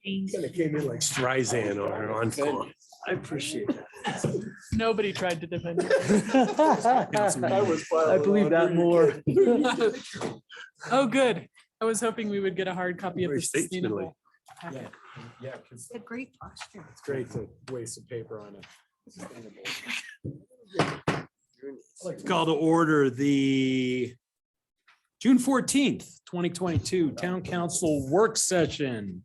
Kind of came in like Streisand on her encore. I appreciate that. Nobody tried to defend you. I believe that more. Oh, good. I was hoping we would get a hard copy of Very the sustainable. statesmanly. packet. Yeah, because A great posture. it's great to waste some paper on it. I'd like to call to order the June 14th, 2022 Town Council Work Session.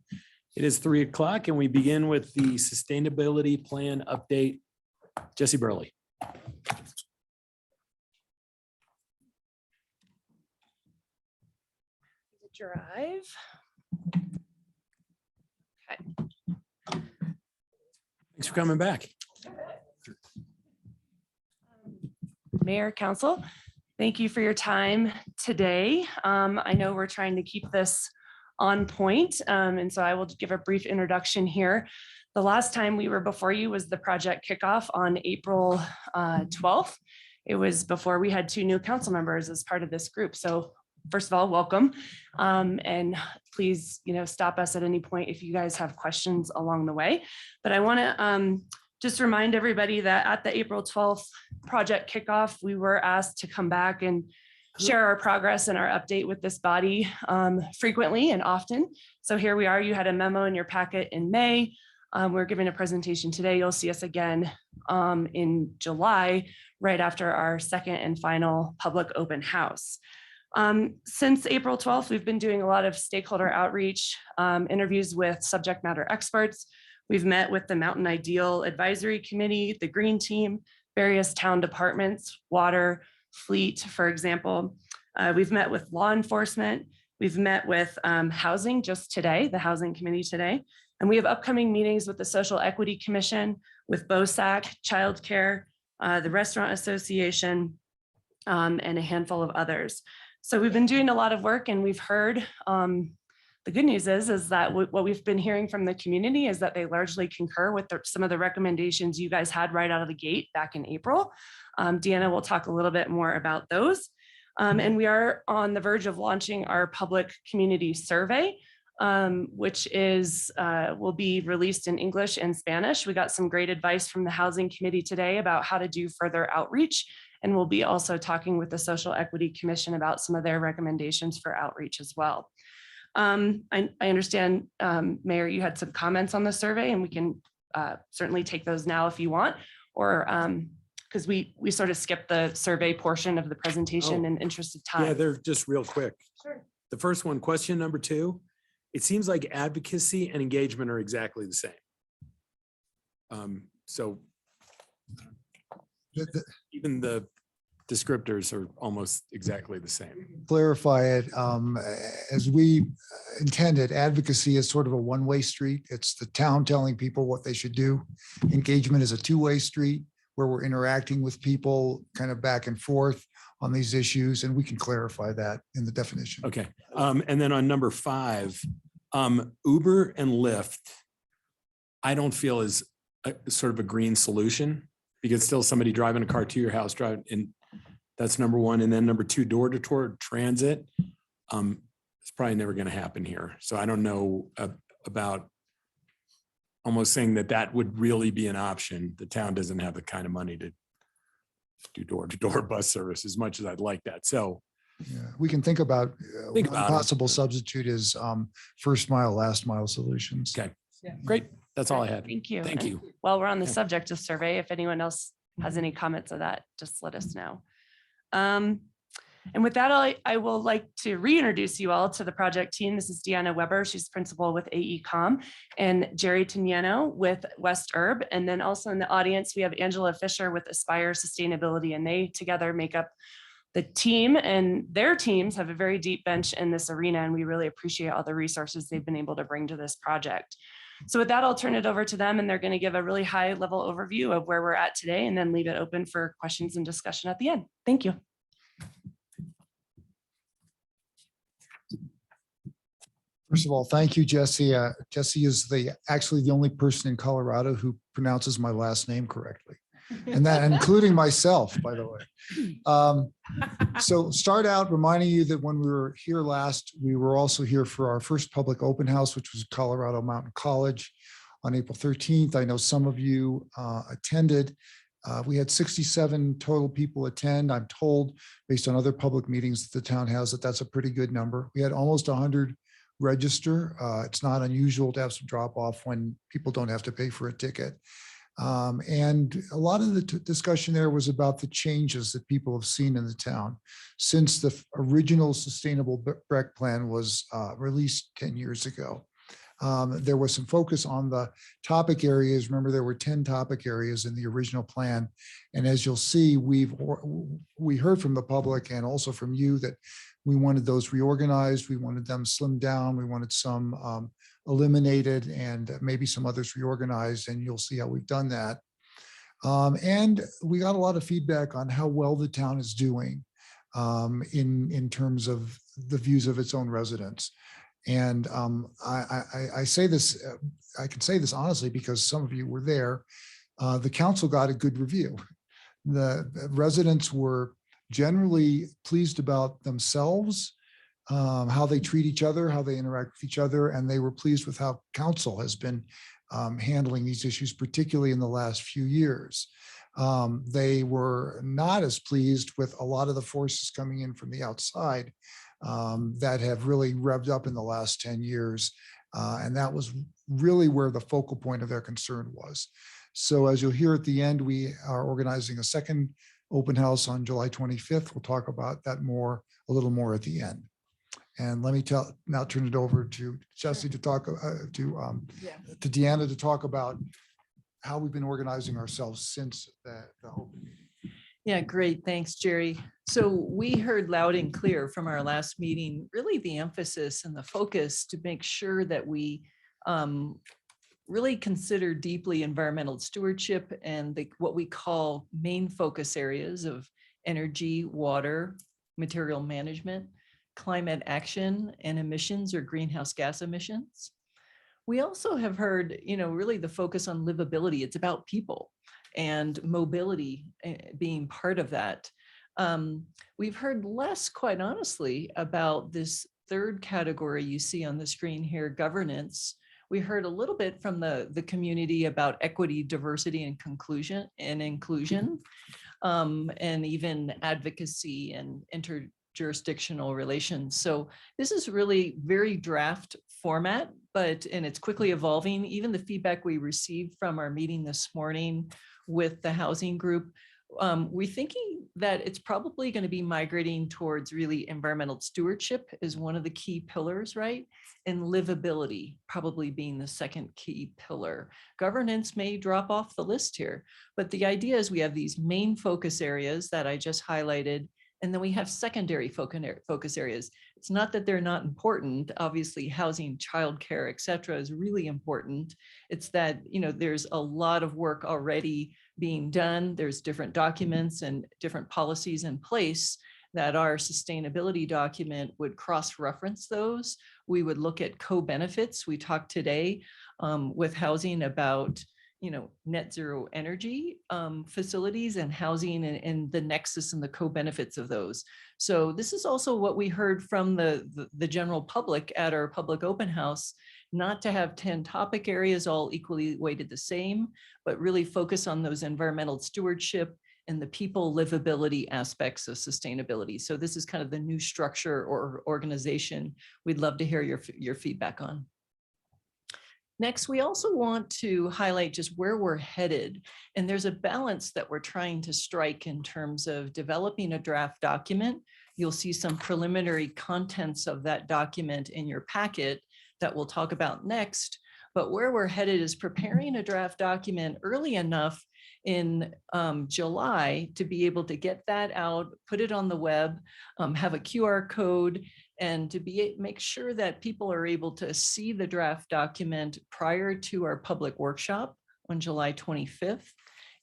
It is 3 o'clock and we begin with the Sustainability Plan Update. Jesse Burley. Drive. Okay. Thanks for coming back. Mayor, Council, thank you for your time today. I know we're trying to keep this on point, and so I will give a brief introduction here. The last time we were before you was the project kickoff on April 12th. It was before we had 2 new council members as part of this group. So first of all, welcome. And please, stop us at any point if you guys have questions along the way. But I want to just remind everybody that at the April 12th project kickoff, we were asked to come back and share our progress and our update with this body frequently and often. So here we are. You had a memo in your packet in May. We're giving a presentation today. You'll see us again in July, right after our second and final public open house. Since April 12th, we've been doing a lot of stakeholder outreach, interviews with subject matter experts. We've met with the Mountain Ideal Advisory Committee, the Green Team, various town departments, water, fleet, for example. We've met with law enforcement. We've met with housing just today, the Housing Committee today. And we have upcoming meetings with the Social Equity Commission, with BOSAC, childcare, the Restaurant Association, and a handful of others. So we've been doing a lot of work and we've heard, the good news is that what we've been hearing from the community is that they largely concur with some of the recommendations you guys had right out of the gate back in April. Deanna will talk a little bit more about those. And we are on the verge of launching our public community survey, which will be released in English and Spanish. We got some great advice from the Housing Committee today about how to do further outreach. And we'll be also talking with the Social Equity Commission about some of their recommendations for outreach as well. I understand, Mayor, you had some comments on the survey and we can certainly take those now if you want, or because we sort of skipped the survey portion of the presentation in interest of time. Yeah, they're just real quick. Sure. The first one, question number 2. It seems like advocacy and engagement are exactly the same. So even the descriptors are almost exactly the same. Clarify it. As we intended, advocacy is sort of a one-way street. It's the town telling people what they should do. Engagement is a two-way street where we're interacting with people kind of back and forth on these issues, and we can clarify that in the definition. Okay. And then on number 5, Uber and Lyft, I don't feel is sort of a green solution because still somebody driving a car to your house, and that's number 1. And then number 2, door-to-door transit. It's probably never going to happen here. So I don't know about almost saying that would really be an option. The town doesn't have the kind of money to do door-to-door bus service as much as I'd like that. So yeah, we can think about Think one about it. possible substitute is first mile, last mile solutions. Okay, great. That's all I had. Thank you. Thank And you. while we're on the Yeah. subject of survey, if anyone else has any comments of that, just let us know. And with that, I will like to reintroduce you all to the project team. This is Deanna Weber. She's principal with AECom, and Jerry Tignano with West Urb. And then also in the audience, we have Angela Fisher with Aspire Sustainability, and they together make up the team, and their teams have a very deep bench in this arena. And we really appreciate all the resources they've been able to bring to this project. So with that, I'll turn it over to them, and they're going to give a really high level overview of where we're at today and then leave it open for questions and discussion at the end. Thank you. First of all, thank you, Jesse. Jesse is actually the only person in Colorado who pronounces my last name correctly. And that including myself, by the way. So start out reminding you that when we were here last, we were also here for our first public open house, which was Colorado Mountain College on April 13th. I know some of you attended. We had 67 total people attend. I'm told, based on other public meetings that the town has, that that's a pretty good number. We had almost 100 register. It's not unusual to have some drop off when people don't have to pay for a ticket. And a lot of the discussion there was about the changes that people have seen in the town since the original Sustainable BREC plan was released 10 years ago. There was some focus on the topic areas. Remember, there were 10 topic areas in the original plan. And as you'll see, we heard from the public and also from you that we wanted those reorganized. We wanted them slimmed down. We wanted some eliminated and maybe some others reorganized. And you'll see how we've done that. And we got a lot of feedback on how well the town is doing in terms of the views of its own residents. And I say this, I can say this honestly, because some of you were there. The council got a good review. The residents were generally pleased about themselves, how they treat each other, how they interact with each other, and they were pleased with how council has been handling these issues, particularly in the last few years. They were not as pleased with a lot of the forces coming in from the outside that have really revved up in the last 10 years. And that was really where the focal point of their concern was. So as you'll hear at the end, we are organizing a second open house on July 25th. We'll talk about that a little more at the end. And let me now turn it over to Jesse to talk to Deanna to talk about how we've been organizing ourselves since the opening. Yeah, great. Thanks, Jerry. So we heard loud and clear from our last meeting, really the emphasis and the focus to make sure that we really consider deeply environmental stewardship and what we call main focus areas of energy, water, material management, climate action, and emissions or greenhouse gas emissions. We also have heard, really the focus on livability. It's about people and mobility being part of that. We've heard less, quite honestly, about this third category you see on the screen here, governance. We heard a little bit from the community about equity, diversity, and inclusion, and even advocacy and interjurisdictional relations. So this is really very draft format, and it's quickly evolving. Even the feedback we received from our meeting this morning with the housing group, we're thinking that it's probably going to be migrating towards really environmental stewardship is one of the key pillars, right? And livability probably being the second key pillar. Governance may drop off the list here, but the idea is we have these main focus areas that I just highlighted, and then we have secondary focus areas. It's not that they're not important. Obviously, housing, childcare, et cetera, is really important. It's that, there's a lot of work already being done. There's different documents and different policies in place that our sustainability document would cross-reference those. We would look at co-benefits. We talked today with housing about net zero energy facilities and housing and the nexus and the co-benefits of those. So this is also what we heard from the general public at our public open house, not to have 10 topic areas all equally weighted the same, but really focus on those environmental stewardship and the people livability aspects of sustainability. So this is kind of the new structure or organization we'd love to hear your feedback on. Next, we also want to highlight just where we're headed. And there's a balance that we're trying to strike in terms of developing a draft document. You'll see some preliminary contents of that document in your packet that we'll talk about next. But where we're headed is preparing a draft document early enough in July to be able to get that out, put it on the web, have a QR code, and to make sure that people are able to see the draft document prior to our public workshop on July 25th,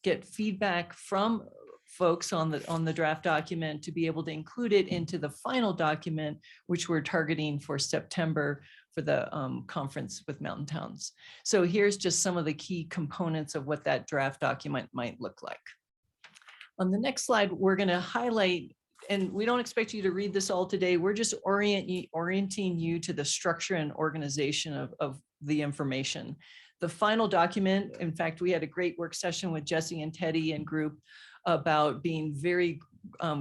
get feedback from folks on the draft document to be able to include it into the final document, which we're targeting for September for the conference with Mountain Towns. So here's just some of the key components of what that draft document might look like. On the next slide, we're going to highlight, and we don't expect you to read this all today. We're just orienting you to the structure and organization of the information. The final document, in fact, we had a great work session with Jesse and Teddy and group about being very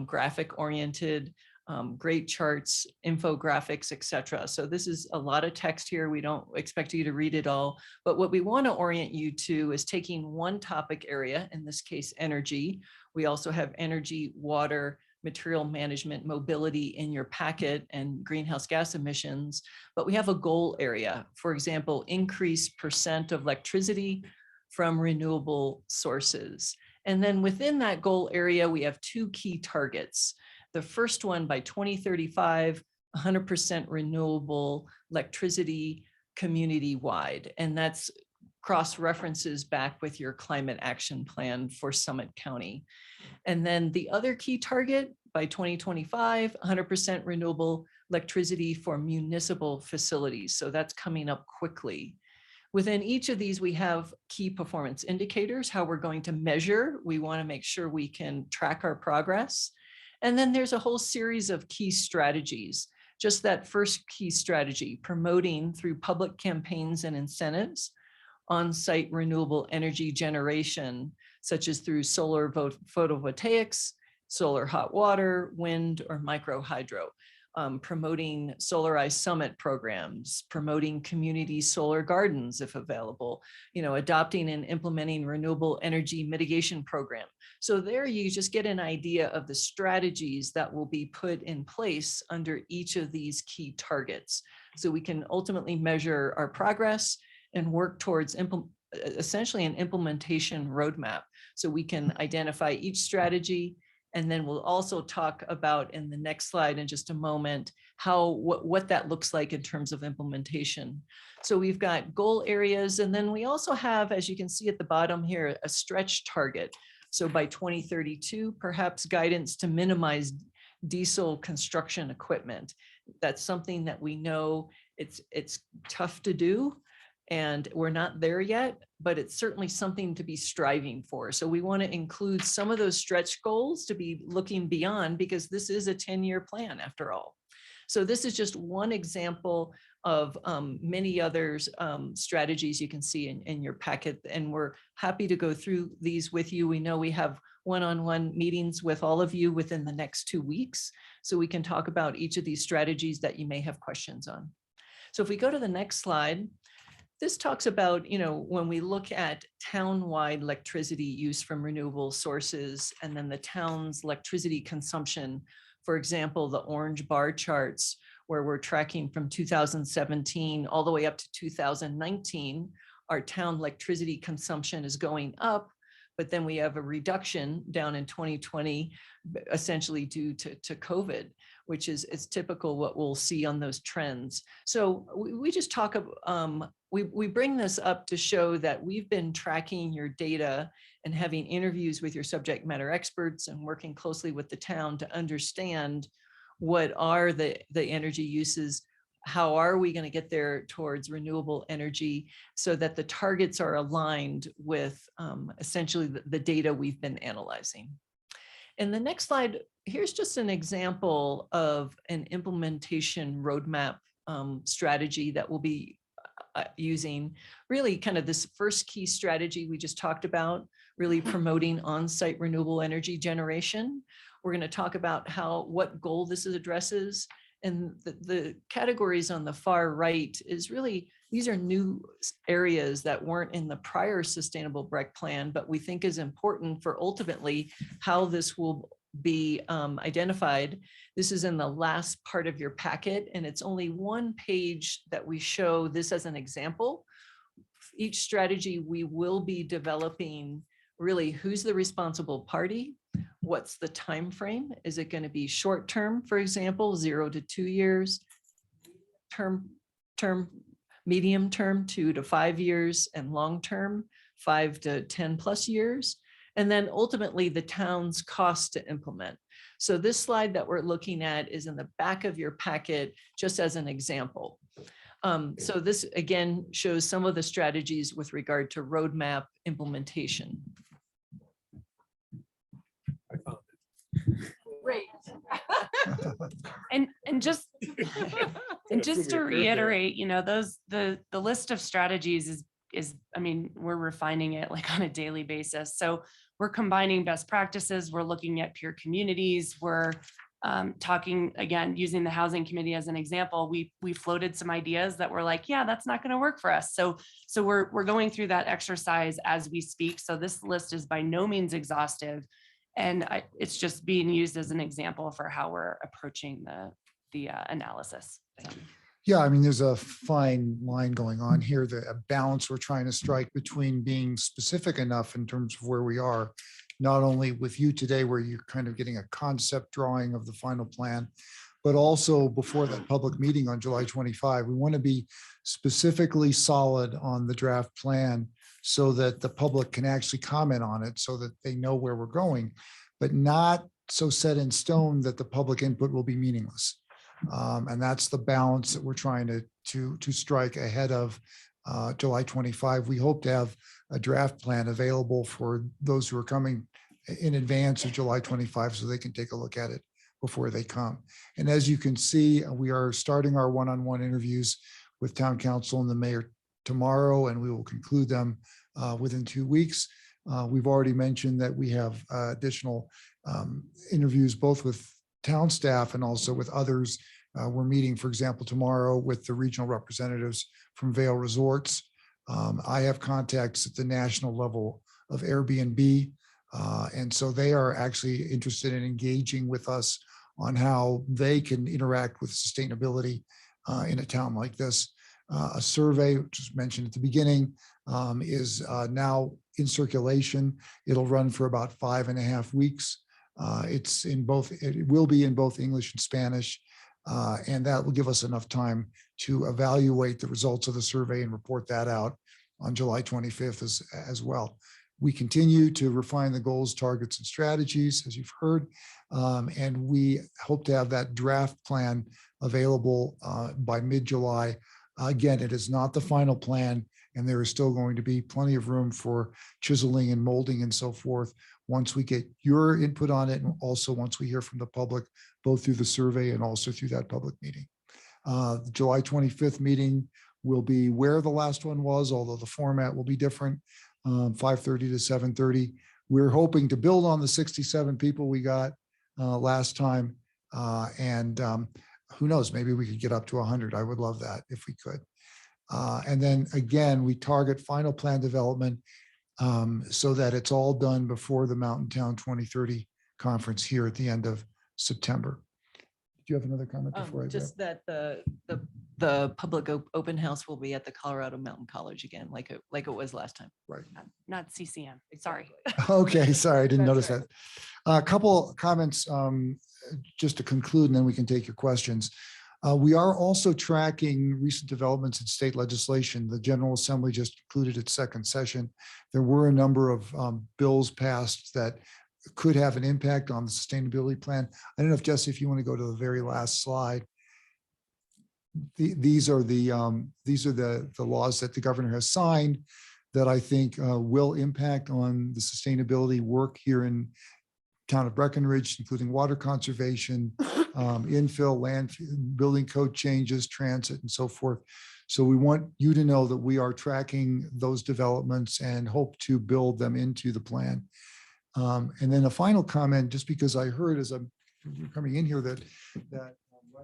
graphic oriented, great charts, infographics, etc. So this is a lot of text here. We don't expect you to read it all, but what we want to orient you to is taking one topic area, in this case, energy. We also have energy, water, material management, mobility in your packet, and greenhouse gas emissions, but we have a goal area. For example, increase % of electricity from renewable sources. And then within that goal area, we have two key targets. The first one, by 2035, 100% renewable electricity community-wide. And that's cross-references back with your climate action plan for Summit County. And then the other key target, by 2025, 100% renewable electricity for municipal facilities. So that's coming up quickly. Within each of these, we have key performance indicators, how we're going to measure. We want to make sure we can track our progress. And then there's a whole series of key strategies. Just that first key strategy, promoting through public campaigns and incentives, on-site renewable energy generation, such as through solar photovoltaics, solar hot water, wind, or micro hydro. Promoting solarized summit programs, promoting community solar gardens if available, adopting and implementing renewable energy mitigation program. So there you just get an idea of the strategies that will be put in place under each of these key targets. So we can ultimately measure our progress and work towards essentially an implementation roadmap. So we can identify each strategy. And then we'll also talk about in the next slide in just a moment, what that looks like in terms of implementation. So we've got goal areas, and then we also have, as you can see at the bottom here, a stretch target. So by 2032, perhaps guidance to minimize diesel construction equipment. That's something that we know it's tough to do. And we're not there yet, but it's certainly something to be striving for. So we want to include some of those stretch goals to be looking beyond, because this is a 10-year plan after all. So this is just one example of many others strategies you can see in your packet, and we're happy to go through these with you. We know we have one-on-one meetings with all of you within the next 2 weeks, so we can talk about each of these strategies that you may have questions on. So if we go to the next slide, this talks about, when we look at town-wide electricity use from renewable sources, and then the town's electricity consumption, for example, the orange bar charts, where we're tracking from 2017 all the way up to 2019, our town electricity consumption is going up, but then we have a reduction down in 2020, essentially due to COVID, which is typical what we'll see on those trends. So we just talk, we bring this up to show that we've been tracking your data and having interviews with your subject matter experts and working closely with the town to understand what are the energy uses, how are we going to get there towards renewable energy so that the targets are aligned with essentially the data we've been analyzing. In the next slide, here's just an example of an implementation roadmap strategy that we'll be using. Really kind of this first key strategy we just talked about, really promoting on-site renewable energy generation. We're going to talk about what goal this addresses. And the categories on the far right is really, these are new areas that weren't in the prior Sustainable BREC plan, but we think is important for ultimately how this will be identified. This is in the last part of your packet, and it's only one page that we show this as an example. Each strategy we will be developing, really who's the responsible party, what's the time frame? Is it going to be short term, for example, 0 to 2 years, medium term 2 to 5 years, and long term 5 to 10 plus years? And then ultimately the town's cost to implement. So this slide that we're looking at is in the back of your packet, just as an example. So this again shows some of the strategies with regard to roadmap implementation. Great. And just to reiterate, you know, the list of strategies is, I mean, we're refining it like on a daily basis. So we're combining best practices, we're looking at peer communities, we're talking, again, using the housing committee as an example, we floated some ideas that were like, yeah, that's not going to work for us. So we're going through that exercise as we speak. So this list is by no means exhaustive. And it's just being used as an example for how we're approaching the analysis. Yeah, I mean, there's a fine line going on here, a balance we're trying to strike between being specific enough in terms of where we are, not only with you today, where you're kind of getting a concept drawing of the final plan, but also before that public meeting on July 25, we want to be specifically solid on the draft plan so that the public can actually comment on it so that they know where we're going, but not so set in stone that the public input will be meaningless. And that's the balance that we're trying to strike ahead of July 25. We hope to have a draft plan available for those who are coming in advance of July 25 so they can take a look at it before they come. And as you can see, we are starting our one-on-one interviews with town council and the mayor tomorrow, and we will conclude them within 2 weeks. We've already mentioned that we have additional interviews both with town staff and also with others. We're meeting, for example, tomorrow with the regional representatives from Vail Resorts. I have contacts at the national level of Airbnb. And so they are actually interested in engaging with us on how they can interact with sustainability in a town like this. A survey, which was mentioned at the beginning, is now in circulation. It'll run for about 5.5 weeks. It will be in both English and Spanish. And that will give us enough time to evaluate the results of the survey and report that out on July 25th as well. We continue to refine the goals, targets, and strategies, as you've heard, and we hope to have that draft plan available by mid-July. Again, it is not the final plan, and there is still going to be plenty of room for chiseling and molding and so forth once we get your input on it, and also once we hear from the public, both through the survey and also through that public meeting. The July 25th meeting will be where the last one was, although the format will be different, 5:30 to 7:30. We're hoping to build on the 67 people we got last time. And who knows, maybe we could get up to 100. I would love that if we could. And then again, we target final plan development so that it's all done before the Mountain Town 2030 conference here at the end of September. Do you have another comment before I just that the public open house will be at the Colorado Mountain College again, like it was last time. Right. Not CCM. Sorry. Okay, sorry, I didn't That's notice right. that. A couple comments just to conclude, and then we can take your questions. We are also tracking recent developments in state legislation. The General Assembly just concluded its second session. There were a number of bills passed that could have an impact on the sustainability plan. I don't know if Jesse, if you want to go to the very last slide. These are the laws that the governor has signed that I think will impact on the sustainability work here in town of Breckenridge, including water conservation, infill, land, building code changes, transit, and so forth. So we want you to know that we are tracking those developments and hope to build them into the plan. And then a final comment, just because I heard as I'm coming in here that right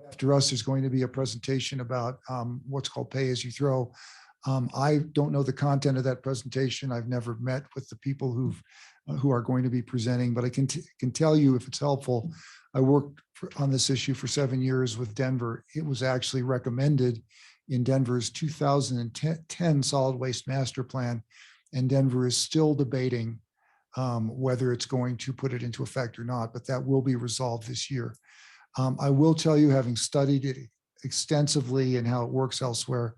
after us, there's going to be a presentation about what's called pay as you throw. I don't know the content of that presentation. I've never met with the people who are going to be presenting, but I can tell you if it's helpful. I worked on this issue for 7 years with Denver. It was actually recommended in Denver's 2010 solid waste master plan, and Denver is still debating whether it's going to put it into effect or not, but that will be resolved this year. I will tell you, having studied it extensively and how it works elsewhere,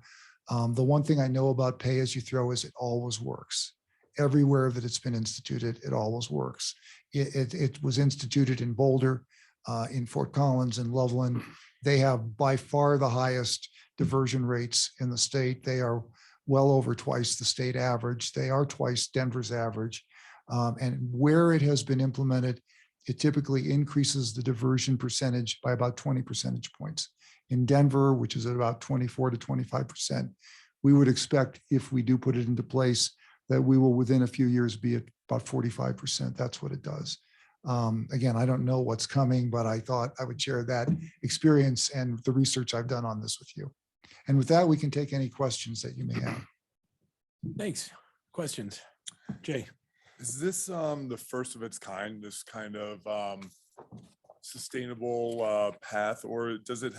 the one thing I know about pay as you throw is it always works. Everywhere that it's been instituted, it always works. It was instituted in Boulder. in Fort Collins and Loveland. They have by far the highest diversion rates in the state. They are well over twice the state average. They are twice Denver's average. And where it has been implemented, it typically increases the diversion percentage by about 20 percentage points. In Denver, which is at about 24 to 25%, we would expect, if we do put it into place, that we will within a few years be at about 45%. That's what it does. Again, I don't know what's coming, but I thought I would share that experience and the research I've done on this with you. And with that, we can take any questions that you may have. Thanks. Questions? Jay? Is this the first of its kind, this kind of sustainable path, or does it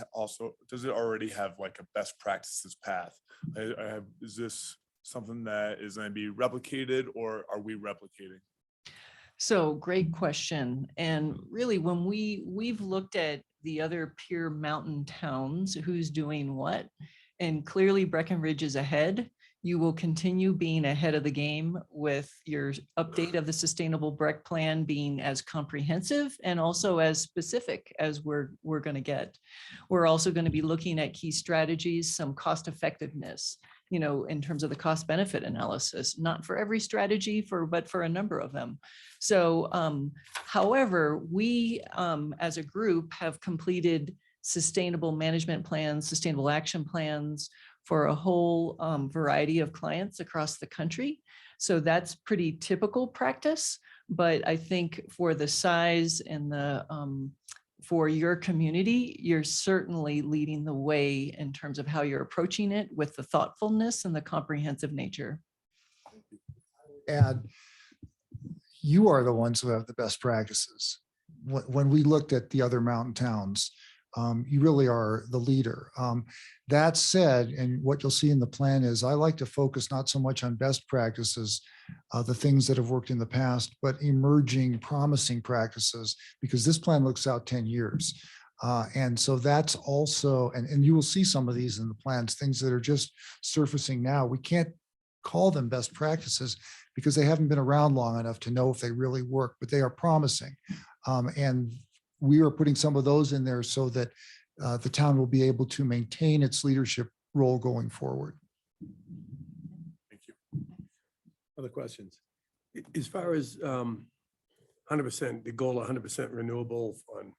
already have like a best practices path? Is this something that is going to be replicated, or are we replicating? So great question. And really, when we've looked at the other peer mountain towns, who's doing what, and clearly Breckenridge is ahead. You will continue being ahead of the game with your update of the Sustainable Breck Plan being as comprehensive and also as specific as we're going to get. We're also going to be looking at key strategies, some cost effectiveness, you know, in terms of the cost benefit analysis, not for every strategy, but for a number of them. So, however, we as a group have completed sustainable management plans, sustainable action plans for a whole variety of clients across the country. So that's pretty typical practice. But I think for the size and the for your community, you're certainly leading the way in terms of how you're approaching it with the thoughtfulness and the comprehensive nature. And you are the ones who have the best practices. When we looked at the other mountain towns, you really are the leader. That said, and what you'll see in the plan is I like to focus not so much on best practices, the things that have worked in the past, but emerging promising practices, because this plan looks out 10 years. And so that's also, and you will see some of these in the plans, things that are just surfacing now. We can't call them best practices because they haven't been around long enough to know if they really work, but they are promising. And we are putting some of those in there so that the town will be able to maintain its leadership role going forward. Thank you. Other questions? As far as 100%, the goal of 100% renewable on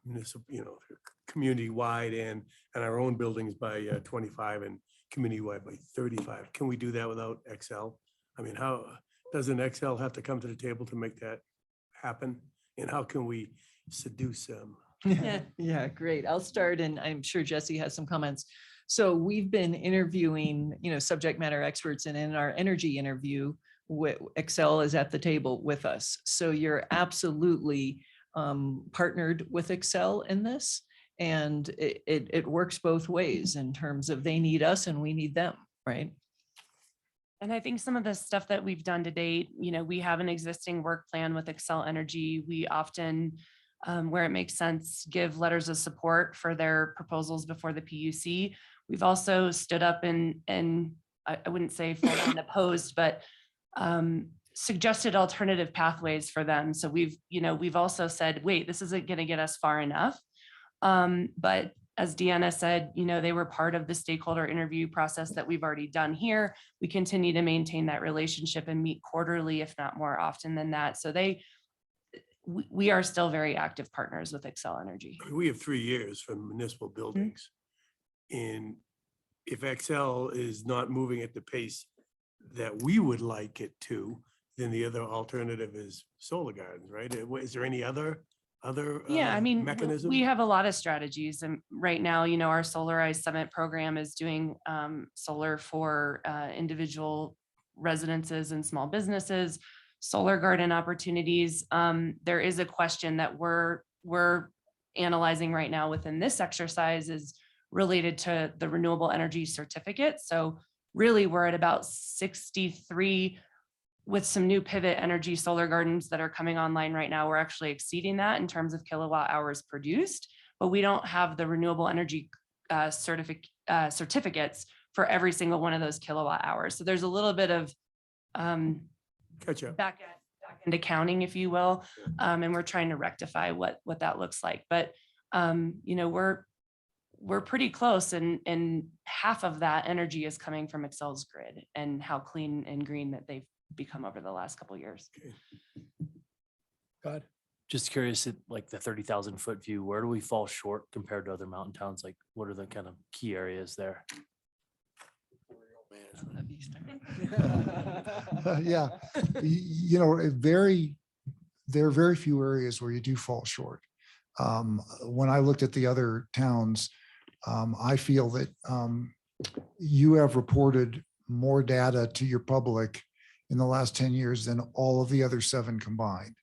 municipal, you know, community-wide and our own buildings by 25 and community-wide by 35. Can we do that without Excel? I mean, how doesn't Excel have to come to the table to make that happen? And how can we seduce them? Yeah, great. I'll start, and I'm sure Jesse has some comments. So we've been interviewing, you know, subject matter experts, and in our energy interview, Excel is at the table with us. So you're absolutely partnered with Excel in this, and it works both ways in terms of they need us and we need them, right? And I think some of the stuff that we've done to date, you know, we have an existing work plan with Excel Energy. We often, where it makes sense, give letters of support for their proposals before the PUC. We've also stood up and I wouldn't say full on opposed, but suggested alternative pathways for them. So we've also said, wait, this isn't going to get us far enough. But as Deanna said, you know, they were part of the stakeholder interview process that we've already done here. We continue to maintain that relationship and meet quarterly, if not more often than that. So we are still very active partners with Excel Energy. We have 3 years for municipal buildings. And if Excel is not moving at the pace that we would like it to, then the other alternative is solar gardens, right? Is there any other Yeah, I mean, mechanism? we have a lot of strategies, and right now, you know, our Solarized Summit program is doing solar for individual residences and small businesses, solar garden opportunities. There is a question that we're analyzing right now within this exercise is related to the renewable energy certificate. So really, we're at about 63 with some new pivot energy solar gardens that are coming online right now. We're actually exceeding that in terms of kilowatt hours produced, but we don't have the renewable energy certificates for every single one of those kilowatt hours. So there's a little bit of Catch up. back into counting, if you will. And we're trying to rectify what that looks like. But, you know, we're pretty close, and half of that energy is coming from Excel's grid and how clean and green that they've become over the last couple of years. God, Just curious, at like the 30,000 foot view, where do we fall short compared to other mountain towns? Like, what are the kind of key areas there? Yeah, you know, there are very few areas where you do fall short. When I looked at the other towns, I feel that you have reported more data to your public in the last 10 years than all of the other 7 combined.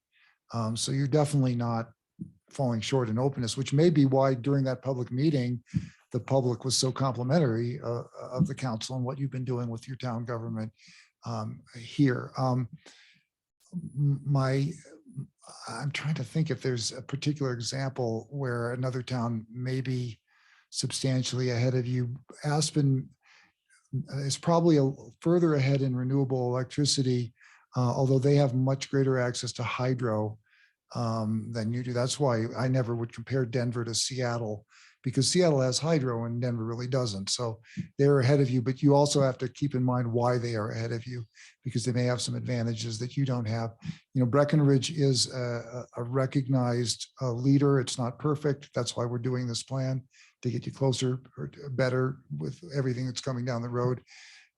So you're definitely not falling short in openness, which may be why during that public meeting, the public was so complimentary of the council and what you've been doing with your town government here. I'm trying to think if there's a particular example where another town may be substantially ahead of you. Aspen is probably further ahead in renewable electricity, although they have much greater access to hydro than you do. That's why I never would compare Denver to Seattle, because Seattle has hydro and Denver really doesn't. So they're ahead of you, but you also have to keep in mind why they are ahead of you, because they may have some advantages that you don't have. You know, Breckenridge is a recognized leader. It's not perfect. That's why we're doing this plan, to get you closer or better with everything that's coming down the road.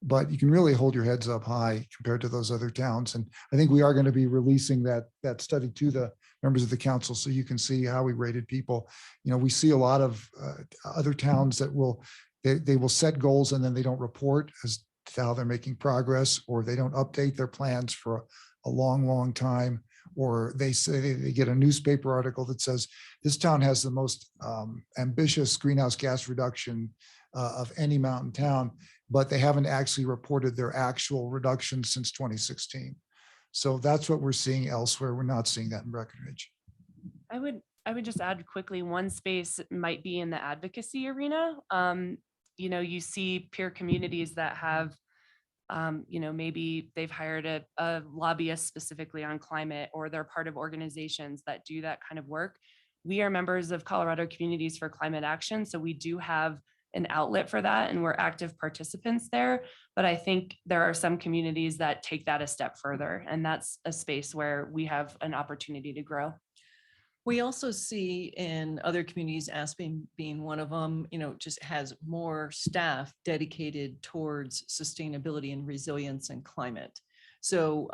But you can really hold your heads up high compared to those other towns. And I think we are going to be releasing that study to the members of the council, so you can see how we rated people. You know, we see a lot of other towns that they will set goals and then they don't report as to how they're making progress, or they don't update their plans for a long time, or they say they get a newspaper article that says this town has the most ambitious greenhouse gas reduction of any mountain town, but they haven't actually reported their actual reduction since 2016. So that's what we're seeing elsewhere. We're not seeing that in Breckenridge. I would just add quickly, one space might be in the advocacy arena. You know, you see peer communities that have, you know, maybe they've hired a lobbyist specifically on climate, or they're part of organizations that do that kind of work. We are members of Colorado Communities for Climate Action, so we do have an outlet for that, and we're active participants there. But I think there are some communities that take that a step further, and that's a space where we have an opportunity to grow. We also see in other communities, Aspen being one of them, you know, just has more staff dedicated towards sustainability and resilience and climate. So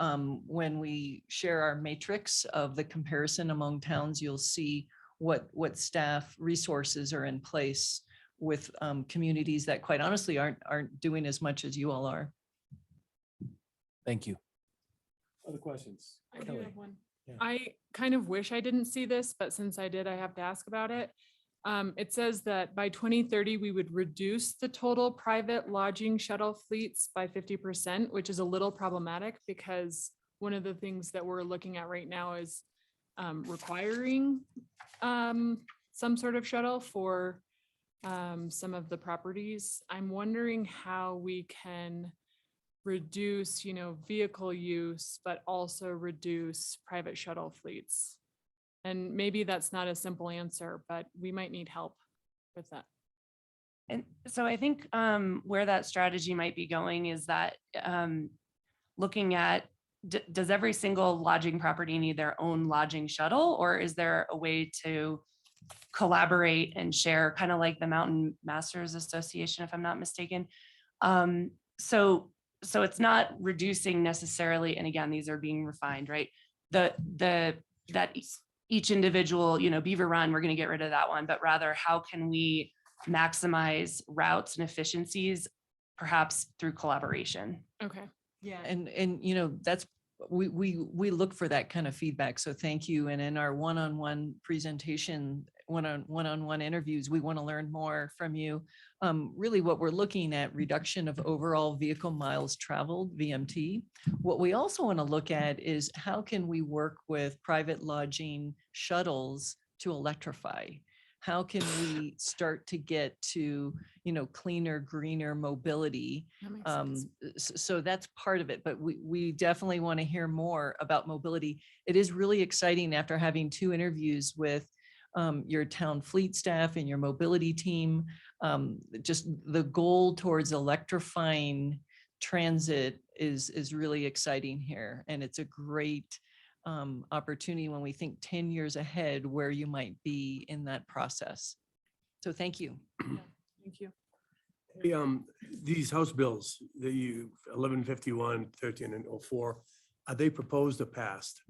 when we share our matrix of the comparison among towns, you'll see what staff resources are in place with communities that quite honestly aren't doing as much as you all are. Thank you. other questions? I do Kelly? have one. Yeah. I kind of wish I didn't see this, but since I did, I have to ask about it. It says that by 2030, we would reduce the total private lodging shuttle fleets by 50%, which is a little problematic because one of the things that we're looking at right now is requiring some sort of shuttle for some of the properties. I'm wondering how we can reduce, vehicle use, but also reduce private shuttle fleets. And maybe that's not a simple answer, but we might need help with that. And so I think where that strategy might be going is that looking at, does every single lodging property need their own lodging shuttle, or is there a way to collaborate and share, kind of like the Mountain Masters Association, if I'm not mistaken? So it's not reducing necessarily, and again, these are being refined, right? That each individual, Beaver Run, we're going to get rid of that one, but rather how can we maximize routes and efficiencies, perhaps through collaboration? Okay. Yeah, and that's, we look for that kind of feedback. So thank you. And in our one-on-one presentation, one-on-one interviews, we want to learn more from you. Really what we're looking at, reduction of overall vehicle miles traveled, VMT. What we also want to look at is how can we work with private lodging shuttles to electrify? how can we start to get to, cleaner, greener mobility? That makes sense. So that's part of it, but we definitely want to hear more about mobility. It is really exciting after having 2 interviews with your town fleet staff and your mobility team. Just the goal towards electrifying transit is really exciting here. And it's a great opportunity when we think 10 years ahead where you might be in that process. So thank you. Thank you. Hey, these House bills that 1151, 13, and 04, are they proposed or passed?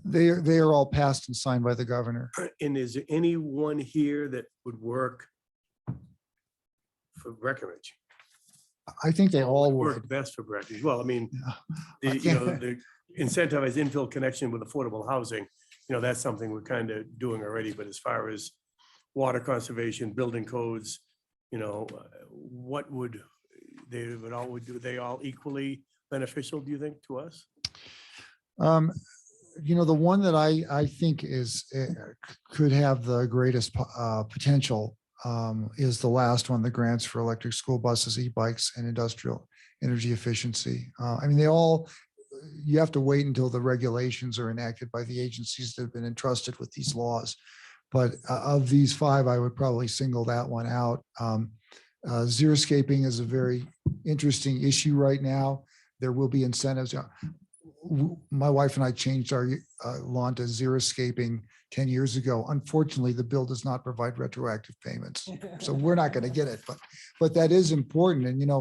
They are all passed and signed by the governor. And is there anyone here that would work for Breckenridge? I think they all Work would. best for Breckenridge. Well, I mean, I can't- the incentivized infill connection with affordable housing, that's something we're kind of doing already. But as far as water conservation, building codes, what would they all equally beneficial, do you think, to us? The one that I think could have the greatest potential is the last one, the grants for electric school buses, e-bikes, and industrial energy efficiency. I mean, you have to wait until the regulations are enacted by the agencies that have been entrusted with these laws. But of these 5, I would probably single that one out. Xeriscaping is a very interesting issue right now. There will be incentives. My wife and I changed our lawn to Xeriscaping 10 years ago. Unfortunately, the bill does not provide retroactive payments, so we're not going to get it. But that is important. And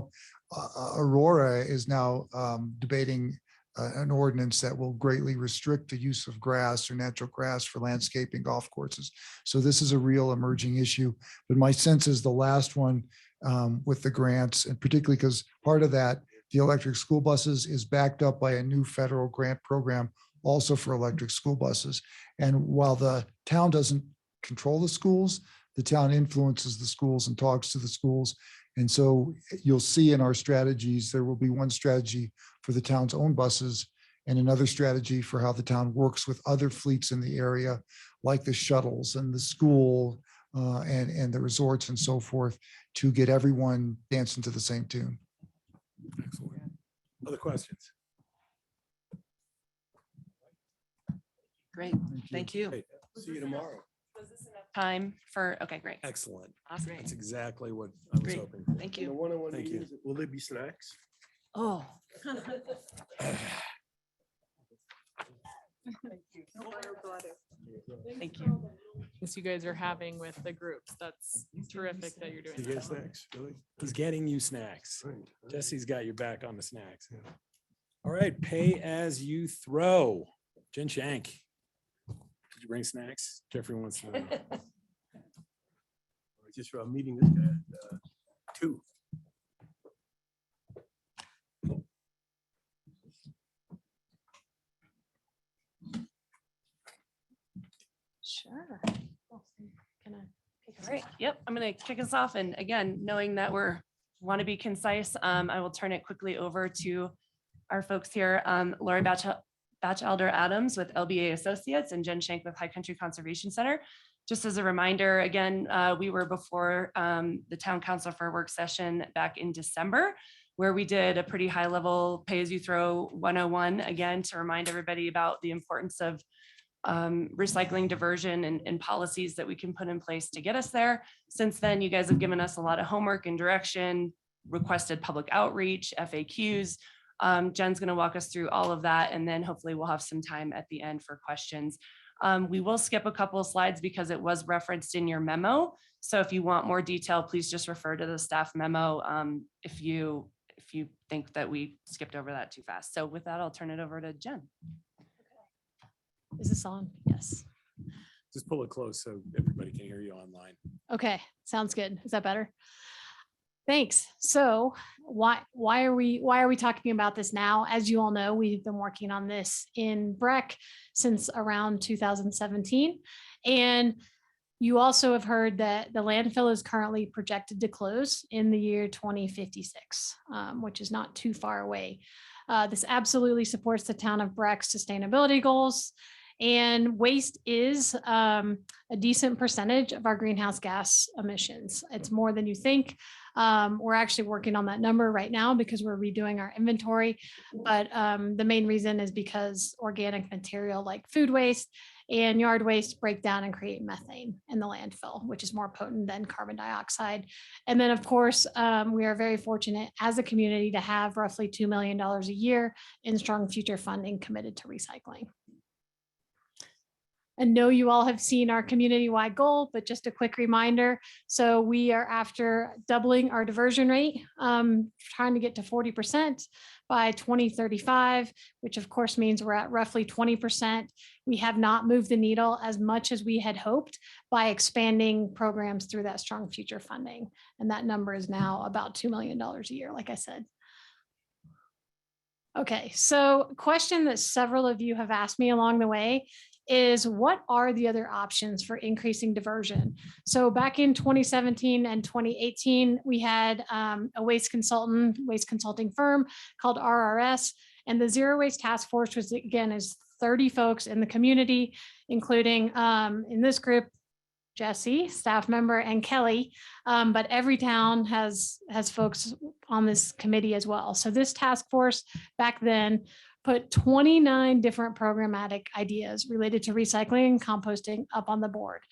Aurora is now debating an ordinance that will greatly restrict the use of grass or natural grass for landscaping golf courses. So this is a real emerging issue. But my sense is the last one with the grants, and particularly because part of that, the electric school buses, is backed up by a new federal grant program also for electric school buses. And while the town doesn't control the schools, the town influences the schools and talks to the schools. And so you'll see in our strategies, there will be one strategy for the town's own buses and another strategy for how the town works with other fleets in the area, like the shuttles and the school and the resorts and so forth, to get everyone dancing to the same tune. Excellent. Other questions? Great. Thank you. Great. See you tomorrow. Time for, okay, great. Excellent. Awesome. That's exactly what I was Great. hoping for. Thank And the you. one-on-one Thank you. meetings, will there be snacks? Oh. Thank you. This you guys are having with the groups. That's terrific that you're doing You get that. snacks, really? He's getting you snacks. Right. Jesse's got your back on the snacks. All right, pay as you throw. Jen Shank. Did you bring snacks? Jeffrey wants to know. Just for a meeting this guy at 2. Sure. All right, yep, I'm gonna kick us off. And again, knowing that want to be concise, I will turn it quickly over to our folks here. Lori Batchelder Adams with LBA Associates and Jen Shank with High Country Conservation Center. Just as a reminder, again, we were before the town council for a work session back in December, where we did a pretty high level pay as you throw 101, again, to remind everybody about the importance of recycling diversion and policies that we can put in place to get us there. Since then, you guys have given us a lot of homework and direction, requested public outreach, FAQs. Jen's going to walk us through all of that, and then hopefully we'll have some time at the end for questions. We will skip a couple of slides because it was referenced in your memo. So if you want more detail, please just refer to the staff memo if you think that we skipped over that too fast. So with that, I'll turn it over to Jen. Is this on? Yes. Just pull it close so everybody can hear you online. Okay, sounds good. Is that better? Thanks. So why are we talking about this now? As you all know, we've been working on this in Breck since around 2017. And you also have heard that the landfill is currently projected to close in the year 2056, which is not too far away. This absolutely supports the town of Breck's sustainability goals. And waste is a decent percentage of our greenhouse gas emissions. It's more than you think. We're actually working on that number right now because we're redoing our inventory. But the main reason is because organic material like food waste and yard waste break down and create methane in the landfill, which is more potent than carbon dioxide. And then, of course, we are very fortunate as a community to have roughly $2 million a year in strong future funding committed to recycling. I know you all have seen our community-wide goal, but just a quick reminder. So we are after doubling our diversion rate, trying to get to 40% by 2035, which of course means we're at roughly 20%. We have not moved the needle as much as we had hoped by expanding programs through that strong future funding. And that number is now about $2 million a year, like I said. Okay, so a question that several of you have asked me along the way is what are the other options for increasing diversion? So back in 2017 and 2018, we had a waste consulting firm called RRS, and the Zero Waste Task Force was, again, is 30 folks in the community, including in this group, Jesse, staff member, and Kelly, but every town has folks on this committee as well. So this task force back then put 29 different programmatic ideas related to recycling and composting up on the board.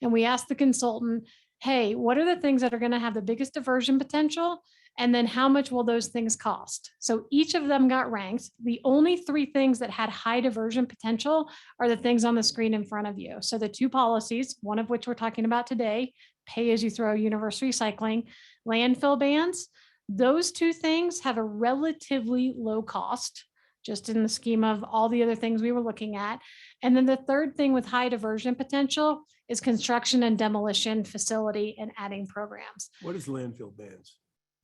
And we asked the consultant, hey, what are the things that are going to have the biggest diversion potential? And then how much will those things cost? So each of them got ranked. The only 3 things that had high diversion potential are the things on the screen in front of you. So the 2 policies, one of which we're talking about today, pay as you throw, universal recycling, landfill bans. Those 2 things have a relatively low cost, just in the scheme of all the other things we were looking at. And then the third thing with high diversion potential is construction and demolition facility and adding programs. What is landfill bans?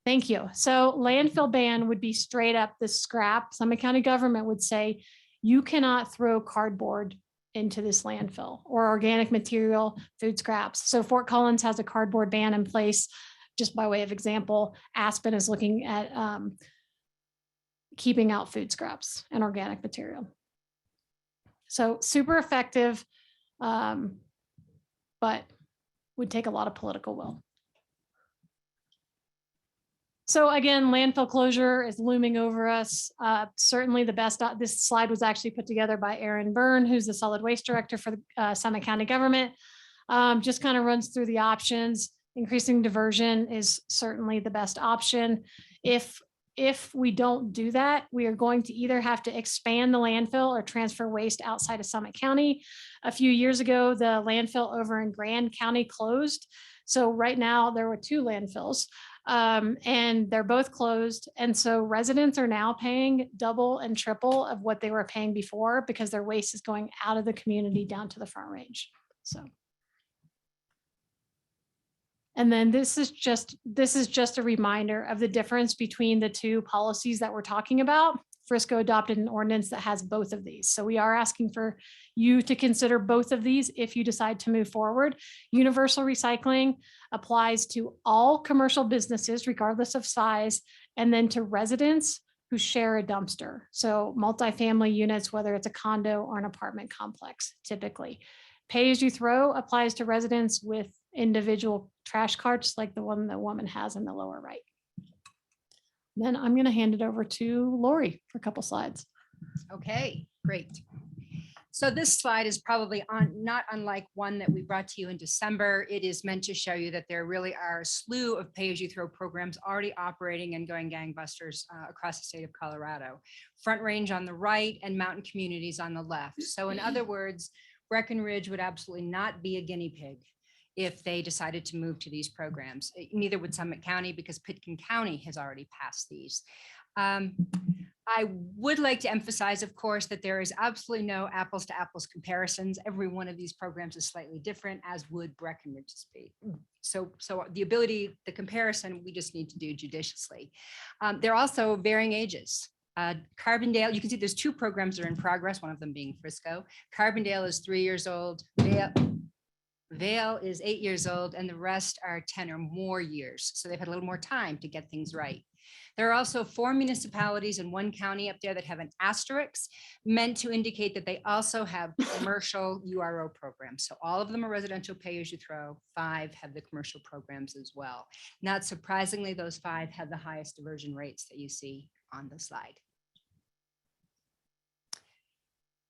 Thank you. So landfill ban would be straight up the scrap. Summit County government would say, you cannot throw cardboard into this landfill or organic material, food scraps. So Fort Collins has a cardboard ban in place. Just by way of example, Aspen is looking at keeping out food scraps and organic material. So super effective, but would take a lot of political will. So again, landfill closure is looming over us. Certainly the best, this slide was actually put together by Aaron Byrne, who's the solid waste director for the Summit County government. Just kind of runs through the options. Increasing diversion is certainly the best option. If we don't do that, we are going to either have to expand the landfill or transfer waste outside of Summit County. A few years ago, the landfill over in Grand County closed. So right now there were 2 landfills and they're both closed. And so residents are now paying double and triple of what they were paying before because their waste is going out of the community down to the Front Range. So. And then this is just a reminder of the difference between the 2 policies that we're talking about. Frisco adopted an ordinance that has both of these. So we are asking for you to consider both of these if you decide to move forward. Universal recycling applies to all commercial businesses, regardless of size, and then to residents who share a dumpster. So multifamily units, whether it's a condo or an apartment complex, typically. Pay as you throw applies to residents with individual trash carts like the one the woman has in the lower right. Then I'm going to hand it over to Lori for a couple slides. Okay, great. So this slide is probably not unlike one that we brought to you in December. It is meant to show you that there really are a slew of pay-as-you-throw programs already operating and going gangbusters across the state of Colorado. Front Range on the right and mountain communities on the left. So in other words, Breckenridge would absolutely not be a guinea pig if they decided to move to these programs. Neither would Summit County because Pitkin County has already passed these. I would like to emphasize, of course, that there is absolutely no apples to apples comparisons. Every one of these programs is slightly different, as would Breckenridge's be. So the comparison, we just need to do judiciously. They're also varying ages. Carbondale, you can see there's 2 programs that are in progress, one of them being Frisco. Carbondale is 3 years old. Vale is 8 years old, and the rest are 10 or more years. So they've had a little more time to get things right. There are also 4 municipalities and 1 county up there that have an asterisk meant to indicate that they also have commercial URO programs. So all of them are residential pay-as-you-throw. 5 have the commercial programs as well. Not surprisingly, those 5 have the highest diversion rates that you see on the slide.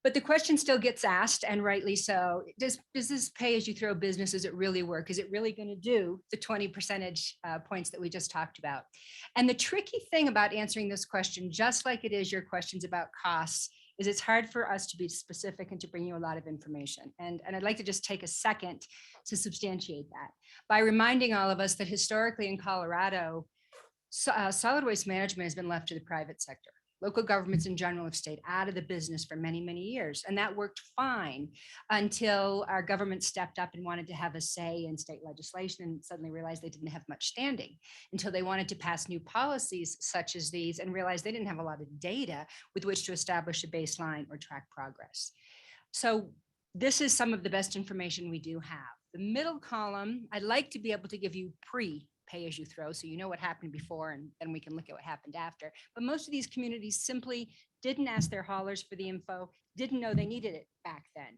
But the question still gets asked, and rightly so, does this pay-as-you-throw business, does it really work? Is it really going to do the 20 percentage points that we just talked about? And the tricky thing about answering this question, just like it is your questions about costs, is it's hard for us to be specific and to bring you a lot of information. And I'd like to just take a second to substantiate that by reminding all of us that historically in Colorado, solid waste management has been left to the private sector. Local governments in general have stayed out of the business for many, many years. And that worked fine until our government stepped up and wanted to have a say in state legislation and suddenly realized they didn't have much standing until they wanted to pass new policies such as these and realized they didn't have a lot of data with which to establish a baseline or track progress. So this is some of the best information we do have. The middle column, I'd like to be able to give you pay-as-you-throw, so you know what happened before, and then we can look at what happened after. But most of these communities simply didn't ask their haulers for the info, didn't know they needed it back then.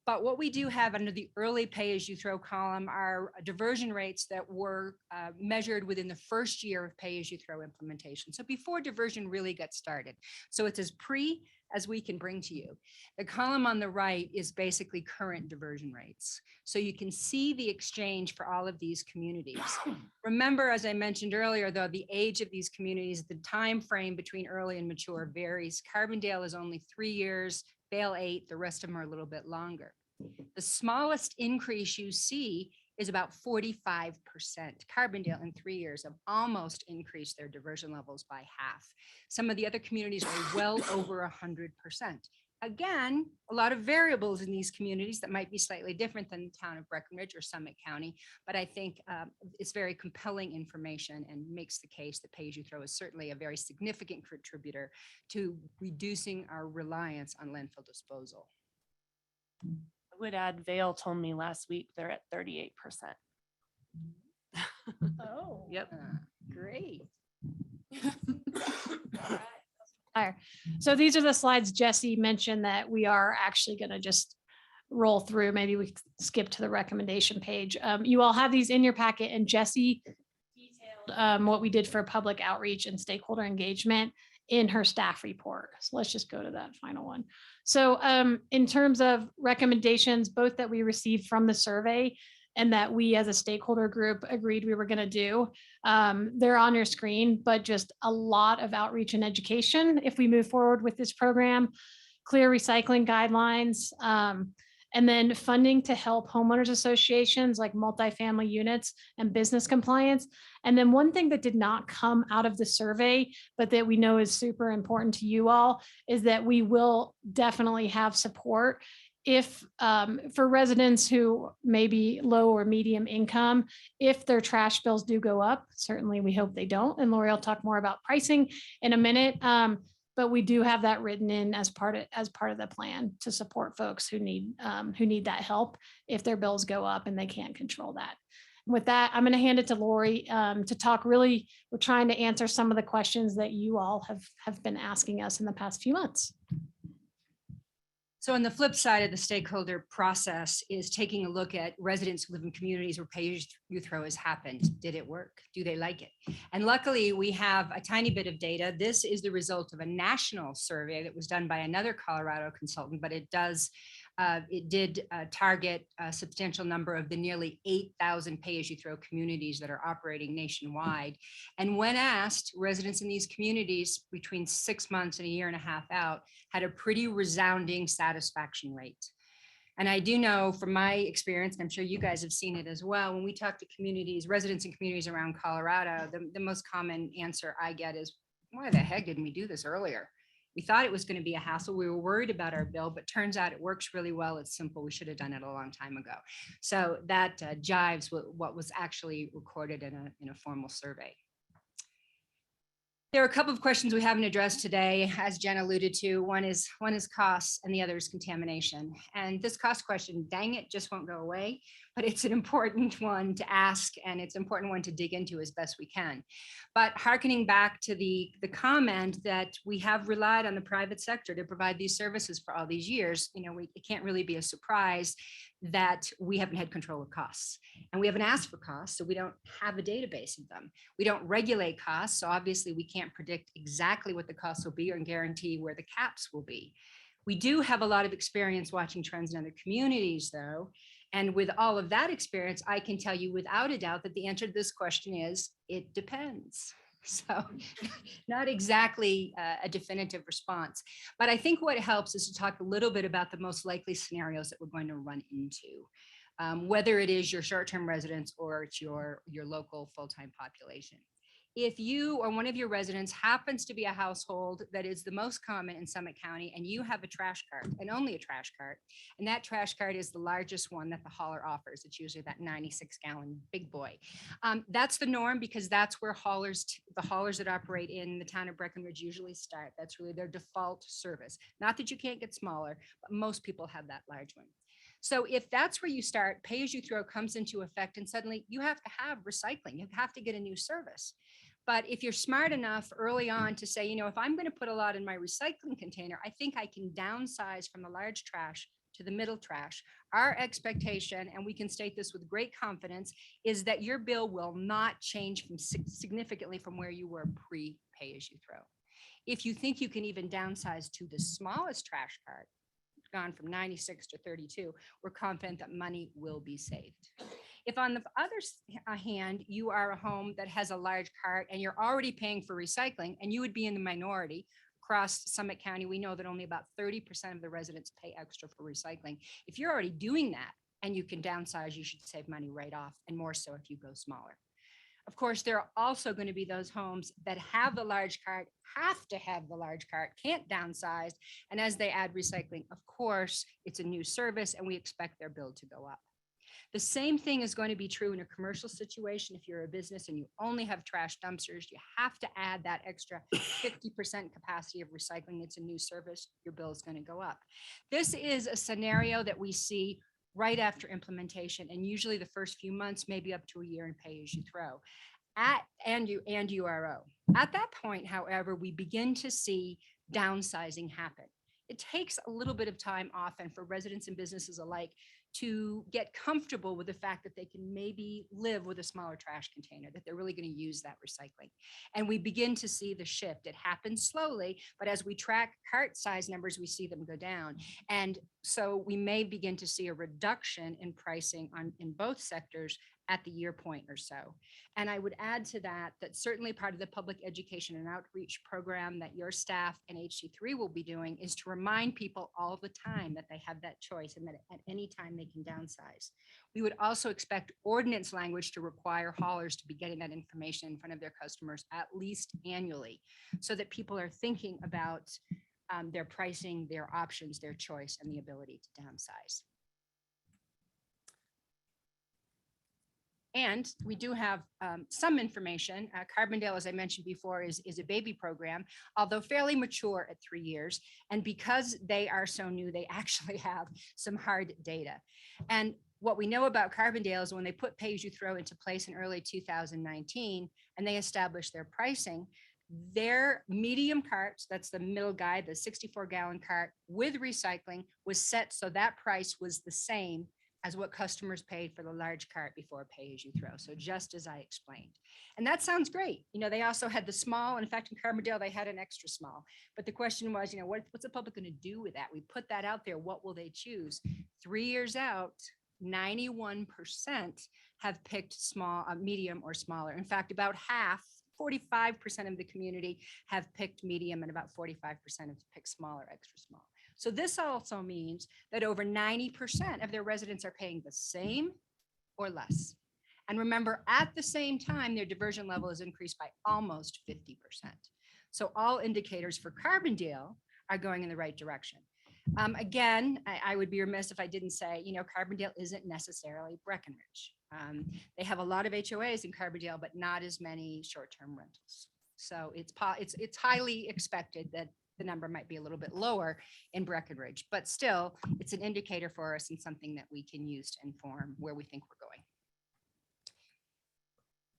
But what we do have under the early pay-as-you-throw column are diversion rates that were measured within the first year of pay-as-you-throw implementation. So before diversion really got started. So it's as pre as we can bring to you. The column on the right is basically current diversion rates. So you can see the exchange for all of these communities. Remember, as I mentioned earlier, though, the age of these communities, the time frame between early and mature varies. Carbondale is only 3 years, Vale 8, the rest of them are a little bit longer. The smallest increase you see is about 45%. Carbondale in 3 years have almost increased their diversion levels by half. Some of the other communities are well over 100%. Again, a lot of variables in these communities that might be slightly different than the town of Breckenridge or Summit County, but I think it's very compelling information and makes the case that pay-as-you-throw is certainly a very significant contributor to reducing our reliance on landfill disposal. I would add, Vale told me last week they're at 38%. Oh. Yep. Great. Higher. So these are the slides Jesse mentioned that we are actually going to just roll through. Maybe we skip to the recommendation page. You all have these in your packet, and Jesse detailed what we did for public outreach and stakeholder engagement in her staff report. So let's just go to that final one. So in terms of recommendations, both that we received from the survey and that we as a stakeholder group agreed we were going to do, they're on your screen, but just a lot of outreach and education if we move forward with this program, clear recycling guidelines, and then funding to help homeowners associations like multifamily units and business compliance. And then one thing that did not come out of the survey, but that we know is super important to you all, is that we will definitely have support if for residents who may be low or medium income, if their trash bills do go up. Certainly we hope they don't. And Lori will talk more about pricing in a minute. But we do have that written in as part of the plan to support folks who need that help if their bills go up and they can't control that. With that, I'm going to hand it to Lori to talk. Really, we're trying to answer some of the questions that you all have been asking us in the past few months. So on the flip side of the stakeholder process is taking a look at residents who live in communities where pay-as-you-throw has happened. Did it work? Do they like it? And luckily we have a tiny bit of data. This is the result of a national survey that was done by another Colorado consultant, but it did target a substantial number of the nearly 8,000 pay-as-you-throw communities that are operating nationwide. And when asked, residents in these communities between 6 months and a year and a half out had a pretty resounding satisfaction rate. And I do know from my experience, and I'm sure you guys have seen it as well, when we talk to communities, residents in communities around Colorado, the most common answer I get is, why the heck didn't we do this earlier? We thought it was going to be a hassle. We were worried about our bill, but turns out it works really well. It's simple. We should have done it a long time ago. So that jives with what was actually recorded in a formal survey. There are a couple of questions we haven't addressed today, as Jen alluded to. One is costs and the other is contamination. And this cost question, dang it, just won't go away, but it's an important one to ask and it's an important one to dig into as best we can. But hearkening back to the comment that we have relied on the private sector to provide these services for all these years, it can't really be a surprise that we haven't had control of costs. And we haven't asked for costs, so we don't have a database of them. We don't regulate costs, so obviously we can't predict exactly what the costs will be or guarantee where the caps will be. We do have a lot of experience watching trends in other communities, though. And with all of that experience, I can tell you without a doubt that the answer to this question is, it depends. So not exactly a definitive response, but I think what helps is to talk a little bit about the most likely scenarios that we're going to run into, whether it is your short-term residents or it's your local full-time population. If you or one of your residents happens to be a household that is the most common in Summit County and you have a trash cart and only a trash cart, and that trash cart is the largest one that the hauler offers, it's usually that 96-gallon big boy. That's the norm because that's where the haulers that operate in the town of Breckenridge usually start. That's really their default service. Not that you can't get smaller, but most people have that large one. So if that's where you start, pay as you throw comes into effect and suddenly you have to have recycling, you have to get a new service. But if you're smart enough early on to say, if I'm going to put a lot in my recycling container, I think I can downsize from the large trash to the middle trash. Our expectation, and we can state this with great confidence, is that your bill will not change significantly from where you were pre-pay as you throw. If you think you can even downsize to the smallest trash cart, gone from 96 to 32, we're confident that money will be saved. If on the other hand, you are a home that has a large cart and you're already paying for recycling and you would be in the minority, across Summit County, we know that only about 30% of the residents pay extra for recycling. If you're already doing that and you can downsize, you should save money right off, and more so if you go smaller. Of course, there are also going to be those homes that have the large cart, have to have the large cart, can't downsize. And as they add recycling, of course, it's a new service and we expect their bill to go up. The same thing is going to be true in a commercial situation. If you're a business and you only have trash dumpsters, you have to add that extra 50% capacity of recycling. It's a new service, your bill is going to go up. This is a scenario that we see right after implementation, and usually the first few months, maybe up to a year in pay as you throw. And URO. At that point, however, we begin to see downsizing happen. It takes a little bit of time often for residents and businesses alike to get comfortable with the fact that they can maybe live with a smaller trash container, that they're really going to use that recycling. And we begin to see the shift. It happens slowly, but as we track cart size numbers, we see them go down. And so we may begin to see a reduction in pricing in both sectors at the year point or so. And I would add to that, that certainly part of the public education and outreach program that your staff and HC3 will be doing is to remind people all the time that they have that choice and that at any time they can downsize. We would also expect ordinance language to require haulers to be getting that information in front of their customers at least annually, so that people are thinking about their pricing, their options, their choice, and the ability to downsize. And we do have some information. Carbondale, as I mentioned before, is a baby program, although fairly mature at 3 years. And because they are so new, they actually have some hard data. And what we know about Carbondale is when they put pay as you throw into place in early 2019, and they established their pricing, their medium carts, that's the middle guy, the 64-gallon cart with recycling, was set so that price was the same as what customers paid for the large cart before pay as you throw. So just as I explained. And that sounds great. They also had the small, in fact, in Carbondale, they had an extra small. But the question was, what's the public going to do with that? We put that out there. What will they choose? 3 years out, 91% have picked small, medium or smaller. In fact, about half, 45% of the community have picked medium and about 45% have picked small or extra small. So this also means that over 90% of their residents are paying the same or less. And remember, at the same time, their diversion level is increased by almost 50%. So all indicators for Carbondale are going in the right direction. Again, I would be remiss if I didn't say, Carbondale isn't necessarily Breckenridge. They have a lot of HOAs in Carbondale, but not as many short-term rentals. So it's highly expected that the number might be a little bit lower in Breckenridge, but still, it's an indicator for us and something that we can use to inform where we think we're going.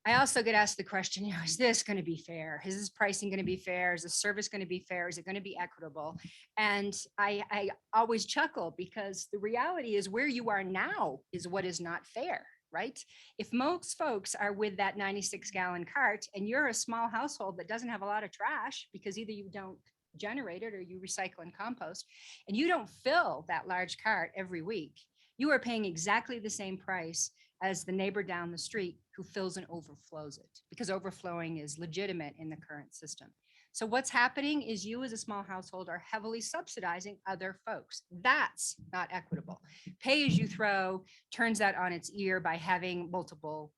I also get asked the question, is this going to be fair? Is this pricing going to be fair? Is the service going to be fair? Is it going to be equitable? And I always chuckle because the reality is where you are now is what is not fair, right? If most folks are with that 96-gallon cart and you're a small household that doesn't have a lot of trash because either you don't generate it or you recycle and compost, and you don't fill that large cart every week, you are paying exactly the same price as the neighbor down the street who fills and overflows it, because overflowing is legitimate in the current system. So what's happening is you as a small household are heavily subsidizing other folks. That's not equitable. Pay as you throw turns that on its ear by having multiple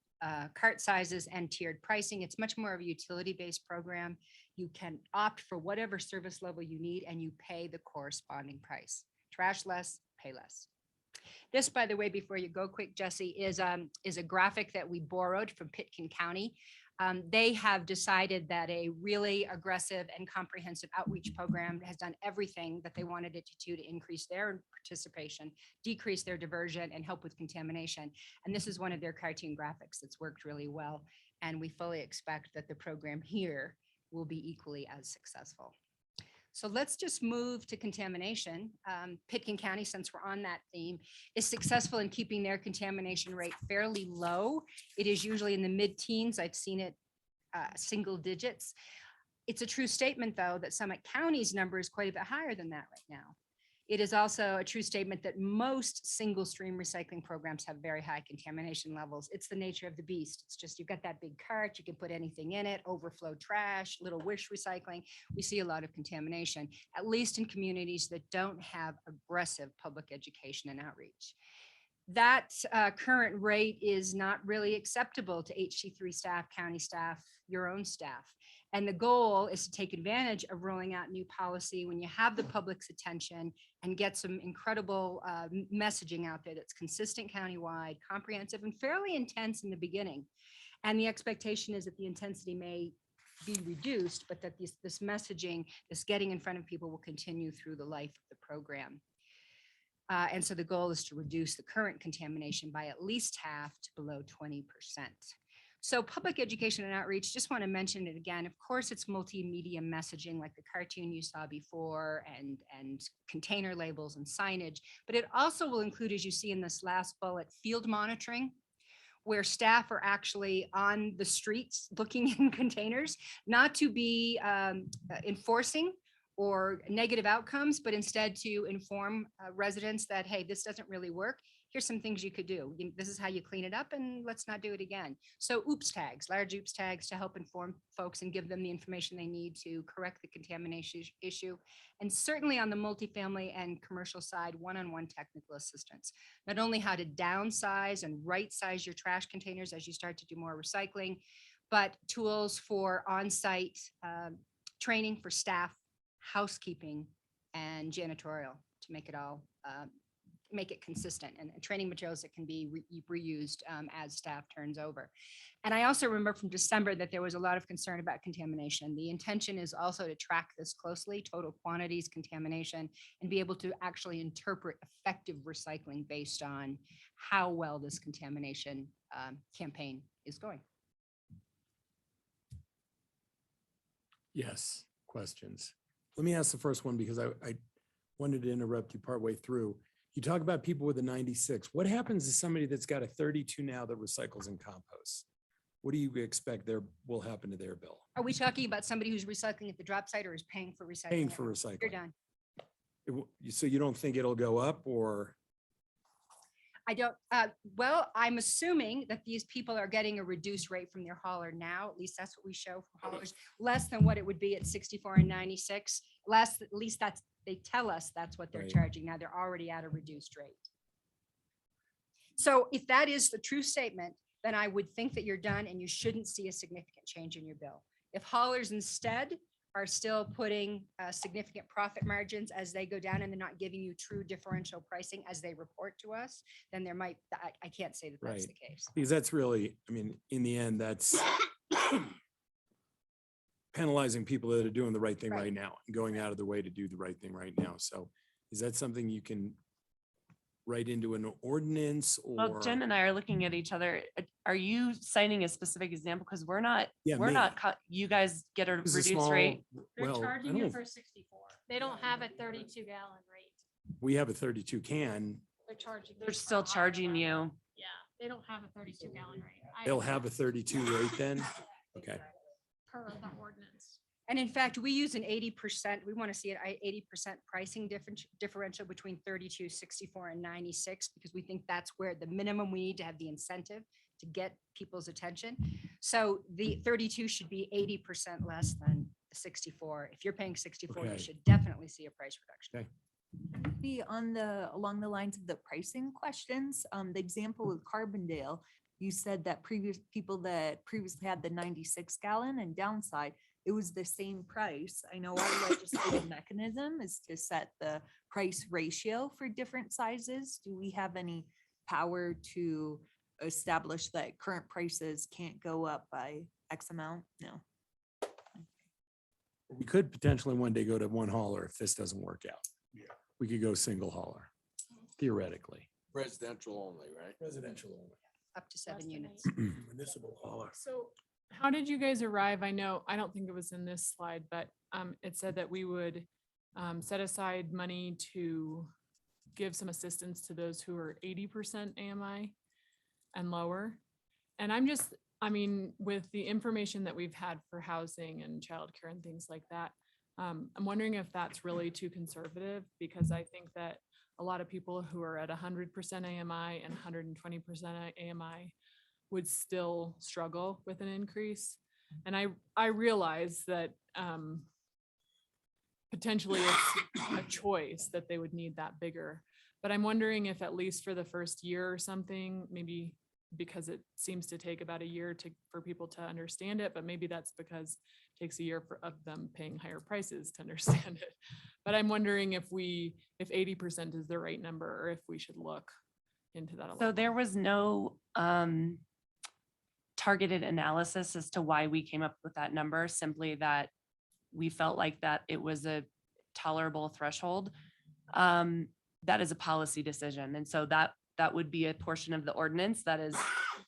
cart sizes and tiered pricing. It's much more of a utility-based program. You can opt for whatever service level you need and you pay the corresponding price. Trash less, pay less. This, by the way, before you go quick, Jesse, is a graphic that we borrowed from Pitkin County. They have decided that a really aggressive and comprehensive outreach program has done everything that they wanted it to do to increase their participation, decrease their diversion, and help with contamination. And this is one of their cartoon graphics that's worked really well. And we fully expect that the program here will be equally as successful. So let's just move to contamination. Pitkin County, since we're on that theme, is successful in keeping their contamination rate fairly low. It is usually in the mid-teens. I've seen it single digits. It's a true statement, though, that Summit County's number is quite a bit higher than that right now. It is also a true statement that most single stream recycling programs have very high contamination levels. It's the nature of the beast. It's just, you've got that big cart, you can put anything in it, overflow trash, little wish recycling. We see a lot of contamination, at least in communities that don't have aggressive public education and outreach. That current rate is not really acceptable to HC3 staff, county staff, your own staff. And the goal is to take advantage of rolling out new policy when you have the public's attention and get some incredible messaging out there that's consistent countywide, comprehensive, and fairly intense in the beginning. And the expectation is that the intensity may be reduced, but that this messaging, this getting in front of people will continue through the life of the program. And so the goal is to reduce the current contamination by at least half to below 20%. So public education and outreach, just want to mention it again. Of course, it's multimedia messaging like the cartoon you saw before and container labels and signage, but it also will include, as you see in this last bullet, field monitoring, where staff are actually on the streets looking in containers, not to be enforcing or negative outcomes, but instead to inform residents that, hey, this doesn't really work. Here's some things you could do. This is how you clean it up, and let's not do it again. So oops tags, large oops tags to help inform folks and give them the information they need to correct the contamination issue. And certainly on the multifamily and commercial side, one-on-one technical assistance. Not only how to downsize and right-size your trash containers as you start to do more recycling, but tools for on-site training for staff, housekeeping, and janitorial to make it all make it consistent, and training materials that can be reused as staff turns over. And I also remember from December that there was a lot of concern about contamination. The intention is also to track this closely, total quantities, contamination, and be able to actually interpret effective recycling based on how well this contamination campaign is going. Yes, questions. Let me ask the first one because I wanted to interrupt you partway through. You talk about people with a 96. What happens to somebody that's got a 32 now that recycles and composts? What do you expect will happen to their bill? Are we talking about somebody who's recycling at the drop site or is paying for recycling? Paying for recycling. You're done. So you don't think it'll go up, or? I don't, well, I'm assuming that these people are getting a reduced rate from their hauler now. At least that's what we show for haulers, less than what it would be at 64 and 96. At least they tell us that's what they're Right. charging. Now they're already at a reduced rate. So if that is the true statement, then I would think that you're done and you shouldn't see a significant change in your bill. If haulers instead are still putting significant profit margins as they go down and they're not giving you true differential pricing as they report to us, then there might, I can't say that that's the case. Because that's really, I mean, in the end, that's penalizing people that are doing the right thing Right. right now, and going out of their way to do the right thing right now. So is that something you can write into an ordinance Well, or? Jen and I are looking at each other. Are you citing a specific example? Because we're not, Yeah, we're me. not, you guys get a It's a reduced small- rate. They're Well, I charging you don't, for 64. They don't have a 32 gallon rate. we have a 32 can. They're charging. They're still charging you. Yeah, they don't have a 32 gallon rate. They'll have a 32 rate then? Okay. Per the ordinance. And in fact, we use an 80%, we want to see it 80% pricing differential between 32, 64 and 96, because we think that's where the minimum we need to have the incentive to get people's attention. So the 32 should be 80% less than the 64. If you're paying 64, you Okay. should definitely see a price reduction. Okay. Be along the lines of the pricing questions, the example with Carbondale, you said that people that previously had the 96 gallon and downside, it was the same price. I know our legislative mechanism is to set the price ratio for different sizes. Do we have any power to establish that current prices can't go up by X amount? No. We could potentially one day go to one hauler if this doesn't work out. Yeah. We could go single hauler, theoretically. Residential only, right? Residential only. Up to 7 units. Municipal hauler. So how did you guys arrive? I know, I don't think it was in this slide, but it said that we would set aside money to give some assistance to those who are 80% AMI and lower. And I'm just, I mean, with the information that we've had for housing and childcare and things like that, I'm wondering if that's really too conservative, because I think that a lot of people who are at 100% AMI and 120% AMI would still struggle with an increase. And I realize that potentially it's a choice that they would need that bigger. But I'm wondering if at least for the first year or something, maybe because it seems to take about a year for people to understand it, but maybe that's because it takes a year of them paying higher prices to understand it. But I'm wondering if 80% is the right number, or if we should look into that a So little. there was no targeted analysis as to why we came up with that number, simply that we felt like that it was a tolerable threshold. That is a policy decision. And so that would be a portion of the ordinance that is,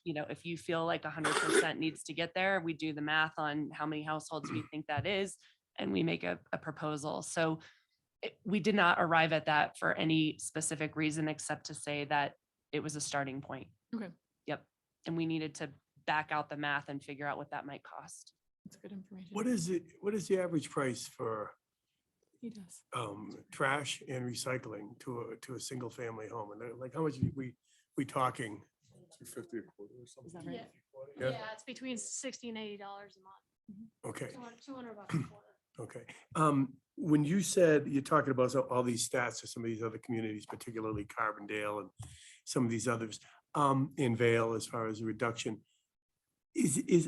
if you feel like 100% needs to get there, we do the math on how many households we think that is, and we make a proposal. So we did not arrive at that for any specific reason, except to say that it was a starting point. Okay. Yep. And we needed to back out the math and figure out what that might cost. That's good information. What is the average price for He does. trash and recycling to a single family home? And like, how much we talking? 250 a quarter or something. Is that right? Yeah. Yeah, it's between $60 and $80 a month. Okay, 200 bucks a quarter. okay. When you said, you're talking about all these stats of some of these other communities, particularly Carbondale and some of these others, in Vale, as far as reduction,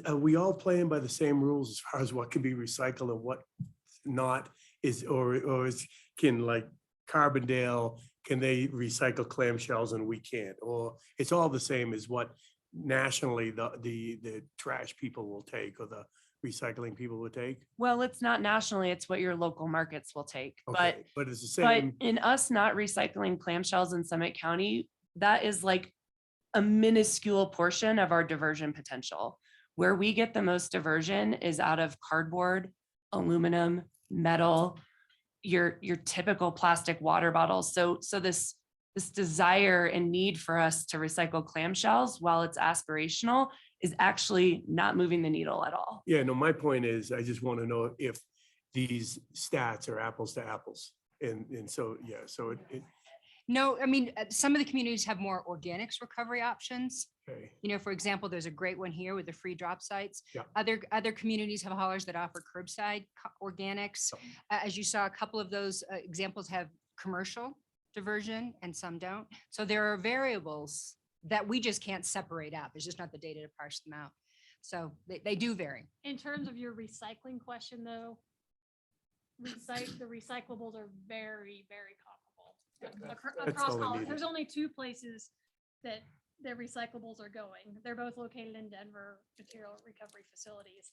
are we all playing by the same rules as far as what can be recycled and what not? Can like Carbondale, can they recycle clamshells and we can't? Or it's all the same as what nationally the trash people will take or the recycling people will take? Well, it's not nationally, it's what your local markets will take. But Okay, but it's the But same. in us not recycling clamshells in Summit County, that is like a minuscule portion of our diversion potential. Where we get the most diversion is out of cardboard, aluminum, metal, your typical plastic water bottles. So this desire and need for us to recycle clamshells, while it's aspirational, is actually not moving the needle at all. Yeah, no, my point is, I just want to know if these stats are apples to apples. And so, yeah, so No, I mean, some of the communities have more organics recovery options. okay. For example, there's a great one here with the free drop sites. Yeah. Other communities have haulers that offer curbside organics. As you saw, a couple of those examples have commercial diversion and some don't. So there are variables that we just can't separate out. There's just not the data to parse them out. So they do vary. In terms of your recycling question, though, the recyclables are very, very comparable. That's Across all I all, needed. there's only two places that the recyclables are going. They're both located in Denver material recovery facilities.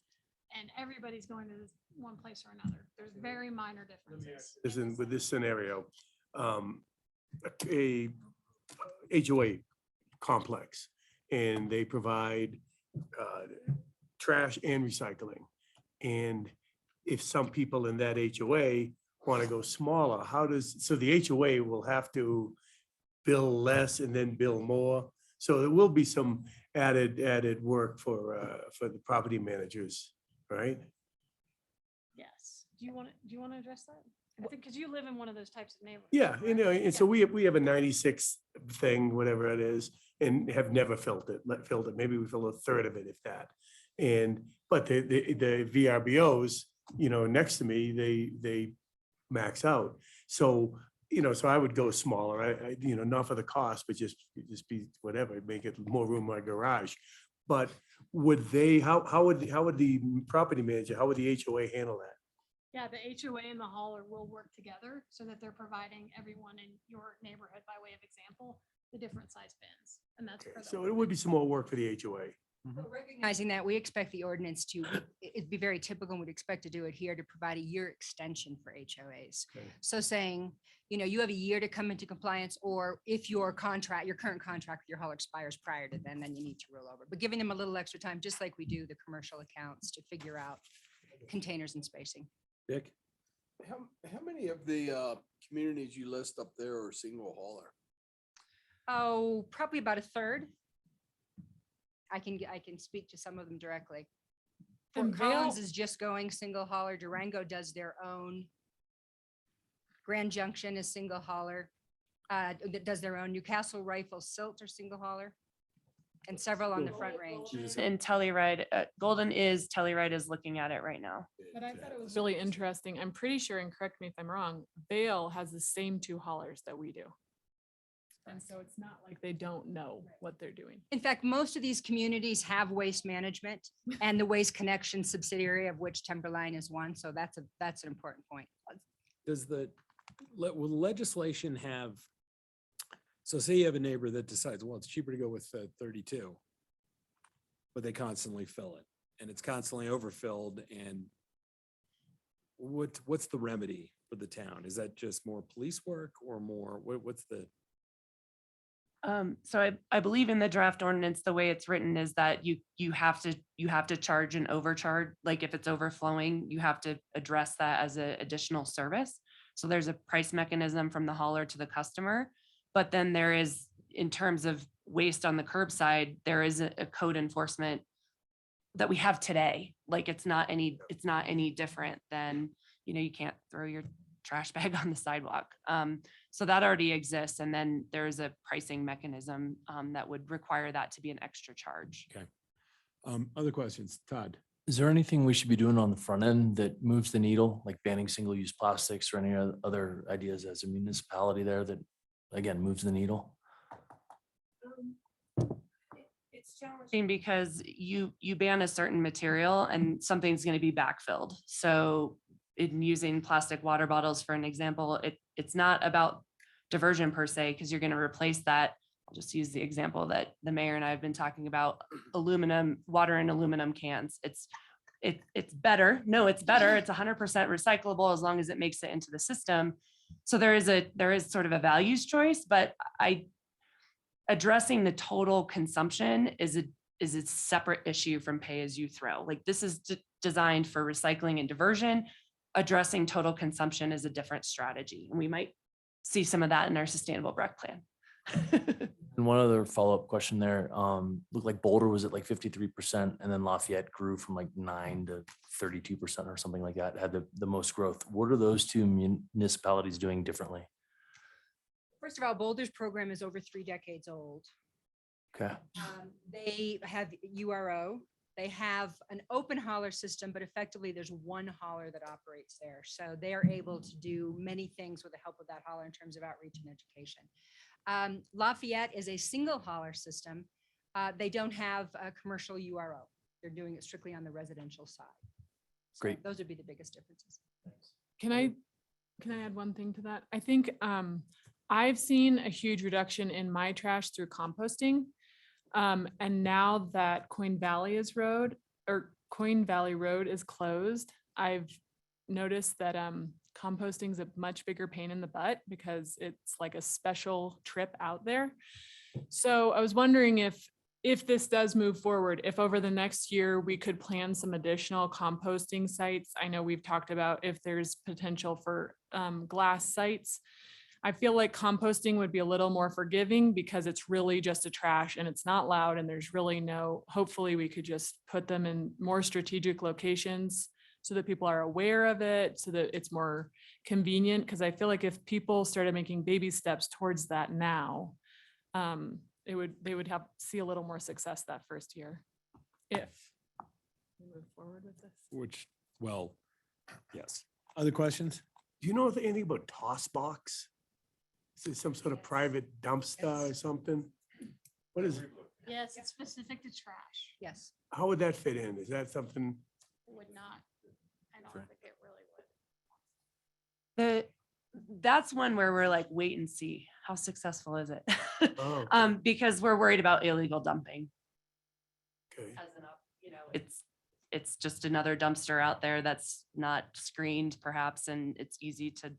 and everybody's going to this one place or another. There's very minor differences. Listen, with this scenario, a HOA complex, and they provide trash and recycling. And if some people in that HOA want to go smaller, so the HOA will have to bill less and then bill more. So there will be some added work for the property managers, right? Yes. Do you want to address that? I think because you live in one of those types of neighborhoods. Yeah, you correct? know, and so we have a 96 thing, whatever it is, and have never filled it. Maybe we fill a third of it, if that. But the VRBOs, you know, next to me, they max out. So, you know, so I would go smaller. You know, not for the cost, but just be whatever, make it more room in my garage. But would they, how would the property manager, how would the HOA handle that? Yeah, the HOA and the hauler will work together so that they're providing everyone in your neighborhood, by way of example, the different size bins. And that's. per the So it would be some more work for the HOA. But recognizing that, we expect the ordinance to, it'd be very typical, and we'd expect to do it here, to provide a year extension for HOAs. Okay. So saying, you know, you have a year to come into compliance, or if your current contract with your hauler expires prior to then you need to roll over. But giving them a little extra time, just like we do the commercial accounts, to figure out containers and spacing. Dick? How many of the communities you list up there are single hauler? Oh, probably about a third. I can speak to some of them directly. Fort And Collins Vail- is just going single hauler. Durango does their own. Grand Junction is single hauler, that does their own. Newcastle, Rifle, Silt are single hauler. And several on the Front Range. And Telluride, Golden is, Telluride is looking at it right now. But I thought it was really interesting. I'm pretty sure, and correct me if I'm wrong, Vail has the same two haulers that we do. And so it's not like they don't know what they're doing. In fact, most of these communities have waste management and the Waste Connection subsidiary, of which Timberline is one. So that's an important point. Does will legislation have, so say you have a neighbor that decides, well, it's cheaper to go with 32, but they constantly fill it and it's constantly overfilled, and what's the remedy for the town? Is that just more police work or more, what's the? So I believe in the draft ordinance, the way it's written is that you have to charge an overcharge. Like if it's overflowing, you have to address that as an additional service. So there's a price mechanism from the hauler to the customer. But then there is, in terms of waste on the curbside, there is a code enforcement that we have today. Like it's not any different than, you know, you can't throw your trash bag on the sidewalk. So that already exists. And then there's a pricing mechanism that would require that to be an extra charge. Okay. Other questions? Todd? Is there anything we should be doing on the front end that moves the needle, like banning single-use plastics or any other ideas as a municipality there that, again, moves the needle? It's challenging because you ban a certain material and something's going to be backfilled. So in using plastic water bottles, for an example, it's not about diversion per se, because you're going to replace that. I'll just use the example that the mayor and I have been talking about, aluminum, water in aluminum cans. It's better. No, it's better. It's 100% recyclable as long as it makes it into the system. So there is sort of a values choice, but addressing the total consumption is a separate issue from pay as you throw. Like this is designed for recycling and diversion. Addressing total consumption is a different strategy. And we might see some of that in our sustainable Breck plan. And one other follow-up question there, looked like Boulder was at like 53%, and then Lafayette grew from like 9 to 32% or something like that, had the most growth. What are those two municipalities doing differently? First of all, Boulder's program is over 3 decades old. Okay. They have URO. They have an open hauler system, but effectively there's one hauler that operates there. So they are able to do many things with the help of that hauler in terms of outreach and education. Lafayette is a single hauler system. They don't have a commercial URO. They're doing it strictly on the residential side. So Great. those would be the biggest differences. Can I add one thing to that? I think I've seen a huge reduction in my trash through composting. And now that Coin Valley is Coin Valley Road is closed. I've noticed that composting is a much bigger pain in the butt because it's like a special trip out there. So I was wondering if this does move forward, if over the next year we could plan some additional composting sites. I know we've talked about if there's potential for glass sites. I feel like composting would be a little more forgiving because it's really just a trash and it's not loud and there's really no, hopefully we could just put them in more strategic locations so that people are aware of it, so that it's more convenient. Because I feel like if people started making baby steps towards that now, they would see a little more success that first year if we move forward with this. Which, well, yes. Other questions? Do you know anything about toss box? Is it some sort of private dumpster or something? What is it? Yes, it's specific to trash. Yes. How would that fit in? Is that something? Would not. I don't Okay. think it really would. That's one where we're like, wait and see. How successful is it? Oh, Because we're worried about illegal dumping. okay. It's just another dumpster out there that's not screened perhaps, and it's easy to,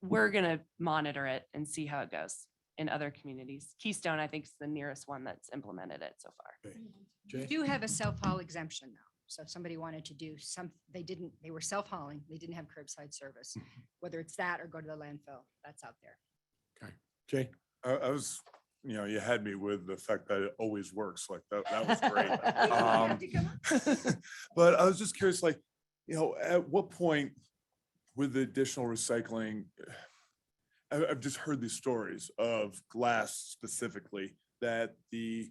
we're gonna monitor it and see how it goes in other communities. Keystone, I think, is the nearest one that's implemented it so far. Okay. We Jay? do have a self-haul exemption though. So if somebody wanted to do they were self-hauling, they didn't have curbside service, whether it's that or go to the landfill, that's out there. Jay? I was, you had me with the fact that it always works. Like that was great. But I was just curious, like, at what point with the additional recycling, I've just heard these stories of glass specifically, that the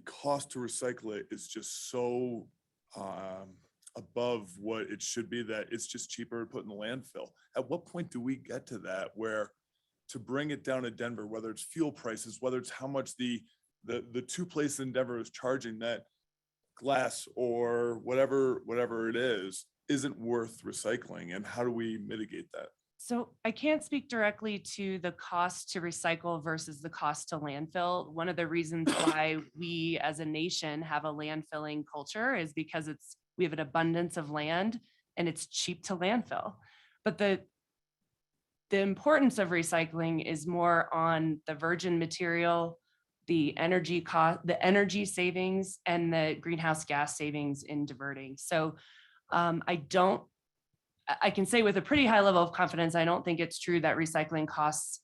cost to recycle it is just so above what it should be, that it's just cheaper to put in the landfill. At what point do we get to that where to bring it down to Denver, whether it's fuel prices, whether it's how much the two places in Denver is charging, that glass or whatever it is, isn't worth recycling? And how do we mitigate that? So I can't speak directly to the cost to recycle versus the cost to landfill. One of the reasons why we as a nation have a landfilling culture is because we have an abundance of land and it's cheap to landfill. But the importance of recycling is more on the virgin material, the energy cost, the energy savings, and the greenhouse gas savings in diverting. So I can say with a pretty high level of confidence, I don't think it's true that recycling costs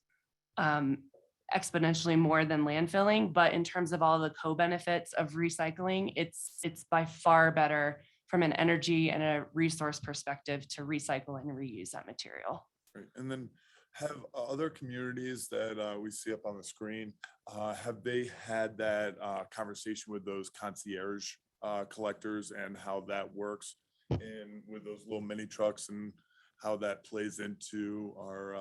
exponentially more than landfilling, but in terms of all the co-benefits of recycling, it's by far better from an energy and a resource perspective to recycle and reuse that material. Right. And then have other communities that we see up on the screen, have they had that conversation with those concierge collectors and how that works? And with those little mini trucks and how that plays into our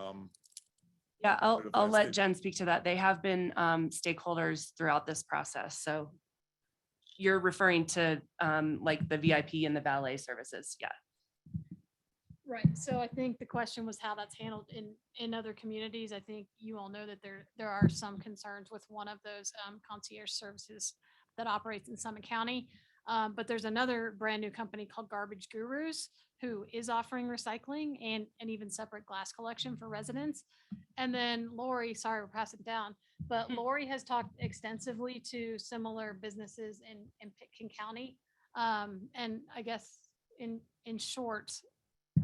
Yeah, I'll let landscape. Jen speak to that. They have been stakeholders throughout this process. So you're referring to like the VIP and the valet services. Yeah. Right. So I think the question was how that's handled in other communities. I think you all know that there are some concerns with one of those concierge services that operates in Summit County. But there's another brand new company called Garbage Gurus who is offering recycling and even separate glass collection for residents. And then Lori, sorry, we're passing down, but Lori has talked extensively to similar businesses in Pitkin County. And I guess in short,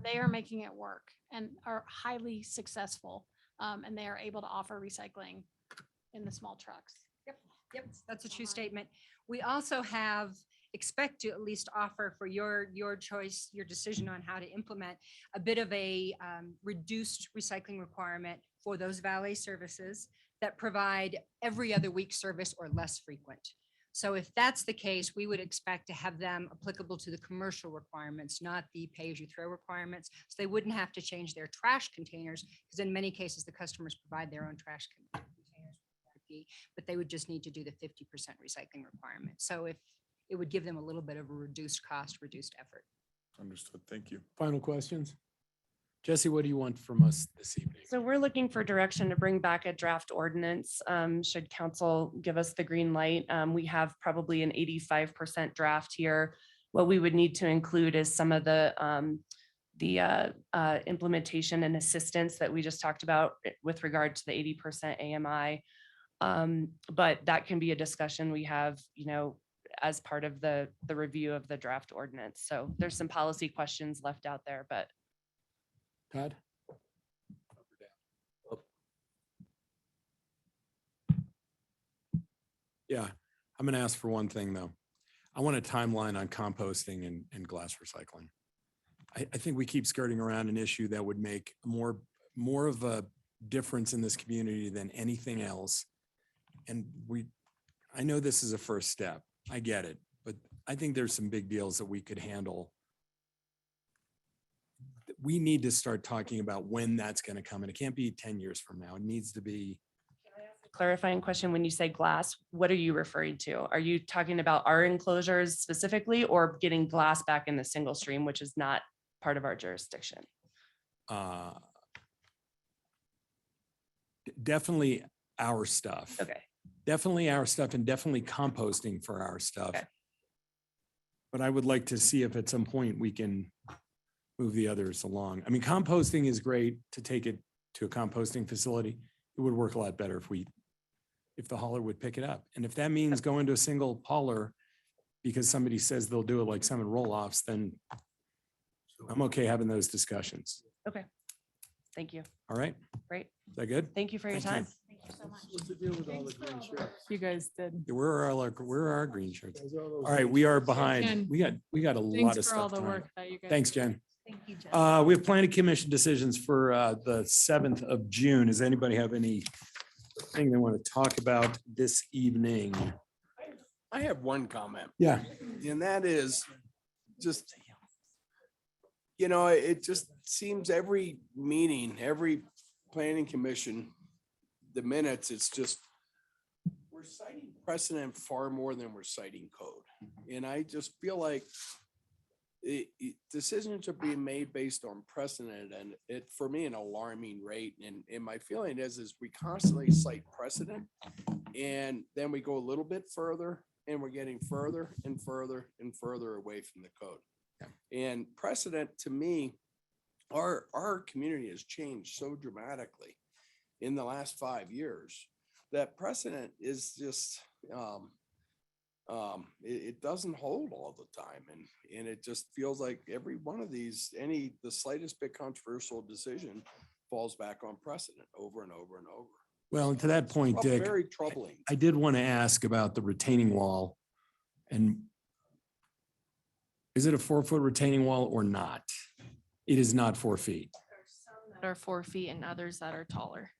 they are making it work and are highly successful. And they are able to offer recycling in the small trucks. Yep, that's a true statement. We also expect to at least offer for your choice, your decision on how to implement a bit of a reduced recycling requirement for those valet services that provide every other week service or less frequent. So if that's the case, we would expect to have them applicable to the commercial requirements, not the pay-as-you-throw requirements. So they wouldn't have to change their trash containers because in many cases, the customers provide their own trash containers, but they would just need to do the 50% recycling requirement. So it would give them a little bit of a reduced cost, reduced effort. Understood. Thank you. Final questions? Jesse, what do you want from us this evening? So we're looking for direction to bring back a draft ordinance. Should council give us the green light? We have probably an 85% draft here. What we would need to include is some of the implementation and assistance that we just talked about with regard to the 80% AMI. But that can be a discussion we have, as part of the review of the draft ordinance. So there's some policy questions left out there, but Todd? Yeah, I'm gonna ask for one thing, though. I want a timeline on composting and glass recycling. I think we keep skirting around an issue that would make more of a difference in this community than anything else. And I know this is a first step. I get it, but I think there's some big deals that we could handle. We need to start talking about when that's going to come, and it can't be 10 years from now. It needs to be. clarifying question, when you say glass, what are you referring to? Are you talking about our enclosures specifically or getting glass back in the single stream, which is not part of our jurisdiction? Definitely our stuff. Okay. Definitely our stuff and definitely composting for our stuff. Okay. But I would like to see if at some point we can move the others along. I mean, composting is great to take it to a composting facility. It would work a lot better if the hauler would pick it up. And if that means going to a single hauler because somebody says they'll do it like some roll-offs, then I'm okay having those discussions. Okay. Thank you. All right? Great. Is that good? Thank you for your Thank you. time. Thank you so much. What's the deal with all the green shirts? You guys did. Yeah, where are our green shirts? Where's all those All right, green we are shirts? behind. Jen, We got a lot Thanks of for all stuff the tonight. work that you guys. Thanks, Jen. Thank you, Jen. We have planning commission decisions for the 7th of June. Does anybody have anything they want to talk about this evening? I have one comment, Yeah. and that is just, it just seems every meeting, every planning commission, the minutes, it's just, we're citing precedent far more than we're citing code. And I just feel like decisions are being made based on precedent, and it, for me, an alarming rate. And my feeling is we constantly cite precedent, and then we go a little bit further, and we're getting further and further and further away from the code. And precedent, to me, our community has changed so dramatically in the last 5 years that precedent is just, it doesn't hold all the time. And it just feels like every one of these, the slightest bit controversial decision falls back on precedent over and over and over. Well, and to that point, Dick, Very troubling. I did want to ask about the retaining wall. And is it a 4-foot retaining wall or not? It is not 4 feet. That are 4 feet and others that are taller.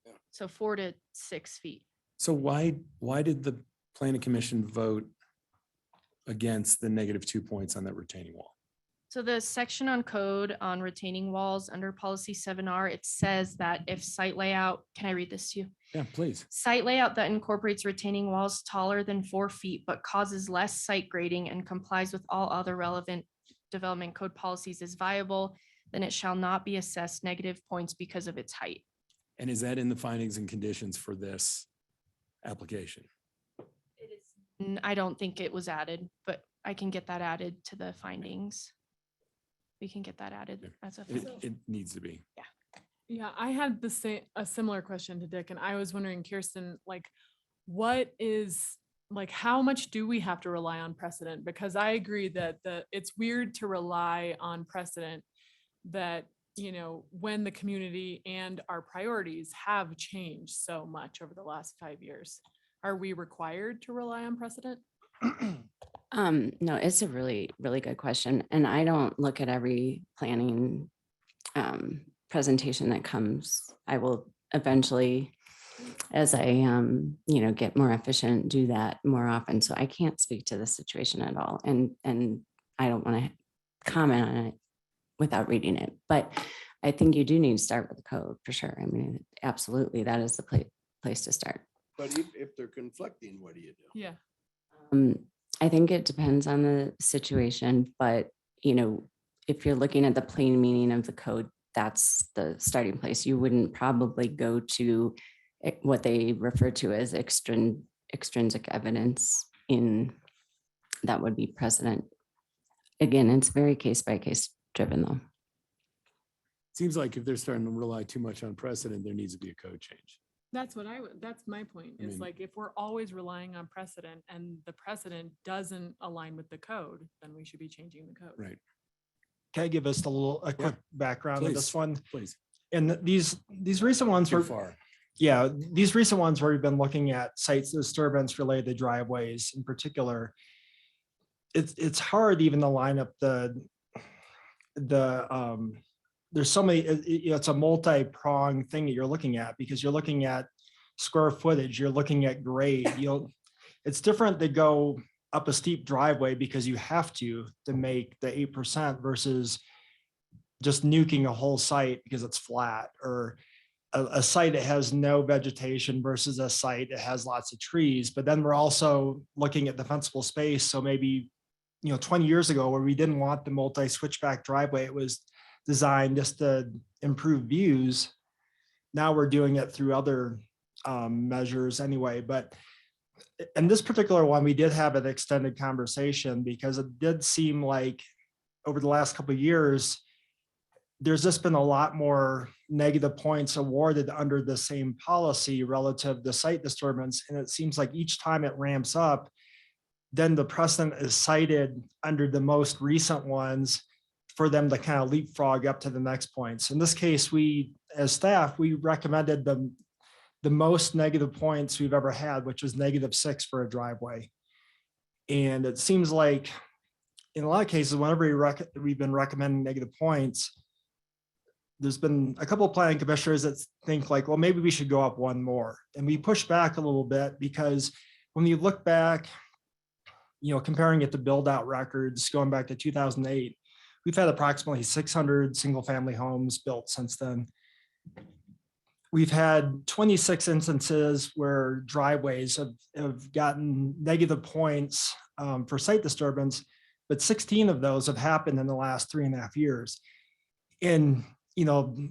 Yeah. So 4 to 6 feet. So why did the planning commission vote against the -2 points on that retaining wall? So the section on code on retaining walls under policy 7R, it says that if site layout, can I read this to you? Yeah, please. Site layout that incorporates retaining walls taller than 4 feet, but causes less site grading and complies with all other relevant development code policies is viable, then it shall not be assessed negative points because of its height. And is that in the findings and conditions for this application? I don't think it was added, but I can get that added to the findings. We can get that added as a. It needs to be. Yeah, I had a similar question to Dick, and I was wondering, Kirsten, how much do we have to rely on precedent? Because I agree that it's weird to rely on precedent that, when the community and our priorities have changed so much over the last 5 years. Are we required to rely on precedent? No, it's a really, really good question. And I don't look at every planning presentation that comes. I will eventually, as I, get more efficient, do that more often. So I can't speak to the situation at all. And I don't want to comment on it without reading it. But I think you do need to start with the code for sure. I mean, absolutely, that is the place to start. But if they're conflicting, what do you do? Yeah. I think it depends on the situation, but if you're looking at the plain meaning of the code, that's the starting place. You wouldn't probably go to what they refer to as extrinsic evidence in, that would be precedent. Again, it's very case by case driven though. Seems like if they're starting to rely too much on precedent, there needs to be a code change. That's what I would, that's my point. I It's mean- like, if we're always relying on precedent and the precedent doesn't align with the code, then we should be changing the code. Right. Can I give us a quick background of Please. this one? Please. And these recent ones Too were, far. yeah, these recent ones where we've been looking at sites disturbance related to driveways in particular. It's hard even to line up there's so many, it's a multi-pronged thing that you're looking at, because you're looking at square footage, you're looking at grade, it's different to go up a steep driveway because you have to make the 8% versus just nuking a whole site because it's flat, or a site that has no vegetation versus a site that has lots of trees. But then we're also looking at defensible space. So maybe, 20 years ago, where we didn't want the multi-switchback driveway, it was designed just to improve views. Now we're doing it through other measures anyway. But in this particular one, we did have an extended conversation because it did seem like over the last couple of years, there's just been a lot more negative points awarded under the same policy relative to site disturbance. And it seems like each time it ramps up, then the precedent is cited under the most recent ones for them to kind of leapfrog up to the next points. In this case, we, as staff, we recommended the most negative points we've ever had, which was -6 for a driveway. And it seems like in a lot of cases, whenever we've been recommending negative points, there's been a couple of planning commissioners that think like, well, maybe we should go up one more. And we push back a little bit because when you look back, comparing it to build out records going back to 2008, we've had approximately 600 single family homes built since then. We've had 26 instances where driveways have gotten negative points for site disturbance, but 16 of those have happened in the last 3.5 years. And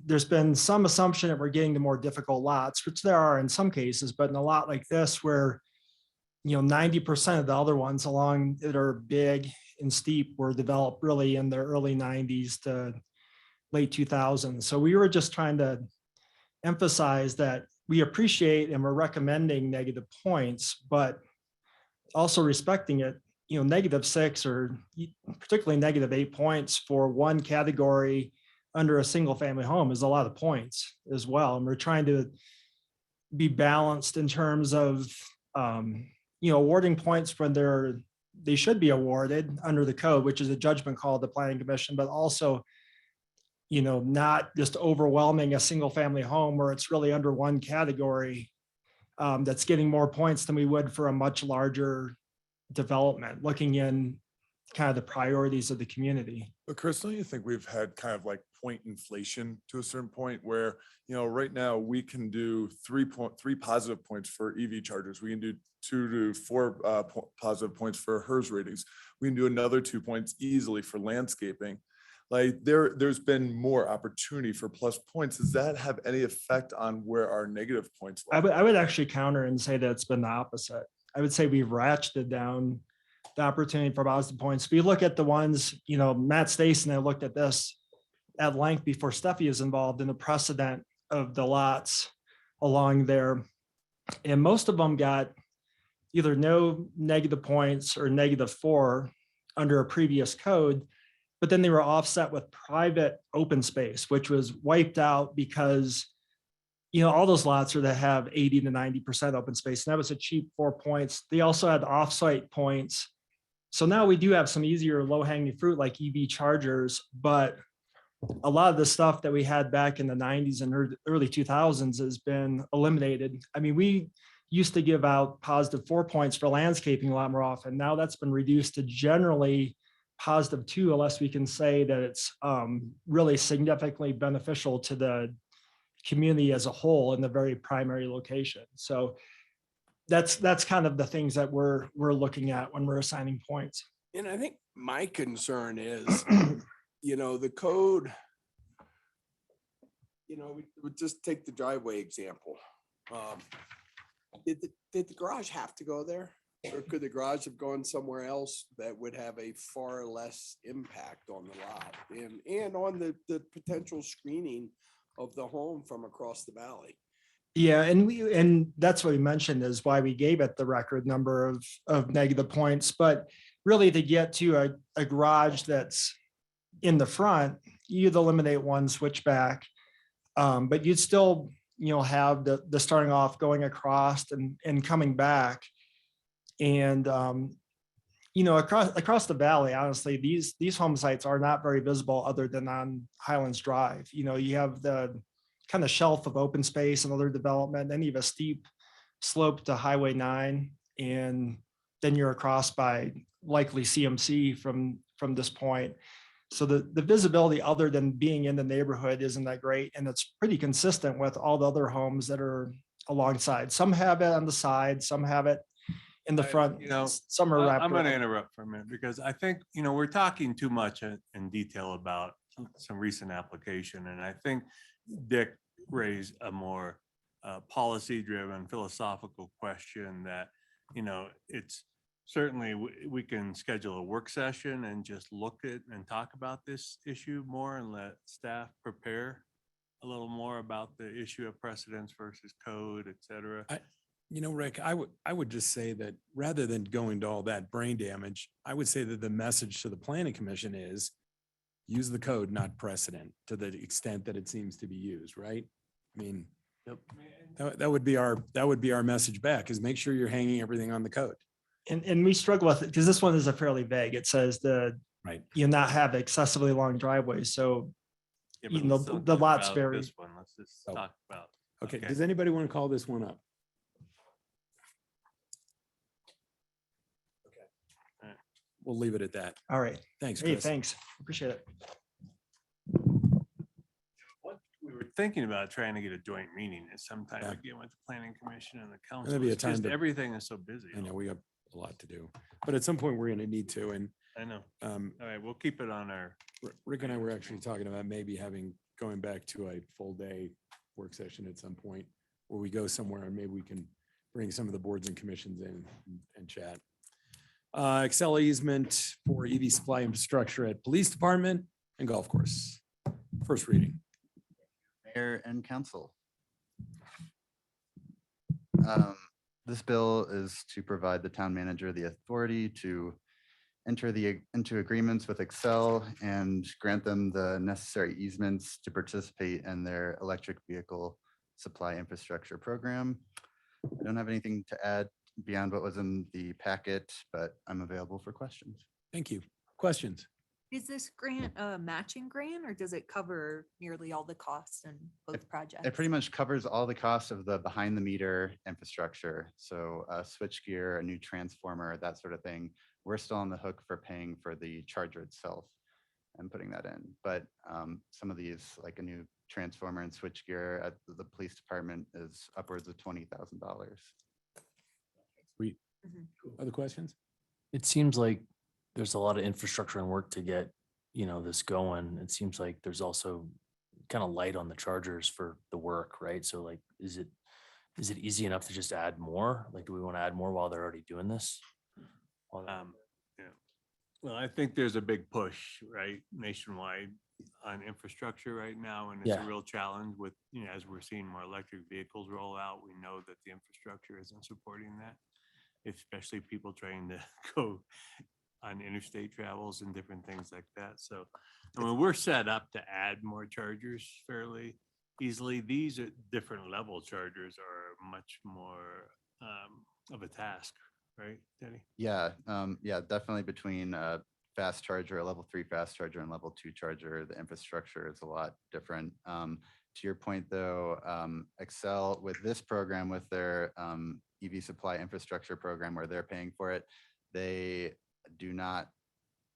there's been some assumption that we're getting to more difficult lots, which there are in some cases, but in a lot like this where 90% of the other ones along that are big and steep were developed really in the early 90s to late 2000s. So we were just trying to emphasize that we appreciate and we're recommending negative points, but also respecting it, -6 or particularly -8 points for one category under a single family home is a lot of points as well. And we're trying to be balanced in terms of, awarding points when they should be awarded under the code, which is a judgment call of the planning commission, but also, not just overwhelming a single family home where it's really under one category that's getting more points than we would for a much larger development, looking in kind of the priorities of the community. But Chris, don't you think we've had kind of like point inflation to a certain point where, right now we can do three positive points for EV chargers. We can do 2 to 4 positive points for HERS ratings. We can do another 2 points easily for landscaping. Like there's been more opportunity for plus points. Does that have any effect on where our negative points lie? I would actually counter and say that it's been the opposite. I would say we've ratcheted down the opportunity for positive points. If you look at the ones, Matt Stacy and I looked at this at length before Steffi is involved in the precedent of the lots along there. And most of them got either no negative points or -4 under a previous code, but then they were offset with private open space, which was wiped out because all those lots are that have 80 to 90% open space. And that was a cheap 4 points. They also had offsite points. So now we do have some easier low hanging fruit like EV chargers, but a lot of the stuff that we had back in the 90s and early 2000s has been eliminated. I mean, we used to give out +4 points for landscaping a lot more often. Now that's been reduced to generally +2, unless we can say that it's really significantly beneficial to the community as a whole in the very primary location. So that's kind of the things that we're looking at when we're assigning points. And I think my concern is the code, we would just take the driveway example. Did the garage have to go there? Or could the garage have gone somewhere else that would have a far less impact on the lot and on the potential screening of the home from across the valley? Yeah, and that's what we mentioned is why we gave it the record number of negative points. But really to get to a garage that's in the front, you'd eliminate one switchback. But you'd still, have the starting off going across and coming back. And across the valley, honestly, these home sites are not very visible other than on Highlands Drive. You have the kind of shelf of open space and other development, then you have a steep slope to Highway 9, and then you're across by likely CMC from this point. So the visibility other than being in the neighborhood isn't that great. And it's pretty consistent with all the other homes that are alongside. Some have it on the side, some have it in the front, some are wrapped I'm going to around. interrupt for a minute because I think, we're talking too much in detail about some recent application. And I think Dick raised a more policy-driven philosophical question that, it's certainly we can schedule a work session and just look at and talk about this issue more and let staff prepare a little more about the issue of precedence versus code, et cetera. Rick, I would just say that rather than going to all that brain damage, I would say that the message to the planning commission is use the code, not precedent, to the extent that it seems to be used, right? I mean, that would be our message back, is make sure you're hanging everything on the code. And we struggle with it because this one is a fairly vague. It says you not have excessively long driveways. So Yeah, but let's the talk lots about vary. this one. Let's just talk about. Okay, does anybody want to call this one up? Okay. We'll leave it at that. All right. Thanks, Hey, Chris. thanks. Appreciate it. What we were thinking about trying to get a joint meeting at some time again with the planning commission and the council. That'd be a It's just time to- everything is so busy. I know we have a lot to do, but at some point we're going to need to. And I know. All right, we'll keep it on our. Rick and I were actually talking about maybe going back to a full day work session at some point where we go somewhere and maybe we can bring some of the boards and commissions in and chat. Excel easement for EV supply infrastructure at police department and golf course. First reading. Mayor and council. This bill is to provide the town manager the authority to enter into agreements with Excel and grant them the necessary easements to participate in their electric vehicle supply infrastructure program. I don't have anything to add beyond what was in the packet, but I'm available for questions. Thank you. Questions? Is this grant a matching grant or does it cover nearly all the costs in both projects? It pretty much covers all the costs of the behind the meter infrastructure. So switchgear, a new transformer, that sort of thing. We're still on the hook for paying for the charger itself and putting that in. But some of these, like a new transformer and switchgear at the police department, is upwards of $20,000. Sweet. Mhm. Other questions? It seems like there's a lot of infrastructure and work to get, this going. It seems like there's also kind of light on the chargers for the work, right? So like, is it easy enough to just add more? Like, do we want to add more while they're already doing this? Yeah. Well, I think there's a big push, right, nationwide on infrastructure right now, and it's Yeah. a real challenge with, as we're seeing more electric vehicles roll out, we know that the infrastructure isn't supporting that, especially people trying to go on interstate travels and different things like that. So, I mean, we're set up to add more chargers fairly easily. These are different level chargers are much more of a task, right, Denny? Yeah, definitely between fast charger, a level 3 fast charger and level 2 charger, the infrastructure is a lot different. To your point though, Excel with this program, with their EV supply infrastructure program where they're paying for it, they do not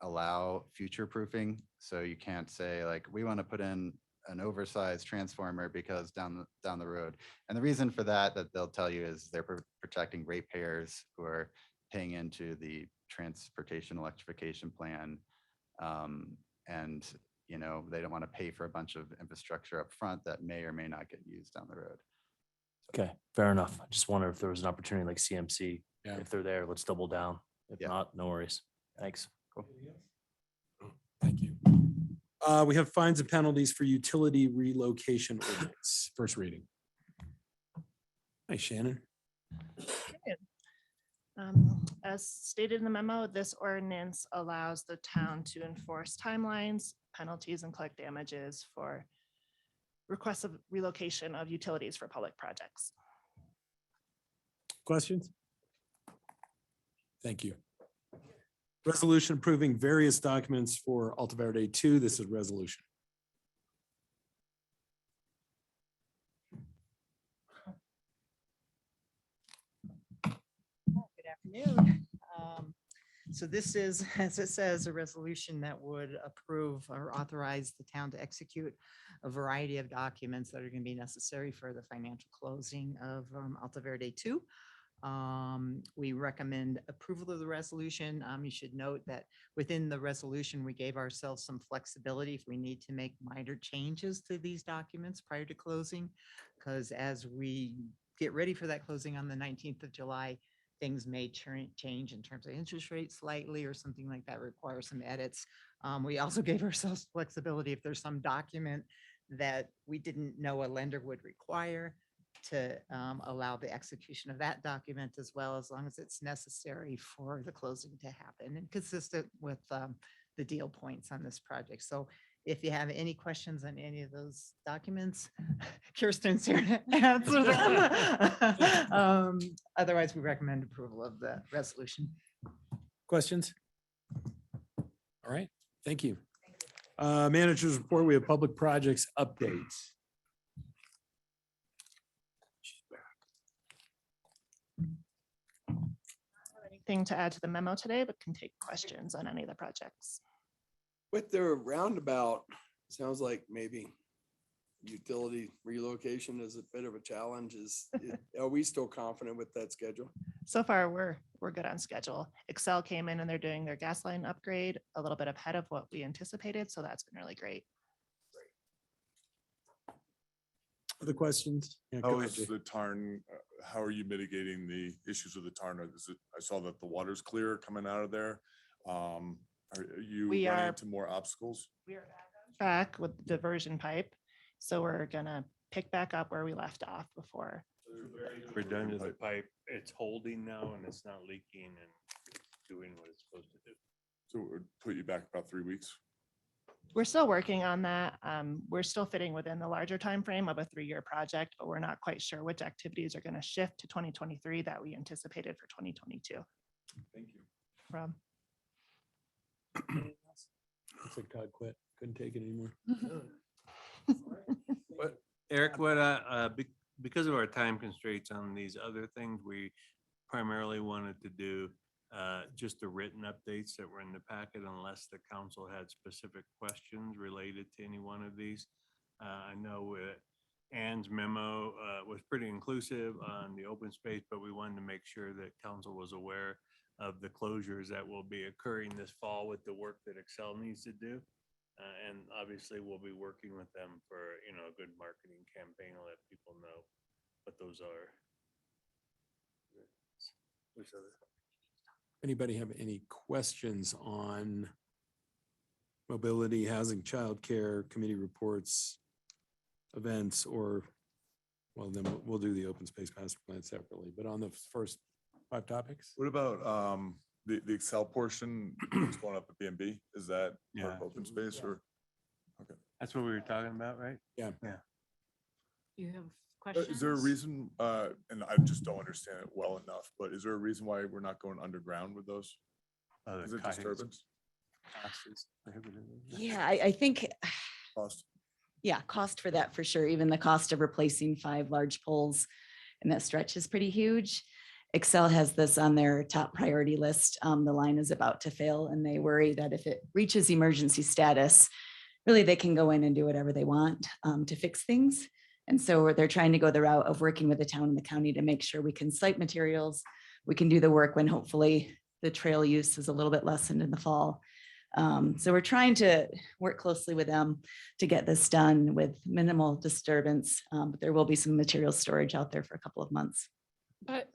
allow future proofing. So you can't say like, we want to put in an oversized transformer because down the road. And the reason for that they'll tell you is they're protecting ratepayers who are paying into the transportation electrification plan. And you know, they don't want to pay for a bunch of infrastructure up front that may or may not get used down the road. Okay, fair enough. I just wonder if there was an opportunity like CMC. Yeah. If they're there, let's double down. If Yeah. not, no worries. Thanks. Cool. Thank you. We have fines and penalties for utility relocation ordinance, first reading. Hi, Shannon. As stated in the memo, this ordinance allows the town to enforce timelines, penalties, and collect damages for requests of relocation of utilities for public projects. Questions? Thank you. Resolution approving various documents for Alta Verde 2. This is resolution. Good afternoon. So this is, as it says, a resolution that would approve or authorize the town to execute a variety of documents that are going to be necessary for the financial closing of Alta Verde 2. We recommend approval of the resolution. You should note that within the resolution, we gave ourselves some flexibility if we need to make minor changes to these documents prior to closing, because as we get ready for that closing on the 19th of July, things may change in terms of interest rates slightly or something like that, require some edits. We also gave ourselves flexibility if there's some document that we didn't know a lender would require to allow the execution of that document as well, as long as it's necessary for the closing to happen and consistent with the deal points on this project. So if you have any questions on any of those documents, Kirsten's here to answer them. Otherwise, we recommend approval of the resolution. Questions? All right, thank you. Managers report, we have public projects updates. Anything to add to the memo today, but can take questions on any of the projects. With their roundabout, sounds like maybe utility relocation is a bit of a challenge. Are we still confident with that schedule? So far, we're good on schedule. Excel came in and they're doing their gas line upgrade a little bit ahead of what we anticipated, so that's been really great. Other questions? Yeah, How go ahead, is Jay. the Tarn, how are you mitigating the issues with the Tarn? I saw that the water's clear coming out of there. Are you We running are- into more obstacles? We're back with the diversion pipe, so we're gonna pick back up where we left off before. We're done with the pipe. It's holding now and it's not leaking and doing what it's supposed to do. So it would put you back about 3 weeks. We're still working on that. We're still fitting within the larger time frame of a 3-year project, but we're not quite sure which activities are gonna shift to 2023 that we anticipated for 2022. Thank you. From Looks like Todd quit, couldn't take it anymore. Eric, because of our time constraints on these other things, we primarily wanted to do just the written updates that were in the packet unless the council had specific questions related to any one of these. I know Ann's memo was pretty inclusive on the open space, but we wanted to make sure that council was aware of the closures that will be occurring this fall with the work that Excel needs to do. And obviously we'll be working with them for, a good marketing campaign to let people know what those are. Anybody have any questions on mobility, housing, childcare, committee reports, events, or, well, then we'll do the open space master plan separately, but on the first 5 topics? What about the Excel portion that's going up at B&B? Is that part of Yeah. open space or? Okay. That's what we were talking about, right? Yeah. Yeah. You have questions? Is there a reason, and I just don't understand it well enough, but is there a reason why we're not going underground with those? Is it disturbance? Yeah, I think, Cost? yeah, cost for that for sure. Even the cost of replacing 5 large poles in that stretch is pretty huge. Excel has this on their top priority list. The line is about to fail and they worry that if it reaches emergency status, really they can go in and do whatever they want to fix things. And so they're trying to go the route of working with the town and the county to make sure we can site materials. We can do the work when hopefully the trail use is a little bit lessened in the fall. So we're trying to work closely with them to get this done with minimal disturbance. But there will be some material storage out there for a couple of months. But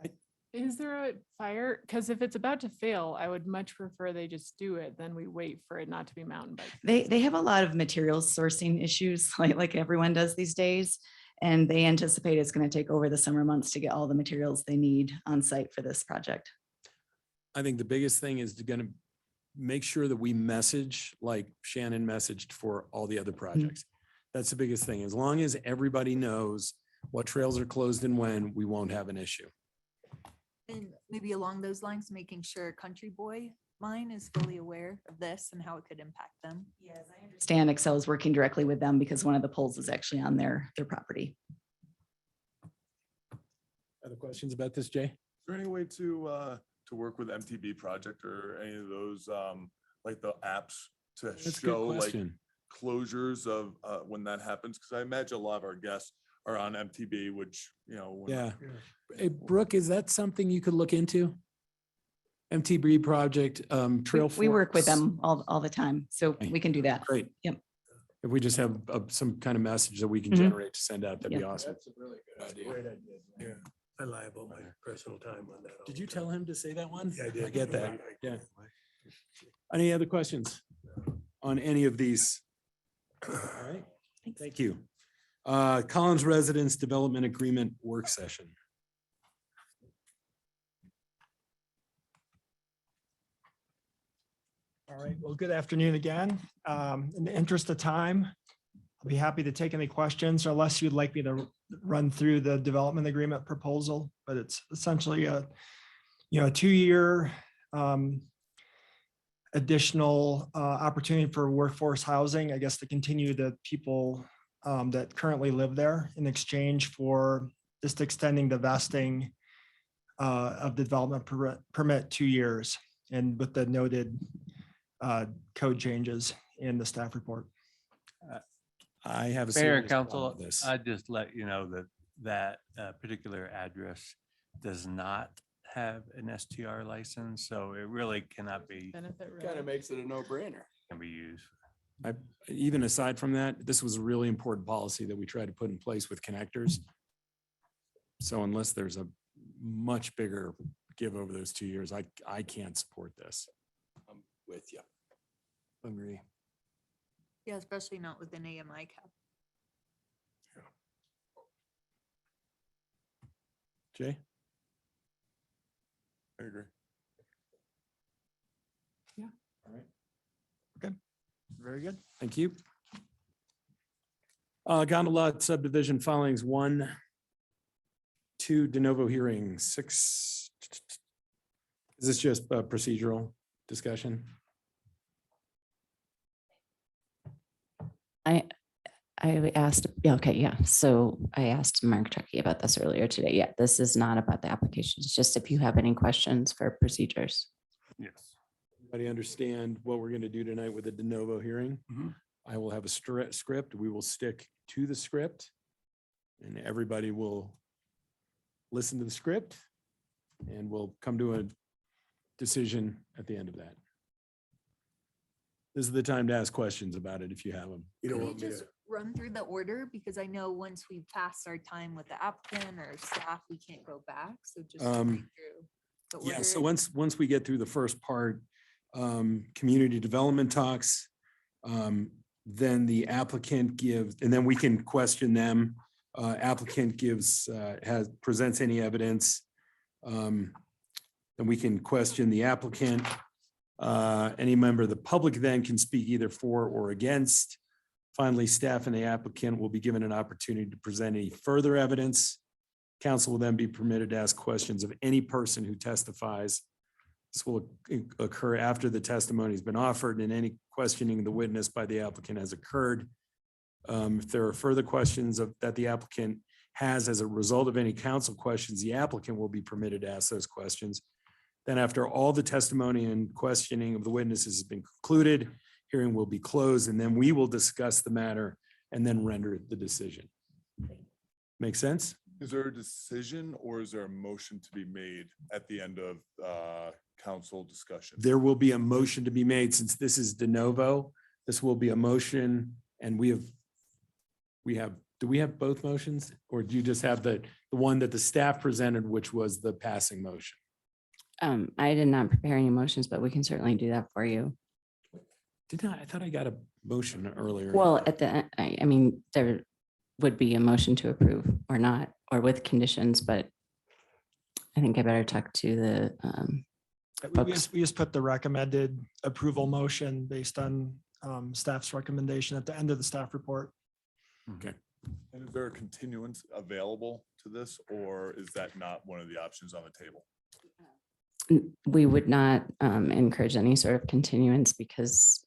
is there a fire? Because if it's about to fail, I would much prefer they just do it than we wait for it not to be mountain bike. They have a lot of materials sourcing issues like everyone does these days. And they anticipate it's going to take over the summer months to get all the materials they need on site for this project. I think the biggest thing is going to make sure that we message like Shannon messaged for all the other projects. That's the biggest thing. As long as everybody knows what trails are closed and when, we won't have an issue. And maybe along those lines, making sure Country Boy Mine is fully aware of this and how it could impact them. Yes, I understand Excel is working directly with them because one of the poles is actually on their property. Other questions about this, Jay? Is there any way to work with MTB project or any of those, like the apps to That's a good show like question. closures of when that happens? Because I imagine a lot of our guests are on MTB, which, you know. Yeah. Hey, Brooke, is that something you could look into? MTB project, Trail. We work with Forks? them all the time, so we can do that. Great. Yep. If we just have some kind of message that we can Mhm. generate to send out, that'd be Yeah. awesome. That's a really good idea. Great idea. Yeah, I lie about my personal time on that. all Did the you time. tell him to say that one? Yeah, I did. I get that. Yeah. Any other questions on any of these? All right, thank you. Collins Residence Development Agreement Work Session. All right, well, good afternoon again. In the interest of time, I'll be happy to take any questions unless you'd like me to run through the development agreement proposal, but it's essentially a 2-year additional opportunity for workforce housing, I guess, to continue the people that currently live there in exchange for just extending the vesting of the development permit 2 years, and with the noted code changes in the staff report. I have a Mayor serious and problem council, with this. I just let you know that particular address does not have an STR license, so it really cannot be, Benefit Kind road. of makes it a no-brainer. can be used. Even aside from that, this was a really important policy that we tried to put in place with connectors. So unless there's a much bigger give over those 2 years, I can't support this. I'm with you. Agree. Yeah, especially not with an AMI cap. Jay? I agree. Very good. Thank you. Gondola subdivision filings 1, 2 de novo hearings, 6. Is this just a procedural discussion? I asked, yeah, okay, yeah. So I asked Mark Chucky about this earlier today. Yeah, this is not about the application. It's just if you have any questions for procedures. Yes. Everybody understand what we're going to do tonight with the de novo hearing? Mhm. I will have a script. We will stick to the script. And everybody will listen to the script. And we'll come to a decision at the end of that. This is the time to ask questions about it if you have them. You don't Can we want me just to, run through the order? Because I know once we pass our time with the applicant or staff, we can't go back. So just read through the Yeah, so order. once we get through the first part, community development talks, then the applicant gives, and then we can question them. Applicant gives, presents any evidence. Then we can question the applicant. Any member of the public then can speak either for or against. Finally, staff and the applicant will be given an opportunity to present any further evidence. Council will then be permitted to ask questions of any person who testifies. This will occur after the testimony has been offered and any questioning of the witness by the applicant has occurred. If there are further questions that the applicant has as a result of any council questions, the applicant will be permitted to ask those questions. Then after all the testimony and questioning of the witnesses has been concluded, hearing will be closed, and then we will discuss the matter and then render the decision. Make sense? Is there a decision or is there a motion to be made at the end of council discussion. There will be a motion to be made since this is de novo. This will be a motion and do we have both motions? Or do you just have the one that the staff presented, which was the passing motion? I did not prepare any motions, but we can certainly do that for you. I thought I got a motion earlier. Well, at the, I mean, there would be a motion to approve or not, or with conditions, but I think I better talk to the We just put the recommended approval motion based on staff's recommendation at the end of the staff report. Okay. And is there a continuance available to this, or is that not one of the options on the table? We would not encourage any sort of continuance because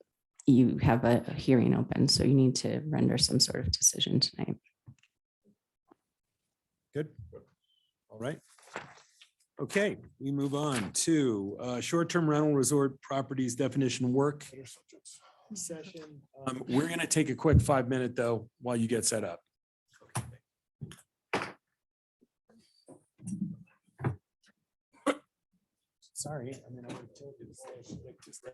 you have a hearing open, so you need to render some sort of decision tonight. Good. All right. Okay, we move on to short-term rental resort properties definition work session. We're going to take a quick 5-minute though, while you get set up. Sorry, I mean, I would have told you to stay.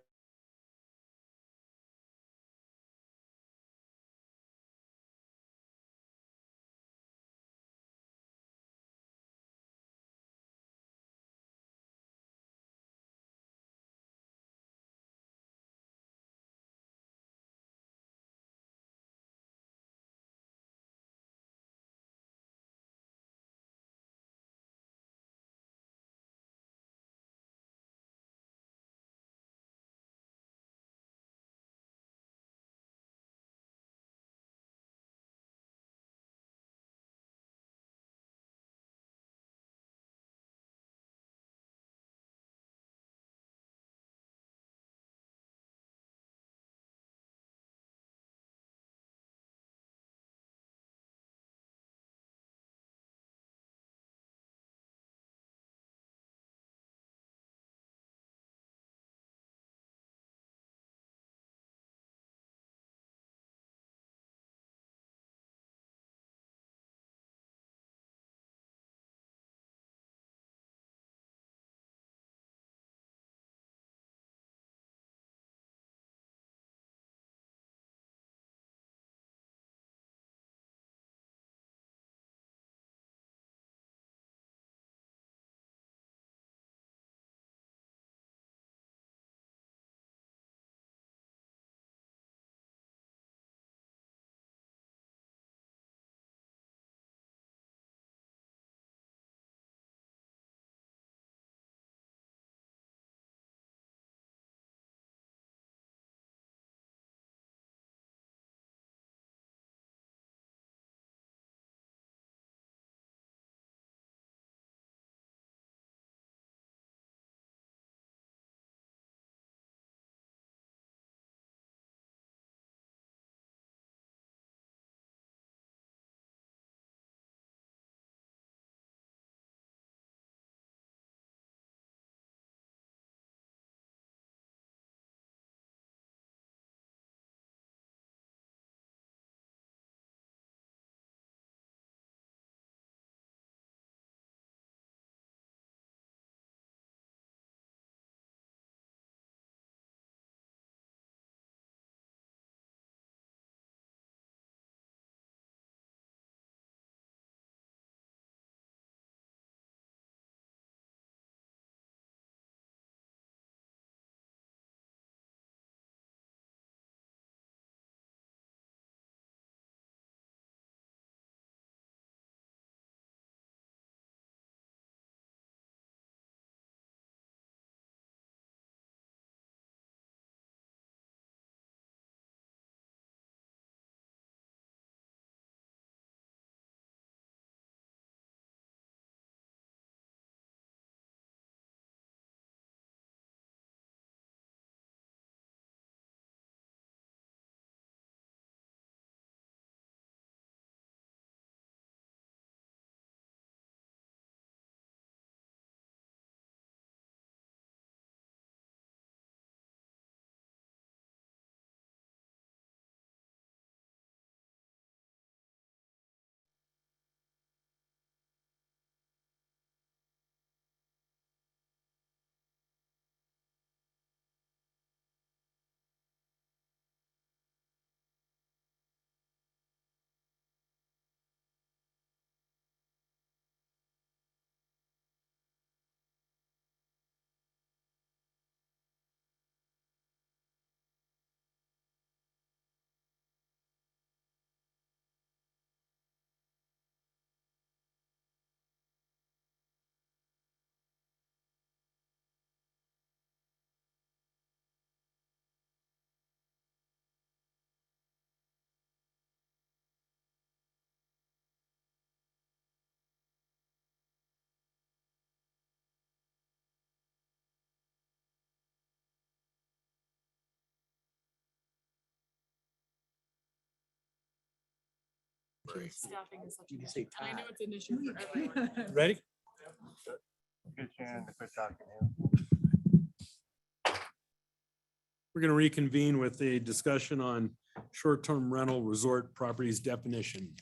Staffing is such an issue. And I know it's an issue for everyone. Ready? Good chance to quit talking. We're going to reconvene with a discussion on short-term rental resort properties definition.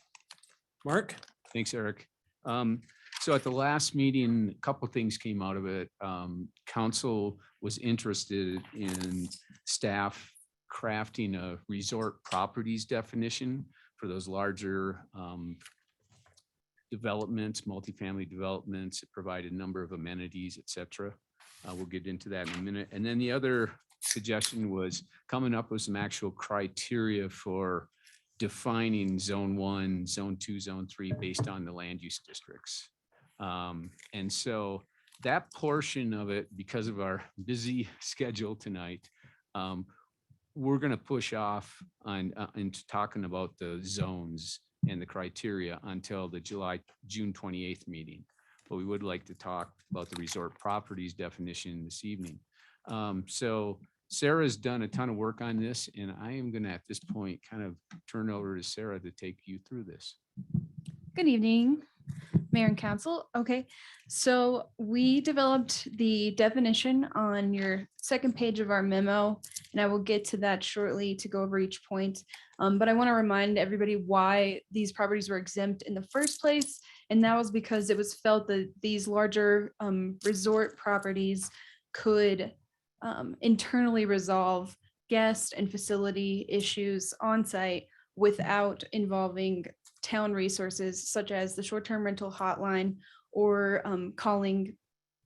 Mark? Thanks, Eric. So at the last meeting, a couple of things came out of it. Council was interested in staff crafting a resort properties definition for those larger developments, multifamily developments that provide a number of amenities, et cetera. We'll get into that in a minute. And then the other suggestion was coming up with some actual criteria for defining zone 1, zone 2, zone 3 based on the land use districts. And so that portion of it, because of our busy schedule tonight, we're going to push off on into talking about the zones and the criteria until the June 28th meeting. But we would like to talk about the resort properties definition this evening. So Sarah's done a ton of work on this, and I am going to, at this point, kind of turn over to Sarah to take you through this. Good evening, Mayor and Council. Okay, so we developed the definition on your second page of our memo, and I will get to that shortly to go over each point. But I want to remind everybody why these properties were exempt in the first place, and that was because it was felt that these larger resort properties could internally resolve guest and facility issues on site without involving town resources such as the short-term rental hotline or calling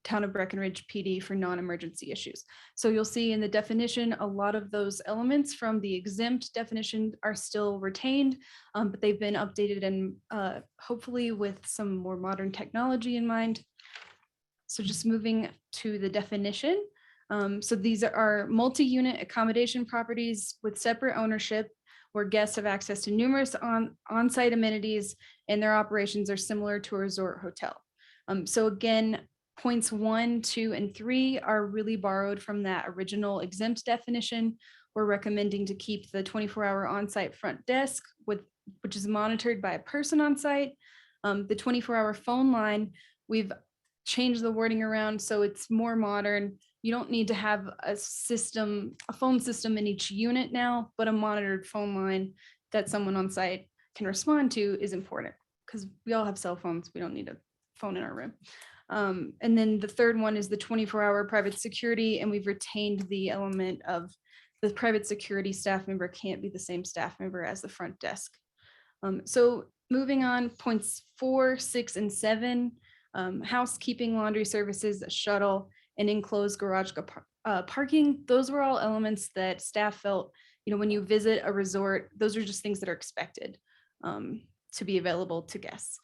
Town of Breckenridge PD for non-emergency issues. So you'll see in the definition, a lot of those elements from the exempt definition are still retained, but they've been updated and hopefully with some more modern technology in mind. So just moving to the definition. So these are multi-unit accommodation properties with separate ownership where guests have access to numerous on-site amenities and their operations are similar to a resort hotel. So again, points 1, 2, and 3 are really borrowed from that original exempt definition. We're recommending to keep the 24-hour on-site front desk which is monitored by a person on site. The 24-hour phone line, we've changed the wording around so it's more modern. You don't need to have a phone system in each unit now, but a monitored phone line that someone on site can respond to is important because we all have cell phones. We don't need a phone in our room. And then the third one is the 24-hour private security, and we've retained the element of the private security staff member can't be the same staff member as the front desk. So moving on, points 4, 6, and 7, housekeeping, laundry services, a shuttle, and enclosed garage parking. Those were all elements that staff felt, when you visit a resort, those are just things that are expected to be available to guests.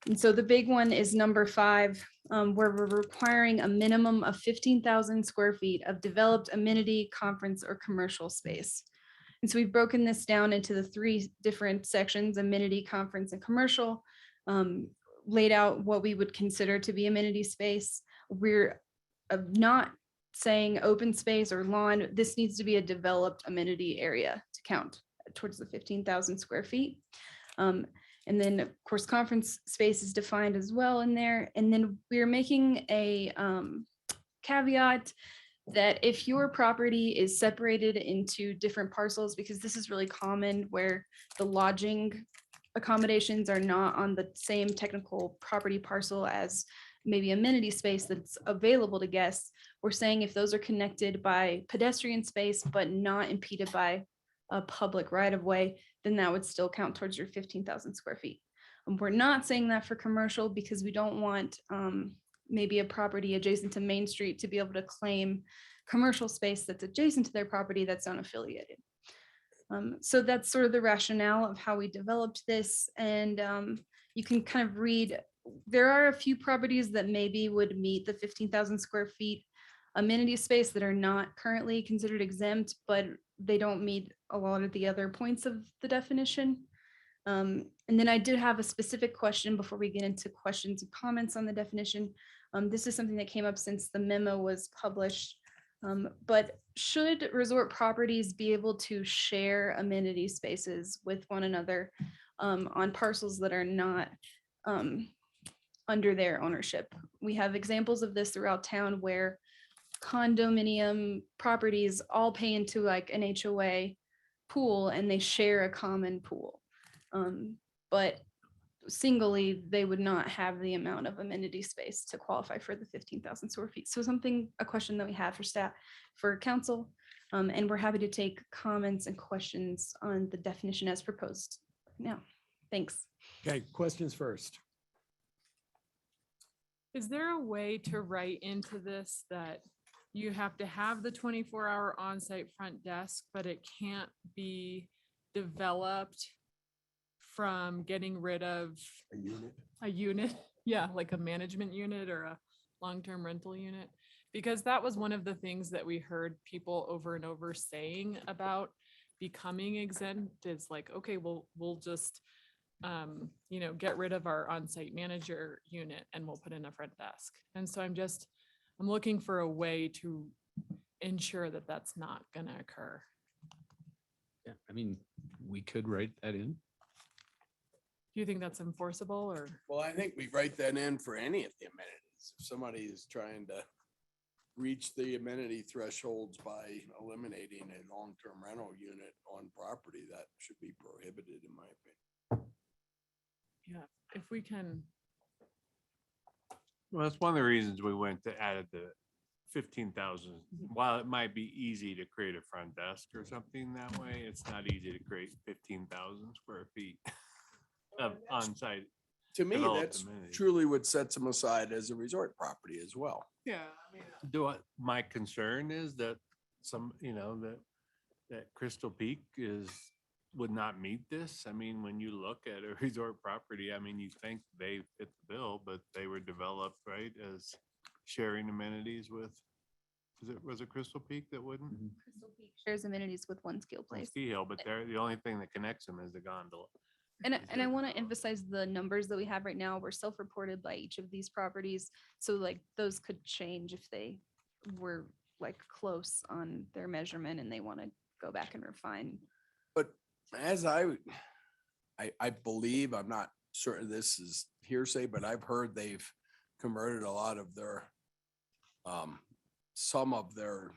And so the big one is number 5, where we're requiring a minimum of 15,000 square feet of developed amenity, conference, or commercial space. And so we've broken this down into the 3 different sections, amenity, conference, and commercial, laid out what we would consider to be amenity space. We're not saying open space or lawn. This needs to be a developed amenity area to count towards the 15,000 square feet. And then of course, conference space is defined as well in there. And then we're making a caveat that if your property is separated into different parcels, because this is really common where the lodging accommodations are not on the same technical property parcel as maybe amenity space that's available to guests. We're saying if those are connected by pedestrian space, but not impeded by a public right of way, then that would still count towards your 15,000 square feet. We're not saying that for commercial because we don't want maybe a property adjacent to Main Street to be able to claim commercial space that's adjacent to their property that's unaffiliated. So that's sort of the rationale of how we developed this. And you can kind of read, there are a few properties that maybe would meet the 15,000 square feet amenity space that are not currently considered exempt, but they don't meet a lot of the other points of the definition. And then I did have a specific question before we get into questions and comments on the definition. This is something that came up since the memo was published. But should resort properties be able to share amenity spaces with one another? on parcels that are not under their ownership. We have examples of this throughout town where condominium properties all pay into like an HOA pool and they share a common pool. But singly, they would not have the amount of amenity space to qualify for the 15,000 square feet. So a question that we have for staff, for council, and we're happy to take comments and questions on the definition as proposed now. Thanks. Okay, questions first. Is there a way to write into this that you have to have the 24-hour on-site front desk, but it can't be developed from getting rid of a unit? Yeah, like a management unit or a long-term rental unit. Because that was one of the things that we heard people over and over saying about becoming exempt is like, okay, we'll just get rid of our on-site manager unit and we'll put in a front desk. And so I'm looking for a way to ensure that that's not gonna occur. Yeah, I mean, we could write that in. Do you think that's enforceable or? Well, I think we write that in for any of the amenities. If somebody is trying to reach the amenity thresholds by eliminating a long-term rental unit on property, that should be prohibited in my opinion. Yeah, if we can. Well, that's one of the reasons we went to added the 15,000. While it might be easy to create a front desk or something that way, it's not easy to create 15,000 square feet of on-site. To me, developed that's amenities. truly what sets them aside as a resort property as well. Yeah, I mean, my concern is that that Crystal Peak would not meet this. I mean, when you look at a resort property, I mean, you think they fit the bill, but they were developed, right, as sharing amenities with, was it Crystal Peak that wouldn't? Crystal Peak shares amenities with One Skill Or Place. Ski Hill, but they're, the only thing that connects them is the gondola. And I want to emphasize the numbers that we have right now were self-reported by each of these properties. So like those could change if they were like close on their measurement and they want to go back and refine. But as I believe, I'm not certain this is hearsay, but I've heard they've converted a lot of their, some of their,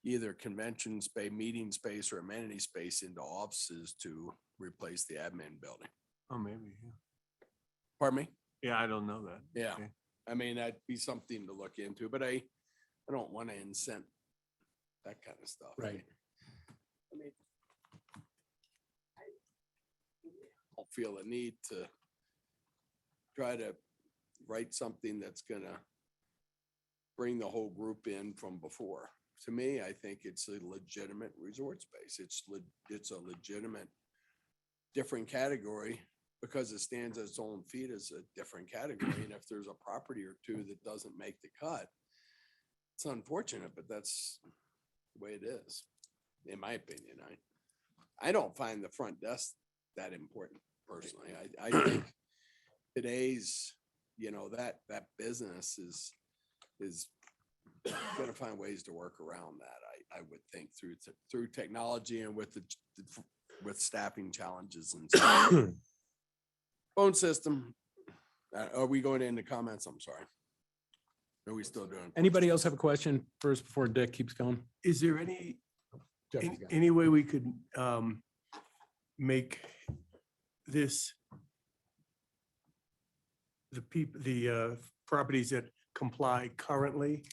either convention space, meeting space or amenity space into offices to replace the admin building. Oh, maybe. Yeah. Pardon me? Yeah, I don't know that. Yeah. Okay. I mean, that'd be something to look into, but I don't want to incent that kind of stuff. Right. I mean, I don't feel a need to try to write something that's gonna bring the whole group in from before. To me, I think it's a legitimate resort space. It's a legitimate different category because it stands on its own feet as a different category. And if there's a property or two that doesn't make the cut, it's unfortunate, but that's the way it is, in my opinion. I don't find the front desk that important personally. I think today's, that business is gonna find ways to work around that. I would think through technology and with with staffing challenges and stuff. Phone system. Are we going into comments? I'm sorry. Are we still doing? Anybody else have a question first before Dick keeps going? Is there any, Jeff, you got it. any way we could make this the properties that comply currently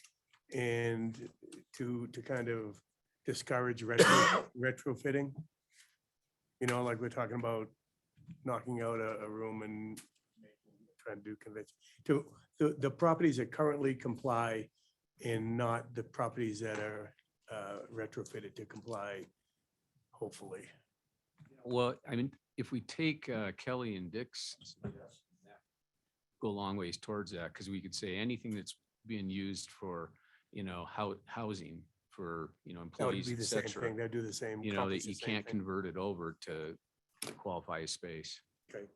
and to kind of discourage retrofitting? Like we're talking about knocking out a room and trying to do convention. To the properties that currently comply and not the properties that are retrofitted to comply, hopefully. Well, I mean, if we take Kelly and Dick's, go a long ways towards that, because we could say anything that's being used for, housing for, That would employees, be et the same cetera. thing. They'd do the same. That accomplish the you same can't thing. convert it over to qualify as space. Okay.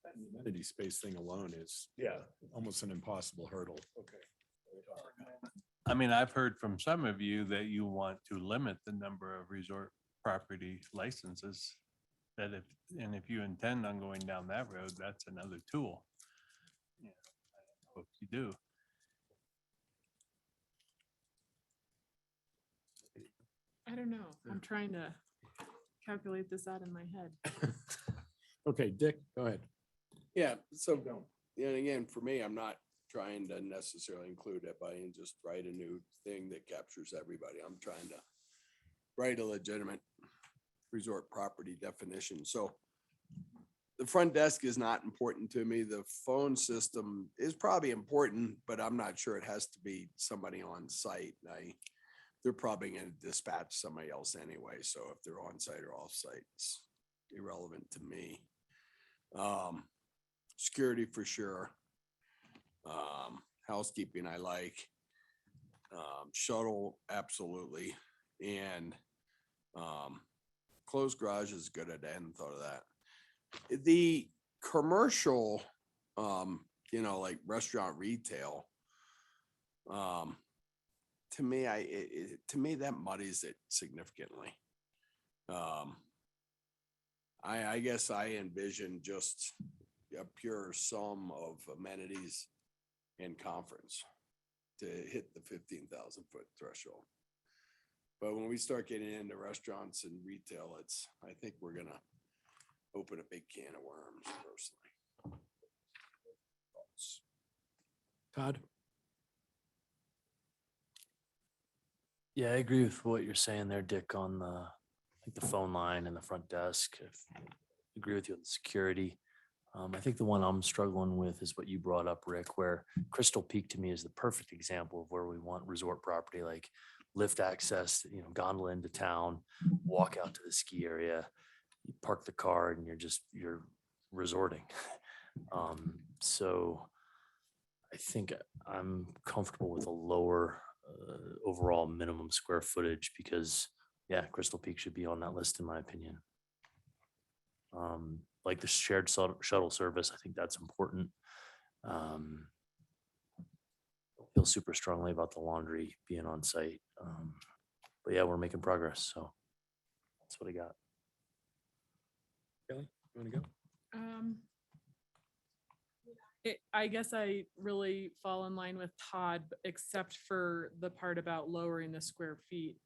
That amenity space thing alone is almost an impossible hurdle. Okay. I mean, I've heard from some of you that you want to limit the number of resort property licenses. That if you intend on going down that road, that's another tool. Yeah, I don't know if you do. I don't know. I'm trying to calculate this out in my head. Okay, Dick, go ahead. Yeah, so, and again, for me, I'm not trying to necessarily include everybody and just write a new thing that captures everybody. I'm trying to write a legitimate resort property definition. So the front desk is not important to me. The phone system is probably important, but I'm not sure it has to be somebody on site. They're probably going to dispatch somebody else anyway. So if they're on site or off site, it's irrelevant to me. Security for sure. Housekeeping I like. Shuttle, absolutely. And closed garage is good. I hadn't thought of that. The commercial, like restaurant retail, to me, that muddies it significantly. I guess I envision just a pure sum of amenities and conference to hit the 15,000 foot threshold. But when we start getting into restaurants and retail, I think we're gonna open a big can of worms personally. Todd? Yeah, I agree with what you're saying there, Dick, on the phone line and the front desk. I agree with you on the security. I think the one I'm struggling with is what you brought up, Rick, where Crystal Peak to me is the perfect example of where we want resort property, like lift access, gondola into town, walk out to the ski area, you park the car and you're resorting. So I think I'm comfortable with a lower overall minimum square footage because Crystal Peak should be on that list in my opinion. Like the shared shuttle service, I think that's important. Feel super strongly about the laundry being on site. But yeah, we're making progress. So that's what I got. Kelly, you want to go? I guess I really fall in line with Todd, except for the part about lowering the square feet.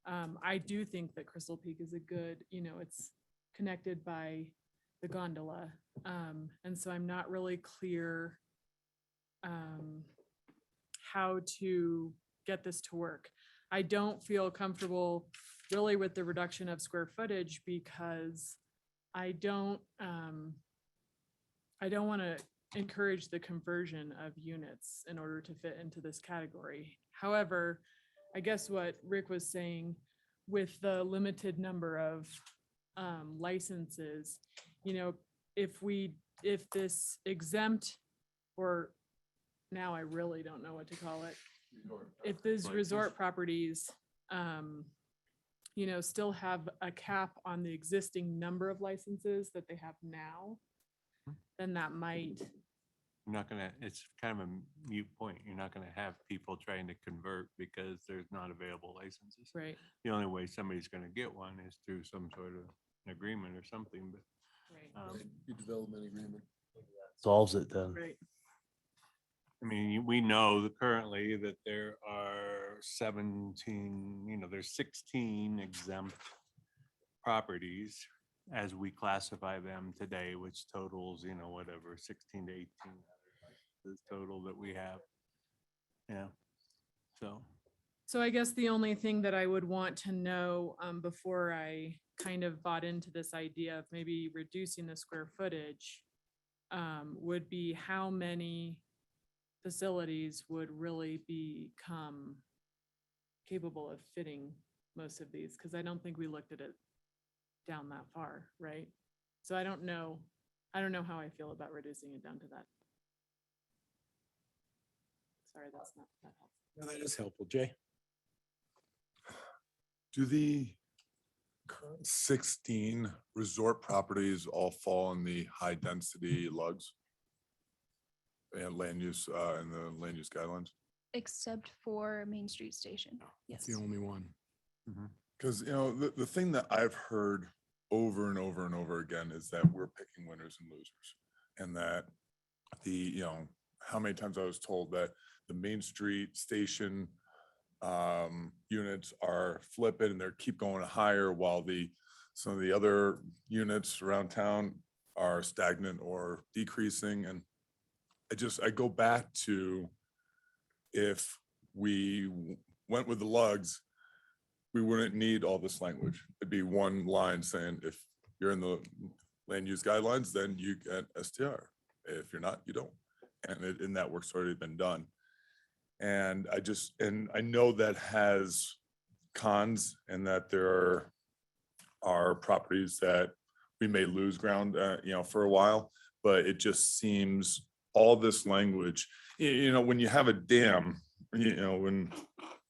I do think that Crystal Peak is a good, it's connected by the gondola. And so I'm not really clear how to get this to work. I don't feel comfortable really with the reduction of square footage because I don't want to encourage the conversion of units in order to fit into this category. However, I guess what Rick was saying with the limited number of licenses, if this exempt, or now I really don't know what to call it. If these resort properties, still have a cap on the existing number of licenses that they have now, then that might. You're not gonna, it's kind of a mute point. You're not gonna have people trying to convert because there's not available licenses. Right. The only way somebody's gonna get one is through some sort of an agreement or something, but. Development agreement. Solves it then. Right. I mean, we know that currently that there are 17, there's 16 exempt properties as we classify them today, which totals, whatever, 16 to 18 is total that we have. Yeah. So I guess the only thing that I would want to know before I kind of bought into this idea of maybe reducing the square footage would be how many facilities would really become capable of fitting most of these, because I don't think we looked at it down that far, right? So I don't know how I feel about reducing it down to that. Sorry, that's not that helpful. No, that is helpful. Jay? Do the current 16 resort properties all fall in the high density lugs? And land use, and the land use guidelines? Except for Main Street Station. That's Yes. the only one. Because, the thing that I've heard over and over and over again is that we're picking winners and losers. And that how many times I was told that the Main Street station units are flipping and they keep going higher while some of the other units around town are stagnant or decreasing. And I go back to, if we went with the lugs, we wouldn't need all this language. It'd be one line saying, if you're in the land use guidelines, then you get STR. If you're not, you don't. And that work's already been done. And I know that has cons, and that there are properties that we may lose ground, for a while, but it just seems all this language, when you have a dam, when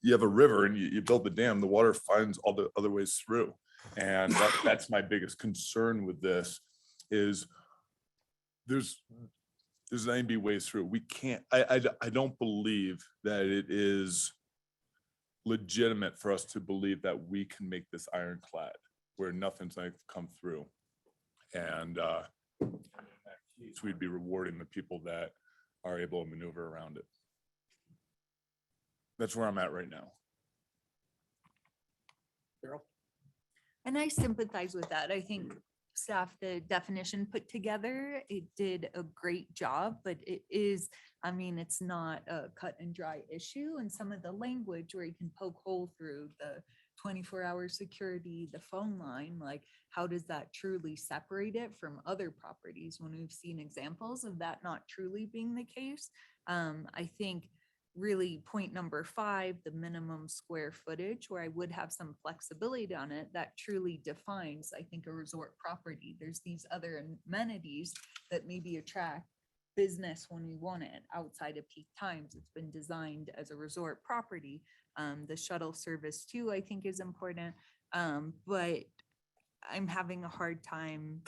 you have a river and you build the dam, the water finds all the other ways through. And that's my biggest concern with this is there's 90 ways through. We can't, I don't believe that it is legitimate for us to believe that we can make this ironclad where nothing's going to come through. And in that case, we'd be rewarding the people that are able to maneuver around it. That's where I'm at right now. Carol? And I sympathize with that. I think staff, the definition put together, it did a great job, but it is, it's not a cut and dry issue. And some of the language where you can poke hole through the 24-hour security, the phone line, like how does that truly separate it from other properties when we've seen examples of that not truly being the case? I think really point number 5, the minimum square footage, where I would have some flexibility on it, that truly defines, I think, a resort property. There's these other amenities that maybe attract business when we want it outside of peak times. It's been designed as a resort property. The shuttle service too, I think, is important. But I'm having a hard time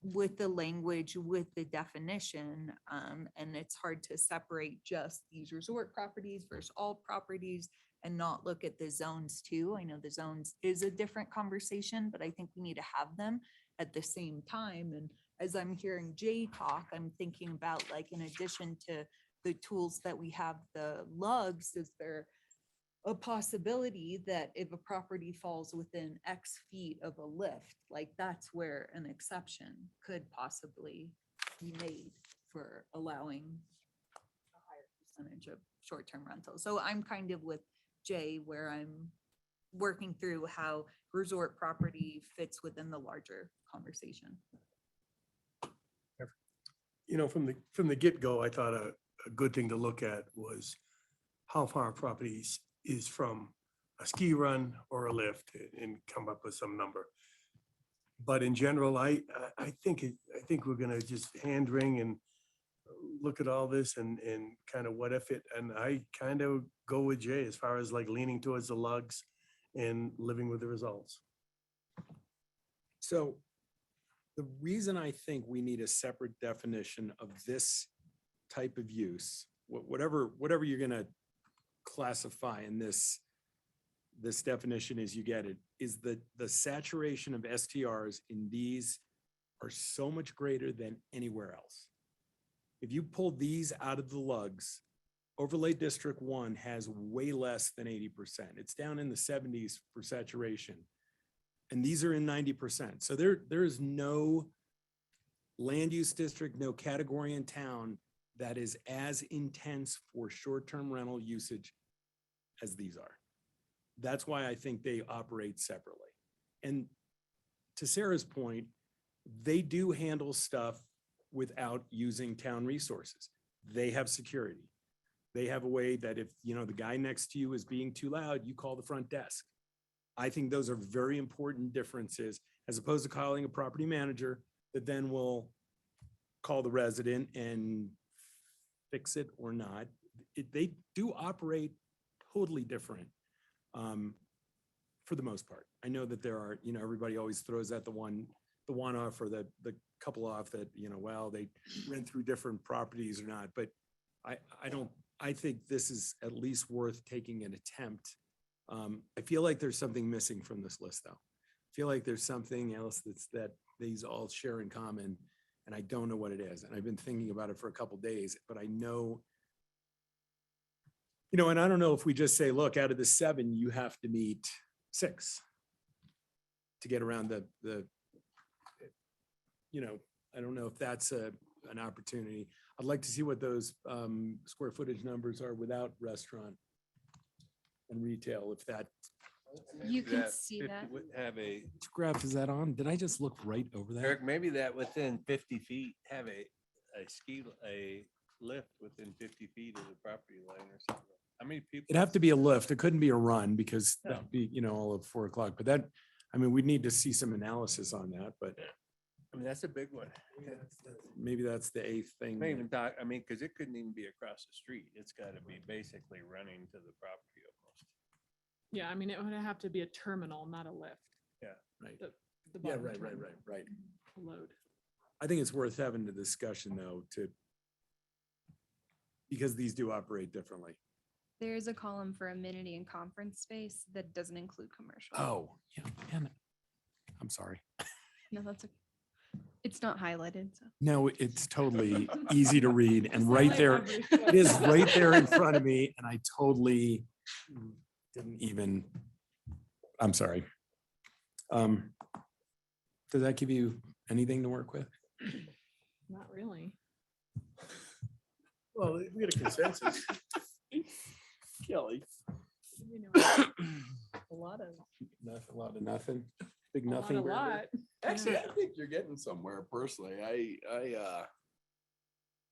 with the language, with the definition, and it's hard to separate just these resort properties versus all properties and not look at the zones too. I know the zones is a different conversation, but I think we need to have them at the same time. And as I'm hearing Jay talk, I'm thinking about, like, in addition to the tools that we have, the lugs, is there a possibility that if a property falls within X feet of a lift, like that's where an exception could possibly be made for allowing a higher percentage of short-term rentals. So I'm kind of with Jay, where I'm working through how resort property fits within the larger conversation. From the get-go, I thought a good thing to look at was how far properties is from a ski run or a lift, and come up with some number. But in general, I think we're gonna just hand wring and look at all this and kind of what if it, and I kind of go with Jay as far as like leaning towards the lugs and living with the results. So the reason I think we need a separate definition of this type of use, whatever you're gonna classify in this definition as you get it, is the saturation of STRs in these are so much greater than anywhere else. If you pull these out of the lugs, Overlay District 1 has way less than 80%. It's down in the 70s for saturation. And these are in 90%. So there is no land use district, no category in town that is as intense for short-term rental usage as these are. That's why I think they operate separately. And to Sarah's point, they do handle stuff without using town resources. They have security. They have a way that if, the guy next to you is being too loud, you call the front desk. I think those are very important differences, as opposed to calling a property manager that then will call the resident and fix it or not. They do operate totally different for the most part. I know that there are, everybody always throws out the one off or the couple off that, well, they rent through different properties or not. But I think this is at least worth taking an attempt I feel like there's something missing from this list, though. I feel like there's something else that these all share in common, and I don't know what it is. And I've been thinking about it for a couple days, but I know, and I don't know if we just say, look, out of the 7, you have to meet 6 to get around the I don't know if that's an opportunity. I'd like to see what those square footage numbers are without restaurant and retail, if that. You can see that. Have a, Which graph is that on? Did I just look right over there? Eric, maybe that within 50 feet, have a lift within 50 feet of the property line or something. How many people? It'd have to be a lift. It couldn't be a run because that'd be, all of 4 o'clock. But that, we'd need to see some analysis on that, but I mean, that's a big one. maybe that's the 8th thing. May even talk, because it couldn't even be across the street. It's got to be basically running to the property almost. Yeah, it would have to be a terminal, not a lift. Yeah. Right. The Yeah, bottom right. terminal Right. Load. I think it's worth having the discussion though, because these do operate differently. There's a column for amenity and conference space that doesn't include commercial. Oh, yeah, man. I'm sorry. No, that's okay. It's not highlighted, so. No, it's totally easy to read and right there, it is right there in front of me and I totally didn't even, I'm sorry. Does that give you anything to work with? Not really. Well, we got a consensus. Kelly. A lot of. Nothing, a lot of nothing. Big Not nothing. a burger. lot. Actually, I think you're getting somewhere personally.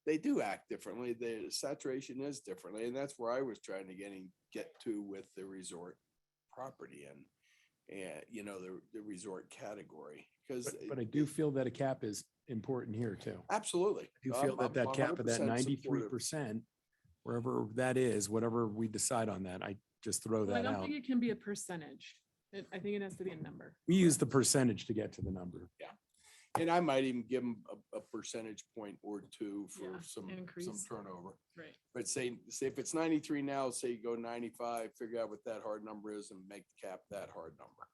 They do act differently. The saturation is differently, and that's where I was trying to get to with the resort property and the resort category. Because But I do feel that a cap is important here too. absolutely. I do feel that that cap of that 100% 93%, wherever that is, whatever we decide on that, I just throw Well, I that don't out. think it can be a percentage. I think it has to be a number. We use the percentage to get to the number. Yeah. And I might even give them a percentage point or 2 for Yeah, some increase. turnover. Right. But say if it's 93 now, say you go 95, figure out what that hard number is and make the cap that hard number.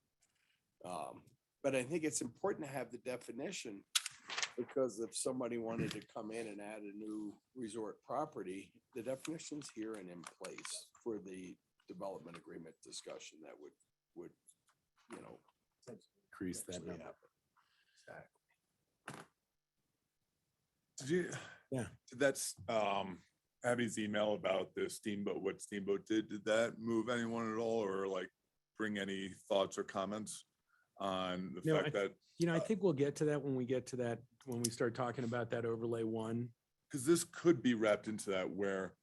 But I think it's important to have the definition because if somebody wanted to come in and add a new resort property, the definition's here and in place for the development agreement discussion that would Increase that actually number. happen. Did you? Yeah. That's Abby's email about the Steamboat, what Steamboat did that move anyone at all or like bring any thoughts or comments on the No, fact that? I think we'll get to that when we start talking about that overlay 1. Because this could be wrapped into that where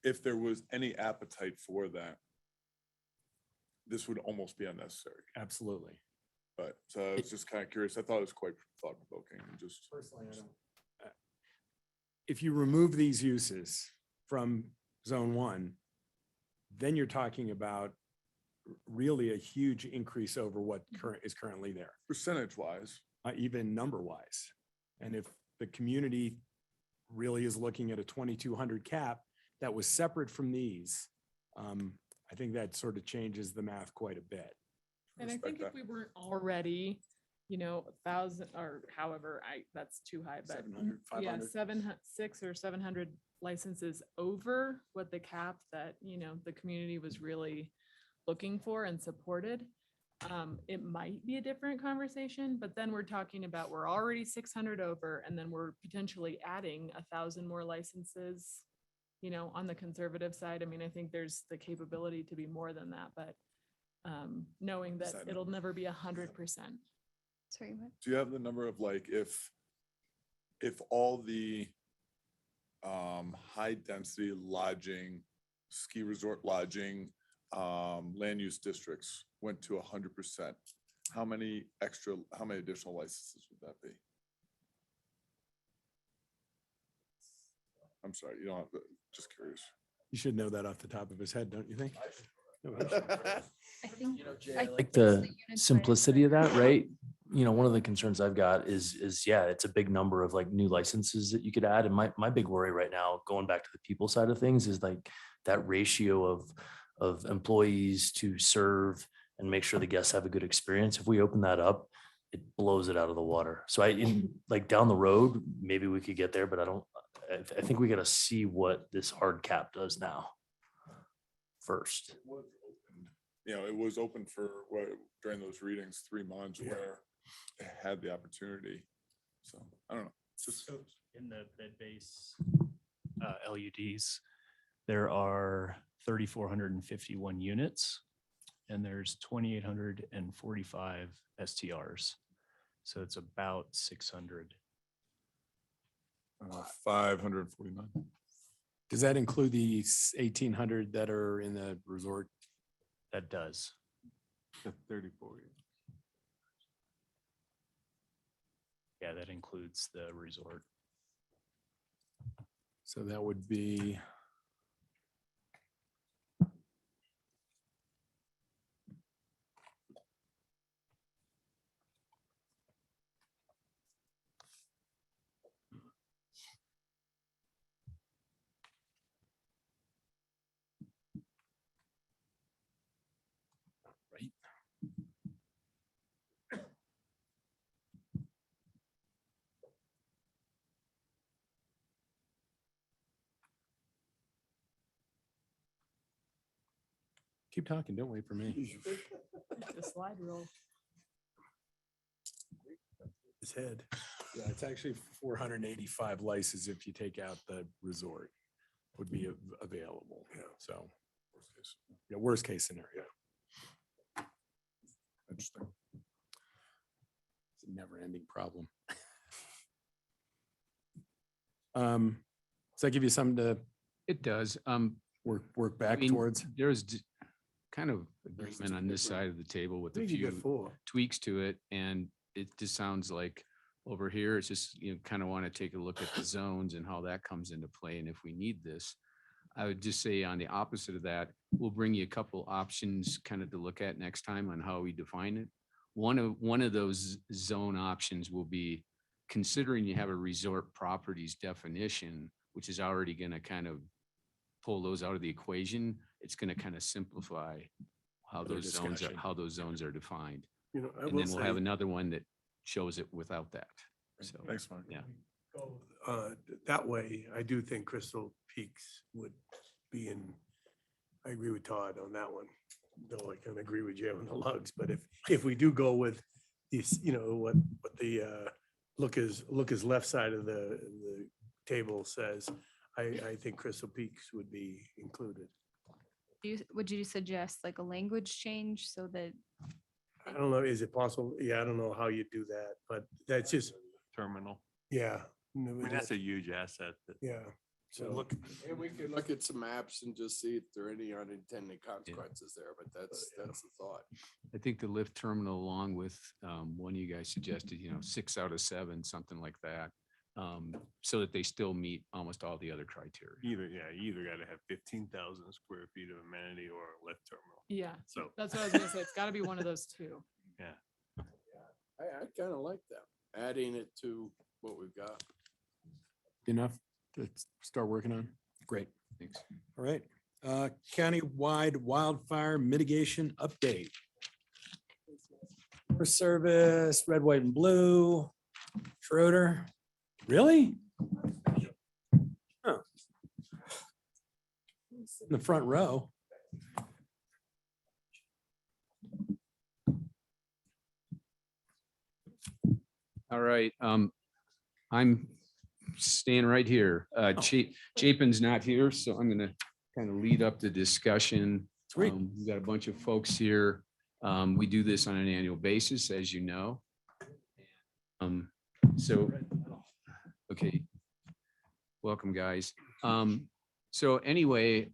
if there was any appetite for that, this would almost be unnecessary. Absolutely. But so I was just kind of curious. I thought it was quite thought provoking and just. Personally, I don't. If you remove these uses from zone 1, then you're talking about really a huge increase over what is currently there. Percentage wise. Even number wise. And if the community really is looking at a 2,200 cap that was separate from these, I think that sort of changes the math quite a bit. And I think if we weren't already, 1,000 or however, that's too high, but 700, yeah, 500. 600 or 700 licenses over what the cap that, the community was really looking for and supported. It might be a different conversation, but then we're talking about, we're already 600 over, and then we're potentially adding 1,000 more licenses, on the conservative side. I think there's the capability to be more than that, but knowing that it'll never be 100%. Sorry, what? Do you have the number of like if all the high density lodging, ski resort lodging, land use districts went to 100%, how many additional licenses would that be? I'm sorry, you don't have to, just curious. You should know that off the top of his head, don't you think? I think. I like the simplicity of that, right? One of the concerns I've got is yeah, it's a big number of like new licenses that you could add. And my big worry right now, going back to the people side of things, is like that ratio of employees to serve and make sure the guests have a good experience. If we open that up, it blows it out of the water. So like down the road, maybe we could get there, but I think we got to see what this hard cap does now first. It was open for what, during those readings, 3 months where it had the opportunity. So I don't know. It's just In the bed-base LUDs, there are 3,451 units, and there's 2,845 STRs. So it's about 600. 549. Does that include the 1,800 that are in the resort? That does. 34. Yeah, that includes the resort. So that would be. Right. Keep talking, don't wait for me. The slide rule. His head. Yeah, it's actually 485 licenses if you take out the resort would be available. Yeah, so worst case scenario. Interesting. It's a never ending problem. Does that give you something to It does. work back I mean, towards? There's kind of agreement on this side of the table with I a think you got few 4. tweaks to it, and it just sounds like over here, it's just, kind of want to take a look at the zones and how that comes into play, and if we need this. I would just say on the opposite of that, we'll bring you a couple options kind of to look at next time on how we define it. One of those zone options will be considering you have a resort properties definition, which is already going to kind of pull those out of the equation. It's going to kind of simplify how Further those zones discussion. are defined. I And will then we'll have say, another one that shows it without that. So, Thanks, Mark. yeah. that way, I do think Crystal Peaks would be in, I agree with Todd on that one. Though I can agree with Jay on the lugs, but if we do go with these, what the look is left side of the table says, I think Crystal Peaks would be included. Would you suggest like a language change so that I don't know, is it possible? Yeah, I don't know how you do that, but that's just, Terminal. yeah. I mean, that's a huge asset. Yeah. So look, and we can look at some maps and just see if there are any unintended consequences there, but that's the thought. I think the lift terminal along with one of you guys suggested, 6 out of 7, something like that. So that they still meet almost all the other criteria. You either got to have 15,000 square feet of amenity or a lift terminal. Yeah, So that's what I was gonna say. It's gotta be one of those two. yeah. I kind of like that, adding it to what we've got. Enough to start working on? Great. Thanks. All right. County-wide wildfire mitigation update. Forest Service, red, white, and blue. Schroeder. Really? Huh. In the front row. All right. I'm staying right here. Chapin's not here, so I'm gonna kind of lead up the discussion. Sweet. We've got a bunch of folks here. We do this on an annual basis, as you know. So, okay. Welcome, guys. So anyway,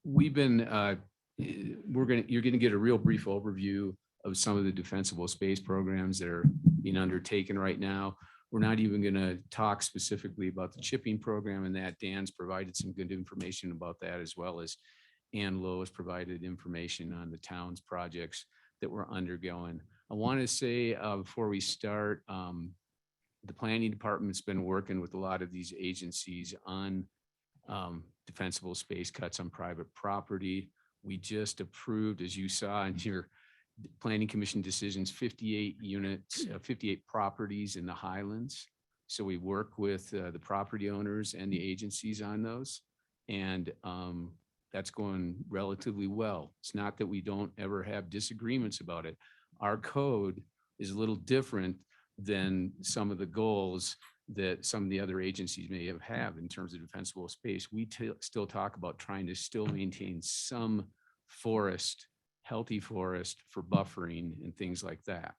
we've been, you're gonna get a real brief overview of some of the defensible space programs that are being undertaken right now. We're not even gonna talk specifically about the chipping program and that. Dan's provided some good information about that, as well as Ann Lowe has provided information on the town's projects that we're undergoing. I want to say before we start, the planning department's been working with a lot of these agencies on defensible space cuts on private property. We just approved, as you saw in your planning commission decisions, 58 units, 58 properties in the Highlands. So we work with the property owners and the agencies on those. And that's going relatively well. It's not that we don't ever have disagreements about it. Our code is a little different than some of the goals that some of the other agencies may have in terms of defensible space. We still talk about trying to still maintain some forest, healthy forest for buffering and things like that.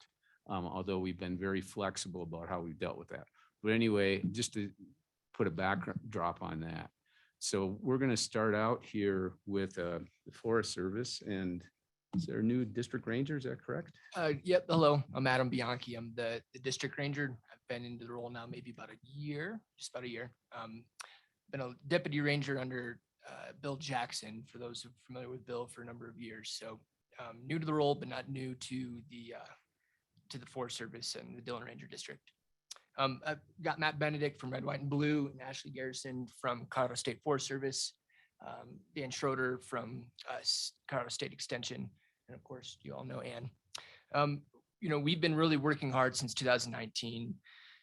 Although we've been very flexible about how we've dealt with that. But anyway, just to put a backdrop on that. So we're going to start out here with the Forest Service, and is there a new district ranger? Is that correct? Yep. Hello, I'm Adam Bianchi. I'm the district ranger. I've been into the role now maybe about a year, just about a year. Been a deputy ranger under Bill Jackson, for those who are familiar with Bill, for a number of years. So new to the role, but not new to the Forest Service and the Dillon Ranger District. I've got Matt Benedict from Red, White, and Blue, and Ashley Garrison from Colorado State Forest Service, Dan Schroeder from Colorado State Extension, and of course, you all know Ann. You know, we've been really working hard since 2019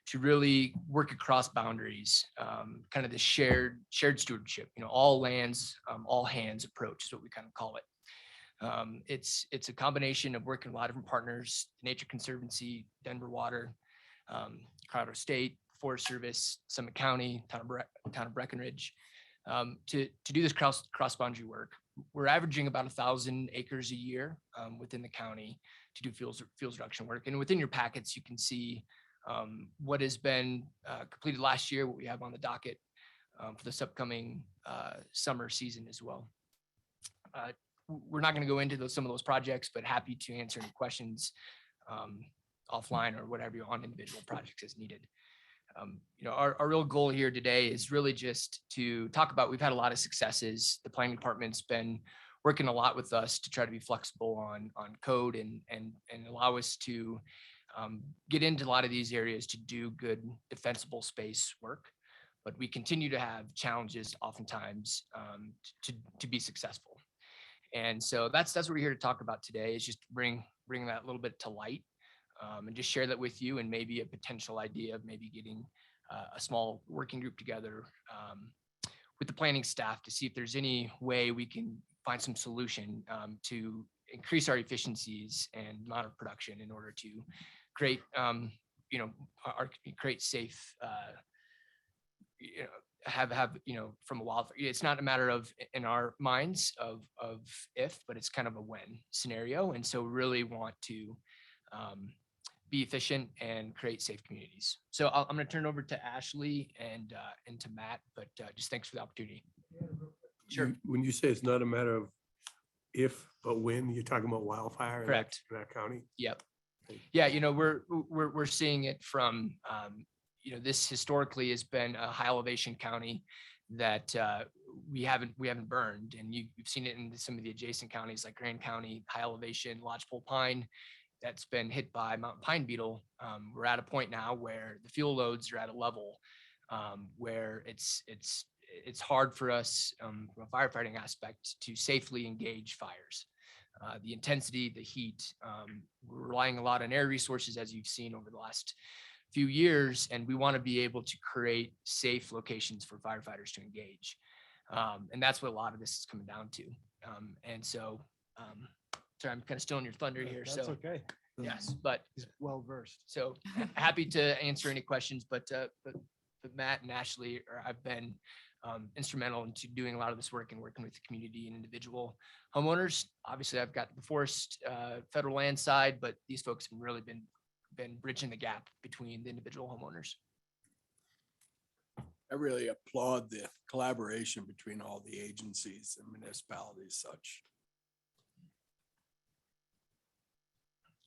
to really work across boundaries, kind of the shared stewardship. You know, all lands, all hands approach is what we kind of call it. It's a combination of working with a lot of different partners: Nature Conservancy, Denver Water, Colorado State Forest Service, Summit County, town of Breckenridge, to do this cross boundary work. We're averaging about 1,000 acres a year within the county to do fields reduction work. And within your packets, you can see what has been completed last year, what we have on the docket for this upcoming summer season as well. We're not going to go into some of those projects, but happy to answer any questions offline or whatever you on individual projects as needed. You know, our real goal here today is really just to talk about, we've had a lot of successes. The planning department's been working a lot with us to try to be flexible on code and allow us to get into a lot of these areas to do good defensible space work. But we continue to have challenges oftentimes to be successful. And so that's what we're here to talk about today, is just bring that a little bit to light. And just share that with you, and maybe a potential idea of maybe getting a small working group together with the planning staff to see if there's any way we can find some solution to increase our efficiencies and amount of production in order to create, you know, create safe, you know, have, you know, from a wildfire. It's not a matter of, in our minds, of if, but it's kind of a when scenario. And so really want to be efficient and create safe communities. So I'm going to turn it over to Ashley and to Matt, but just thanks for the opportunity. Sure. When you say it's not a matter of if, but when, you're talking about wildfire. Correct. In that county? Yep. Yeah, you know, we're seeing it from, you know, this historically has been a high elevation county that we haven't burned, and you've seen it in some of the adjacent counties like Grand County, high elevation, lodgepole pine that's been hit by mountain pine beetle. We're at a point now where the fuel loads are at a level where it's hard for us from a firefighting aspect to safely engage fires. The intensity, the heat, we're relying a lot on air resources, as you've seen over the last few years, and we want to be able to create safe locations for firefighters to engage. And that's what a lot of this is coming down to. And so, sorry, I'm kind of stealing your thunder here. That's So okay. yes, but He's well versed. so happy to answer any questions, but Matt and Ashley I've been instrumental into doing a lot of this work and working with the community and individual homeowners. Obviously, I've got the forest federal land side, but these folks have really been bridging the gap between the individual homeowners. I really applaud the collaboration between all the agencies and municipalities such.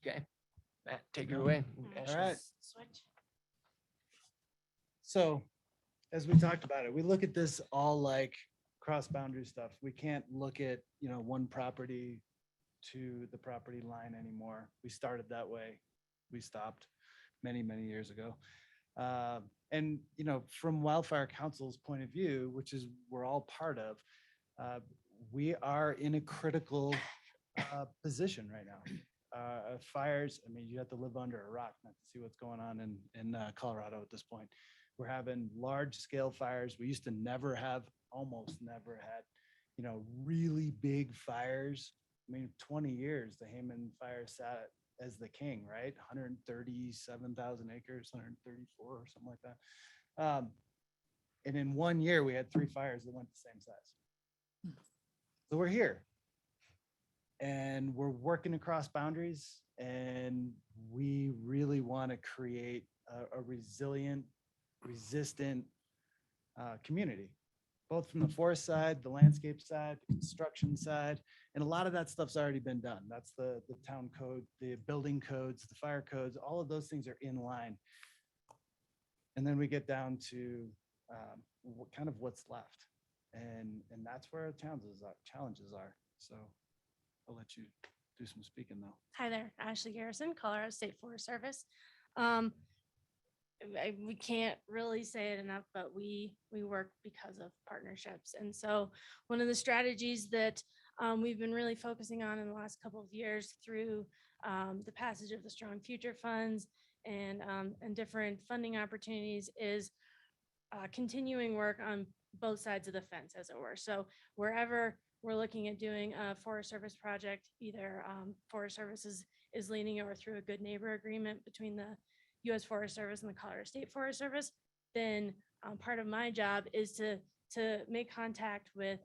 Okay, Matt, take it away. Mm-hmm. All right. So, as we talked about it, we look at this all like cross-boundary stuff. We can't look at, you know, one property to the property line anymore. We started that way. We stopped many, many years ago. And, you know, from Wildfire Council's point of view, which is we're all part of, we are in a critical position right now. Fires, I mean, you have to live under a rock not to see what's going on in Colorado at this point. We're having large scale fires. We used to never have, almost never had, you know, really big fires. I mean, 20 years, the Hayman fire sat as the king, right? 137,000 acres, 134 or something like that. And in 1 year, we had 3 fires that went the same size. So we're here. And we're working across boundaries, and we really want to create a resilient, resistant community, both from the forest side, the landscape side, the construction side, and a lot of that stuff's already been done. That's the town code, the building codes, the fire codes, all of those things are in line. And then we get down to what kind of what's left. And that's where our challenges are. So I'll let you do some speaking though. Hi there, Ashley Garrison, Colorado State Forest Service. We can't really say it enough, but we work because of partnerships. And so one of the strategies that we've been really focusing on in the last couple of years through the passage of the Strong Future Funds and different funding opportunities is continuing work on both sides of the fence, as it were. So wherever we're looking at doing a Forest Service project, either Forest Services is leaning or through a good neighbor agreement between the U.S. Forest Service and the Colorado State Forest Service, then part of my job is to make contact with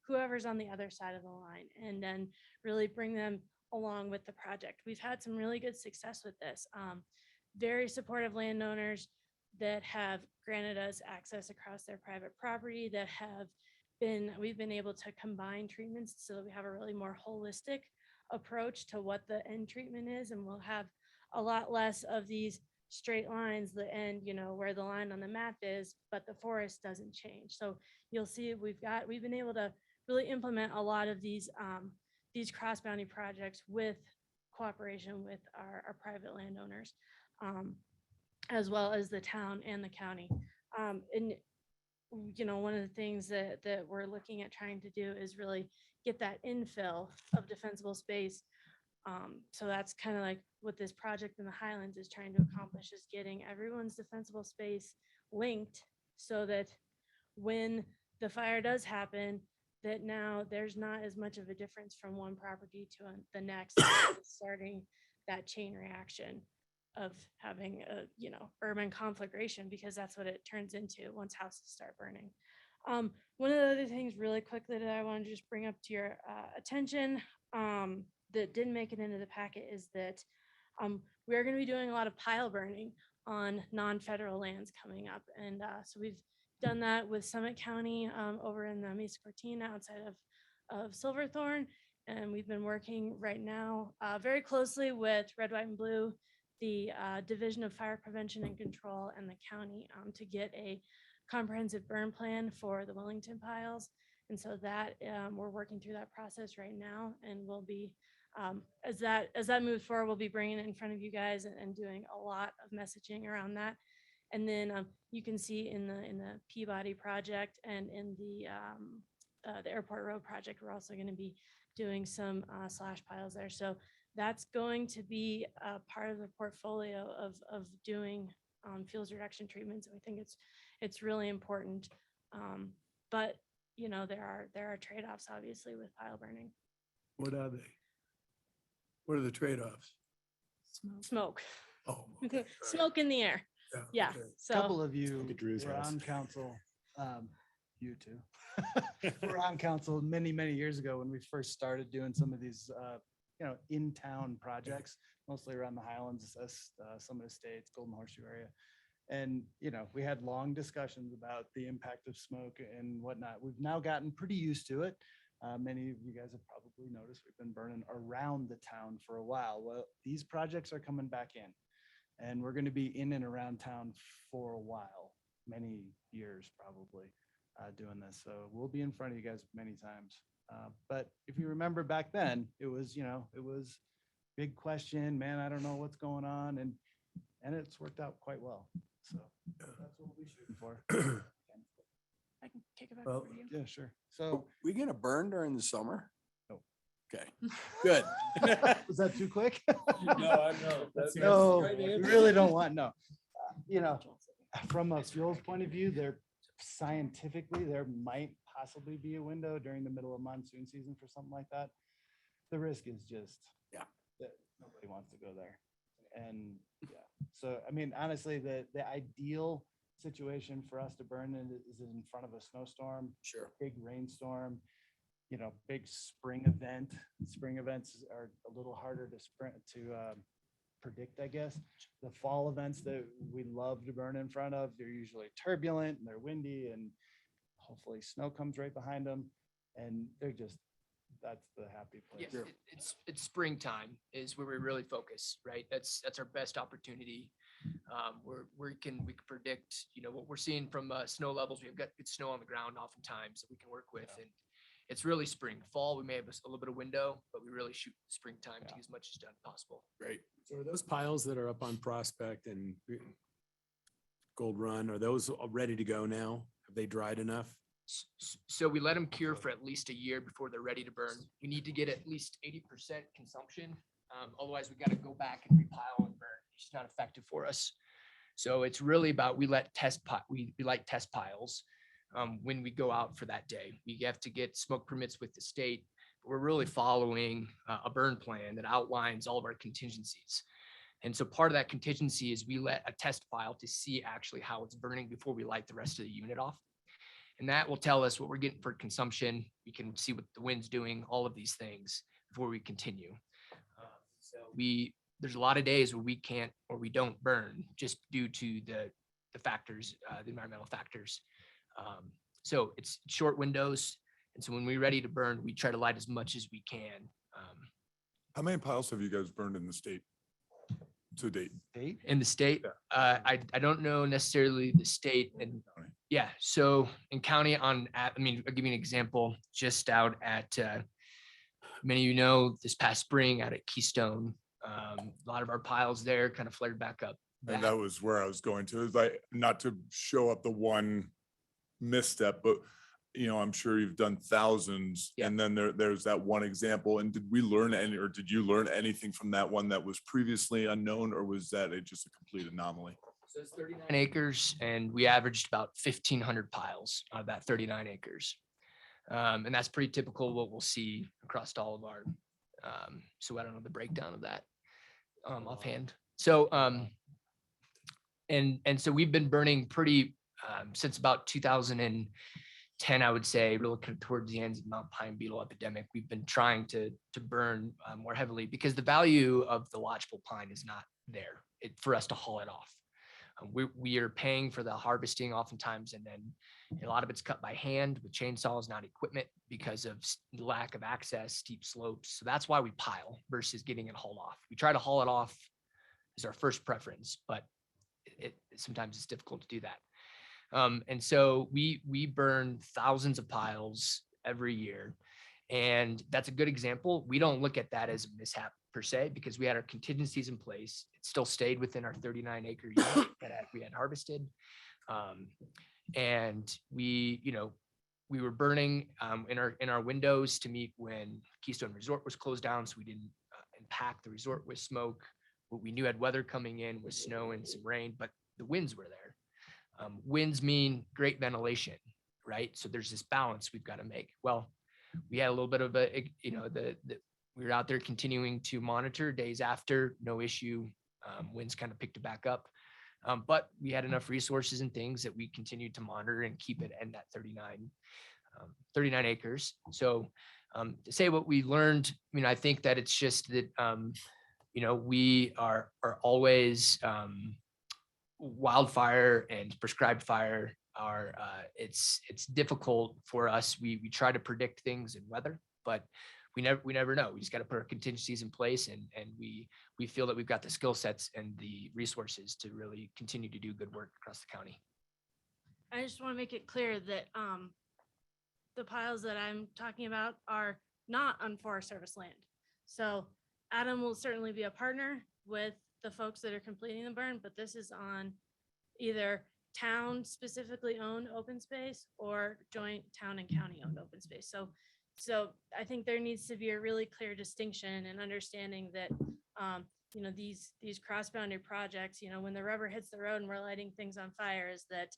whoever's on the other side of the line and then really bring them along with the project. We've had some really good success with this. Very supportive landowners that have granted us access across their private property that we've been able to combine treatments so that we have a really more holistic approach to what the end treatment is. And we'll have a lot less of these straight lines, the end, you know, where the line on the map is, but the forest doesn't change. So you'll see we've been able to really implement a lot of these cross-boundary projects with cooperation with our private landowners, as well as the town and the county. And you know, one of the things that we're looking at trying to do is really get that infill of defensible space. So that's kind of like what this project in the Highlands is trying to accomplish, is getting everyone's defensible space linked so that when the fire does happen, that now there's not as much of a difference from one property to the next, starting that chain reaction of having a, you know, urban conflagration, because that's what it turns into once houses start burning. One of the other things really quickly that I want to just bring up to your attention that didn't make it into the packet is that we are going to be doing a lot of pile burning on non-federal lands coming up. And so we've done that with Summit County over in the Mesa Cortina outside of Silverthorne. And we've been working right now very closely with Red, White, and Blue, the Division of Fire Prevention and Control, and the county to get a comprehensive burn plan for the Wellington piles. And so that we're working through that process right now, and we'll be as that moves forward, we'll be bringing it in front of you guys and doing a lot of messaging around that. And then you can see in the Peabody project and in the Airport Road project, we're also going to be doing some slash piles there. So that's going to be a part of the portfolio of doing fuels reduction treatments. And we think it's really important. But you know, there are trade-offs obviously with pile burning. What are they? What are the trade-offs? Smoke. Oh, Smoke in the air. Yeah. okay. So Couple of you Drew's were house. on council, you two, were on council many years ago when we first started doing some of these, you know, in-town projects, mostly around the Highlands, Summit Estates, Golden Horseshoe area. And, you know, we had long discussions about the impact of smoke and whatnot. We've now gotten pretty used to it. Many of you guys have probably noticed we've been burning around the town for a while. Well, these projects are coming back in, and we're going to be in and around town for a while, many years probably, doing this. So we'll be in front of you guys many times. But if you remember back then, it was, you know, it was big question, man, I don't know what's going on. And it's worked out quite well. So that's what we'll be shooting for. I can take it back Well, over to you. Yeah, sure. So We gonna burn during the summer? No. Okay, good. was that too quick? No, that's No, the right we answer. really don't want, no. You know, from a fuels point of view, there might possibly be a window during the middle of monsoon season for something like that. The risk is just. Yeah. That nobody wants to go there. And yeah, so I mean, honestly, the ideal situation for us to burn in is in front of a snowstorm, Sure. big rainstorm, you know, big spring event. Spring events are a little harder to predict, I guess. The fall events that we love to burn in front of, they're usually turbulent and they're windy, and hopefully snow comes right behind them. And that's the happy place. Yes, it's springtime is where we really focus, right? That's our best opportunity. Where we can predict, you know, what we're seeing from snow levels. We've got good snow on the ground oftentimes that we can work with, and it's really spring. Fall, we may have a little bit of window, but we really shoot springtime to get as much as done possible. Great. So are those piles that are up on Prospect and Gold Run, are those all ready to go now? Have they dried enough? So we let them cure for at least a year before they're ready to burn. We need to get at least 80% consumption. Otherwise, we got to go back and repile and burn. It's just not effective for us. So it's really about, we like test piles when we go out for that day. We have to get smoke permits with the state. We're really following a burn plan that outlines all of our contingencies. And so part of that contingency is we let a test pile to see actually how it's burning before we light the rest of the unit off. And that will tell us what we're getting for consumption. We can see what the wind's doing, all of these things before we continue. So there's a lot of days where we can't or we don't burn just due to the factors, the environmental factors. So it's short windows. And so when we're ready to burn, we try to light as much as we can. How many piles have you guys burned in the state to date? In the state, I don't know necessarily the state, and yeah, so in county I mean, I'll give you an example. Just out at many of you know, this past spring out at Keystone, a lot of our piles there kind of flared back up. And that was where I was going to, is like, not to show up the one misstep, but you know, I'm sure you've done thousands, and then there's that one example. And did we learn any, or did you learn anything from that one that was previously unknown, or was that just a complete anomaly? So it's 39 acres, and we averaged about 1,500 piles out of that 39 acres. And that's pretty typical what we'll see across all of our, so I don't know the breakdown of that offhand. So, and so we've been burning pretty, since about 2010, I would say, really kind of towards the end of the Mount Pine beetle epidemic, we've been trying to burn more heavily because the value of the lodgepole pine is not there for us to haul it off. We are paying for the harvesting oftentimes, and then a lot of it's cut by hand with chainsaws, not equipment, because of lack of access, steep slopes. So that's why we pile versus getting it hauled off. We try to haul it off as our first preference, but sometimes it's difficult to do that. And so we burn thousands of piles every year. And that's a good example. We don't look at that as a mishap per se, because we had our contingencies in place. It still stayed within our 39 acre unit that we had harvested. And we were burning in our windows to meet when Keystone Resort was closed down. So we didn't impact the resort with smoke. What we knew had weather coming in with snow and some rain, but the winds were there. Winds mean great ventilation, right? So there's this balance we've got to make. Well, we had a little bit of we were out there continuing to monitor days after, no issue. Winds kind of picked it back up. But we had enough resources and things that we continued to monitor and keep it in that 39 acres. So to say what we learned, I mean, I think that it's just that, we are always, wildfire and prescribed fire are, it's difficult for us. We try to predict things in weather, but we never know. We just got to put our contingencies in place, and we feel that we've got the skill sets and the resources to really continue to do good work across the county. I just want to make it clear that the piles that I'm talking about are not on Forest Service land. So Adam will certainly be a partner with the folks that are completing the burn, but this is on either town specifically owned open space or joint town and county owned open space. So I think there needs to be a really clear distinction and understanding that, you know, these cross-boundary projects, you know, when the rubber hits the road and we're lighting things on fire, is that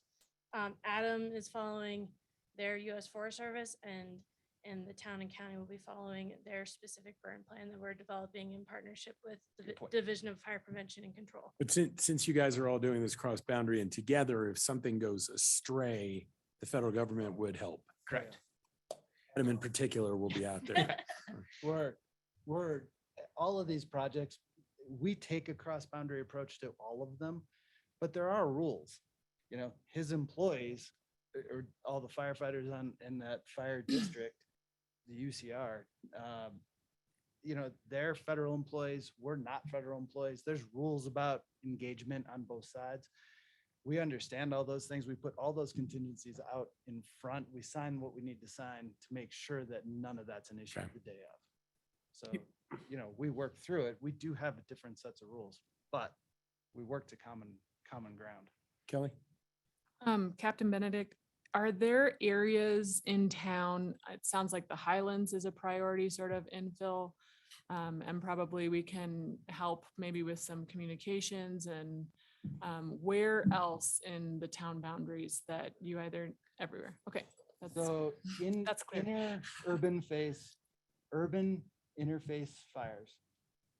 Adam is following their US Forest Service, and the town and county will be following their specific burn plan that we're developing in partnership with the Division of Fire Prevention and Control. But since you guys are all doing this cross boundary and together, if something goes astray, the federal government would help. Correct. Adam in particular will be out there. We're, all of these projects, we take a cross-boundary approach to all of them, but there are rules. You know, his employees, or all the firefighters in that fire district, the UCR, you know, they're federal employees, we're not federal employees. There's rules about engagement on both sides. We understand all those things. We put all those contingencies out in front. We sign what we need to sign to make sure that none of that's an issue the day of. So, you know, we work through it. We do have different sets of rules, but we work to common ground. Kelly? Captain Benedict, are there areas in town, it sounds like the Highlands is a priority sort of infill, and probably we can help maybe with some communications, and where else in the town boundaries that you either, everywhere? Okay. So in that's clear. urban interface fires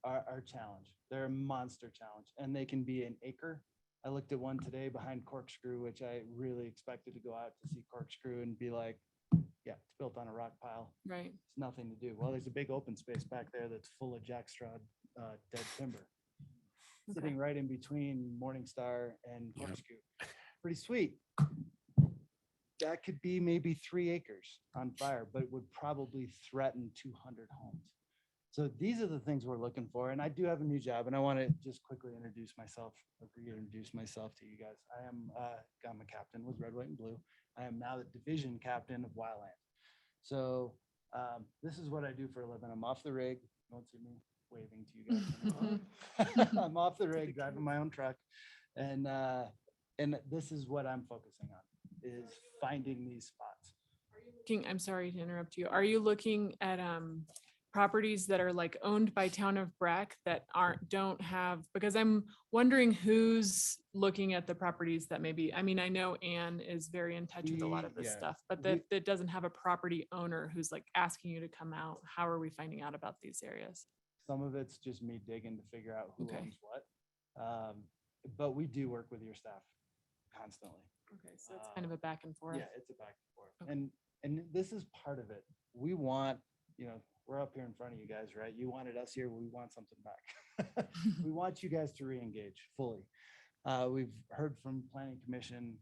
are a challenge. They're a monster challenge, and they can be an acre. I looked at one today behind Corkscrew, which I really expected to go out to see Corkscrew and be like, yeah, it's built on a rock pile. Right. It's nothing to do. Well, there's a big open space back there that's full of jackstraw, dead timber. Sitting right in between Morningstar and Corkscrew. Pretty sweet. That could be maybe 3 acres on fire, but would probably threaten 200 homes. So these are the things we're looking for. And I do have a new job, and I want to just quickly introduce myself to you guys. I'm a captain with Red, White, and Blue. I am now the division captain of Wildland. So this is what I do for a living. I'm off the rig. You won't see me waving to you guys. I'm off the rig, driving my own truck. And this is what I'm focusing on, is finding these spots. I'm sorry to interrupt you. Are you looking at properties that are like owned by Town of Breck that don't have, because I'm wondering who's looking at the properties that maybe, I mean, I know Anne is very in touch with a lot of this stuff, but that doesn't have a property owner who's like asking you to come out. How are we finding out about these areas? Some of it's just me digging to figure out who owns what. But we do work with your staff constantly. Okay, so it's kind of a back and forth. Yeah, it's a back and forth. And this is part of it. We want, you know, we're up here in front of you guys, right? You wanted us here, we want something back. We want you guys to re-engage fully. We've heard from Planning Commission,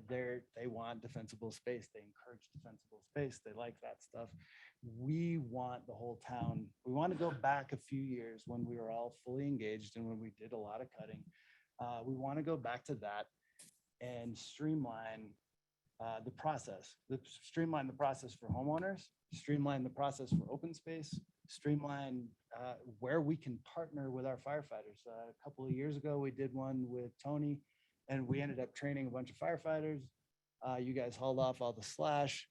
they want defensible space. They encourage defensible space. They like that stuff. We want the whole town. We want to go back a few years when we were all fully engaged and when we did a lot of cutting. We want to go back to that and streamline the process. Streamline the process for homeowners, streamline the process for open space, streamline where we can partner with our firefighters. A couple of years ago, we did one with Tony, and we ended up training a bunch of firefighters. You guys hauled off all the slash.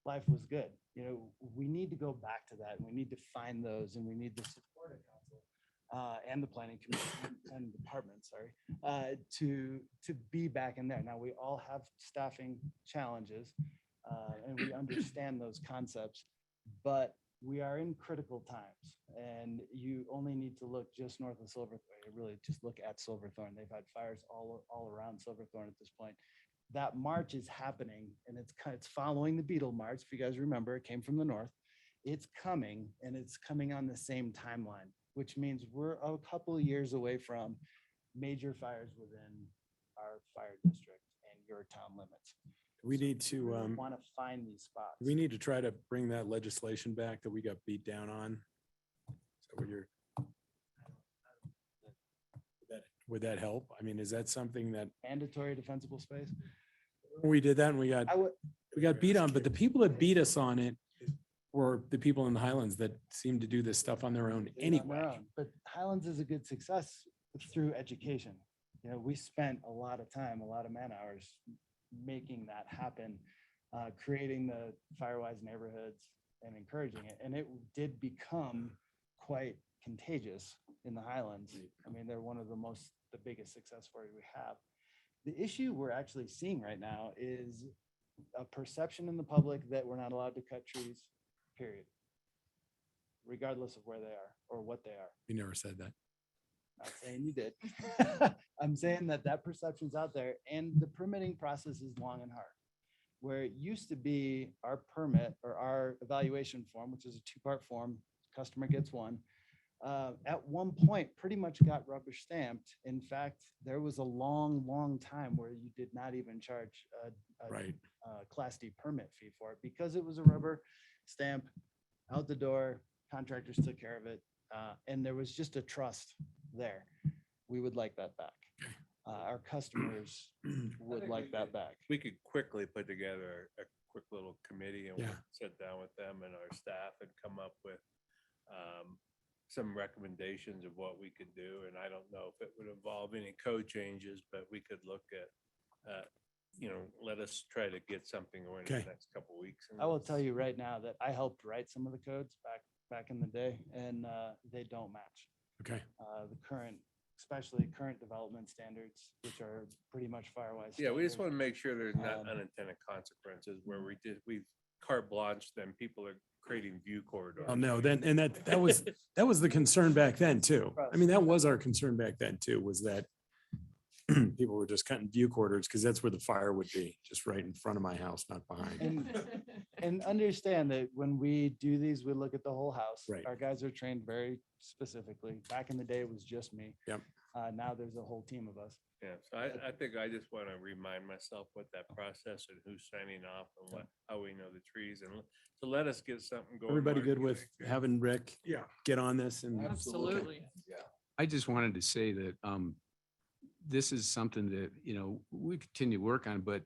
Life was good. You know, we need to go back to that, and we need to find those, and we need the support of council and the planning commission and department, to be back in there. Now, we all have staffing challenges, and we understand those concepts, but we are in critical times, and you only need to look just north of Silverthorne. Really, just look at Silverthorne. They've had fires all around Silverthorne at this point. That march is happening, and it's following the Beetle March. If you guys remember, it came from the north. It's coming, and it's coming on the same timeline, which means we're a couple of years away from major fires within our fire district and your town limits. We need to want to find these spots. we need to try to bring that legislation back that we got beat down on. So would that help? I mean, is that something that Mandatory defensible space? we did that and we got beat on, but the people that beat us on it were the people in the Highlands that seem to do this stuff on their own anyway. But Highlands is a good success through education. we spent a lot of time, a lot of man hours making that happen, creating the Firewise neighborhoods and encouraging it. And it did become quite contagious in the Highlands. I mean, they're one of the biggest success stories we have. The issue we're actually seeing right now is a perception in the public that we're not allowed to cut trees, period. Regardless of where they are or what they are. You never said that. Not saying you did. I'm saying that perception's out there, and the permitting process is long and hard. Where it used to be our permit or our evaluation form, which is a two-part form, customer gets one, at one point pretty much got rubber stamped. In fact, there was a long time where you did not even charge a Class D permit fee for it because it was a rubber stamp out the door. Contractors took care of it. And there was just a trust there. We would like that back. Our customers would like that back. We could quickly put together a quick little committee and Yeah. sit down with them and our staff and come up with some recommendations of what we could do. And I don't know if it would involve any code changes, but we could look at, let us try to get something going in the next couple of weeks. I will tell you right now that I helped write some of the codes back in the day, and they don't match. Okay. The current, especially current development standards, which are pretty much Firewise. Yeah, we just want to standards. make sure there's not unintended consequences where we've carte blanche, then people are creating view corridors. Oh, no, that was the concern back then too. I mean, that was our concern back then too, was that people were just cutting view corridors because that's where the fire would be, just right in front of my house, not behind. And understand that when we do these, we look at the whole house. Right. Our guys are trained very specifically. Back in the day, it was just me. Yep. Now there's a whole team of us. Yeah, so I think I just want to remind myself what that process and who's signing off and how we know the trees, and so let us get something going. Everybody Mark, good you with think? having Rick get on this and Absolutely. I just wanted to say that this is something that, we continue to work on, but,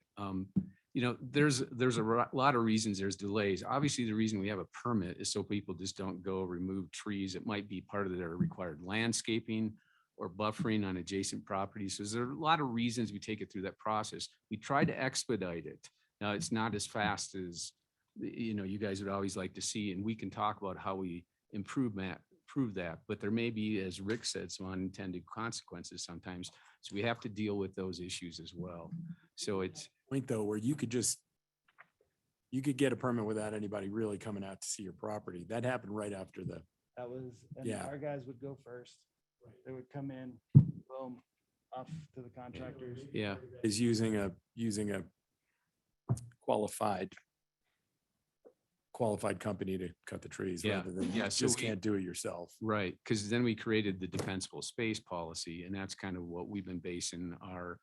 there's a lot of reasons there's delays. Obviously, the reason we have a permit is so people just don't go remove trees. It might be part of their required landscaping or buffering on adjacent properties. So there's a lot of reasons we take it through that process. We try to expedite it. Now, it's not as fast as, you guys would always like to see, and we can talk about how we improve that, but there may be, as Rick said, some unintended consequences sometimes. So we have to deal with those issues as well. So it's point though, where you could get a permit without anybody really coming out to see your property. That happened right after and Our guys would go first. They would come in, boom, off to the contractors. Yeah. Is using a qualified company to cut the trees rather than you so just can't do it yourself. Right, because then we created the defensible space policy, and that's kind of what we've been basing our,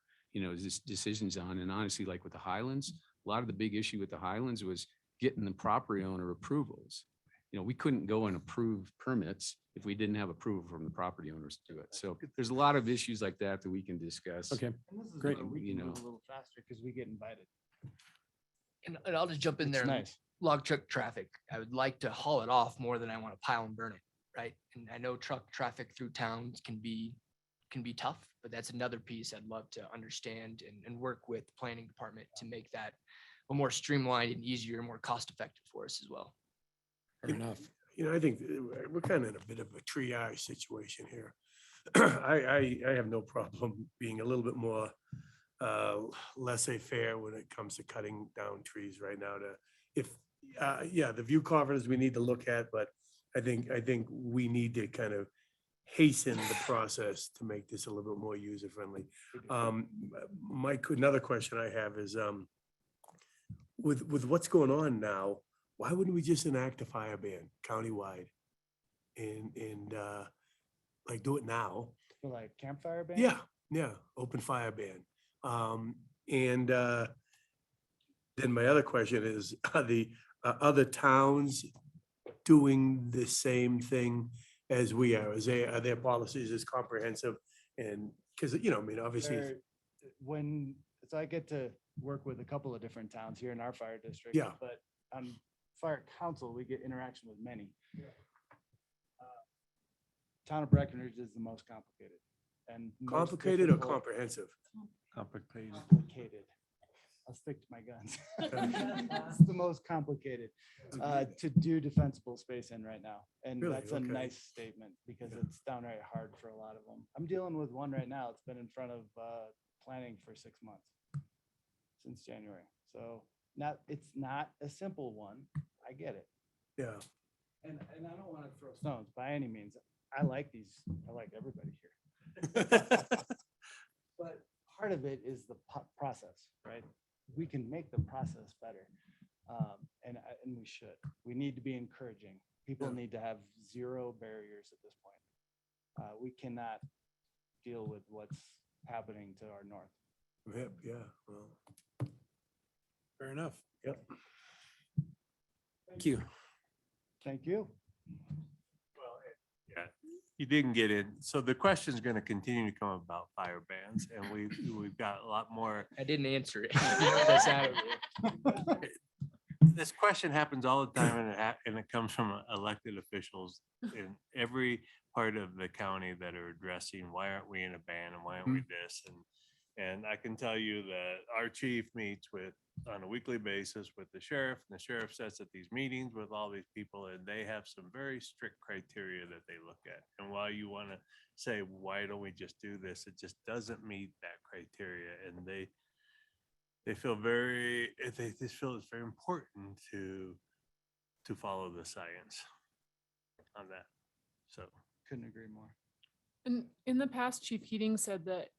decisions on. And honestly, like with the Highlands, a lot of the big issue with the Highlands was getting the property owner approvals. We couldn't go and approve permits if we didn't have approval from the property owners to do it. So there's a lot of issues like that we can discuss. Okay, And this is great. where we can move a little faster because we get invited. And I'll just jump in there. It's and nice. Log truck traffic. I would like to haul it off more than I want to pile and burn it, right? And I know truck traffic through towns can be tough, but that's another piece I'd love to understand and work with the planning department to make that a more streamlined and easier and more cost effective for us as well. Fair enough. I think we're kind of in a bit of a triage situation here. I have no problem being a little bit more laissez-faire when it comes to cutting down trees right now. The view corridors we need to look at, but I think we need to kind of hasten the process to make this a little bit more user-friendly. Another question I have is, with what's going on now, why wouldn't we just enact a fire ban countywide and like do it now? For like campfire ban? Yeah, open fire ban. And then my other question is, are the other towns doing the same thing as we are? Are their policies as comprehensive? And because, obviously. So I get to work with a couple of different towns here in our fire district. Yeah. But on fire council, we get interaction with many. Town of Breckenridge is the most complicated. and. most Complicated or difficult- comprehensive? Complicated. Complicated. I'll stick to my guns. It's the most complicated to do defensible space in right now. And Really? that's a Okay. nice statement because it's downright hard for a lot of them. I'm dealing with one right now. It's been in front of planning for 6 months since January. So it's not a simple one. I get it. Yeah. And I don't want to throw stones by any means. I like everybody here. But part of it is the process, right? We can make the process better. And we should. We need to be encouraging. People Yeah. need to have zero barriers at this point. We cannot deal with what's happening to our north. Yeah, well, Fair enough. yep. Thank you. Thank you. Yeah, you didn't get in. So the question is going to continue to come about fire bans, and we've got a lot more. I didn't answer it. That's out of it. This question happens all the time, and it comes from elected officials in every part of the county that are addressing, why aren't we in a ban and why aren't we this? And I can tell you that our chief meets on a weekly basis with the sheriff, and the sheriff sits at these meetings with all these people, and they have some very strict criteria that they look at. And while you want to say, why don't we just do this? It just doesn't meet that criteria. And they feel they just feel it's very important to follow the science on that. So Couldn't agree more. And in the past, Chief Keating said that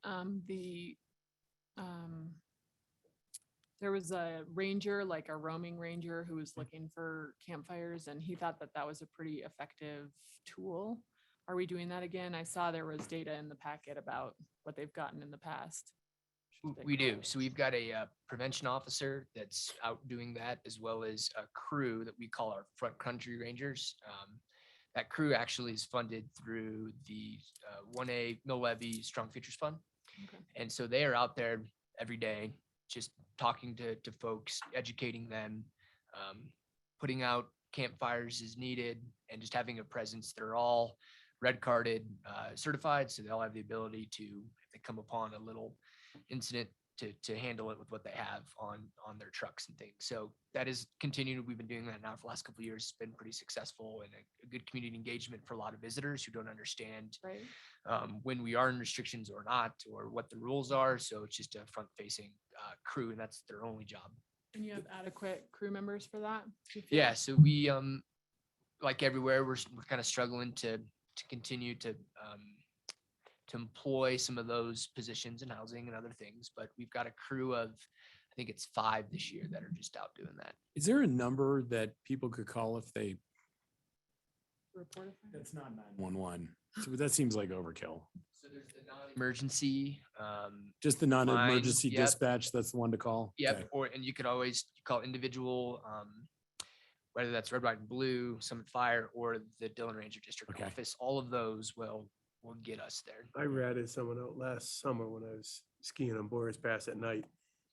there was a ranger, like a roaming ranger, who was looking for campfires, and he thought that that was a pretty effective tool. Are we doing that again? I saw there was data in the packet about what they've gotten in the past. We do. So we've got a prevention officer that's out doing that, as well as a crew that we call our front country rangers. That crew actually is funded through the 1A Mill Levy Strong Futures Fund. Okay. And so they are out there every day, just talking to folks, educating them, putting out campfires as needed, and just having a presence. They're all red carded, certified, so they'll have the ability to, if they come upon a little incident, to handle it with what they have on their trucks and things. So that is continued. We've been doing that now for the last couple of years. It's been pretty successful and a good community engagement for a lot of visitors who don't understand Right. when we are in restrictions or not, or what the rules are. So it's just a front facing crew, and that's their only job. And you have adequate crew members for that? Do you feel? Yeah, so we like everywhere, we're kind of struggling to continue to employ some of those positions in housing and other things, but we've got a crew of, I think it's 5 this year that are just out doing that. Is there a number that people could call if they? Report a fire? That's not 911. So that seems like overkill. So there's the non-emergency. Just the non-emergency line, yep. dispatch, that's the one to call? Yep, Okay. and you could always call individual, whether that's red, white, and blue, Summit Fire, or the Dillon Ranger District Okay. Office. All of those will get us there. I ratted someone out last summer when I was skiing on Boris Pass at night,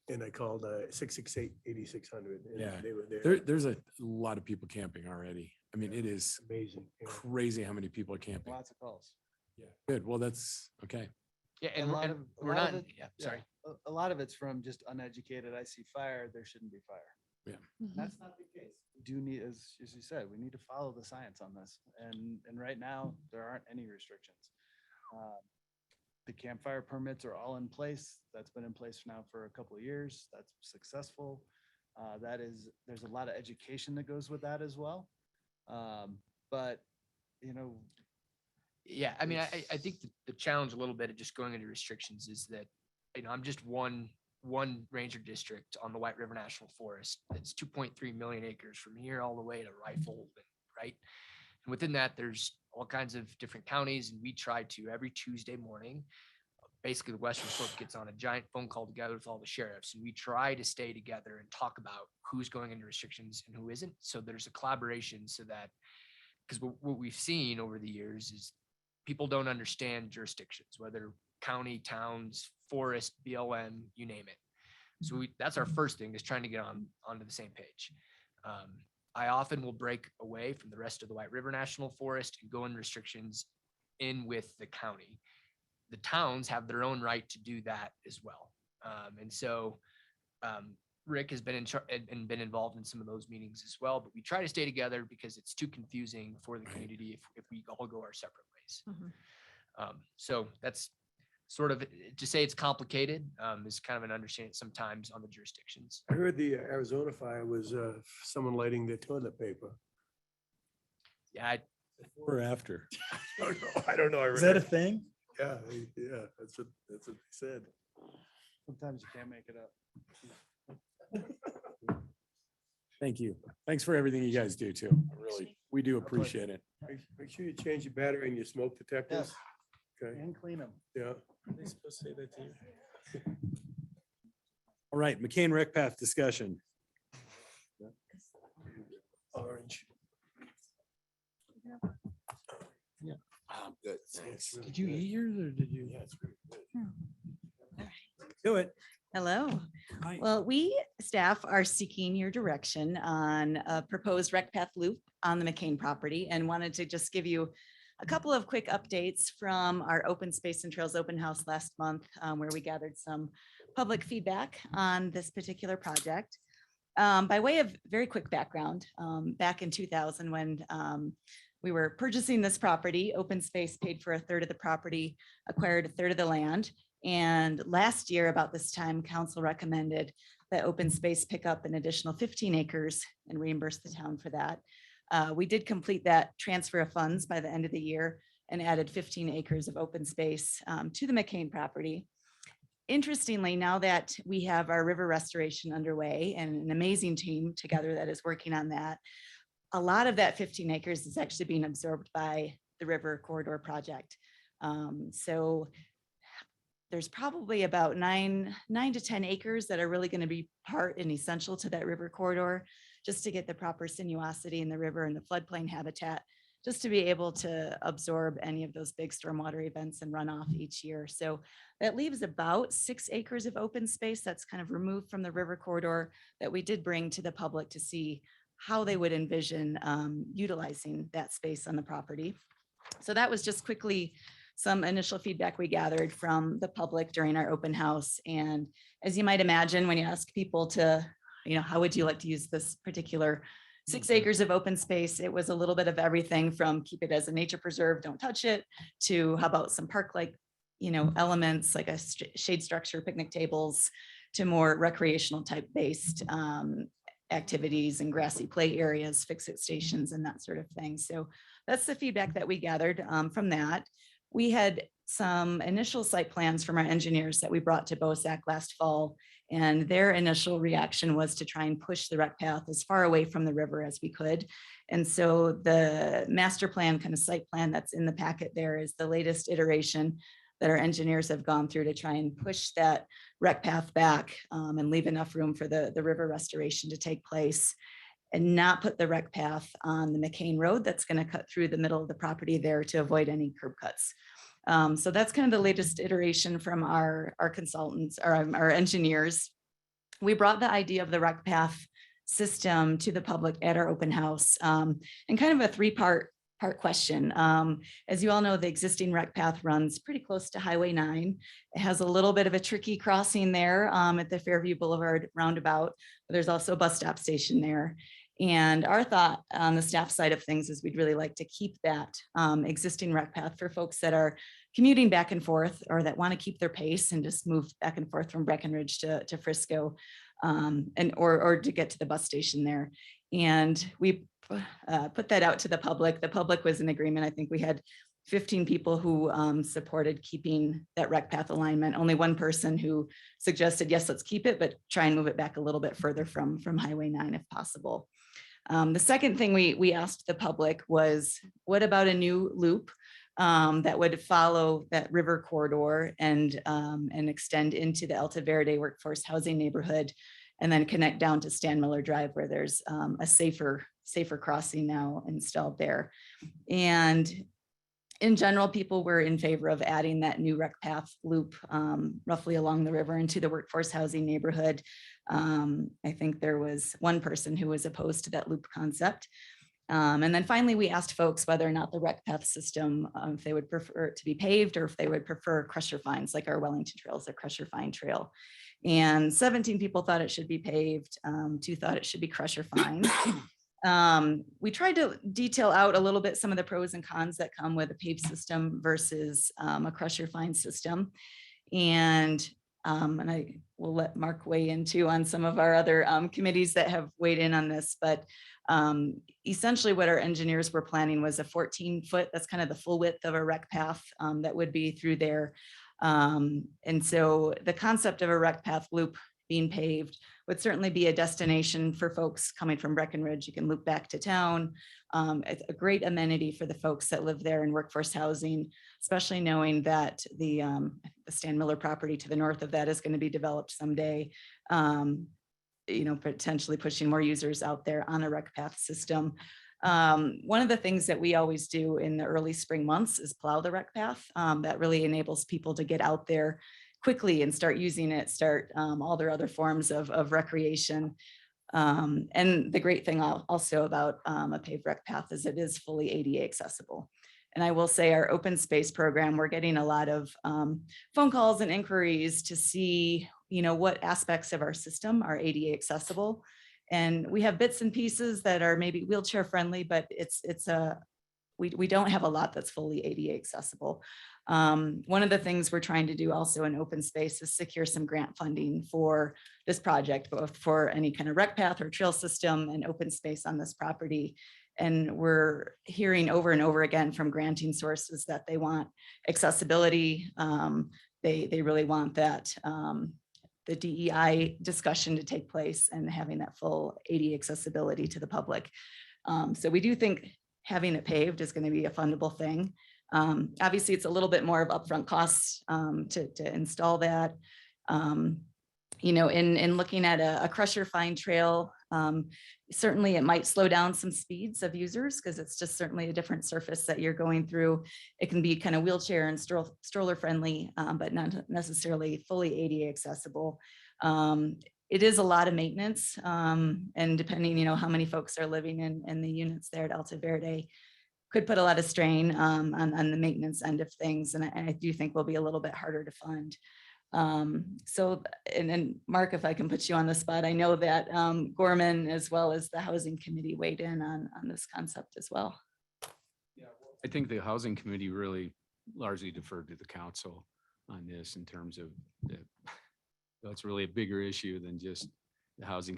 and I called 668-8600. and Yeah. They were there. There's a lot of people camping already. I mean, it is Amazing. Yeah. crazy how many people are camping. Lots of calls. Yeah. Good. Well, that's okay. Yeah, and a lot of we're a not, lot of it- yeah, sorry. A lot of it's from just uneducated. I see fire, there shouldn't be fire. Yeah. That's not the case. We do need, as you said, we need to follow the science on this. And right now, there aren't any restrictions. The campfire permits are all in place. That's been in place now for a couple of years. That's successful. There's a lot of education that goes with that as well. But, you know. Yeah, I mean, I think the challenge a little bit of just going into restrictions is that, you know, I'm just one ranger district on the White River National Forest. It's 2.3 million acres from here all the way to Rifle, right? And within that, there's all kinds of different counties, and we try to every Tuesday morning, basically the Western Slope gets on a giant phone call together with all the sheriffs, and we try to stay together and talk about who's going into restrictions and who isn't. So there's a collaboration so that, because what we've seen over the years is people don't understand jurisdictions, whether county, towns, forest, BLM, you name it. So that's our first thing, is trying to get onto the same page. I often will break away from the rest of the White River National Forest and go in restrictions in with the county. the towns have their own right to do that as well. And so Rick has been and been involved in some of those meetings as well, but we try to stay together because it's too confusing for the community if we all go our separate ways. So that's sort of, to say it's complicated is kind of an understanding sometimes on the jurisdictions. I heard the Arizona fire was someone lighting their toilet paper. Yeah. Before or after? I don't know. I Is that a read it. thing? Yeah, yeah, that's what they said. Sometimes you can't make it up. Thank you. Thanks for everything you guys do too. Really, we do appreciate it. Make sure you change your battery and your smoke detectors. Okay, And clean them. yeah. They supposed to say that to you? All right, McCain Rec Path discussion. Orange. Yeah. I'm good. Thanks. Did you eat yours or did you? Yeah, it's really good. Do it. Hello. Well, we staff are seeking your direction on a proposed rec path loop on the McCain property and wanted to just give you a couple of quick updates from our Open Space and Trails Open House last month, where we gathered some public feedback on this particular project. By way of very quick background, back in 2000, when we were purchasing this property, Open Space paid for a third of the property, acquired a third of the land. And last year, about this time, council recommended that Open Space pick up an additional 15 acres and reimburse the town for that. We did complete that transfer of funds by the end of the year and added 15 acres of open space to the McCain property. Interestingly, now that we have our river restoration underway and an amazing team together that is working on that, a lot of that 15 acres is actually being absorbed by the river corridor project. So there's probably about 9 to 10 acres that are really going to be part and essential to that river corridor, just to get the proper sinuosity in the river and the floodplain habitat, just to be able to absorb any of those big stormwater events and runoff each year. So that leaves about 6 acres of open space that's kind of removed from the river corridor that we did bring to the public to see how they would envision utilizing that space on the property. So that was just quickly some initial feedback we gathered from the public during our open house. And as you might imagine, when you ask people to, how would you like to use this particular 6 acres of open space, it was a little bit of everything from keep it as a nature preserve, don't touch it, to how about some park-like, elements like a shade structure, picnic tables, to more recreational type based activities and grassy play areas, fix-it stations and that sort of thing. So that's the feedback that we gathered from that. We had some initial site plans from our engineers that we brought to BOSAC last fall, and their initial reaction was to try and push the rec path as far away from the river as we could. And so the master plan, kind of site plan that's in the packet there, is the latest iteration that our engineers have gone through to try and push that rec path back and leave enough room for the river restoration to take place, and not put the rec path on the McCain Road that's going to cut through the middle of the property there to avoid any curb cuts. So that's kind of the latest iteration from our consultants or our engineers. We brought the idea of the rec path system to the public at our open house, and kind of a three-part question. As you all know, the existing rec path runs pretty close to Highway 9. It has a little bit of a tricky crossing there at the Fairview Boulevard roundabout, but there's also a bus stop station there. And our thought on the staff side of things is we'd really like to keep that existing rec path for folks that are commuting back and forth or that want to keep their pace and just move back and forth from Breckenridge to Frisco or to get to the bus station there. And we put that out to the public. The public was in agreement. I think we had 15 people who supported keeping that rec path alignment. Only one person who suggested, yes, let's keep it, but try and move it back a little bit further from Highway 9 if possible. The second thing we asked the public was, what about a new loop that would follow that river corridor and extend into the Alta Verde workforce housing neighborhood, and then connect down to Stan Miller Drive, where there's a safer crossing now installed there. And in general, people were in favor of adding that new rec path loop roughly along the river into the workforce housing neighborhood. I think there was one person who was opposed to that loop concept. And then finally, we asked folks whether or not the rec path system, if they would prefer it to be paved or if they would prefer crusher fines, like our Wellington Trail is a crusher fine trail. And 17 people thought it should be paved, 2 thought it should be crusher fines. We tried to detail out a little bit some of the pros and cons that come with a paved system versus a crusher fine system. And I will let Mark weigh in too on some of our other committees that have weighed in on this, but essentially what our engineers were planning was a 14-foot, that's kind of the full width of a rec path that would be through there. And so the concept of a rec path loop being paved would certainly be a destination for folks coming from Breckenridge. You can loop back to town. It's a great amenity for the folks that live there in workforce housing, especially knowing that the Stan Miller property to the north of that is going to be developed someday. You know, potentially pushing more users out there on a rec path system. One of the things that we always do in the early spring months is plow the rec path. That really enables people to get out there quickly and start using it, start all their other forms of recreation. And the great thing also about a paved rec path is it is fully ADA accessible. And I will say our open space program, we're getting a lot of phone calls and inquiries to see, you know, what aspects of our system are ADA accessible. And we have bits and pieces that are maybe wheelchair friendly, but we don't have a lot that's fully ADA accessible. One of the things we're trying to do also in open space is secure some grant funding for this project, both for any kind of rec path or trail system and open space on this property. And we're hearing over and over again from granting sources that they want accessibility. They really want that the DEI discussion to take place and having that full ADA accessibility to the public. So we do think having it paved is going to be a fundable thing. Obviously, it's a little bit more of upfront costs to install that. You know, in looking at a crusher fine trail, certainly it might slow down some speeds of users because it's just certainly a different surface that you're going through. It can be kind of wheelchair and stroller friendly, but not necessarily fully ADA accessible. It is a lot of maintenance, and depending, you know, how many folks are living in the units there at Alta Verde, could put a lot of strain on the maintenance end of things, and I do think will be a little bit harder to fund. So, and then Mark, if I can put you on the spot, I know that Gorman as well as the Housing Committee weighed in on this concept as well. I think the housing committee really largely deferred to the council on this in terms of that's really a bigger issue than just the housing,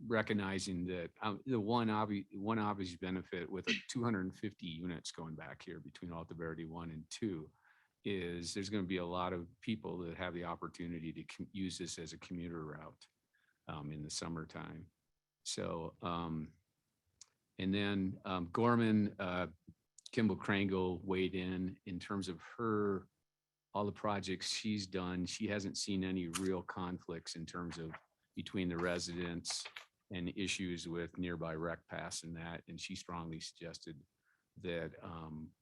recognizing that the one obvious benefit with 250 units going back here between Alta Verde 1 and 2 is there's going to be a lot of people that have the opportunity to use this as a commuter route in the summertime. So, and then Gorman, Kimball Krangle weighed in terms of all the projects she's done. She hasn't seen any real conflicts in terms of between the residents and issues with nearby rec paths and that. And she strongly suggested that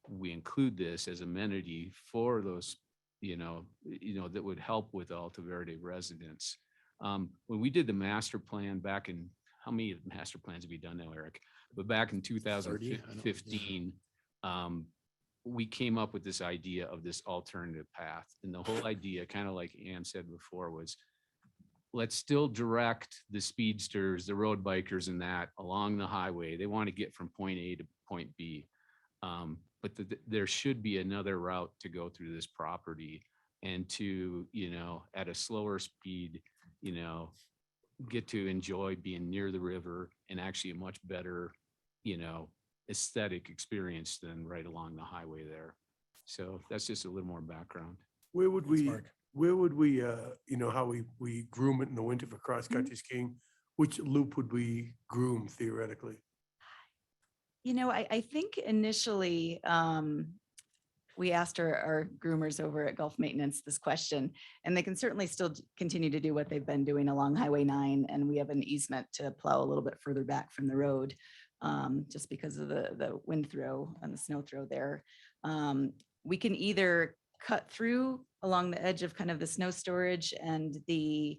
we include this as amenity for those, that would help with Alta Verde residents. When we did the master plan back in, how many master plans have we done now, Eric? But back in 2015, we came up with this idea of this alternative path. And the whole idea, kind of like Ann said before, was let's still direct the speedsters, the road bikers and that along the highway. They want to get from point A to point B. But there should be another route to go through this property and to, at a slower speed, get to enjoy being near the river and actually a much better, aesthetic experience than right along the highway there. So that's just a little more background. Where would we, how we groom it in the winter for cross-country skiing? Which loop would we groom theoretically? I think initially we asked our groomers over at Gulf Maintenance this question, and they can certainly still continue to do what they've been doing along Highway 9. And we have an easement to plow a little bit further back from the road just because of the wind throw and the snow throw there. We can either cut through along the edge of kind of the snow storage and the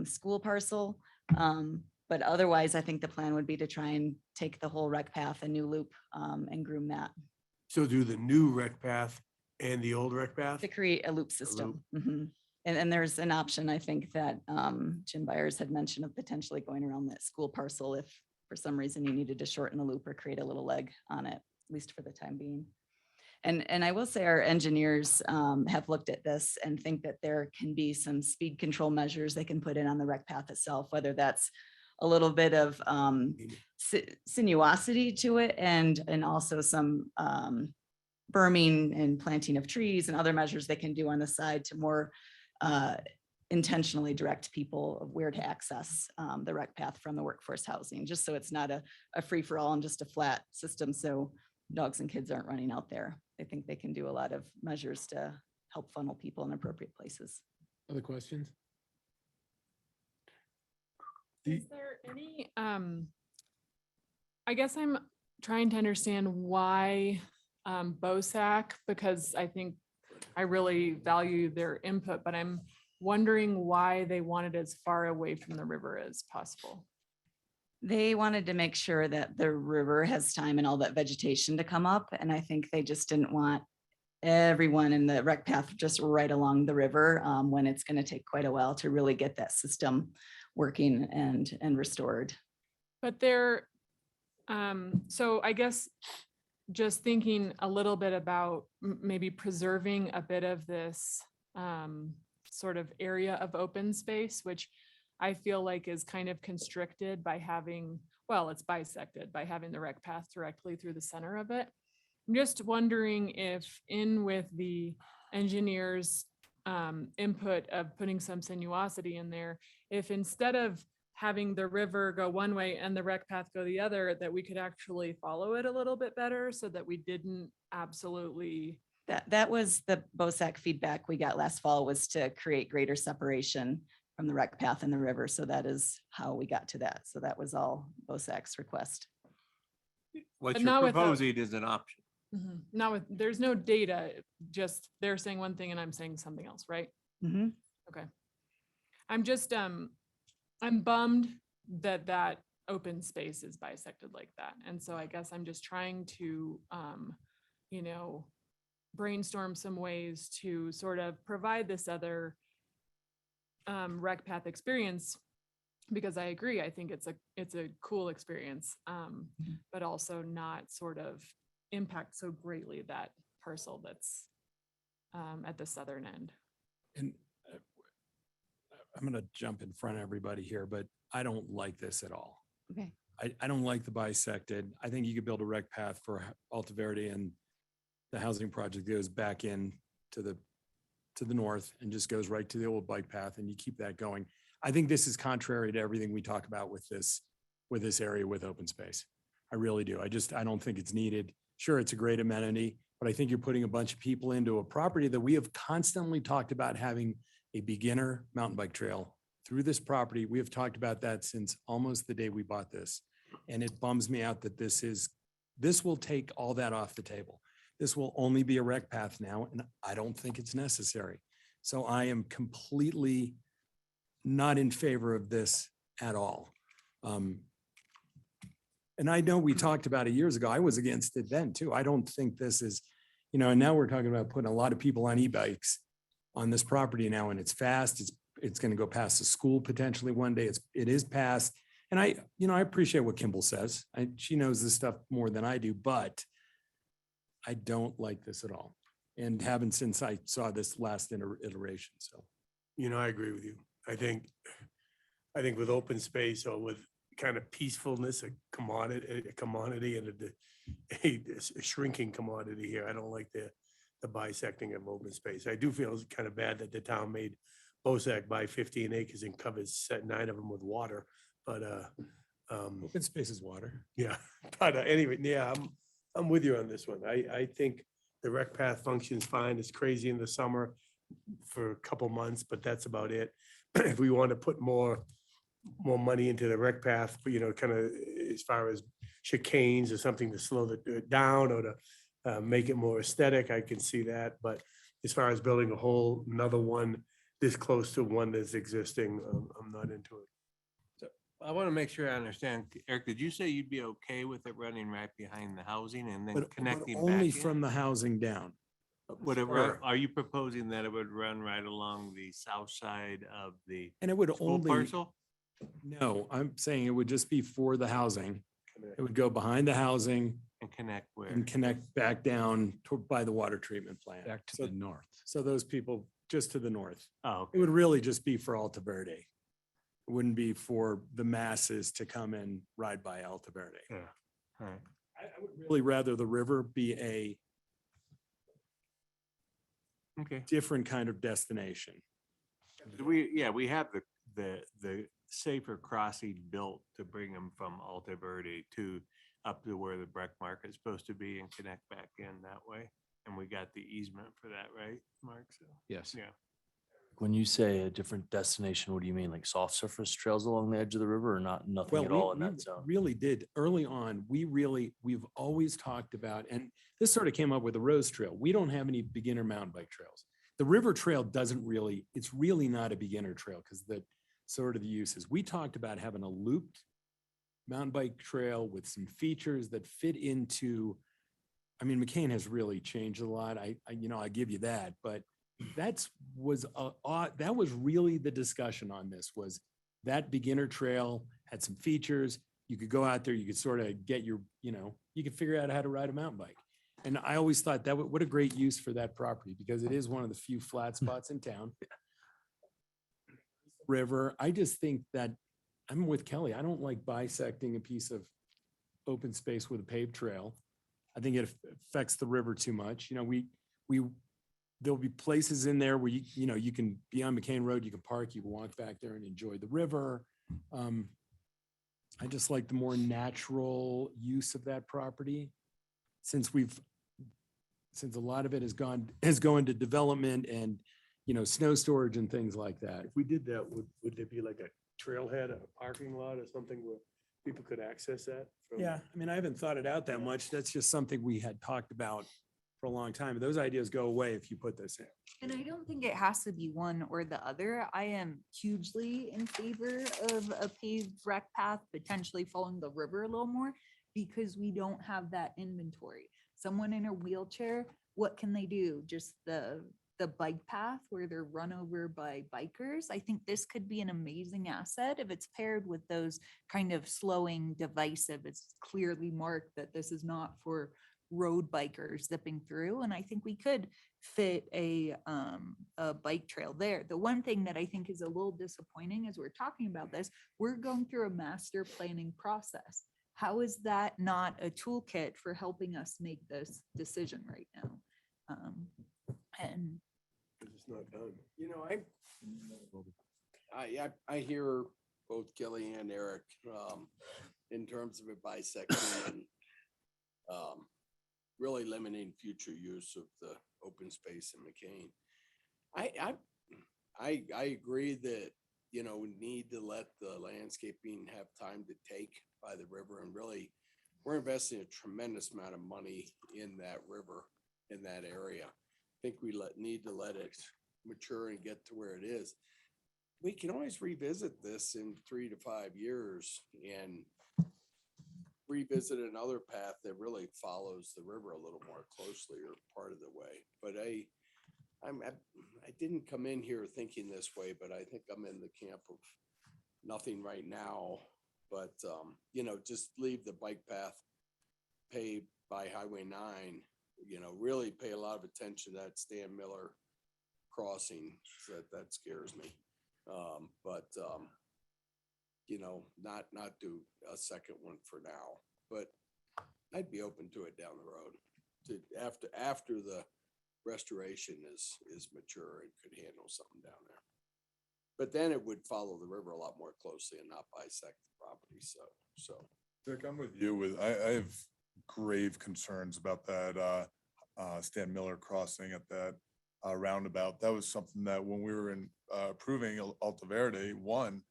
school parcel. But otherwise, I think the plan would be to try and take the whole rec path, a new loop, and groom that So do the new rec path and the old rec path? to create a loop system. Mhm. And there's an option, I think, that Jim Byers had mentioned of potentially going around that school parcel if for some reason you needed to shorten the loop or create a little leg on it, at least for the time being. And I will say our engineers have looked at this and think that there can be some speed control measures they can put in on the rec path itself, whether that's a little bit of sinuosity to it and also some berming and planting of trees and other measures they can do on the side to more intentionally direct people of where to access the rec path from the workforce housing, just so it's not a free for all and just a flat system. So dogs and kids aren't running out there. I think they can do a lot of measures to help funnel people in appropriate places. Other questions? Is there any, I guess I'm trying to understand why BOSAC, because I think I really value their input, but I'm wondering why they want it as far away from the river as possible. They wanted to make sure that the river has time and all that vegetation to come up. And I think they just didn't want everyone in the rec path just right along the river when it's going to take quite a while to really get that system working and restored. But they're, so I guess just thinking a little bit about maybe preserving a bit of this sort of area of open space, which I feel like is kind of constricted by having, well, it's bisected by having the rec path directly through the center of it. I'm just wondering if in with the engineers' input of putting some sinuosity in there, if instead of having the river go one way and the rec path go the other, that we could actually follow it a little bit better so that we didn't absolutely. That was the BOSAC feedback we got last fall, was to create greater separation from the rec path and the river. So that is how we got to that. So that was all BOSAC's request. What But you're not without- proposing is an option. Mhm. Now, there's no data, just they're saying one thing and I'm saying something else, right? Mhm. Okay. I'm just, I'm bummed that that open space is bisected like that. And so I guess I'm just trying to, you know, brainstorm some ways to sort of provide this other rec path experience, because I agree, I think it's a cool experience, but also not sort of impact so greatly that parcel that's at the southern end. And I'm going to jump in front of everybody here, but I don't like this at all. Okay. I don't like the bisected. I think you could build a rec path for Alta Verde, and the housing project goes back in to the north and just goes right to the old bike path, and you keep that going. I think this is contrary to everything we talk about with this area with open space. I really do. I don't think it's needed. Sure, it's a great amenity, but I think you're putting a bunch of people into a property that we have constantly talked about having a beginner mountain bike trail through this property. We have talked about that since almost the day we bought this. And it bums me out that this will take all that off the table. This will only be a rec path now, and I don't think it's necessary. So I am completely not in favor of this at all. And I know we talked about it years ago. I was against it then too. I don't think this is, and now we're talking about putting a lot of people on e-bikes on this property now, and it's fast. It's going to go past the school potentially one day. It is past. And I appreciate what Kimball says. She knows this stuff more than I do, but I don't like this at all. And haven't since I saw this last iteration. So, I agree with you. I think with open space or with kind of peacefulness, a commodity and a shrinking commodity here. I don't like the bisecting of open space. I do feel it's kind of bad that the town made BOSAC buy 15 acres and covers 9 of them with water. But open space is water. Yeah. But anyway, yeah, I'm with you on this one. I think the rec path functions fine. It's crazy in the summer for a couple months, but that's about it. If we want to put more money into the rec path, kind of as far as chicanes or something to slow it down or to make it more aesthetic, I can see that. But as far as building a whole another one this close to one that's existing, I'm not into it. I want to make sure I understand. Eric, did you say you'd be okay with it running right behind the housing and then But connecting only back from in? the housing down. Would it run, Or- are you proposing that it would run right along the south side of the And it would school only, parcel? no, I'm saying it would just be for the housing. It would go behind the housing And connect where? and connect back down by the water treatment plant. Back to So- the north. So those people just to the north. Oh, It okay. would really just be for Alta Verde. It wouldn't be for the masses to come and ride by Alta Verde. Yeah. All right. I would really rather the river be a Okay. different kind of destination. We have the safer crossing built to bring them from Alta Verde to up to where the Breck Market is supposed to be and connect back in that way. And we got the easement for that, right, Mark? So, Yes. yeah. When you say a different destination, what do you mean? Like soft surface trails along the edge of the river or not, nothing at all in that zone? Really did early on. We've always talked about, and this sort of came up with the Rose Trail. We don't have any beginner mountain bike trails. The river trail doesn't really, it's really not a beginner trail because the sort of the uses. We talked about having a looped mountain bike trail with some features that fit into, I mean, McCain has really changed a lot. I give you that, but that was really the discussion on this was that beginner trail had some features. You could go out there, you could sort of get your, you could figure out how to ride a mountain bike. And I always thought that what a great use for that property because it is one of the few flat spots in town. River, I just think that I'm with Kelly. I don't like bisecting a piece of open space with a paved trail. I think it affects the river too much. There'll be places in there where you can be on McCain Road, you can park, you can walk back there and enjoy the river. I just like the more natural use of that property. Since a lot of it has gone to development and, snow storage and things like that. If we did that, would there be like a trailhead, a parking lot or something where people could access that? Yeah, I mean, I haven't thought it out that much. That's just something we had talked about for a long time. Those ideas go away if you put this in. And I don't think it has to be one or the other. I am hugely in favor of a paved rec path, potentially following the river a little more, because we don't have that inventory. Someone in a wheelchair, what can they do? Just the bike path where they're run over by bikers. I think this could be an amazing asset if it's paired with those kind of slowing divisive. It's clearly marked that this is not for road bikers zipping through. And I think we could fit a bike trail there. The one thing that I think is a little disappointing as we're talking about this, we're going through a master planning process. How is that not a toolkit for helping us make this decision right now? And It's not done. I hear both Kelly and Eric, in terms of it bisecting and, really limiting future use of the open space in McCain. I agree that, we need to let the landscaping have time to take by the river and really, we're investing a tremendous amount of money in that river, in that area. I think we need to let it mature and get to where it is. We can always revisit this in 3 to 5 years and revisit another path that really follows the river a little more closely or part of the way. But I didn't come in here thinking this way, but I think I'm in the camp of nothing right now. But, just leave the bike path paved by Highway 9, really pay a lot of attention to that Stan Miller crossing. That scares me. Not do a second one for now, but I'd be open to it down the road after the restoration is mature and could handle something down there. But then it would follow the river a lot more closely and not bisect the property. So. Dick, I'm with you I have grave concerns about that Stan Miller crossing at that roundabout. That was something that when we were approving Alta Verde 1,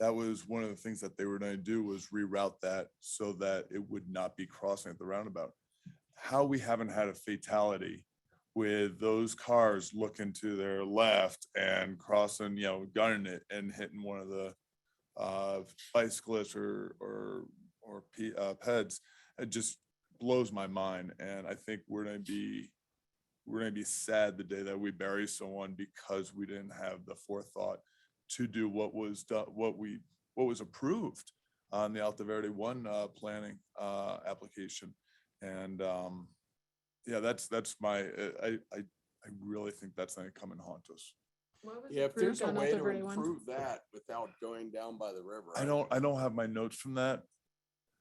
that was one of the things that they were going to do was reroute that so that it would not be crossing at the roundabout. How we haven't had a fatality with those cars looking to their left and crossing, gunning it and hitting one of the bicyclists or peds. It just blows my mind. And I think we're going to be sad the day that we bury someone because we didn't have the forethought to do what was done, what was approved on the Alta Verde one planning application. And yeah, that's my, I really think that's going to come and haunt us. Yeah, if there's a way to improve that without going down by the river. I don't have my notes from that.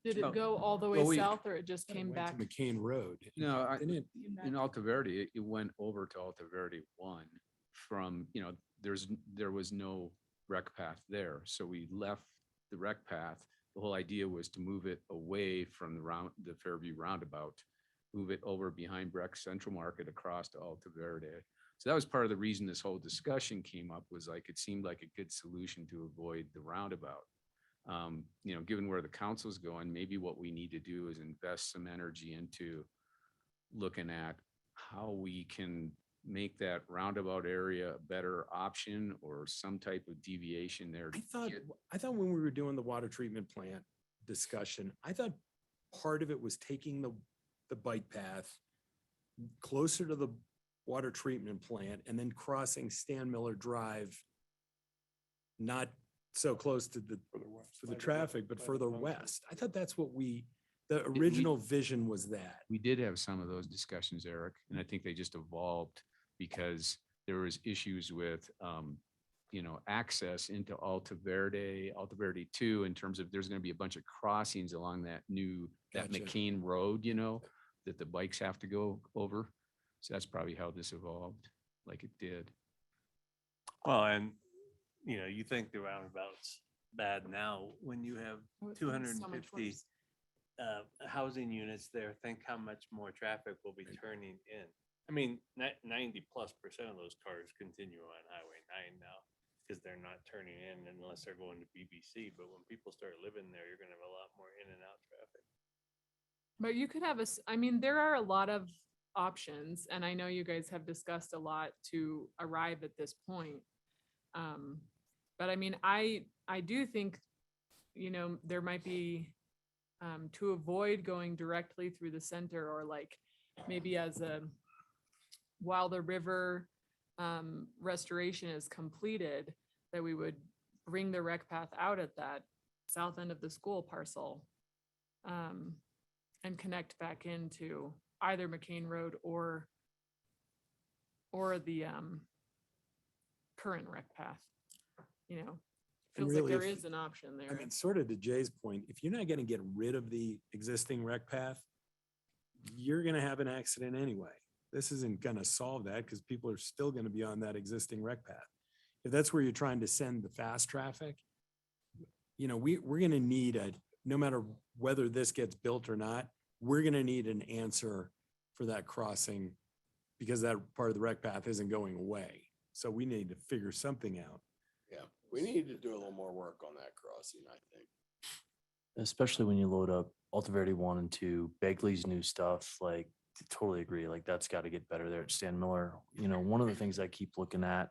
Did it go all the way south or it just came back? McCain Road. No, Didn't it? in Alta Verde, it went over to Alta Verde 1 from, there was no rec path there. So we left the rec path. The whole idea was to move it away from the Fairview roundabout, move it over behind Breck Central Market across to Alta Verde. So that was part of the reason this whole discussion came up, was like, it seemed like a good solution to avoid the roundabout. Given where the council's going, maybe what we need to do is invest some energy into looking at how we can make that roundabout area a better option or some type of deviation there. I thought when we were doing the water treatment plant discussion, I thought part of it was taking the bike path closer to the water treatment plant and then crossing Stan Miller Drive, not so close to the traffic, but further west. I thought that's what the original vision was that. We did have some of those discussions, Eric, and I think they just evolved because there was issues with, access into Alta Verde 2, in terms of there's going to be a bunch of crossings along that Gotcha. McCain Road, that the bikes have to go over. So that's probably how this evolved, like it did. Well, and you think the roundabout's bad now when you have 250 housing units there. Think how much more traffic will be turning in. I mean, 90+% of those cars continue on Highway 9 now because they're not turning in unless they're going to BBC. But when people start living there, you're going to have a lot more in and out traffic. But you could have there are a lot of options, and I know you guys have discussed a lot to arrive at this point. But I mean, I do think, there might be, to avoid going directly through the center, or like maybe while the river restoration is completed, that we would bring the rec path out at that south end of the school parcel and connect back into either McCain Road or the current rec path. Feels like there is an option there. I mean, sort of to Jay's point, if you're not going to get rid of the existing rec path, you're going to have an accident anyway. This isn't going to solve that because people are still going to be on that existing rec path. If that's where you're trying to send the fast traffic, we're going to need no matter whether this gets built or not, we're going to need an answer for that crossing because that part of the rec path isn't going away. So we need to figure something out. Yeah, we need to do a little more work on that crossing, I think. Especially when you load up Alta Verde 1 and 2, Begley's new stuff, like, totally agree. Like, that's got to get better there at Stan Miller. One of the things I keep looking at,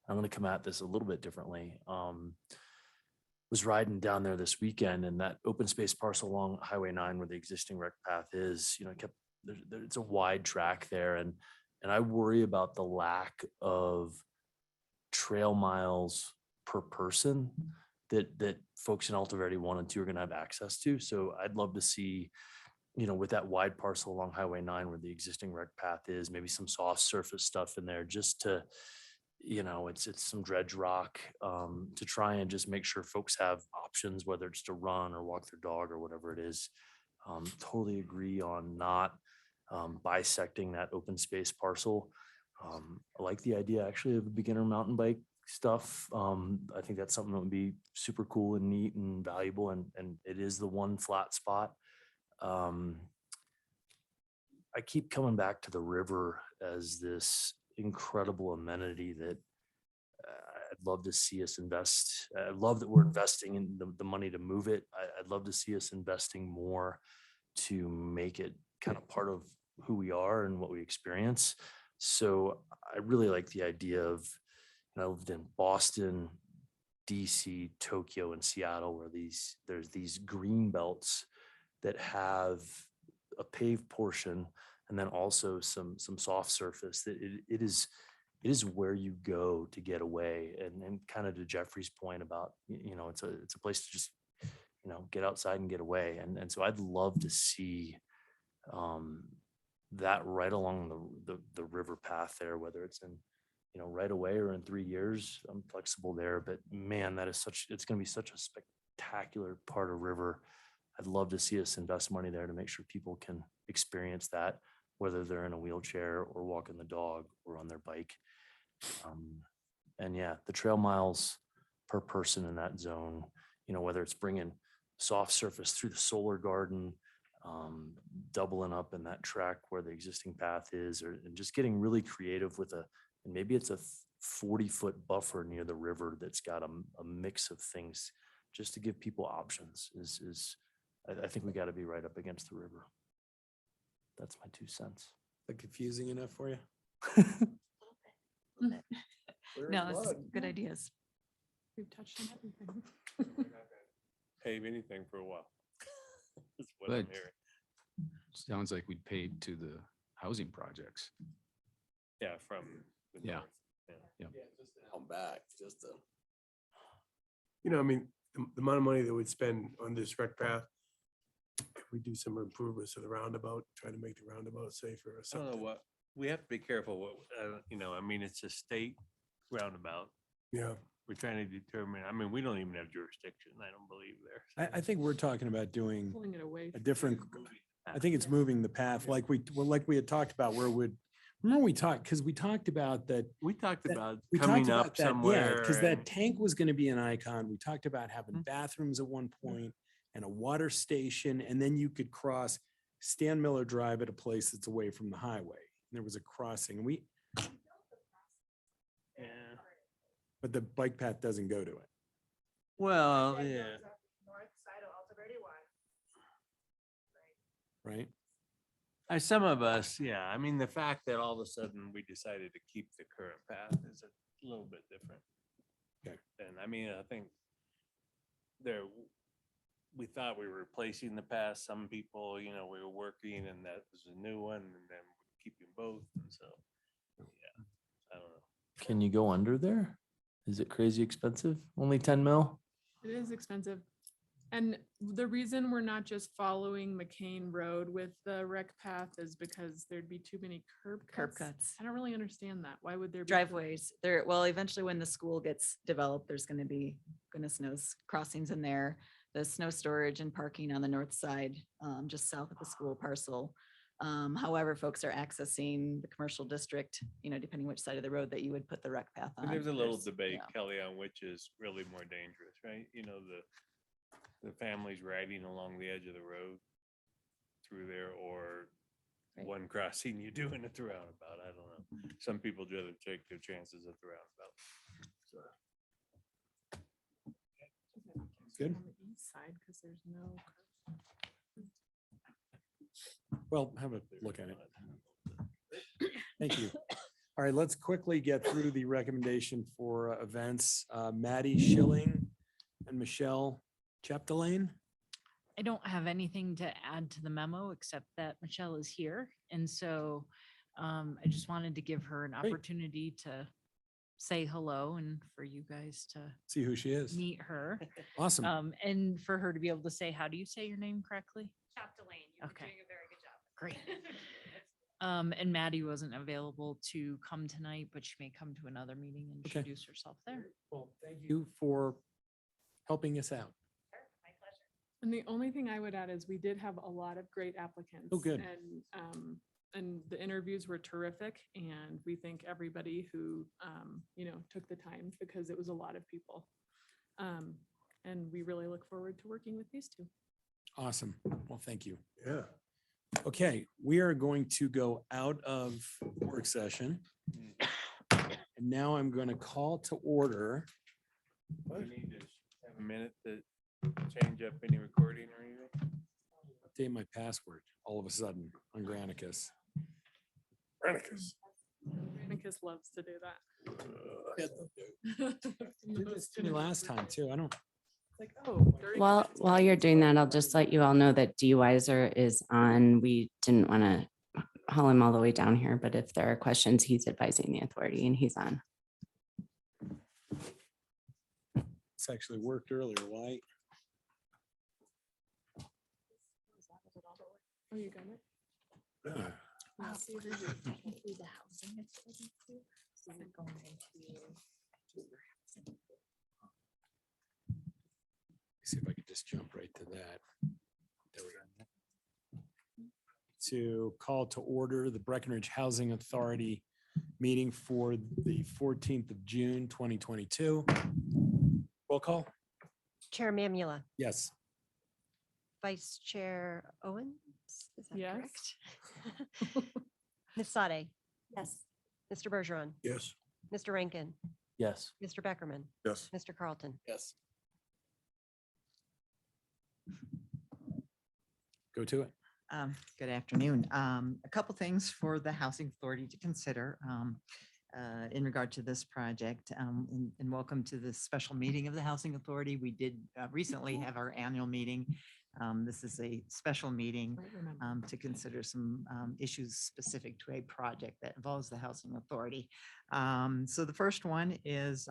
I'm going to come at this a little bit differently. Was riding down there this weekend, and that open space parcel along Highway 9 where the existing rec path is, it's a wide track there. And I worry about the lack of trail miles per person that folks in Alta Verde 1 and 2 are going to have access to. So I'd love to see, with that wide parcel along Highway 9 where the existing rec path is, maybe some soft surface stuff in there just to, it's some dredge rock to try and just make sure folks have options, whether it's to run or walk their dog or whatever it is. Totally agree on not bisecting that open space parcel. I like the idea actually of a beginner mountain bike stuff. I think that's something that would be super cool and neat and valuable, and it is the one flat spot. I keep coming back to the river as this incredible amenity that I'd love to see us invest. I love that we're investing in the money to move it. I'd love to see us investing more to make it kind of part of who we are and what we experience. So I really like the idea of, I lived in Boston, DC, Tokyo, and Seattle, where there's these green belts that have a paved portion and then also some soft surface. That it is where you go to get away. And kind of to Jeffrey's point about, it's a place to just, get outside and get away. And so I'd love to see that right along the river path there, whether it's in, right away or in 3 years. I'm flexible there, but man, it's going to be such a spectacular part of river. I'd love to see us invest money there to make sure people can experience that, whether they're in a wheelchair or walking the dog or on their bike. And yeah, the trail miles per person in that zone, whether it's bringing soft surface through the solar garden, doubling up in that track where the existing path is, and just getting really creative with and maybe it's a 40-foot buffer near the river that's got a mix of things just to give people options I think we got to be right up against the river. That's my 2 cents. That confusing enough for you? No, it's good ideas. We've touched on everything. Pave anything for a while. That's what But I'm hearing. sounds like we'd paid to the housing projects. Yeah, from the Yeah. north. Yeah. Come back, just to. I mean, the amount of money that we'd spend on this rec path, if we do some improvements to the roundabout, try to make the roundabout safer or I don't something. know what, we have to be careful what, I mean, it's a state roundabout. Yeah. We're trying to determine, I mean, we don't even have jurisdiction, I don't believe there. I think we're talking about doing Pulling it away. a different, I think it's moving the path like we had talked about where remember we talked about that. We talked that- about we talked coming about up that, somewhere. Because and- that tank was going to be an icon. We talked about having bathrooms at one point and a water station, and then you could cross Stan Miller Drive at a place that's away from the highway. There was a crossing. Yeah, But the bike path doesn't go to it. well, yeah. Right? Some of us, yeah. I mean, the fact that all of a sudden we decided to keep the current path is a little bit different. Okay. And I mean, I think we thought we were replacing the past. Some people, we were working and that was a new one and then keeping both. And so, yeah, I don't know. Can you go under there? Is it crazy expensive? Only 10 mil? It is expensive. And the reason we're not just following McCain Road with the rec path is because there'd be too many curb cuts. I don't really understand that. Why would there be? Driveways there. Well, eventually when the school gets developed, there's going to be, goodness knows, crossings in there. The snow storage and parking on the north side, just south of the school parcel. However, folks are accessing the commercial district, depending which side of the road that you would put the rec path on. And there's a little There's- debate, yeah. Kelly, on which is really more dangerous, right? The families riding along the edge of the road through there or Right. one crossing you doing at the roundabout. I don't know. Some people rather take their chances at the roundabout. Good. On the east side, because there's no. Well, have a look at it. Thank you. All right, let's quickly get through the recommendation for events. Maddie Schilling and Michelle Chapdelaine. I don't have anything to add to the memo, except that Michelle is here. And so I just wanted to give her an Great. opportunity to say hello and for you guys to See who she is. meet her. Awesome. And for her to be able to say, how do you say your name correctly? Chapdelaine, you're Okay. doing a very good job. Great. And Maddie wasn't available to come tonight, but she may come to another meeting and Okay. introduce herself there. Well, thank you for helping us out. And the only thing I would add is we did have a lot of great applicants. Oh, good. And the interviews were terrific. And we thank everybody who, took the time because it was a lot of people. And we really look forward to working with these two. Awesome. Well, thank you. Yeah. Okay, we are going to go out of work session. And now I'm going to call to order. We need to have a minute to change up any recording or anything. Update my password all of a sudden on Granicus. Granicus. Granicus loves to do Did this to me that. last time too. I don't. Like, oh. during While you're doing that, I'll just let you all know that D Weiser is on. We didn't want to haul him all the way down here, but if there are questions, he's advising the authority and he's on. It's actually worked earlier. Why? Oh, you got it? See if I could just jump right to that. There we go. To call to order the Breckenridge Housing Authority meeting for the 14th of June, 2022. Roll call. Chair Mamula, Yes. Vice Chair Owens, is that Yes. correct? Ms. Sade, Yes. Mr. Bergeron, Yes. Mr. Rankin, Yes. Mr. Beckerman, Yes. Mr. Carlton. Yes. Go to it. Good afternoon. A couple things for the Housing Authority to consider in regard to this project. And welcome to this special meeting of the Housing Authority. We did recently have our annual meeting. This is a special meeting to consider some issues specific to a project that involves the Housing Authority. So the first one is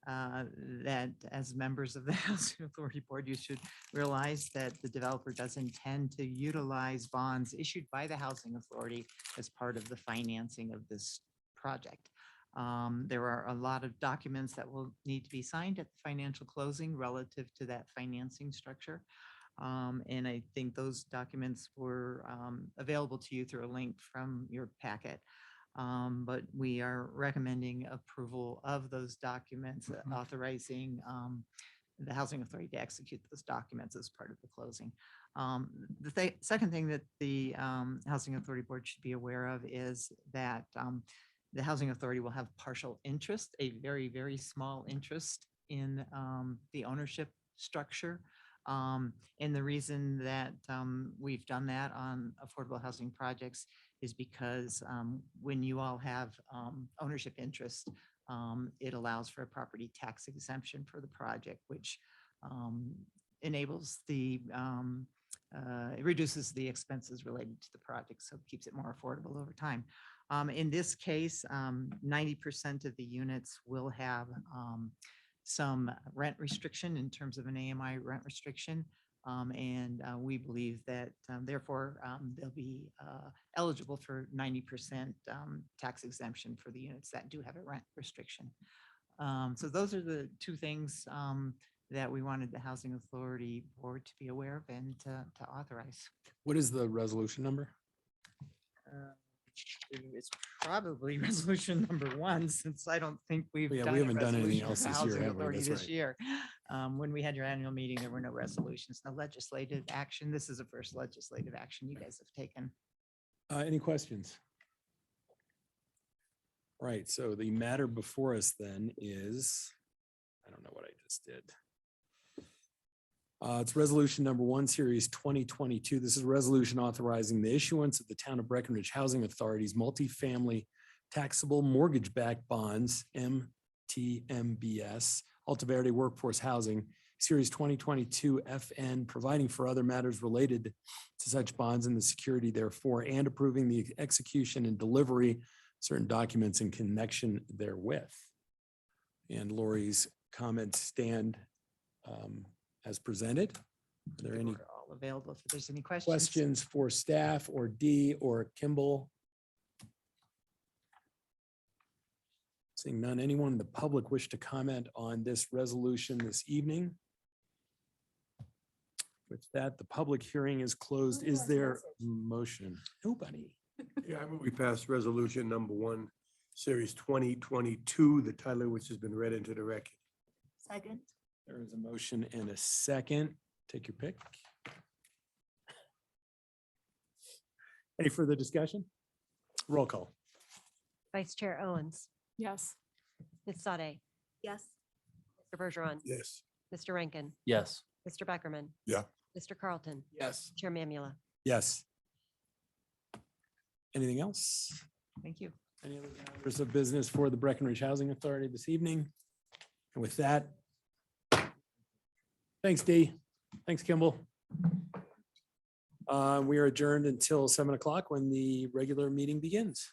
that as members of the Housing Authority Board, you should realize that the developer does intend to utilize bonds issued by the Housing Authority as part of the financing of this project. There are a lot of documents that will need to be signed at the financial closing relative to that financing structure. And I think those documents were available to you through a link from your packet. But we are recommending approval of those documents, authorizing the Housing Authority to execute those documents as part of the closing. The second thing that the Housing Authority Board should be aware of is that the Housing Authority will have partial interest, a very, very small interest in the ownership structure. And the reason that we've done that on affordable housing projects is because when you all have ownership interest, it allows for a property tax exemption for the project, which enables the, it reduces the expenses related to the project, so it keeps it more affordable over time. In this case, 90% of the units will have some rent restriction in terms of an AMI rent restriction. And we believe that therefore they'll be eligible for 90% tax exemption for the units that do have a rent restriction. So those are the two things that we wanted the Housing Authority Board to be aware of and to authorize. What is the resolution number? It's probably resolution number 1, since I don't think we've Yeah, done we a haven't done anything resolution else for this year, Housing have we? Authority That's this right. year. When we had your annual meeting, there were no resolutions, no legislative action. This is the first legislative action you guys have taken. Any questions? Right, so the matter before us then is, I don't know what I just did. It's resolution number 1, series 2022. This is a resolution authorizing the issuance of the Town of Breckenridge Housing Authority's multifamily taxable mortgage-backed bonds, MTMBS, Alta Verde Workforce Housing, series 2022 FN, providing for other matters related to such bonds and the security therefore, and approving the execution and delivery of certain documents in connection therewith. And Lori's comments stand as presented. Are there any We're all available if there's any questions for staff or D or Kimball? Seeing none, anyone in the public wish to comment on this resolution this evening? With that, the public hearing is closed. Is there motion? Nobody. Yeah, I move we pass resolution number 1, series 2022, the title of which has been read into the record. Second. There is a motion and a second. Take your pick. Any further discussion? Roll call. Vice Chair Owens, Yes. Ms. Sade, Yes. Mr. Bergeron, Yes. Mr. Rankin, Yes. Mr. Beckerman, Yeah. Mr. Carlton, Yes. Chair Mamula. Yes. Anything else? Thank you. Any other matters of business for the Breckenridge Housing Authority this evening? And with that, thanks, Dee. Thanks, Kimball. We are adjourned until 7 o'clock when the regular meeting begins.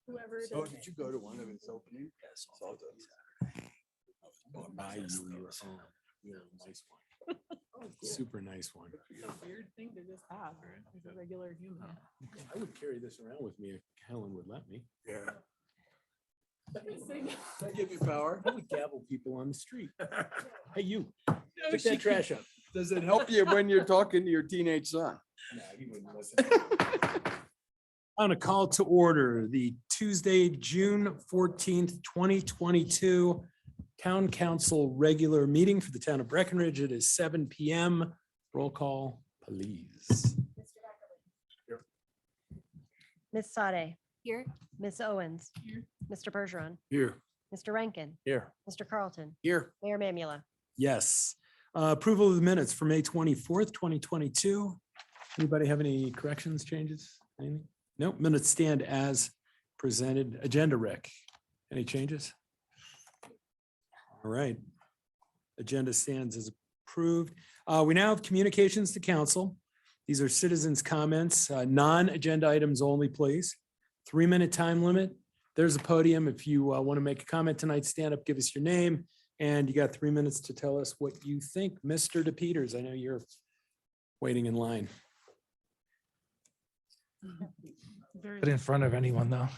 Whoever it So is. did you go to one of his openings? Yes. Buy you your own, nice one. Super nice one. It's a weird thing to just have as a regular human. I would carry this around with me if Helen would let me. Yeah. I give you power. I would gavel people on the street. Hey, you, No, pick she that trash up. Does it help you when you're talking to your teenage son? No, he wouldn't listen. On a call to order, the Tuesday, June 14th, 2022 Town Council regular meeting for the town of Breckenridge. It is 7 PM. Roll call, please. Ms. Sade, Here. Ms. Owens, Here. Mr. Bergeron, Here. Mr. Rankin, Here. Mr. Carlton, Here. Mayor Mamula. Yes. Approval of the minutes for May 24th, 2022. Anybody have any corrections, changes? Anything? Nope, minutes stand as presented. Agenda rec. Any changes? All right. Agenda stands as approved. We now have communications to council. These are citizens' comments, non-agenda items only, please. 3-minute time limit. There's a podium. If you want to make a comment tonight, stand up, give us your name, and you got 3 minutes to tell us what you think. Mr. DePeters, I know you're waiting in line. Put in front of anyone, though.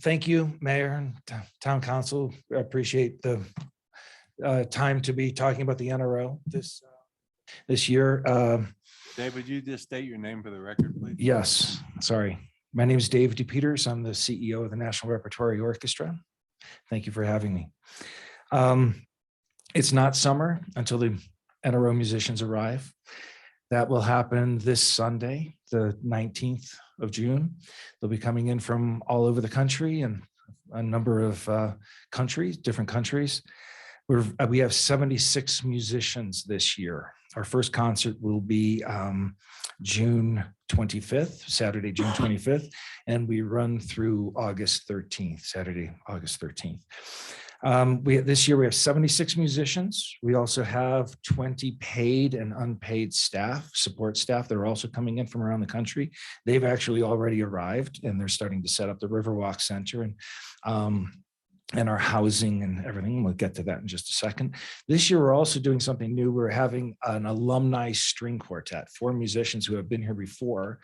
Thank you, Mayor and Town Council. I appreciate the time to be talking about the NRO this year. Dave, would you just state your name for the record, please? Yes, sorry. My name is Dave DePeters. I'm the CEO of the National Repertory Orchestra. Thank you for having me. It's not summer until the NRO musicians arrive. That will happen this Sunday, the 19th of June. They'll be coming in from all over the country and a number of countries, different countries. We have 76 musicians this year. Our first concert will be June 25th, Saturday, June 25th, and we run through August 13th, Saturday, August 13th. This year we have 76 musicians. We also have 20 paid and unpaid staff, support staff that are also coming in from around the country. They've actually already arrived and they're starting to set up the Riverwalk Center and our housing and everything. We'll get to that in just a second. This year, we're also doing something new. We're having an alumni string quartet, 4 musicians who have been here before.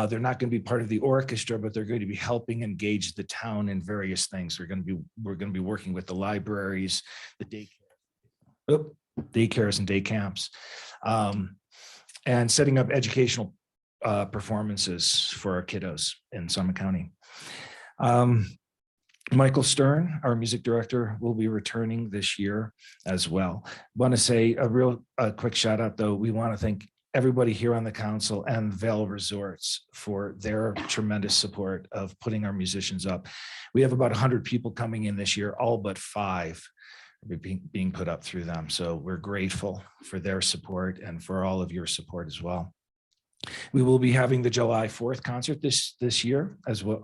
They're not going to be part of the orchestra, but they're going to be helping engage the town in various things. We're going to be working with the libraries, the daycares and day camps, and setting up educational performances for our kiddos in Summit County. Michael Stern, our music director, will be returning this year as well. Want to say a quick shout out, though. We want to thank everybody here on the council and Vail Resorts for their tremendous support of putting our musicians up. We have about 100 people coming in this year, all but 5 being put up through them. So we're grateful for their support and for all of your support as well. We will be having the July 4th concert this year as well,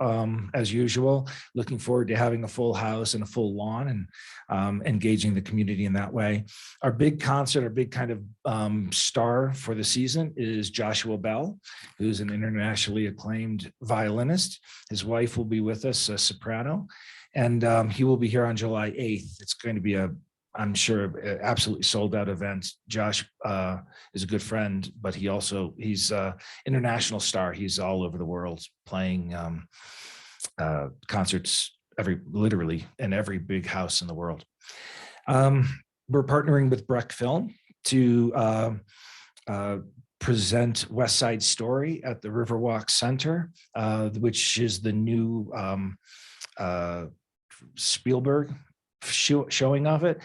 as usual. Looking forward to having a full house and a full lawn and engaging the community in that way. Our big concert, our big kind of star for the season is Joshua Bell, who's an internationally acclaimed violinist. His wife will be with us, a soprano, and he will be here on July 8th. It's going to be I'm sure, absolutely sold out event. Josh is a good friend, but he's an international star. He's all over the world playing concerts literally in every big house in the world. We're partnering with Breck Film to present West Side Story at the Riverwalk Center, which is the new Spielberg showing of it.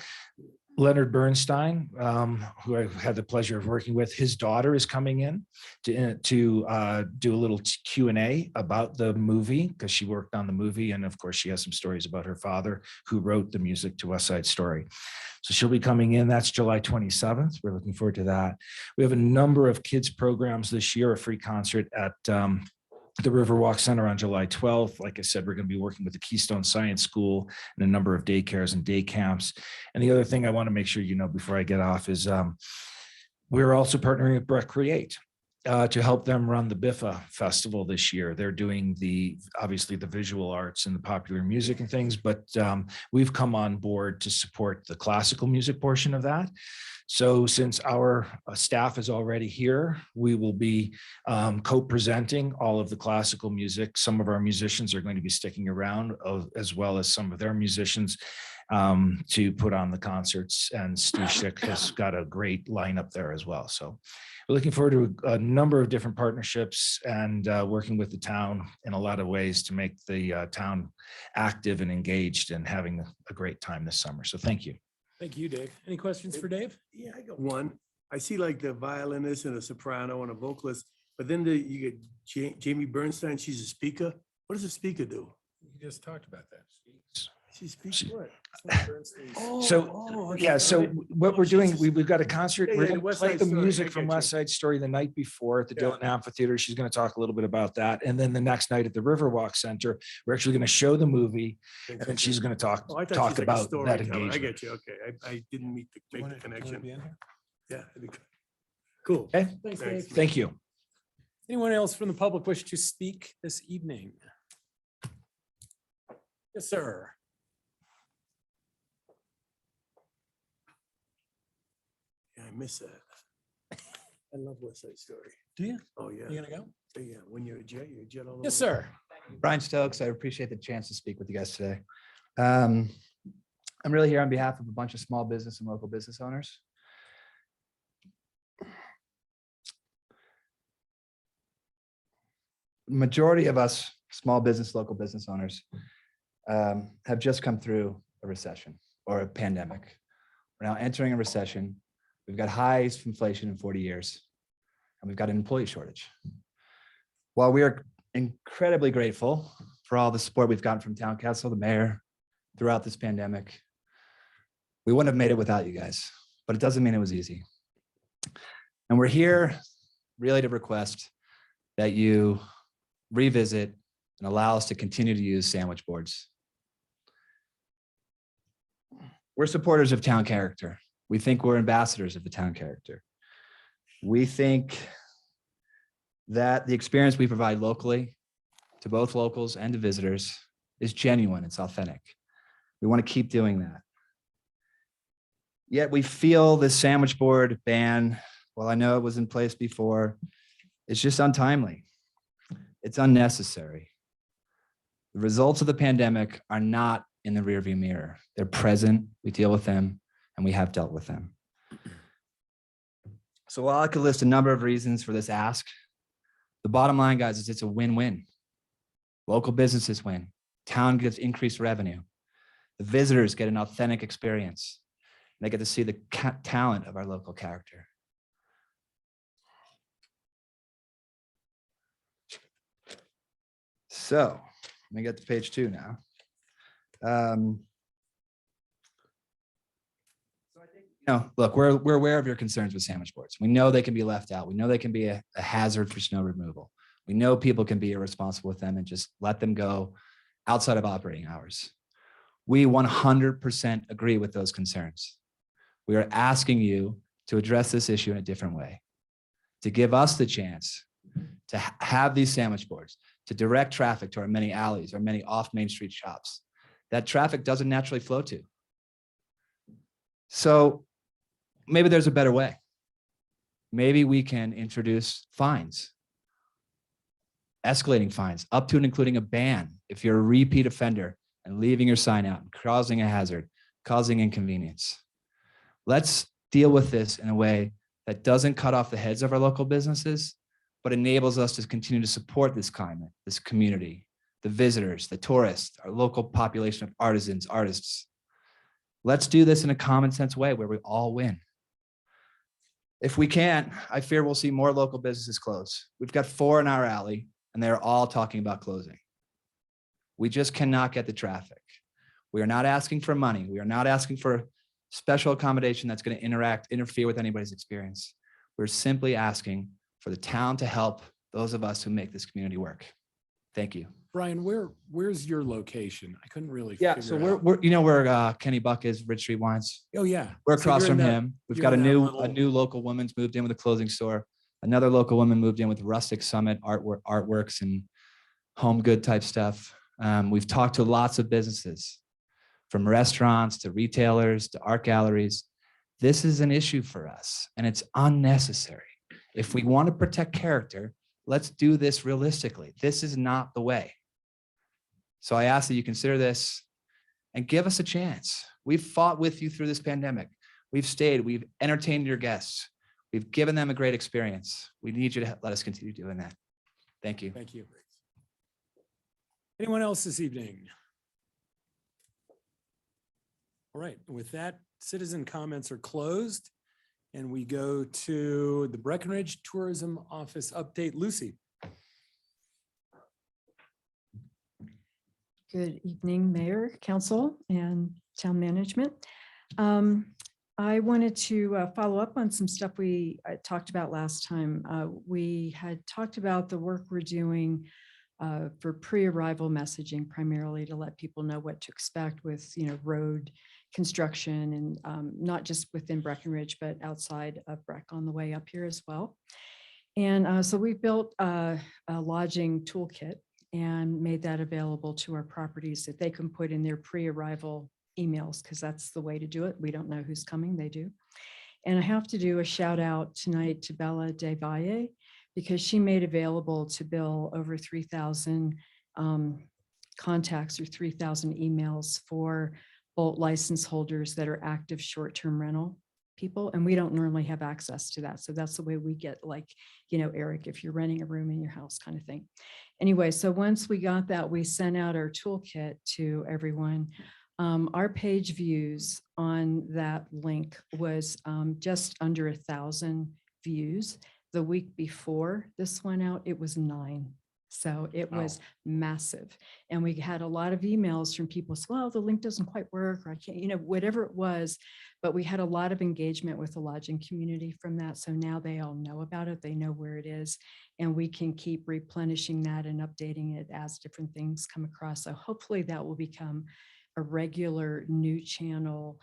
Leonard Bernstein, who I had the pleasure of working with, his daughter is coming in to do a little Q&A about the movie, because she worked on the movie. And of course, she has some stories about her father, who wrote the music to West Side Story. So she'll be coming in. That's July 27th. We're looking forward to that. We have a number of kids programs this year, a free concert at the Riverwalk Center on July 12th. Like I said, we're going to be working with the Keystone Science School and a number of daycares and day camps. And the other thing I want to make sure you know before I get off is we're also partnering with Breck Create to help them run the BIFA Festival this year. They're doing obviously the visual arts and the popular music and things, but we've come on board to support the classical music portion of that. So since our staff is already here, we will be co-presenting all of the classical music. Some of our musicians are going to be sticking around, as well as some of their musicians to put on the concerts. And Steve Schick has got a great lineup there as well. So we're looking forward to a number of different partnerships and working with the town in a lot of ways to make the town active and engaged and having a great time this summer. So thank you. Thank you, Dave. Any questions for Dave? Yeah, I got one. I see like the violinist and a soprano and a vocalist, but then you get Jamie Bernstein, she's a speaker. What does a speaker do? You just talked about that. She speaks what? So what we're doing, we've got a concert. Yeah, We're yeah, going to West play Side the Story, music I from get West you. Side Story the night before at the Yeah. Dillon Amphitheater. She's going to talk a little bit about that. And then the next night at the Riverwalk Center, we're actually going to show the movie. And then she's going to talk Oh, I thought talk she's like a about that storyteller. engagement. I get you. Okay. I didn't make the connection. be in here? Yeah. I think- Cool. Okay. Thanks, Thanks. Dave. Thank you. Anyone else from the public wish to speak this evening? Yes, sir. Yeah, I miss that. I love West Side Story. Do you? Oh, yeah. You gonna go? Yeah, when you're a jet all over. Yes, sir. Brian Stokes, I appreciate the chance to speak with you guys today. I'm really here on behalf of a bunch of small business and local business owners. Majority of us small business, local business owners have just come through a recession or a pandemic. We're now entering a recession. We've got highest inflation in 40 years, and we've got an employee shortage. While we are incredibly grateful for all the support we've gotten from town council, the mayor, throughout this pandemic, we wouldn't have made it without you guys, but it doesn't mean it was easy. And we're here really to request that you revisit and allow us to continue to use sandwich boards. We're supporters of town character. We think we're ambassadors of the town character. We think that the experience we provide locally to both locals and to visitors is genuine, it's authentic. We want to keep doing that. Yet we feel this sandwich board ban, while I know it was in place before, it's just untimely. It's unnecessary. The results of the pandemic are not in the rearview mirror. They're present, we deal with them, and we have dealt with them. So while I could list a number of reasons for this ask, the bottom line, guys, is it's a win-win. Local businesses win, town gets increased revenue, the visitors get an authentic experience, and they get to see the talent of our local character. So let me get to page 2 now. Look, we're aware of your concerns with sandwich boards. We know they can be left out. We know they can be a hazard for snow removal. We know people can be irresponsible with them and just let them go outside of operating hours. We 100% agree with those concerns. We are asking you to address this issue in a different way, to give us the chance to have these sandwich boards, to direct traffic to our many alleys, our many off Main Street shops that traffic doesn't naturally flow to. So maybe there's a better way. Maybe we can introduce fines, escalating fines, up to and including a ban if you're a repeat offender and leaving your sign out and causing a hazard, causing inconvenience. Let's deal with this in a way that doesn't cut off the heads of our local businesses, but enables us to continue to support this climate, this community, the visitors, the tourists, our local population of artisans, artists. Let's do this in a common sense way where we all win. If we can't, I fear we'll see more local businesses close. We've got 4 in our alley and they're all talking about closing. We just cannot get the traffic. We are not asking for money. We are not asking for special accommodation that's going to interfere with anybody's experience. We're simply asking for the town to help those of us who make this community work. Thank you. Brian, where's your location? I couldn't really. Yeah, figure so it out. we're you know where Kenny Buck is, Ridge Street Wines. Oh, yeah. We're So across you're in from that- him. We've you're got a in that new little- local woman's moved in with a clothing store. Another local woman moved in with Rustic Summit artworks and home good type stuff. We've talked to lots of businesses, from restaurants to retailers to art galleries. This is an issue for us and it's unnecessary. If we want to protect character, let's do this realistically. This is not the way. So I ask that you consider this and give us a chance. We've fought with you through this pandemic. We've stayed, we've entertained your guests. We've given them a great experience. We need you to let us continue doing that. Thank you. Thank you. Anyone else this evening? All right, with that, citizen comments are closed and we go to the Breckenridge Tourism Office update. Lucy. Good evening, Mayor, Council, and Town Management. I wanted to follow up on some stuff we talked about last time. We had talked about the work we're doing for pre-arrival messaging, primarily to let people know what to expect with, road construction and not just within Breckenridge, but outside of Breck on the way up here as well. And so we built a lodging toolkit and made that available to our properties that they can put in their pre-arrival emails, because that's the way to do it. We don't know who's coming, they do. And I have to do a shout out tonight to Bella De Valle, because she made available to Bill over 3,000 contacts or 3,000 emails for boat license holders that are active short-term rental people. And we don't normally have access to that. So that's the way we get, like, Eric, if you're renting a room in your house kind of thing. Anyway, so once we got that, we sent out our toolkit to everyone. Our page views on that link was just under 1,000 views. The week before this went out, it was 9. So it was massive. And we had a lot of emails from people, so, well, the link doesn't quite work, or I can't, whatever it was. But we had a lot of engagement with the lodging community from that. So now they all know about it. They know where it is. And we can keep replenishing that and updating it as different things come across. So hopefully that will become a regular new channel,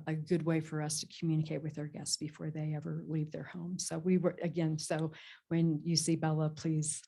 a good way for us to communicate with our guests before they ever leave their home. So we were, again, so when you see Bella, please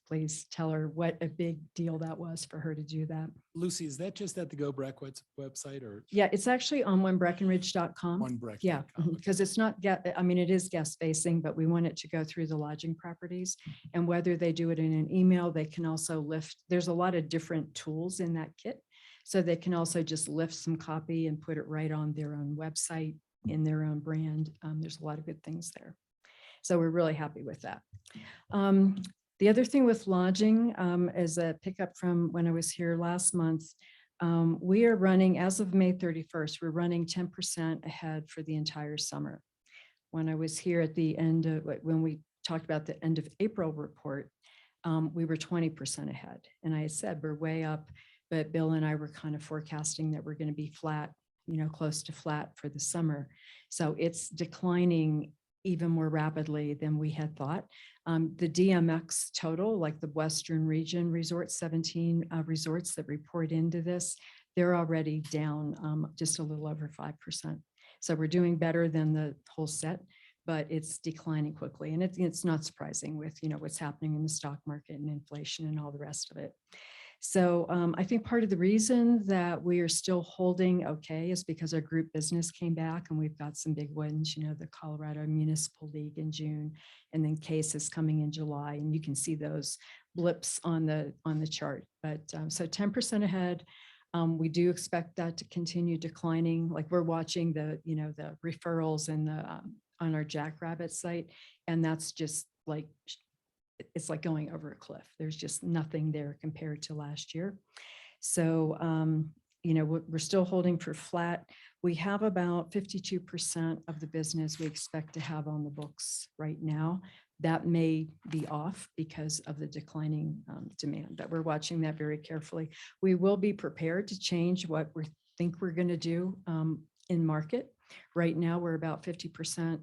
tell her what a big deal that was for her to do that. Lucy, is that just at the Go Breck website or? Yeah, it's actually on onebreckenridge.com. Onebreck.com. Yeah, because it's not, it is guest facing, but we want it to go through the lodging properties. And whether they do it in an email, they can also lift, there's a lot of different tools in that kit. So they can also just lift some copy and put it right on their own website in their own brand. There's a lot of good things there. So we're really happy with that. The other thing with lodging, as a pickup from when I was here last month, we are running, as of May 31st, we're running 10% ahead for the entire summer. When I was here at the end of, when we talked about the end of April report, we were 20% ahead. And I said, we're way up. But Bill and I were kind of forecasting that we're going to be flat close to flat for the summer. So it's declining even more rapidly than we had thought. The DMX total, like the Western region resorts, 17 resorts that report into this, they're already down just a little over 5%. So we're doing better than the whole set, but it's declining quickly. And it's not surprising with, what's happening in the stock market and inflation and all the rest of it. So I think part of the reason that we are still holding okay is because our group business came back and we've got some big wins, the Colorado Municipal League in June, and then Case is coming in July, and you can see those blips on the chart. But so 10% ahead. We do expect that to continue declining. Like we're watching the referrals and on our Jackrabbit site, and that's just like, it's like going over a cliff. There's just nothing there compared to last year. So, we're still holding for flat. We have about 52% of the business we expect to have on the books right now. That may be off because of the declining demand, but we're watching that very carefully. We will be prepared to change what we think we're going to do in market. Right now, we're about 50%.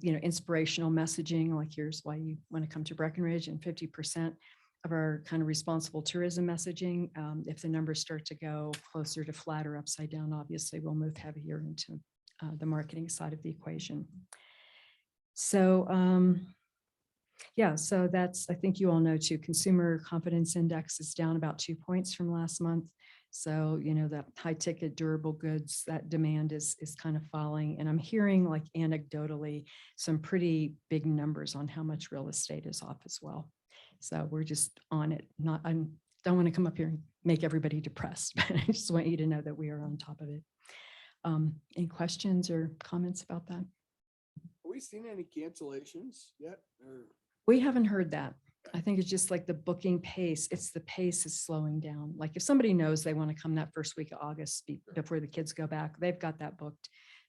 Inspirational messaging, like here's why you want to come to Breckenridge, and 50% of our kind of responsible tourism messaging. If the numbers start to go closer to flat or upside down, obviously we'll move heavier into the marketing side of the equation. So so that's, I think you all know too, consumer confidence index is down about 2 points from last month. So, that high ticket durable goods, that demand is kind of falling. And I'm hearing, like anecdotally, some pretty big numbers on how much real estate is off as well. So we're just on it. I don't want to come up here and make everybody depressed, but I just want you to know that we are on top of it. Any questions or comments about that? Have we seen any cancellations yet? Or We haven't heard that. I think it's just like the booking pace. It's the pace is slowing down. Like if somebody knows they want to come that first week of August before the kids go back, they've got that booked.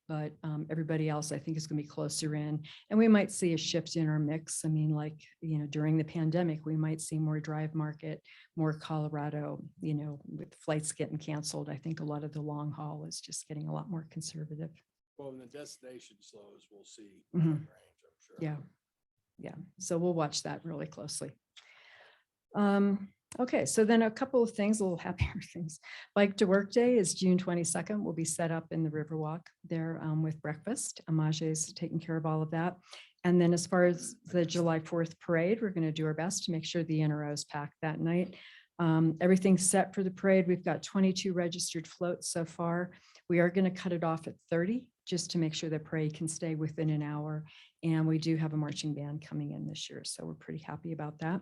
But everybody else, I think, is going to be closer in. And we might see a shift in our mix. I mean, like, during the pandemic, we might see more drive market, more Colorado, with flights getting canceled. I think a lot of the long haul is just getting a lot more conservative. well, when the destination slows, we'll see. Mhm. that range, I'm sure. Yeah. Yeah. So we'll watch that really closely. Okay. So then a couple of things, a little happier things. Bike to Work Day is June 22nd. We'll be set up in the Riverwalk there with breakfast. Amaje's taking care of all of that. And then as far as the July 4th parade, we're going to do our best to make sure the NRO is packed that night. Everything's set for the parade. We've got 22 registered floats so far. We are going to cut it off at 30 just to make sure the parade can stay within an hour. And we do have a marching band coming in this year, so we're pretty happy about that.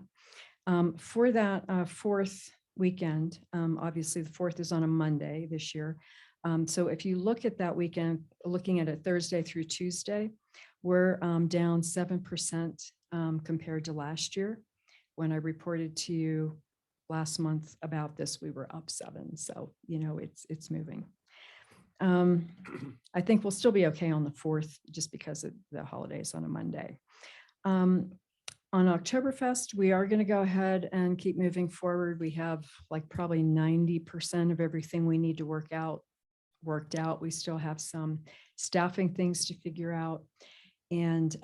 For that fourth weekend, obviously the 4th is on a Monday this year. So if you look at that weekend, looking at it Thursday through Tuesday, we're down 7% compared to last year. When I reported to you last month about this, we were up 7. So, it's moving. I think we'll still be okay on the 4th just because of the holidays on a Monday. On Oktoberfest, we are going to go ahead and keep moving forward. We have like probably 90% of everything we need to worked out. We still have some staffing things to figure out. And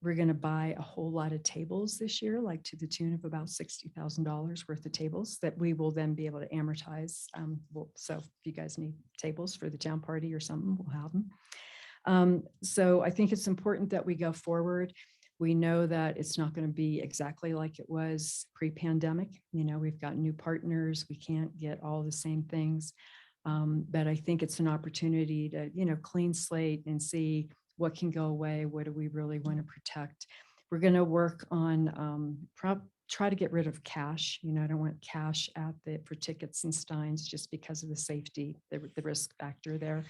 we're going to buy a whole lot of tables this year, like to the tune of about $60,000 worth of tables that we will then be able to amortize. So if you guys need tables for the town party or something, we'll have them. So I think it's important that we go forward. We know that it's not going to be exactly like it was pre-pandemic. We've got new partners. We can't get all the same things. But I think it's an opportunity to, clean slate and see what can go away. What do we really want to protect? We're going to work on try to get rid of cash. I don't want cash for tickets and steins just because of the safety, the risk factor there.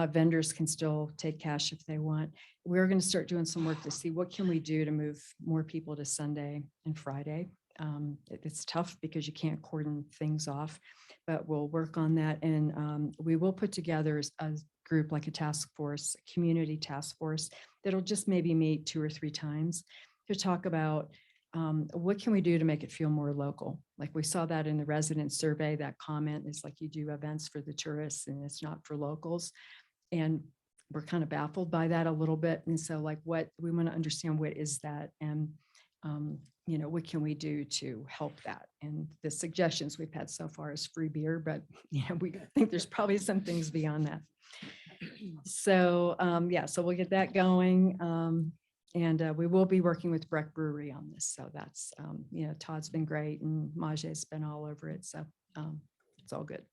Vendors can still take cash if they want. We're going to start doing some work to see what can we do to move more people to Sunday and Friday. It's tough because you can't cordon things off, but we'll work on that. And we will put together a group, like a task force, a community task force, that'll just maybe meet 2 or 3 times to talk about what can we do to make it feel more local? Like we saw that in the resident survey, that comment is like you do events for the tourists and it's not for locals. And we're kind of baffled by that a little bit. And so like what we want to understand, what is that? And, you know, what can we do to help that? And the suggestions we've had so far is free beer, but you know, we think there's probably some things beyond that. So yeah, so we'll get that going. And we will be working with Breck Brewery on this. So that's, you know, Todd's been great and Maj's been all over it. So it's all good.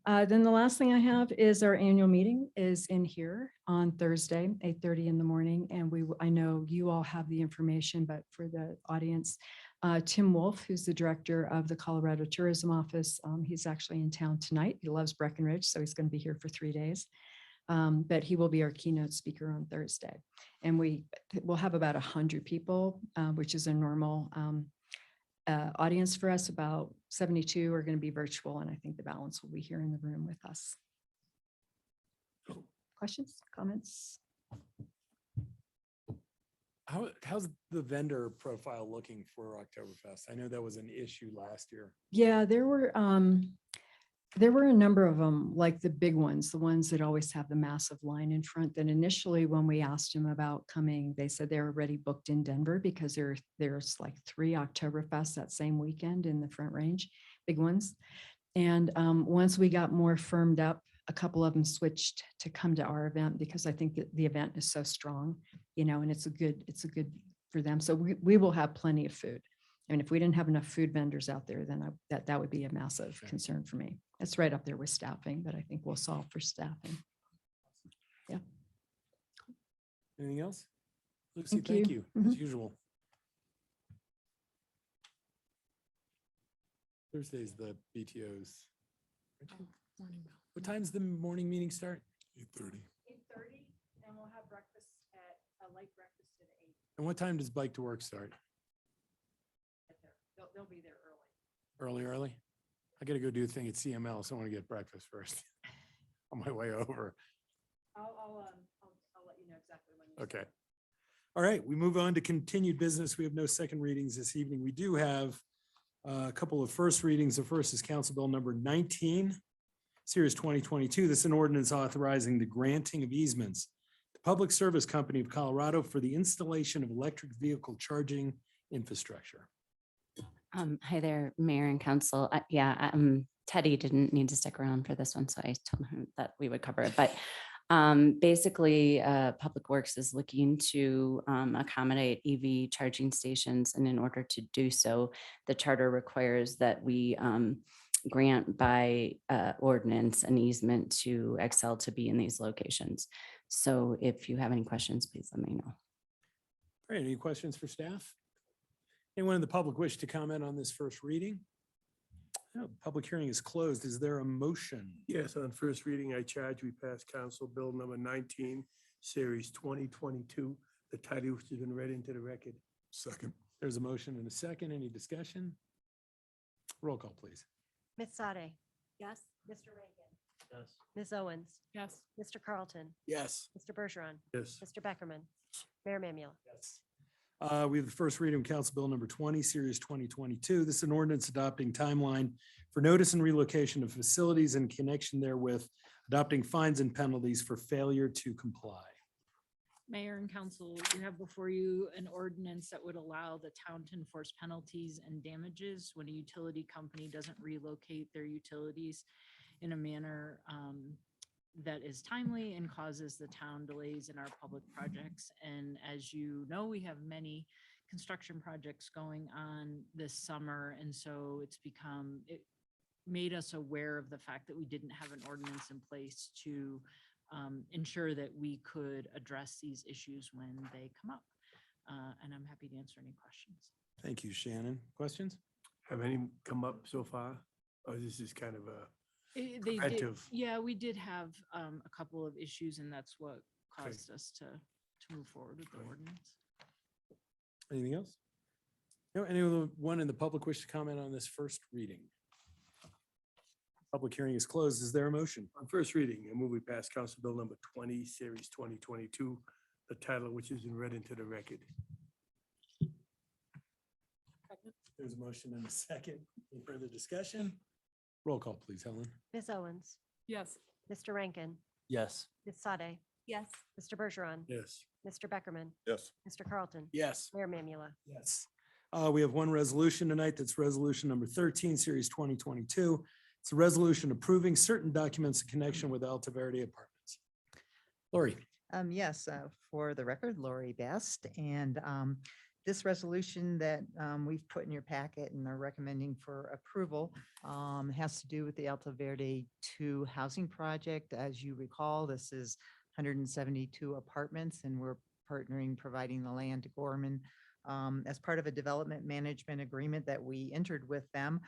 Then the last thing I have is our annual meeting is in here on Thursday, 8:30 in the morning. And I know you all have the information, but for the audience, Tim Wolf, who's the director of the Colorado Tourism Office, he's actually in town tonight. He loves Breckenridge, so he's going to be here for 3 days. But he will be our keynote speaker on Thursday. And we'll have about 100 people, which is a normal audience for us. About 72 are going to be virtual, and I think the balance will be here in the room with us. Questions, comments? How's the vendor profile looking for Oktoberfest? I know that was an issue last year. Yeah, there were a number of them, like the big ones, the ones that always have the massive line in front. That initially, when we asked them about coming, they said they were already booked in Denver because there's like 3 Oktoberfest that same weekend in the Front Range, big ones. And once we got more firmed up, a couple of them switched to come to our event because I think that the event is so strong, you know, and it's a good for them. So we will have plenty of food. I mean, if we didn't have enough food vendors out there, then that would be a massive concern for me. That's right up there with staffing, but I think we'll solve for staffing. Yeah. Anything else? Lucy, Thank thank you. you, as usual. Thursday's the BTOs. What time's the morning meeting start? 8:30. 8:30, and we'll have breakfast at a light breakfast at 8. And what time does Bike to Work start? They'll be there early. Early? I gotta go do a thing at CML, so I want to get breakfast first on my way over. I'll let you know exactly when. You Okay. All right, we move on to continued business. We have no second readings this evening. We do have a couple of first readings. The first is Council Bill number 19, Series 2022. This is an ordinance authorizing the granting of easements to Public Service Company of Colorado for the installation of electric vehicle charging infrastructure. Hi there, Mayor and Council. Teddy didn't need to stick around for this one, so I told him that we would cover it. But basically, Public Works is looking to accommodate EV charging stations, and in order to do so, the charter requires that we grant by ordinance an easement to Excel to be in these locations. So if you have any questions, please let me know. All right, any questions for staff? Anyone in the public wish to comment on this first reading? No, public hearing is closed. Is there a motion? Yes, on first reading, I charge we pass Council Bill number 19, Series 2022. The title which has been read into the record. Second. There's a motion and a second. Any discussion? Roll call, please. Ms. Sade? Yes. Mr. Rankin? Yes. Ms. Owens? Yes. Mr. Carlton? Yes. Mr. Bergeron? Yes. Mr. Beckerman? Mayor Mamula? Yes. We have the first reading of Council Bill number 20, Series 2022. This is an ordinance adopting timeline for notice and relocation of facilities in connection therewith, adopting fines and penalties for failure to comply. Mayor and council, you have before you an ordinance that would allow the town to enforce penalties and damages when a utility company doesn't relocate their utilities in a manner that is timely and causes the town delays in our public projects. And as you know, we have many construction projects going on this summer. And so it made us aware of the fact that we didn't have an ordinance in place to ensure that we could address these issues when they come up. And I'm happy to answer any questions. Thank you, Shannon. Questions? Have any come up so far? Or this is kind of a They did, repetitive? yeah, we did have a couple of issues, and that's what caused us to move forward with the ordinance. Anything else? No, anyone in the public wish to comment on this first reading? Public hearing is closed. Is there a motion? On first reading, I move we pass Council Bill number 20, Series 2022, the title which has been read into the record. There's a motion and a second. Any further discussion? Roll call, please, Helen. Ms. Owens, Yes. Mr. Rankin, Yes. Ms. Sade, Yes. Mr. Bergeron, Yes. Mr. Beckerman, Yes. Mr. Carlton, Yes. Mayor Mamula. Yes. We have one resolution tonight. That's resolution number 13, series 2022. It's a resolution approving certain documents in connection with Alta Verde Apartments. Lori. Yes, for the record, Lori Best, and this resolution that we've put in your packet and are recommending for approval has to do with the Alta Verde 2 housing project. As you recall, this is 172 apartments, and we're partnering, providing the land to Gorman as part of a development management agreement that we entered with them.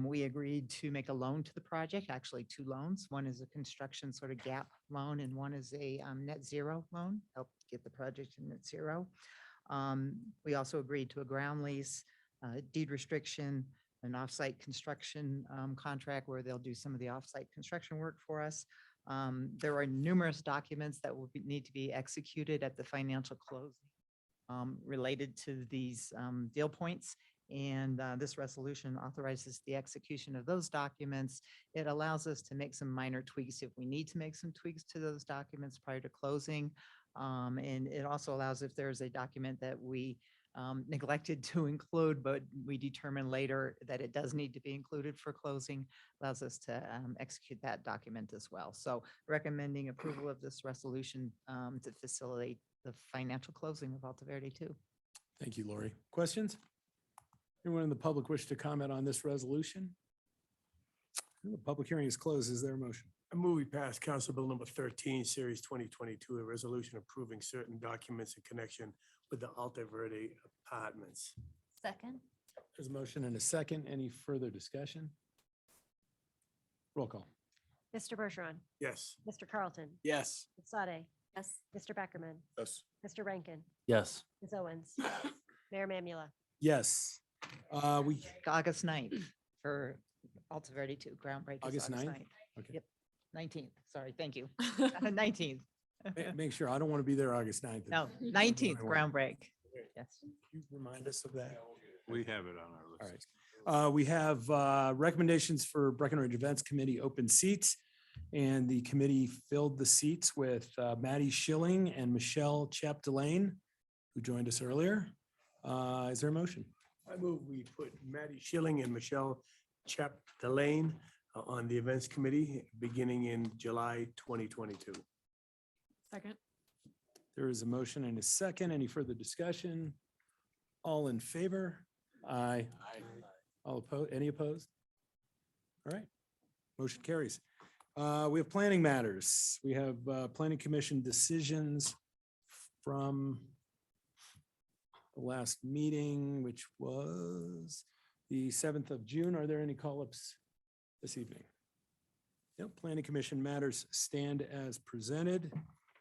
We agreed to make a loan to the project, actually 2 loans. One is a construction sort of gap loan, and one is a net zero loan, help get the project to net zero. We also agreed to a ground lease, deed restriction, an offsite construction contract where they'll do some of the offsite construction work for us. There are numerous documents that will need to be executed at the financial closing related to these deal points. And this resolution authorizes the execution of those documents. It allows us to make some minor tweaks if we need to make some tweaks to those documents prior to closing. And it also allows if there's a document that we neglected to include, but we determine later that it does need to be included for closing, allows us to execute that document as well. So recommending approval of this resolution to facilitate the financial closing of Alta Verde 2. Thank you, Lori. Questions? Anyone in the public wish to comment on this resolution? The public hearing is closed. Is there a motion? I move we pass Council Bill number 13, series 2022, a resolution approving certain documents in connection with the Alta Verde Apartments. Second. There's a motion and a second. Any further discussion? Roll call. Mr. Bergeron, Yes. Mr. Carlton, Yes. Ms. Sade. Yes. Mr. Beckerman, Yes. Mr. Rankin, Yes. Ms. Owens, Mayor Mamula. Yes. We, August 9th for Alta Verde 2, groundbreaking. August 9th? Okay. Yep, 19th, sorry, thank you. 19th. Make sure, I don't want to be there August 9th. No, 19th, groundbreak. Yes. Can you remind us of that? We have it on our All list. right. We have recommendations for Breckenridge Events Committee open seats. And the committee filled the seats with Maddie Schilling and Michelle Chapdelaine, who joined us earlier. Is there a motion? I move we put Maddie Schilling and Michelle Chapdelaine on the events committee beginning in July 2022. Second. There is a motion and a second. Any further discussion? All in favor? Aye. All opposed? Any opposed? All right. Motion carries. We have planning matters. We have planning commission decisions from the last meeting, which was the 7th of June. Are there any call-ups this evening? Yep, planning commission matters stand as presented,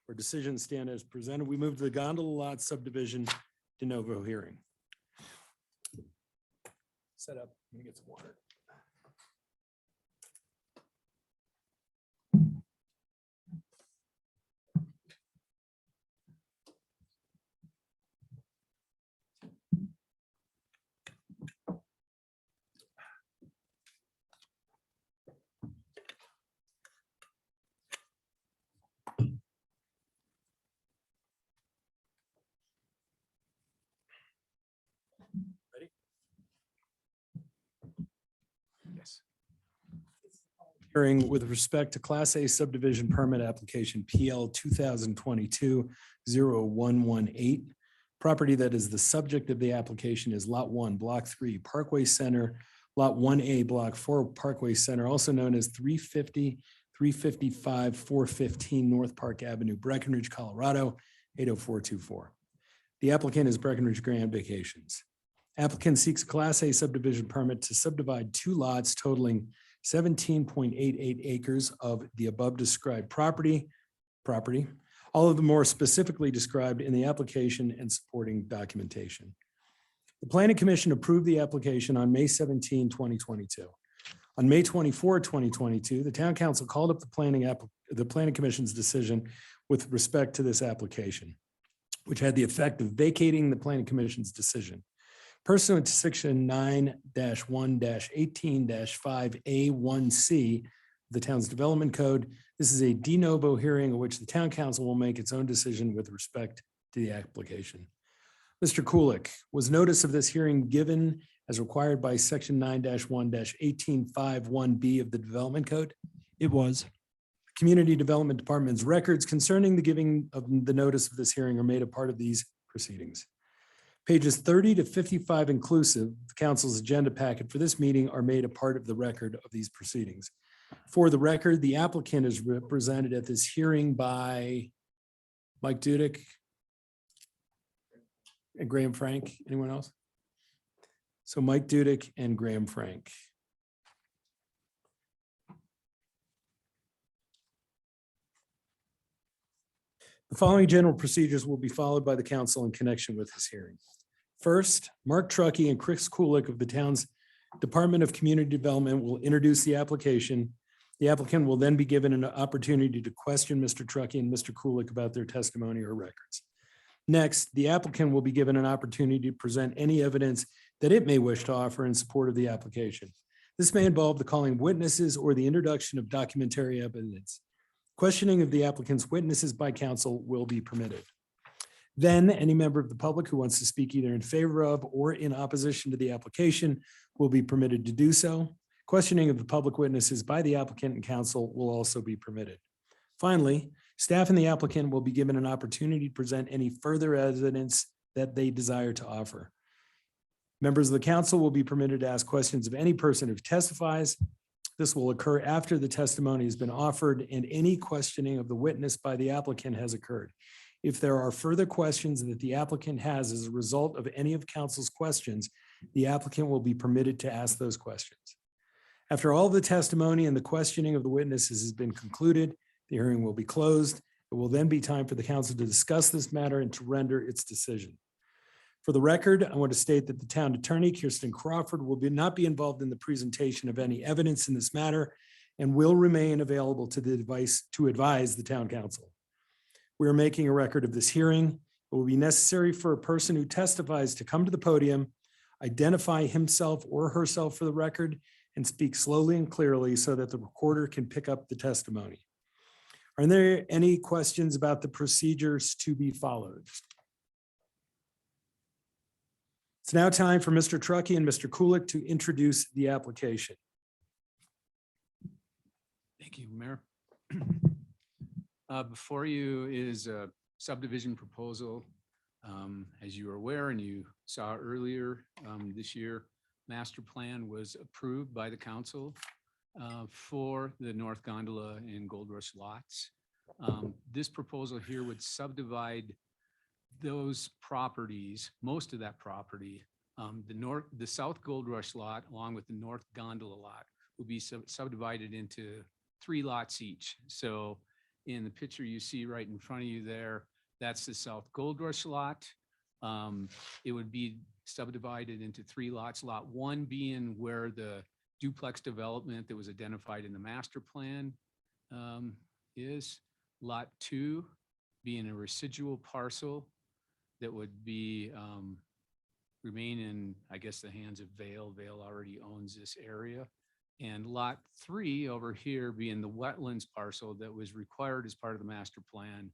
or decisions stand as presented. We moved to the gondola lot subdivision de novo hearing. Set up, let me get some water. Yes. Hearing with respect to Class A subdivision permit application PL 2022-0118. Property that is the subject of the application is Lot 1, Block 3, Parkway Center, Lot 1A, Block 4, Parkway Center, also known as 350, 355, 415 North Park Avenue, Breckenridge, Colorado, 80424. The applicant is Breckenridge Grand Vacations. Applicant seeks a Class A subdivision permit to subdivide 2 lots totaling 17.88 acres of the above described property, all of them more specifically described in the application and supporting documentation. The Planning Commission approved the application on May 17, 2022. On May 24, 2022, the Town Council called up the Planning Commission's decision with respect to this application, which had the effect of vacating the Planning Commission's decision. Pursuant to section 9-1-18-5A1C of the town's development code, this is a de novo hearing in which the town council will make its own decision with respect to the application. Mr. Kulik, was notice of this hearing given as required by section 9-1-1851B of the development code? It was. Community Development Department's records concerning the giving of the notice of this hearing are made a part of these proceedings. Pages 30 to 55 inclusive, the council's agenda packet for this meeting are made a part of the record of these proceedings. For the record, the applicant is represented at this hearing by Mike Dudek and Graham Frank. Anyone else? So Mike Dudek and Graham Frank. The following general procedures will be followed by the council in connection with this hearing. First, Mark Truckee and Chris Kulik of the town's Department of Community Development will introduce the application. The applicant will then be given an opportunity to question Mr. Truckee and Mr. Kulik about their testimony or records. Next, the applicant will be given an opportunity to present any evidence that it may wish to offer in support of the application. This may involve the calling of witnesses or the introduction of documentary evidence. Questioning of the applicant's witnesses by counsel will be permitted. Then any member of the public who wants to speak either in favor of or in opposition to the application will be permitted to do so. Questioning of the public witnesses by the applicant and counsel will also be permitted. Finally, staff and the applicant will be given an opportunity to present any further evidence that they desire to offer. Members of the council will be permitted to ask questions of any person who testifies. This will occur after the testimony has been offered and any questioning of the witness by the applicant has occurred. If there are further questions that the applicant has as a result of any of council's questions, the applicant will be permitted to ask those questions. After all the testimony and the questioning of the witnesses has been concluded, the hearing will be closed. It will then be time for the council to discuss this matter and to render its decision. For the record, I want to state that the town attorney, Kirsten Crawford, will not be involved in the presentation of any evidence in this matter and will remain available to advise the town council. We are making a record of this hearing. It will be necessary for a person who testifies to come to the podium, identify himself or herself for the record, and speak slowly and clearly so that the recorder can pick up the testimony. Are there any questions about the procedures to be followed? It's now time for Mr. Truckee and Mr. Kulik to introduce the application. Thank you, Mayor. Before you is a subdivision proposal. As you are aware and you saw earlier this year, master plan was approved by the council for the North Gondola and Gold Rush lots. This proposal here would subdivide those properties, most of that property, the South Gold Rush lot along with the North Gondola lot will be subdivided into 3 lots each. So in the picture you see right in front of you there, that's the South Gold Rush lot. It would be subdivided into 3 lots. Lot 1 being where the duplex development that was identified in the master plan is. Lot 2 being a residual parcel that would be remain in, I guess, the hands of Vail. Vail already owns this area. And lot 3 over here being the wetlands parcel that was required as part of the master plan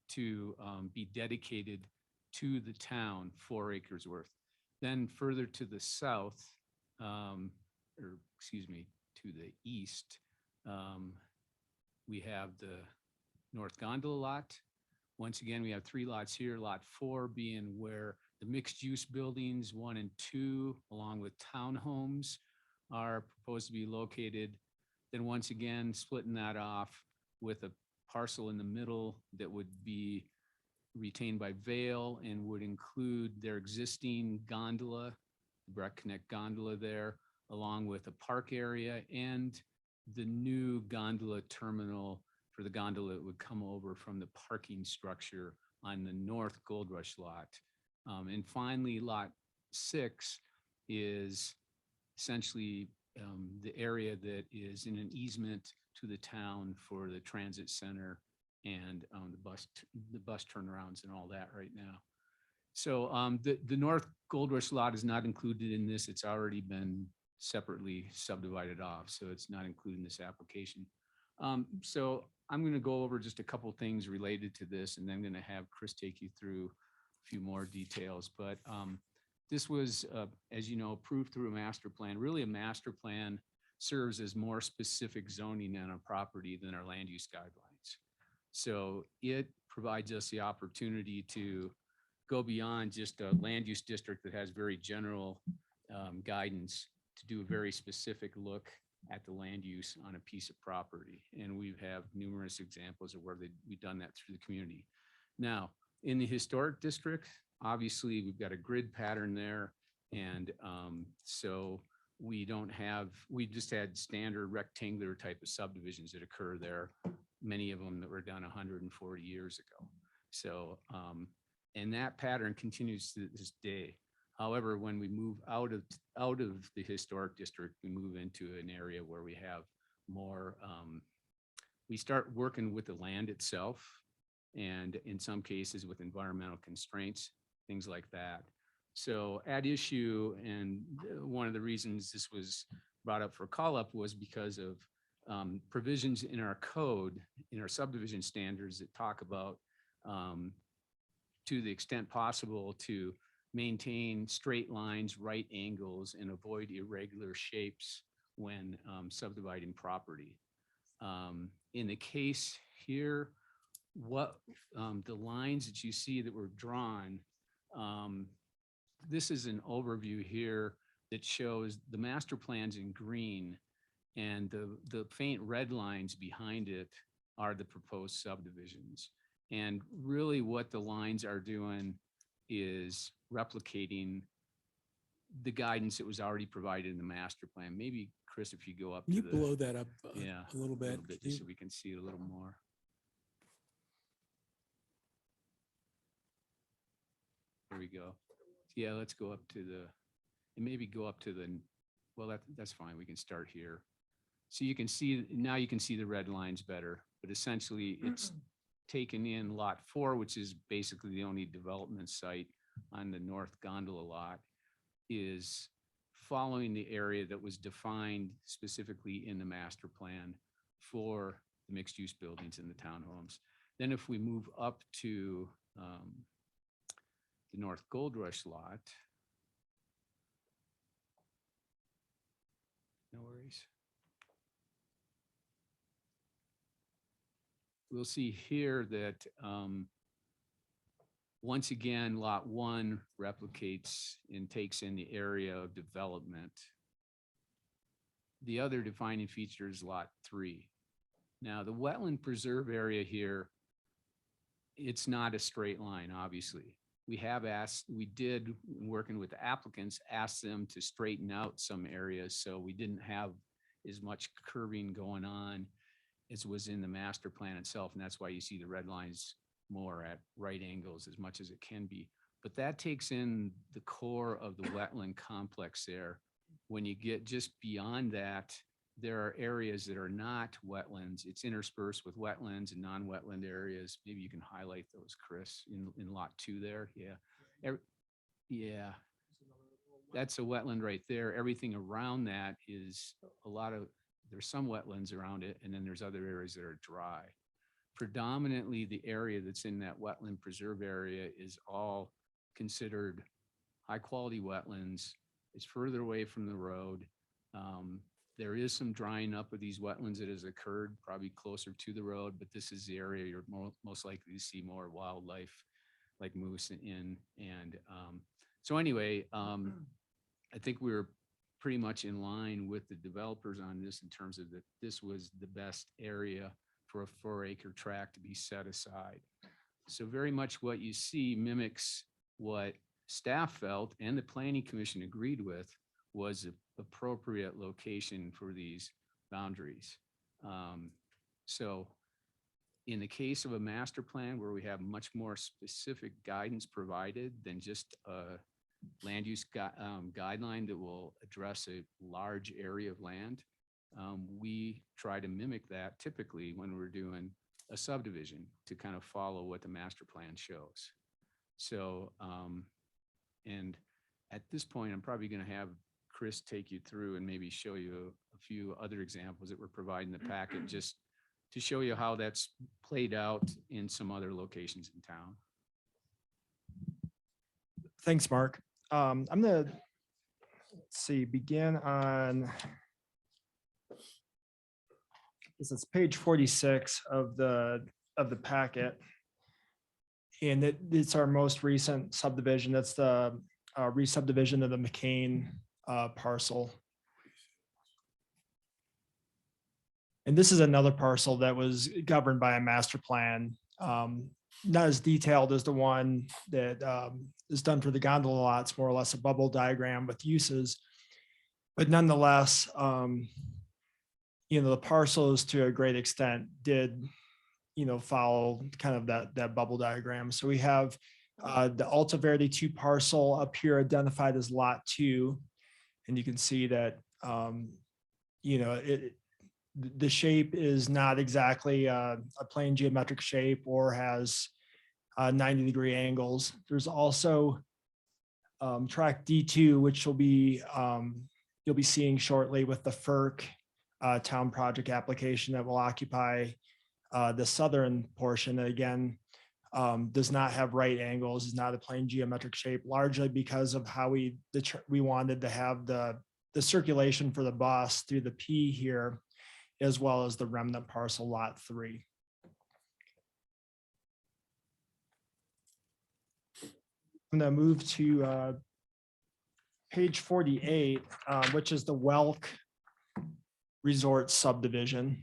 to be dedicated to the town, 4 acres worth. Then further to the south, or excuse me, to the east, we have the North Gondola lot. Once again, we have 3 lots here, lot 4 being where the mixed use buildings 1 and 2, along with townhomes, are proposed to be located. Then once again, splitting that off with a parcel in the middle that would be retained by Vail and would include their existing gondola, the Breck Connect gondola there, along with a park area and the new gondola terminal for the gondola that would come over from the parking structure on the North Gold Rush lot. And finally, lot 6 is essentially the area that is in an easement to the town for the transit center and the bus turnarounds and all that right now. So the North Gold Rush lot is not included in this. It's already been separately subdivided off, so it's not included in this application. So I'm going to go over just a couple things related to this, and then I'm going to have Chris take you through a few more details. But this was, as you know, approved through a master plan. Really, a master plan serves as more specific zoning on a property than our land use guidelines. So it provides us the opportunity to go beyond just a land use district that has very general guidance to do a very specific look at the land use on a piece of property. And we have numerous examples of where we've done that through the community. Now, in the historic district, obviously we've got a grid pattern there. And so we just had standard rectangular type of subdivisions that occur there, many of them that were done 140 years ago. So, and that pattern continues to this day. However, when we move out of the historic district, we move into an area where we have more, we start working with the land itself, and in some cases with environmental constraints, things like that. So at issue, and one of the reasons this was brought up for call up was because of provisions in our code, in our subdivision standards that talk about to the extent possible to maintain straight lines, right angles, and avoid irregular shapes when subdividing property. In the case here, what the lines that you see that were drawn, this is an overview here that shows the master plans in green, and the faint red lines behind it are the proposed subdivisions. And really what the lines are doing is replicating the guidance that was already provided in the master plan. Maybe Chris, if you go up Can to you blow that up yeah, a little bit? just so we can see it a little more. There we go. Yeah, let's go up to and maybe go up to well, that's fine. We can start here. So you can see, now you can see the red lines better, but essentially it's taken in lot 4, which is basically the only development site on the North Gondola lot, is following the area that was defined specifically in the master plan for the mixed use buildings in the townhomes. Then if we move up to the North Gold Rush lot, no worries. We'll see here that once again, lot 1 replicates and takes in the area of development. The other defining feature is lot 3. Now, the wetland preserve area here, it's not a straight line, obviously. We did, working with the applicants, ask them to straighten out some areas so we didn't have as much curving going on as was in the master plan itself. And that's why you see the red lines more at right angles as much as it can be. But that takes in the core of the wetland complex there. When you get just beyond that, there are areas that are not wetlands. It's interspersed with wetlands and non-wetland areas. Maybe you can highlight those, Chris, in lot 2 there. Yeah. Yeah. That's a wetland right there. Everything around that is there's some wetlands around it, and then there's other areas that are dry. Predominantly, the area that's in that wetland preserve area is all considered high quality wetlands. It's further away from the road. There is some drying up of these wetlands that has occurred probably closer to the road, but this is the area you're most likely to see more wildlife like moose in. And so anyway, I think we were pretty much in line with the developers on this in terms of that this was the best area for a 4-acre tract to be set aside. So very much what you see mimics what staff felt and the planning commission agreed with was an appropriate location for these boundaries. So in the case of a master plan where we have much more specific guidance provided than just a land use guideline that will address a large area of land, we try to mimic that typically when we're doing a subdivision to kind of follow what the master plan shows. So, and at this point, I'm probably going to have Chris take you through and maybe show you a few other examples that were provided in the packet, just to show you how that's played out in some other locations in town. Thanks, Mark. I'm gonna, let's see, begin on, this is page 46 of the packet. And it's our most recent subdivision. That's the re-subdivision of the McCain parcel. And this is another parcel that was governed by a master plan. Not as detailed as the one that is done for the gondola lots, more or less a bubble diagram with uses. But nonetheless, the parcels to a great extent did, follow kind of that bubble diagram. So we have the Alta Verde 2 parcel up here identified as lot 2. And you can see that, the shape is not exactly a plain geometric shape or has 90-degree angles. There's also track D2, which will be you'll be seeing shortly with the FERC town project application that will occupy the southern portion. And again, does not have right angles, is not a plain geometric shape, largely because of how we wanted to have the circulation for the bus through the P here, as well as the remnant parcel lot 3. I'm going to move to page 48, which is the Welk Resort subdivision.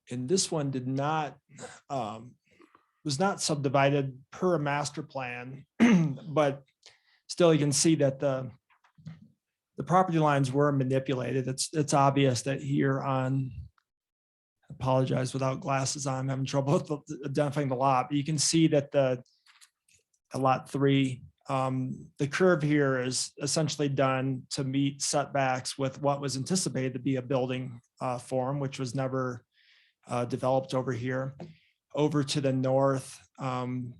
And this one did not, was not subdivided per a master plan, but still you can see that the property lines were manipulated. It's obvious that here on, apologize without glasses on, I'm having trouble with identifying the lot, but you can see that the lot 3, the curve here is essentially done to meet setbacks with what was anticipated to be a building form, which was never developed over here. Over to the north,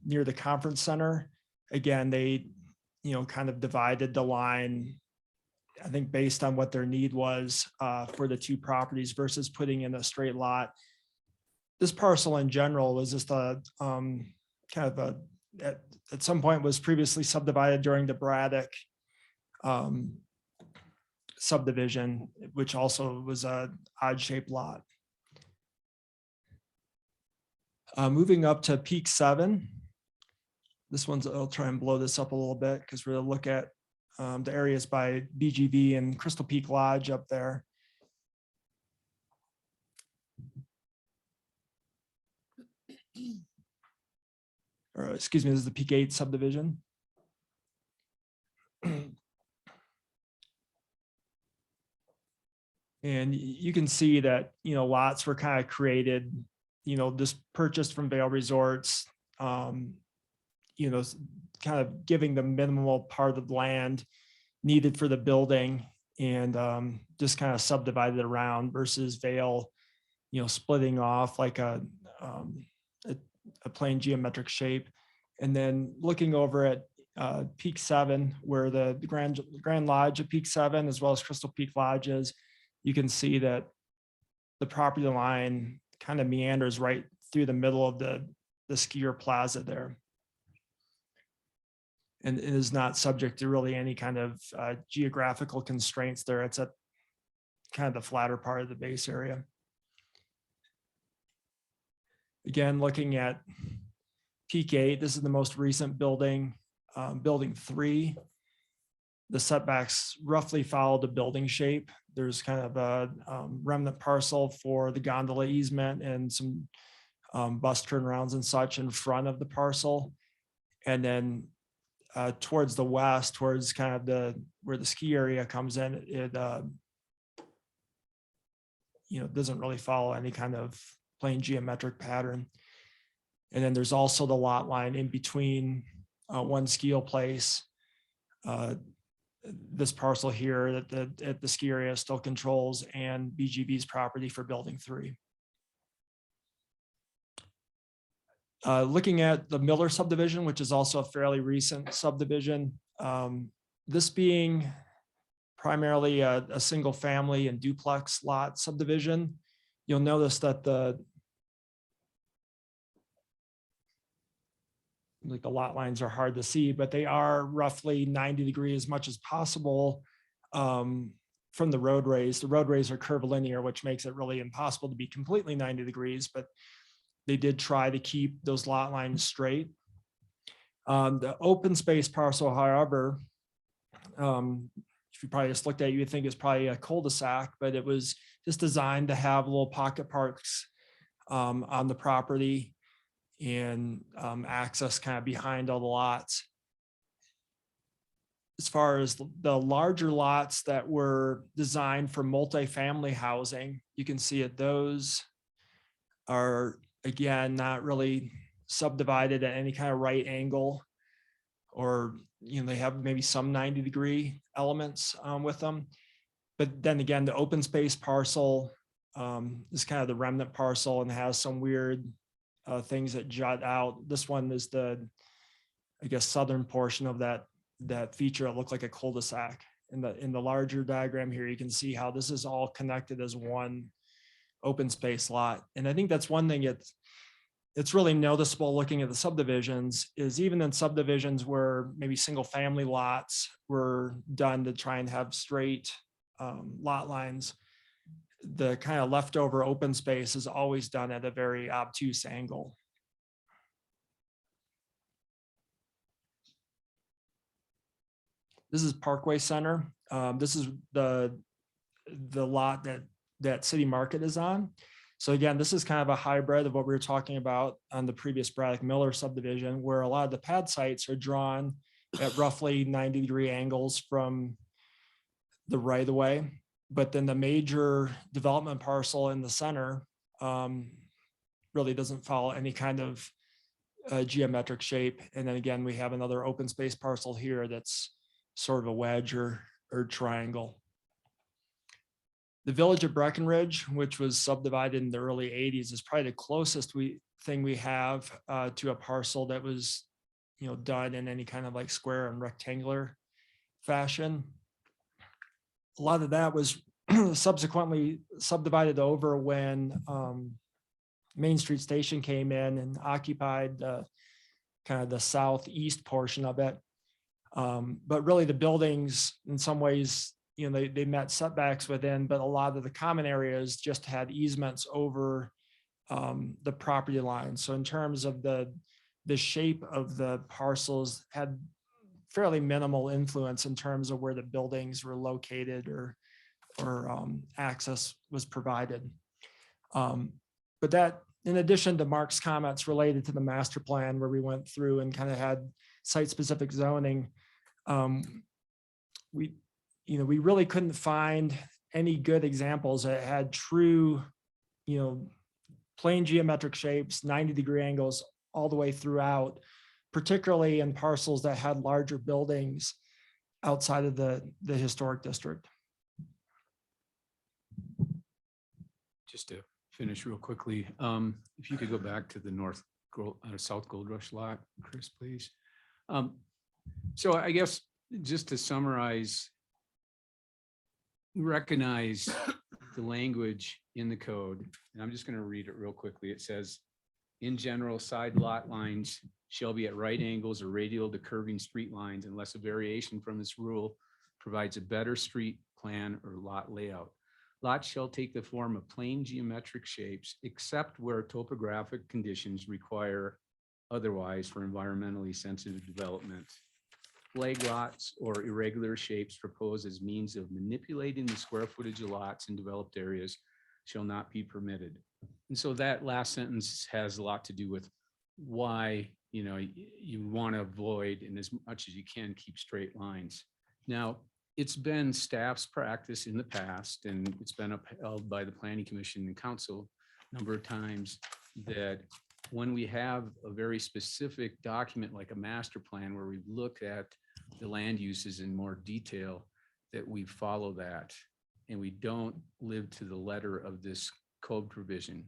near the conference center, again, they, kind of divided the line, I think based on what their need was for the 2 properties versus putting in a straight lot. This parcel in general was just a kind of a, at some point was previously subdivided during the Braddock subdivision, which also was a odd shaped lot. Moving up to Peak 7. This one's, I'll try and blow this up a little bit because we're going to look at the areas by BGV and Crystal Peak Lodge up there. Or excuse me, this is the Peak 8 subdivision. And you can see that, lots were kind of created, just purchased from Vail Resorts, kind of giving the minimal part of the land needed for the building and just kind of subdivided around versus Vail, splitting off like a plain geometric shape. And then looking over at Peak 7, where the Grand Lodge of Peak 7, as well as Crystal Peak Lodge is, you can see that the property line kind of meanders right through the middle of the skier plaza there. And it is not subject to really any kind of geographical constraints there. It's at kind of the flatter part of the base area. Again, looking at Peak 8, this is the most recent building, building 3. The setbacks roughly follow the building shape. There's kind of a remnant parcel for the gondola easement and some bus turnarounds and such in front of the parcel. And then towards the west, towards kind of where the ski area comes in, it doesn't really follow any kind of plain geometric pattern. And then there's also the lot line in between one ski place, this parcel here that the ski area still controls, and BGV's property for building 3. Looking at the Miller subdivision, which is also a fairly recent subdivision, this being primarily a single family and duplex lot subdivision, you'll notice that the lot lines are hard to see, but they are roughly 90 degrees as much as possible from the roadways. The roadways are curvilinear, which makes it really impossible to be completely 90 degrees, but they did try to keep those lot lines straight. The open space parcel, however, if you probably just looked at it, you would think it's probably a cul-de-sac, but it was just designed to have little pocket parks on the property and access kind of behind all the lots. As far as the larger lots that were designed for multifamily housing, you can see that those are, again, not really subdivided at any kind of right angle, or, they have maybe some 90-degree elements with them. But then again, the open space parcel is kind of the remnant parcel and has some weird things that jut out. This one is the, I guess, southern portion of that feature. It looked like a cul-de-sac. In the larger diagram here, you can see how this is all connected as one open space lot. And I think that's one thing it's really noticeable looking at the subdivisions, is even in subdivisions where maybe single family lots were done to try and have straight lot lines, the kind of leftover open space is always done at a very obtuse angle. This is Parkway Center. This is the lot that City Market is on. So again, this is kind of a hybrid of what we were talking about on the previous Braddock Miller subdivision, where a lot of the pad sites are drawn at roughly 90-degree angles from the right of way. But then the major development parcel in the center really doesn't follow any kind of geometric shape. And then again, we have another open space parcel here that's sort of a wedge or triangle. The village of Breckenridge, which was subdivided in the early 80s, is probably the closest thing we have to a parcel that was, done in any kind of like square and rectangular fashion. A lot of that was subsequently subdivided over when Main Street Station came in and occupied kind of the southeast portion of it. But really the buildings in some ways, they met setbacks within, but a lot of the common areas just had easements over the property line. So in terms of the shape of the parcels had fairly minimal influence in terms of where the buildings were located or access was provided. But that, in addition to Mark's comments related to the master plan, where we went through and kind of had site-specific zoning, we really couldn't find any good examples that had true, plain geometric shapes, 90-degree angles all the way throughout, particularly in parcels that had larger buildings outside of the historic district. Just to finish real quickly, if you could go back to the South Gold Rush lot, Chris, please. So I guess just to summarize, recognize the language in the code, and I'm just going to read it real quickly. It says, in general, side lot lines shall be at right angles or radial to curving street lines unless a variation from this rule provides a better street plan or lot layout. Lots shall take the form of plain geometric shapes except where topographic conditions require otherwise for environmentally sensitive development. Flag lots or irregular shapes proposed as means of manipulating the square footage of lots in developed areas shall not be permitted. And so that last sentence has a lot to do with why, you want to avoid, and as much as you can, keep straight lines. Now, it's been staff's practice in the past, and it's been upheld by the Planning Commission and Council a number of times, that when we have a very specific document like a master plan where we've looked at the land uses in more detail, that we follow that and we don't live to the letter of this code provision.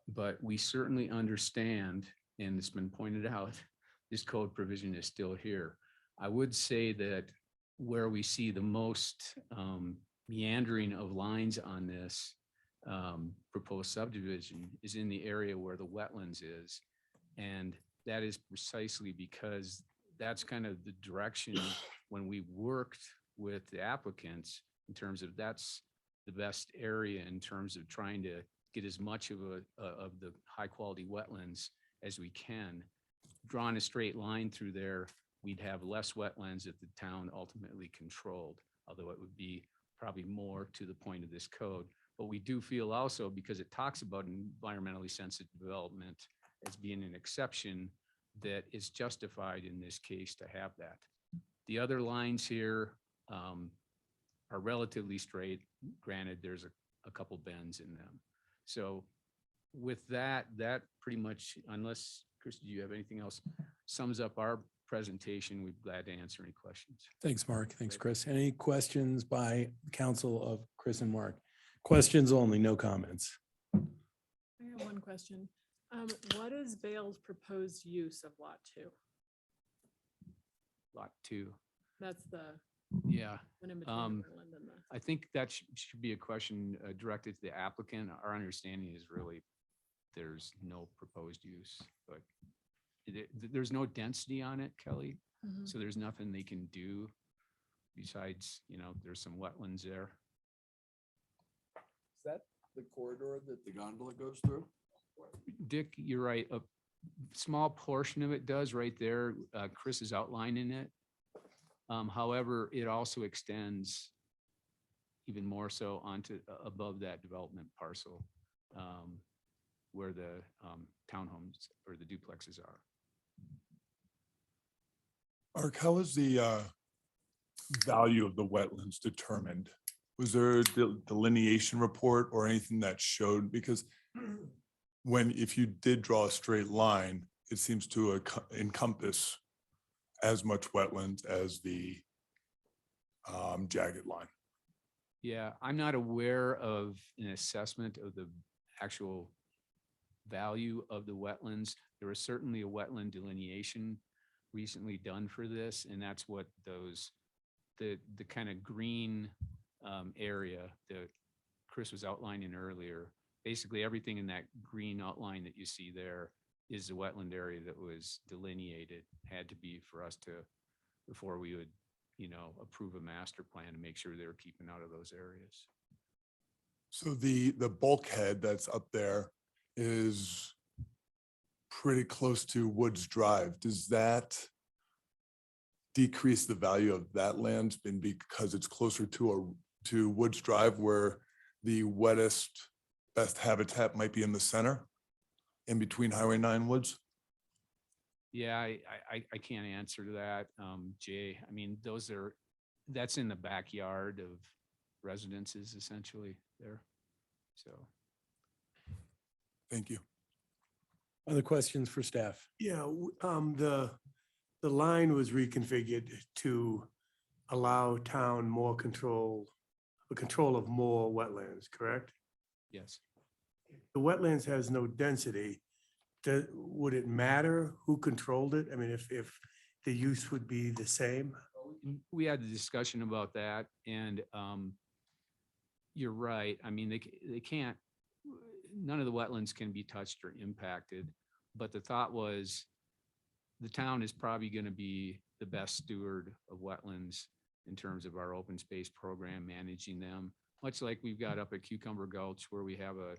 But we certainly understand and it's been pointed out, this code provision is still here. I would say that where we see the most meandering of lines on this proposed subdivision is in the area where the wetlands is. And that is precisely because that's kind of the direction when we worked with the applicants in terms of that's the best area in terms of trying to get as much of the high quality wetlands as we can. Drawing a straight line through there, we'd have less wetlands if the town ultimately controlled, although it would be probably more to the point of this code. But we do feel also, because it talks about environmentally sensitive development as being an exception, that is justified in this case to have that. The other lines here are relatively straight. Granted, there's a couple bends in them. So with that, that pretty much, unless, Chris, do you have anything else, sums up our presentation. We'd be glad to answer any questions. Thanks, Mark. Thanks, Chris. Any questions by council of Chris and Mark? Questions only, no comments. I have one question. What is Vale's proposed use of lot 2? Lot 2. That's the Yeah. one in between the wetland and the. I think that should be a question directed to the applicant. Our understanding is really there's no proposed use, but there's no density on it, Kelly. Mhm. So there's nothing they can do besides, there's some wetlands there. Is that the corridor that the gondola goes through? Dick, you're right. A small portion of it does right there. Chris is outlining it. However, it also extends even more so onto above that development parcel where the townhomes or the duplexes are. Mark, how is the value of the wetlands determined? Was there a delineation report or anything that showed? Because if you did draw a straight line, it seems to encompass as much wetlands as the jagged line. Yeah, I'm not aware of an assessment of the actual value of the wetlands. There was certainly a wetland delineation recently done for this, and that's what the kind of green area that Chris was outlining earlier. Basically, everything in that green outline that you see there is the wetland area that was delineated, had to be for us to, before we would, approve a master plan to make sure they were keeping out of those areas. So the bulkhead that's up there is pretty close to Woods Drive. Does that decrease the value of that land because it's closer to Woods Drive, where the wettest, best habitat might be in the center, in between Highway 9 Woods? Yeah, I can't answer that, Jay. I mean, that's in the backyard of residences essentially there. So. Thank you. Other questions for staff? Yeah, the line was reconfigured to allow town more control of more wetlands, correct? Yes. The wetlands has no density. Would it matter who controlled it? I mean, if the use would be the same? We had a discussion about that, and you're right. I mean, they can't, none of the wetlands can be touched or impacted, but the thought was the town is probably going to be the best steward of wetlands in terms of our open space program, managing them, much like we've got up at Cucumber Gulch where we have a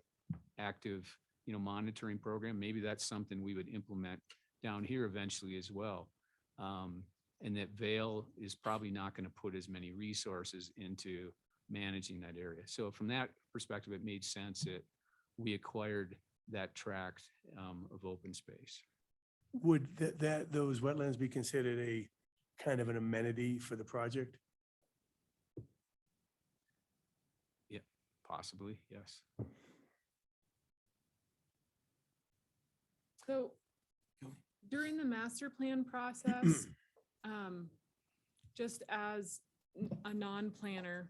active, monitoring program. Maybe that's something we would implement down here eventually as well. And that Vail is probably not going to put as many resources into managing that area. So from that perspective, it made sense that we acquired that tract of open space. Would those wetlands be considered a kind of an amenity for the project? Yeah, possibly, yes. So during the master plan process, just as a non-planner,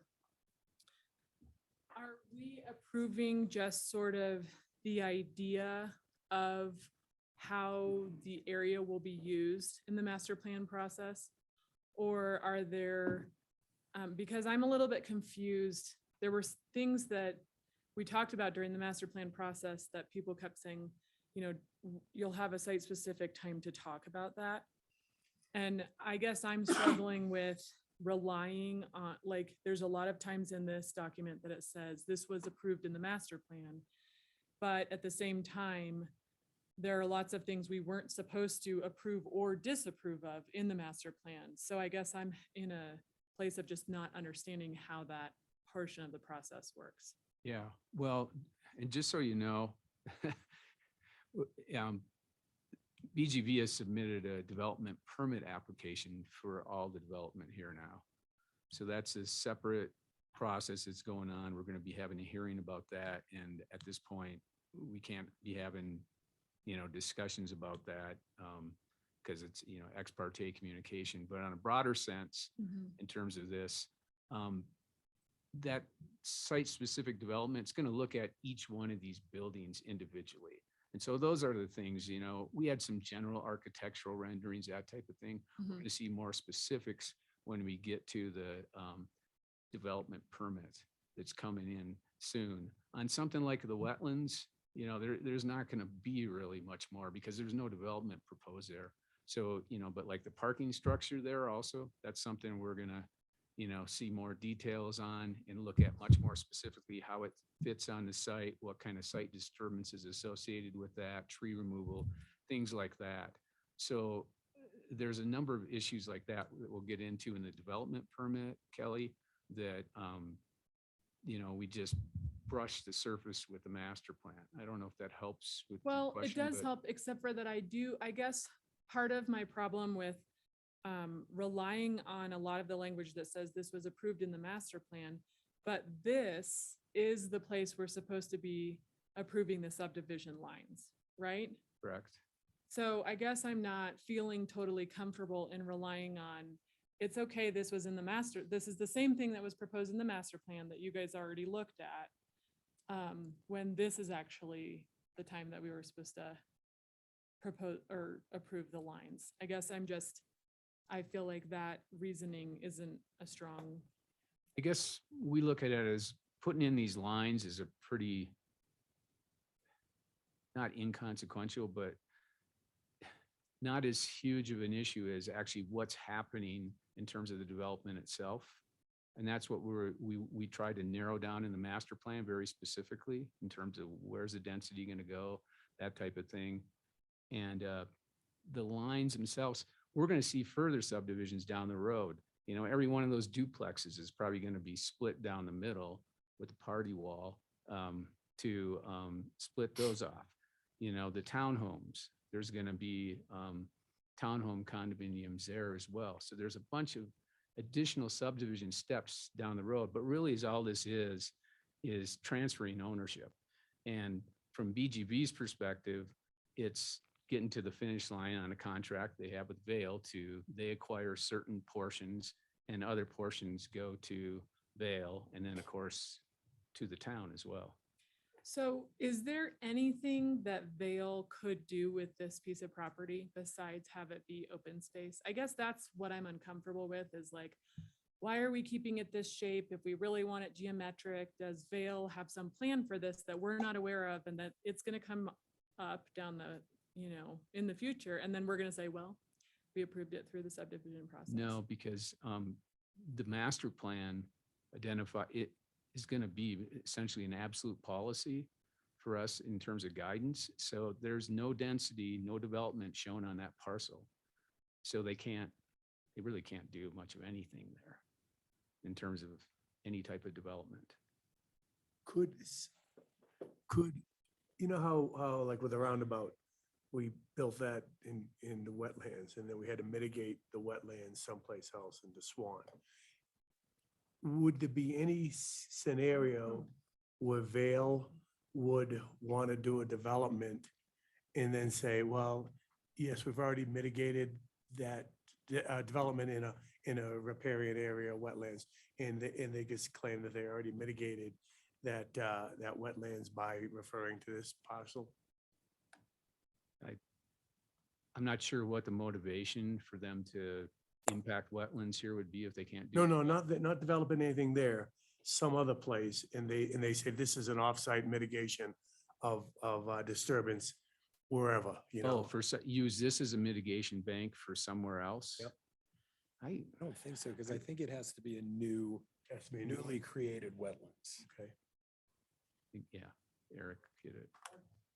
are we approving just sort of the idea of how the area will be used in the master plan process? Or are there, because I'm a little bit confused, there were things that we talked about during the master plan process that people kept saying, you know, you'll have a site specific time to talk about that. And I guess I'm struggling with relying on, like, there's a lot of times in this document that it says this was approved in the master plan. But at the same time, there are lots of things we weren't supposed to approve or disapprove of in the master plan. So I guess I'm in a place of just not understanding how that portion of the process works. Yeah, well, and just so you know, BGV has submitted a development permit application for all the development here now. So that's a separate process that's going on. We're going to be having a hearing about that. And at this point, we can't be having, you know, discussions about that because it's, you know, ex parte communication. But on a broader sense, in terms of this, that site-specific development is going to look at each one of these buildings individually. And so those are the things, you know, we had some general architectural renderings, that type of thing. We're going to see more specifics when we get to the development permit that's coming in soon. On something like the wetlands, you know, there's not going to be really much more because there's no development proposed there. So, you know, but like the parking structure there also, that's something we're going to, you know, see more details on and look at much more specifically how it fits on the site, what kind of site disturbances associated with that, tree removal, things like that. So there's a number of issues like that that we'll get into in the development permit, Kelly, that, you know, we just brush the surface with the master plan. I don't know if that helps with your Well, it question, does but- help, except for that I guess part of my problem with relying on a lot of the language that says this was approved in the master plan, but this is the place we're supposed to be approving the subdivision lines, right? Correct. So I guess I'm not feeling totally comfortable in relying on, it's okay, this was in the master, this is the same thing that was proposed in the master plan that you guys already looked at, when this is actually the time that we were supposed to propose or approve the lines. I guess I feel like that reasoning isn't a strong. I guess we look at it as putting in these lines is a pretty, not inconsequential, but not as huge of an issue as actually what's happening in terms of the development itself. And that's what we tried to narrow down in the master plan very specifically in terms of where's the density going to go, that type of thing. And the lines themselves, we're going to see further subdivisions down the road. You know, every one of those duplexes is probably going to be split down the middle with a party wall to split those off. You know, the townhomes, there's going to be townhome condominiums there as well. So there's a bunch of additional subdivision steps down the road, but really is all this is transferring ownership. And from BGV's perspective, it's getting to the finish line on a contract they have with Vail they acquire certain portions and other portions go to Vail and then of course to the town as well. So is there anything that Vail could do with this piece of property besides have it be open space? I guess that's what I'm uncomfortable with is like, why are we keeping it this shape? If we really want it geometric, does Vail have some plan for this that we're not aware of and that it's going to come up down the, you know, in the future? And then we're going to say, well, we approved it through the subdivision process. No, because the master plan it is going to be essentially an absolute policy for us in terms of guidance. So there's no density, no development shown on that parcel. So they really can't do much of anything there in terms of any type of development. Could, you know how like with the roundabout, we built that in the wetlands and then we had to mitigate the wetlands someplace else into Swan. Would there be any scenario where Vail would want to do a development and then say, well, yes, we've already mitigated that development in a riparian area, wetlands, and they just claim that they already mitigated that wetlands by referring to this parcel? I'm not sure what the motivation for them to impact wetlands here would be if they can't do. No, not developing anything there, some other place, and they say this is an offsite mitigation of disturbance wherever, you Oh, know. use this as a mitigation bank for somewhere else? Yep. I, don't think so, because I think it has to be a new, Has to be a new- newly created wetlands. Okay. think, yeah, Eric, get it.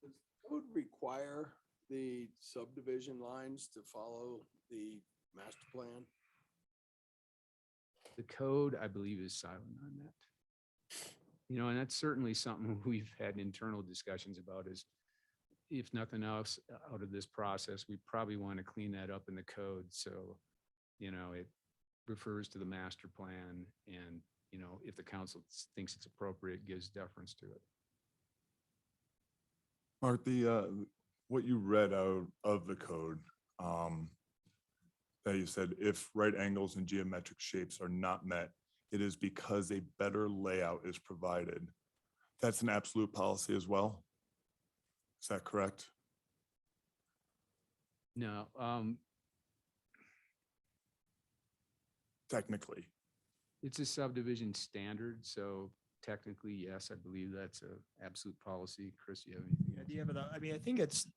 Does code require the subdivision lines to follow the master plan? The code, I believe, is silent on that. You know, and that's certainly something we've had internal discussions about is if nothing else out of this process, we probably want to clean that up in the code. So, you know, it refers to the master plan and, you know, if the council thinks it's appropriate, gives deference to it. Mark, what you read out of the code, that you said if right angles and geometric shapes are not met, it is because a better layout is provided. That's an absolute policy as well? Is that correct? No, Technically. it's a subdivision standard, so technically, yes, I believe that's a absolute policy. Chris, you have anything? Idea, but I mean, I think it's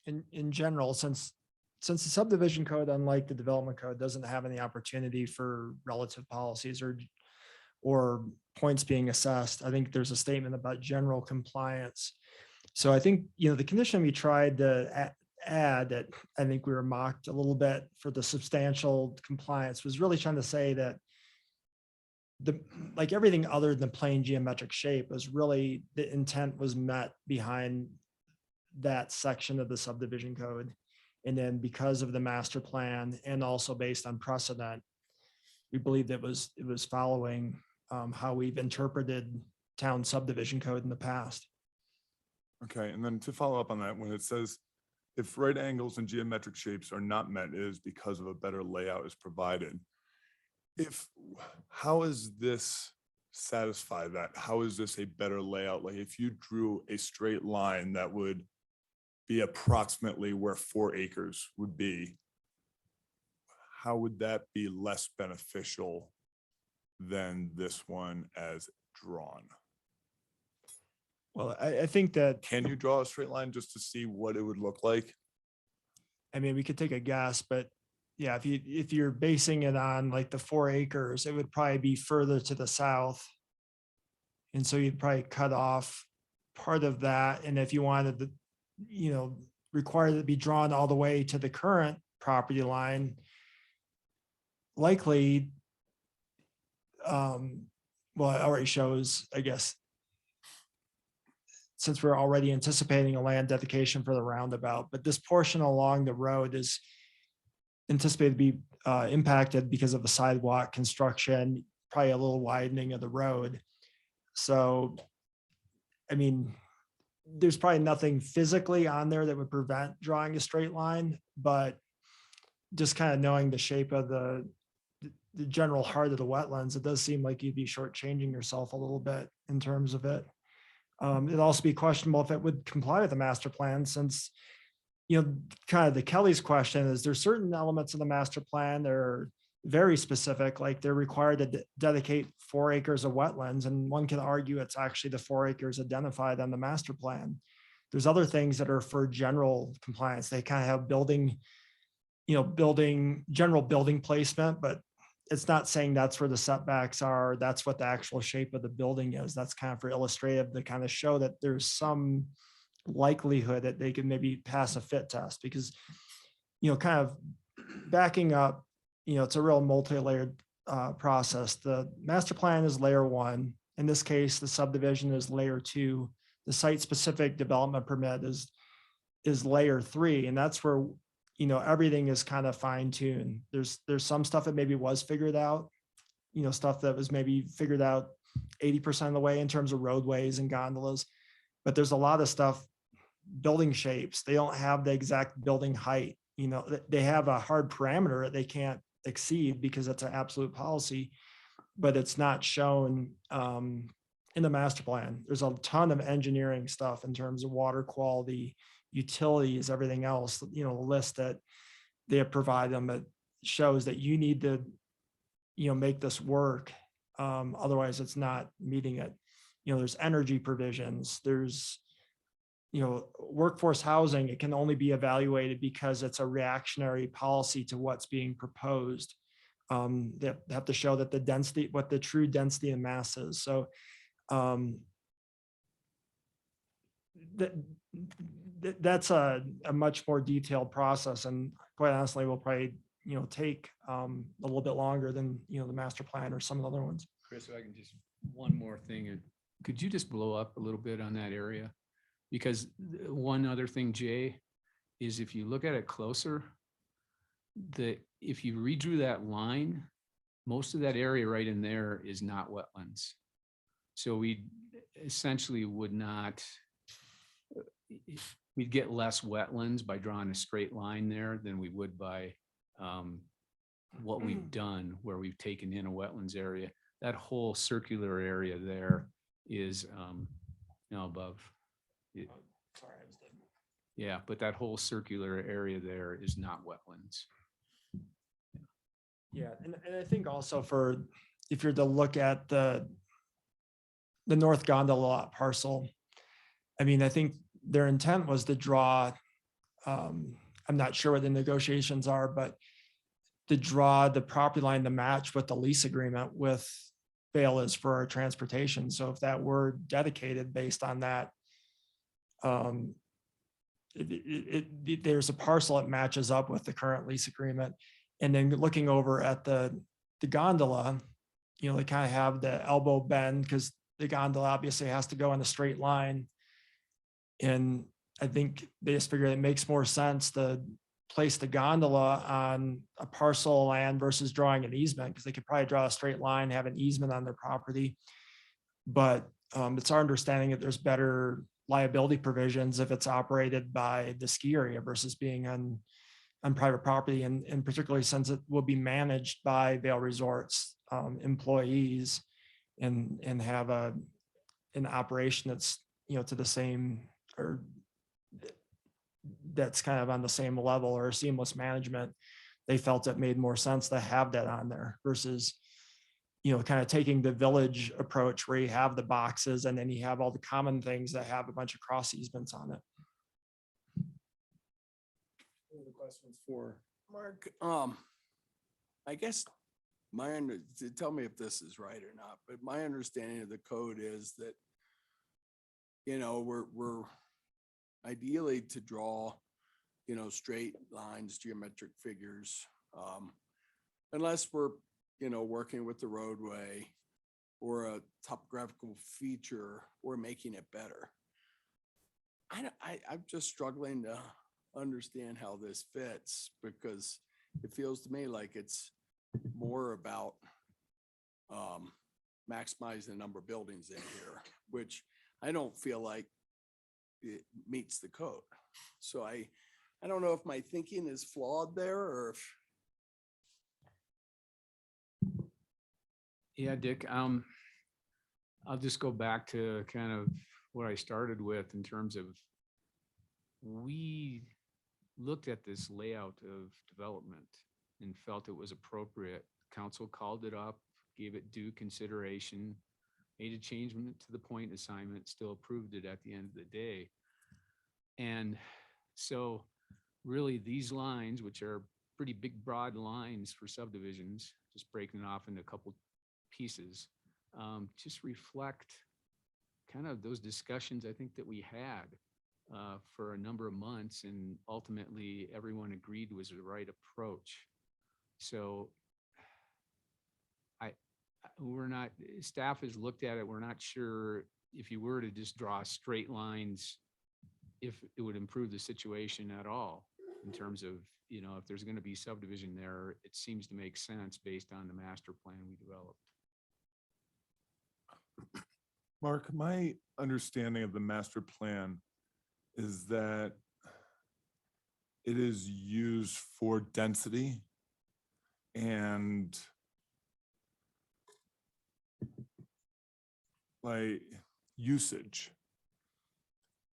in general, since the subdivision code, unlike the development code, doesn't have any opportunity for relative policies or points being assessed. I think there's a statement about general compliance. So I think, you know, the condition we tried to add that I think we were mocked a little bit for the substantial compliance was really trying to say that like everything other than plain geometric shape was really the intent was met behind that section of the subdivision code. And then because of the master plan and also based on precedent, we believe that it was following how we've interpreted town subdivision code in the past. Okay, and then to follow up on that, when it says if right angles and geometric shapes are not met, it is because of a better layout is provided. How is this satisfy that? How is this a better layout? Like if you drew a straight line that would be approximately where 4 acres would be, how would that be less beneficial than this one as drawn? Well, I think that, Can you draw a straight line just to see what it would look like? I mean, we could take a guess, but yeah, if you're basing it on like the 4 acres, it would probably be further to the south. And so you'd probably cut off part of that. And if you wanted to, you know, require it to be drawn all the way to the current property line, likely, well, it already shows, I guess, since we're already anticipating a land dedication for the roundabout, but this portion along the road is anticipated to be impacted because of the sidewalk construction, probably a little widening of the road. So, I mean, there's probably nothing physically on there that would prevent drawing a straight line, but just kind of knowing the shape of the general heart of the wetlands, it does seem like you'd be shortchanging yourself a little bit in terms of it. It'd also be questionable if it would comply with the master plan, since, you know, kind of the Kelly's question is there's certain elements of the master plan that are very specific, like they're required to dedicate 4 acres of wetlands. And one can argue it's actually the 4 acres identified on the master plan. There's other things that are for general compliance. They kind of have building, you know, general building placement, but it's not saying that's where the setbacks are. That's what the actual shape of the building is. That's kind of for illustrative to kind of show that there's some likelihood that they can maybe pass a fit test, because, you know, kind of backing up, you know, it's a real multi-layered process. The master plan is layer 1. In this case, the subdivision is layer 2. The site-specific development permit is layer 3. And that's where, you know, everything is kind of fine-tuned. There's some stuff that maybe was figured out, you know, stuff that was maybe figured out 80% of the way in terms of roadways and gondolas, but there's a lot of stuff, building shapes. They don't have the exact building height. You know, they have a hard parameter that they can't exceed because that's an absolute policy, but it's not shown in the master plan. There's a ton of engineering stuff in terms of water quality, utilities, everything else, the list that they provide them, it shows that you need to, make this work. Otherwise it's not meeting it. There's energy provisions, there's, workforce housing, it can only be evaluated because it's a reactionary policy to what's being proposed. They have to show that the density, what the true density and mass is. So that's a much more detailed process, and quite honestly will probably take a little bit longer than the master plan or some of the other ones. Chris, if I can just, one more thing, could you just blow up a little bit on that area? Because one other thing, Jay, is if you look at it closer, if you redrew that line, most of that area right in there is not wetlands. So we essentially would not, we'd get less wetlands by drawing a straight line there than we would by what we've done, where we've taken in a wetlands area. That whole circular area there is now above. Yeah, but that whole circular area there is not wetlands. Yeah, and I think also if you're to look at the North Gondola lot parcel, I mean, I think their intent was to draw, I'm not sure what the negotiations are, but to draw the property line to match what the lease agreement with Vail is for our transportation. So if that were dedicated based on that, there's a parcel that matches up with the current lease agreement. And then looking over at the gondola, they kind of have the elbow bend because the gondola obviously has to go in a straight line. And I think they just figure it makes more sense to place the gondola on a parcel of land versus drawing an easement, because they could probably draw a straight line, have an easement on their property. But it's our understanding that there's better liability provisions if it's operated by the ski area versus being on private property, and particularly since it will be managed by Vail Resorts employees and have an operation that's to the same, or that's kind of on the same level, or seamless management. They felt it made more sense to have that on there versus kind of taking the village approach where you have the boxes and then you have all the common things that have a bunch of cross easements on it. Any other questions for Mark? I guess tell me if this is right or not, but my understanding of the code is that, we're ideally to draw, straight lines, geometric figures, unless we're, working with the roadway or a topographical feature or making it better. I'm just struggling to understand how this fits, because it feels to me like it's more about maximizing the number of buildings in here, which I don't feel like it meets the code. So I don't know if my thinking is flawed there, or if. Yeah, Dick, I'll just go back to kind of what I started with in terms of, we looked at this layout of development and felt it was appropriate. Council called it up, gave it due consideration, made a change to the point assignment, still approved it at the end of the day. And so really these lines, which are pretty big, broad lines for subdivisions, just breaking it off into a couple pieces, just reflect kind of those discussions I think that we had for a number of months, and ultimately everyone agreed was the right approach. So staff has looked at it. We're not sure if you were to just draw straight lines, if it would improve the situation at all in terms of, if there's going to be subdivision there, it seems to make sense based on the master plan we developed. Mark, my understanding of the master plan is that it is used for density and like usage.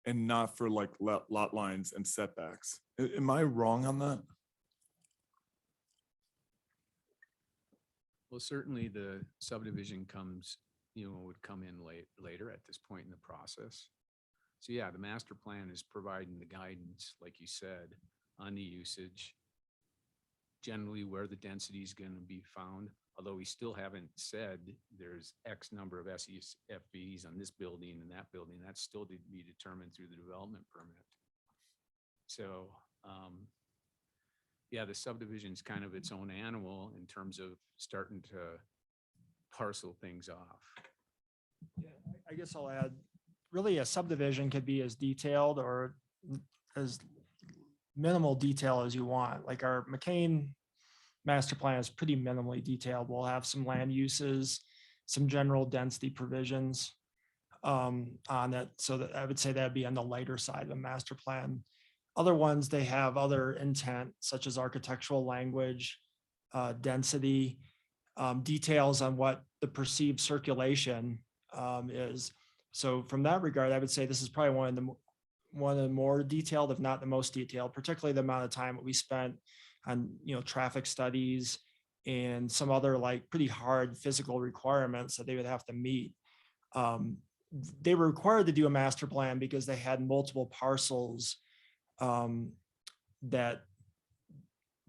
and not for like lot lines and setbacks. Am I wrong on that? Well, certainly the subdivision comes, would come in later at this point in the process. So yeah, the master plan is providing the guidance, like you said, on the usage. Generally where the density is going to be found, although we still haven't said there's X number of SEFBs on this building and that building, that's still to be determined through the development permit. So, yeah, the subdivision is kind of its own animal in terms of starting to parcel things off. Yeah, I guess I'll add, really a subdivision could be as detailed or as minimal detail as you want. Like our McCain master plan is pretty minimally detailed. We'll have some land uses, some general density provisions on it. So that I would say that'd be on the lighter side of the master plan. Other ones, they have other intent such as architectural language, density, details on what the perceived circulation is. So from that regard, I would say this is probably one of the more detailed, if not the most detailed, particularly the amount of time that we spent on, traffic studies and some other like pretty hard physical requirements that they would have to meet. They were required to do a master plan because they had multiple parcels that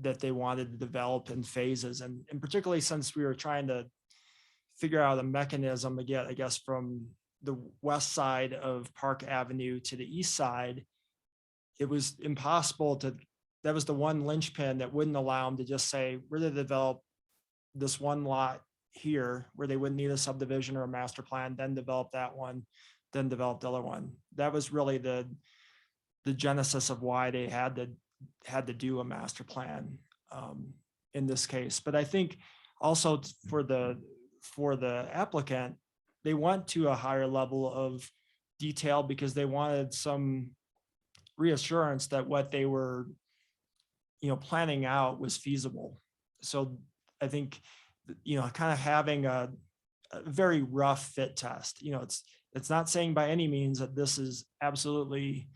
they wanted to develop in phases. And particularly since we were trying to figure out a mechanism to get, I guess, from the west side of Park Avenue to the east side, it was impossible that was the one linchpin that wouldn't allow them to just say, we're to develop this one lot here where they wouldn't need a subdivision or a master plan, then develop that one, then develop the other one. That was really the genesis of why they had to do a master plan in this case. But I think also for the applicant, they went to a higher level of detail because they wanted some reassurance that what they were, planning out was feasible. So I think, kind of having a very rough fit test, it's not saying by any means that this is absolutely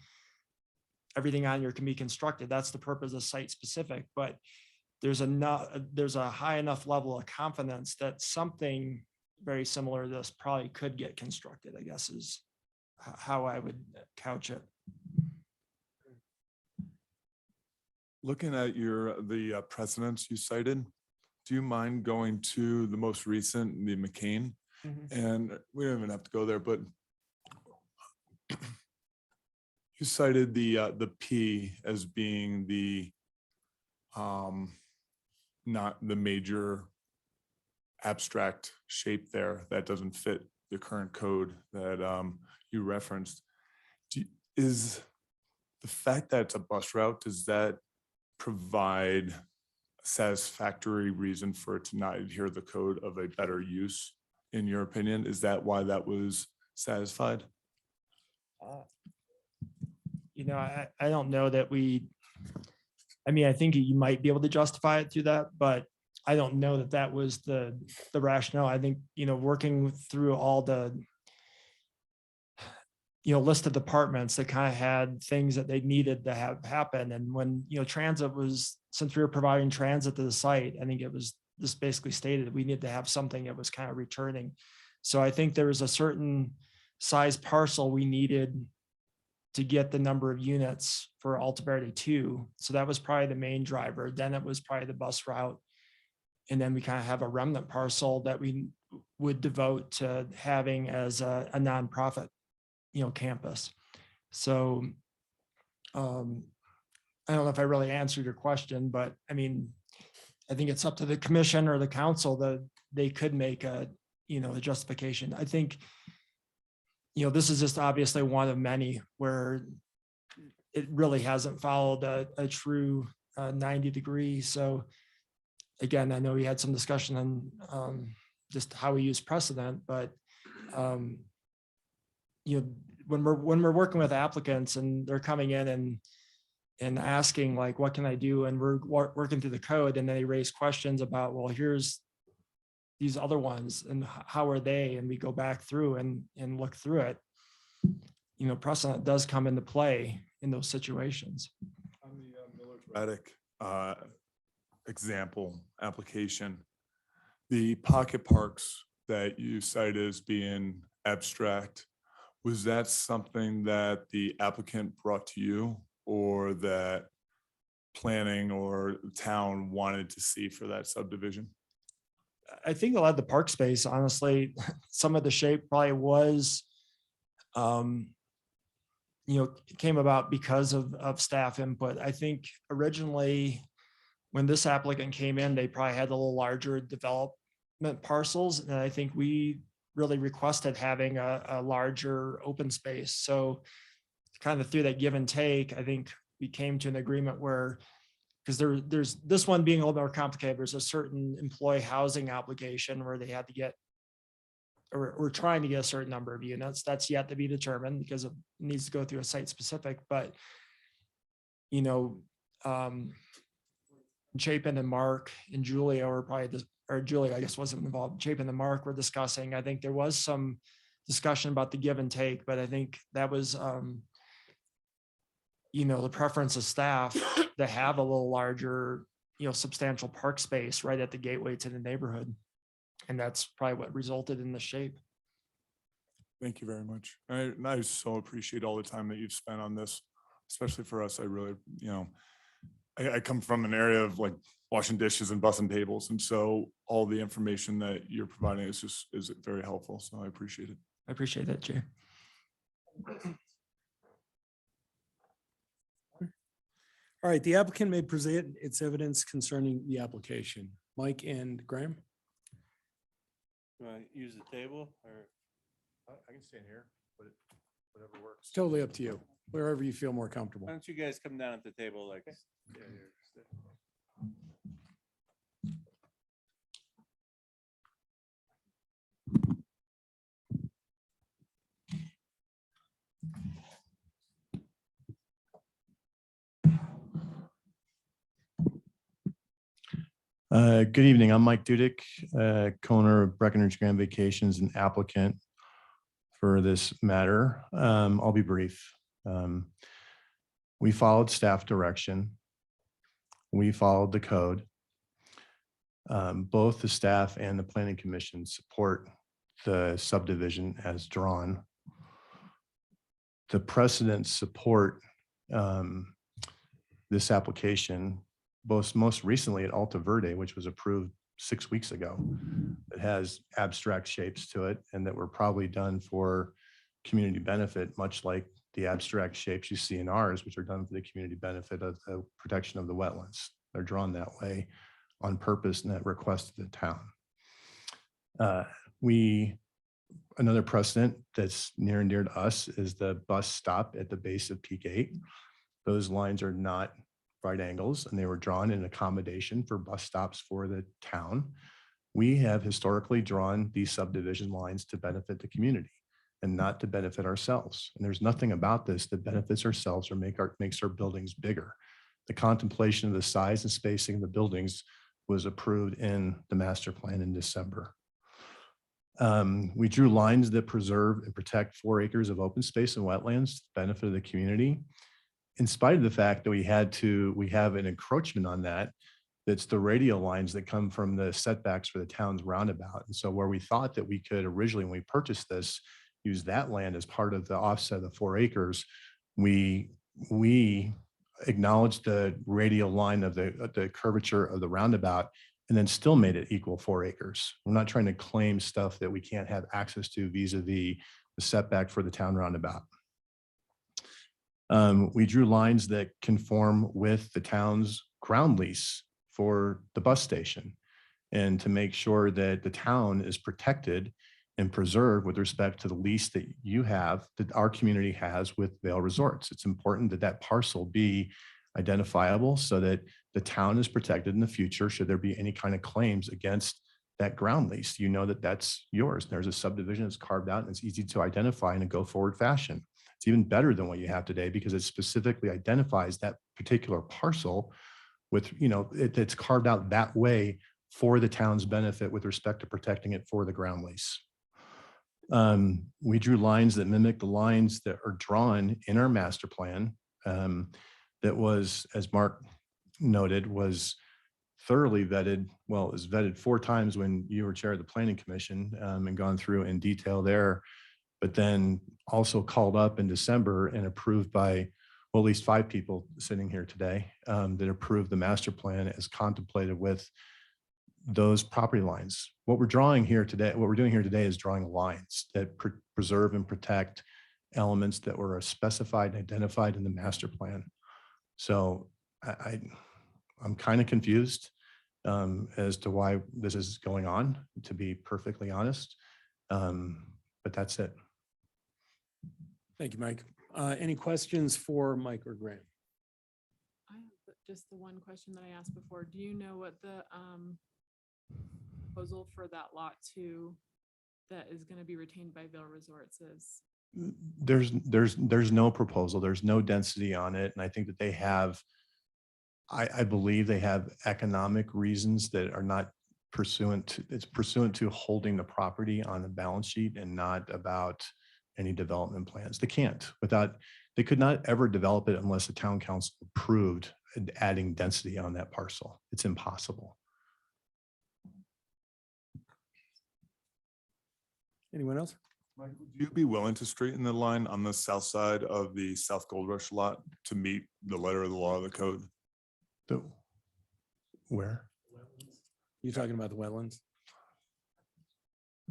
everything on here can be constructed. That's the purpose of site specific, but there's a high enough level of confidence that something very similar to this probably could get constructed, I guess is how I would couch it. Looking at the precedents you cited, do you mind going to the most recent, the McCain? And we don't even have to go there, but you cited the P as being the not the major abstract shape there that doesn't fit the current code that you referenced. Is the fact that it's a bus route, does that provide a satisfactory reason for it to not adhere to the code of a better use, in your opinion? Is that why that was satisfied? I don't know that I think you might be able to justify it through that, but I don't know that that was the rationale. I think, working through all the, list of departments that kind of had things that they needed to have happen. And when, transit since we were providing transit to the site, I think it was just basically stated that we need to have something that was kind of returning. So I think there was a certain size parcel we needed to get the number of units for Altaberti 2. So that was probably the main driver. Then it was probably the bus route. And then we kind of have a remnant parcel that we would devote to having as a nonprofit, campus. So I don't know if I really answered your question, but I think it's up to the commission or the council that they could make a justification. I think, this is just obviously one of many where it really hasn't followed a true 90 degree. So again, I know we had some discussion on just how we use precedent, but when we're working with applicants and they're coming in and asking like, what can I do? And we're working through the code and they raise questions about, well, here's these other ones and how are they? And we go back through and look through it. precedent does come into play in those situations. On the Miller's Raddick example application, the pocket parks that you cite as being abstract, was that something that the applicant brought to you, or that planning or town wanted to see for that subdivision? I think a lot of the park space, honestly, some of the shape probably was, came about because of staff input. I think originally when this applicant came in, they probably had a little larger development parcels. And I think we really requested having a larger open space. So kind of through that give and take, I think we came to an agreement where, because there's this one being a little more complicated, there's a certain employee housing obligation where they had to get, or we're trying to get a certain number of units. That's yet to be determined because it needs to go through a site specific, but Chapin and Mark and Julia were probably, or Julia, I guess, wasn't involved. Chapin and Mark were discussing. I think there was some discussion about the give and take, but I think that was, the preference of staff to have a little larger, substantial park space right at the gateway to the neighborhood. And that's probably what resulted in the shape. Thank you very much. I so appreciate all the time that you've spent on this, especially for us. I really, I come from an area of like washing dishes and bussing tables. And so all the information that you're providing is very helpful. So I appreciate it. I appreciate that, Jay. All right, the applicant may present its evidence concerning the application. Mike and Graham? Do I use the table or? I can stand here, but whatever works. Totally up to you, wherever you feel more comfortable. Why don't you guys come down at the table like? Yeah, Good evening. I'm Mike Dudick, co-owner of Breckenridge Grand Vacations and applicant for this matter. I'll be brief. We followed staff direction. We followed the code. Both the staff and the planning commission support the subdivision as drawn. The precedents support this application, most recently at Alta Verde, which was approved 6 weeks ago. It has abstract shapes to it and that were probably done for community benefit, much like the abstract shapes you see in ours, which are done for the community benefit of the protection of the wetlands. They're drawn that way on purpose and at request of the town. Another precedent that's near and dear to us is the bus stop at the base of Peak 8. Those lines are not right angles and they were drawn in accommodation for bus stops for the town. We have historically drawn these subdivision lines to benefit the community and not to benefit ourselves. And there's nothing about this that benefits ourselves or makes our buildings bigger. The contemplation of the size and spacing of the buildings was approved in the master plan in December. We drew lines that preserve and protect 4 acres of open space and wetlands to the benefit of the community. In spite of the fact that we have an encroachment on that, that's the radial lines that come from the setbacks for the town's roundabout. And so where we thought that we could originally, when we purchased this, use that land as part of the offset of the 4 acres, we acknowledged the radial line of the curvature of the roundabout and then still made it equal 4 acres. We're not trying to claim stuff that we can't have access to vis-a-vis the setback for the town roundabout. We drew lines that conform with the town's ground lease for the bus station and to make sure that the town is protected and preserved with respect to the lease that you have, that our community has with Vail Resorts. It's important that that parcel be identifiable so that the town is protected in the future should there be any kind of claims against that ground lease. You know that that's yours. There's a subdivision that's carved out and it's easy to identify in a go forward fashion. It's even better than what you have today because it specifically identifies that particular parcel with, it's carved out that way for the town's benefit with respect to protecting it for the ground lease. We drew lines that mimic the lines that are drawn in our master plan. That was, as Mark noted, was thoroughly vetted. Well, it was vetted 4 times when you were chair of the planning commission, and gone through in detail there, but then also called up in December and approved by, well, at least 5 people sitting here today, that approved the master plan as contemplated with those property lines. What we're drawing here today, what we're doing here today is drawing lines that preserve and protect elements that were specified and identified in the master plan. So I'm kind of confused as to why this is going on, to be perfectly honest. But that's it. Thank you, Mike. Any questions for Mike or Graham? I have just the one question that I asked before. Do you know what the proposal for that lot 2 that is going to be retained by Vail Resorts is? There's no proposal. There's no density on it. And I think that they have, I believe they have economic reasons that are not pursuant to, it's pursuant to holding the property on the balance sheet and not about any development plans. They can't they could not ever develop it unless the town council approved adding density on that parcel. It's impossible. Anyone else? Mike, would you be willing to straighten the line on the south side of the South Gold Rush lot to meet the letter of the law of the code? Where? You talking about the wetlands?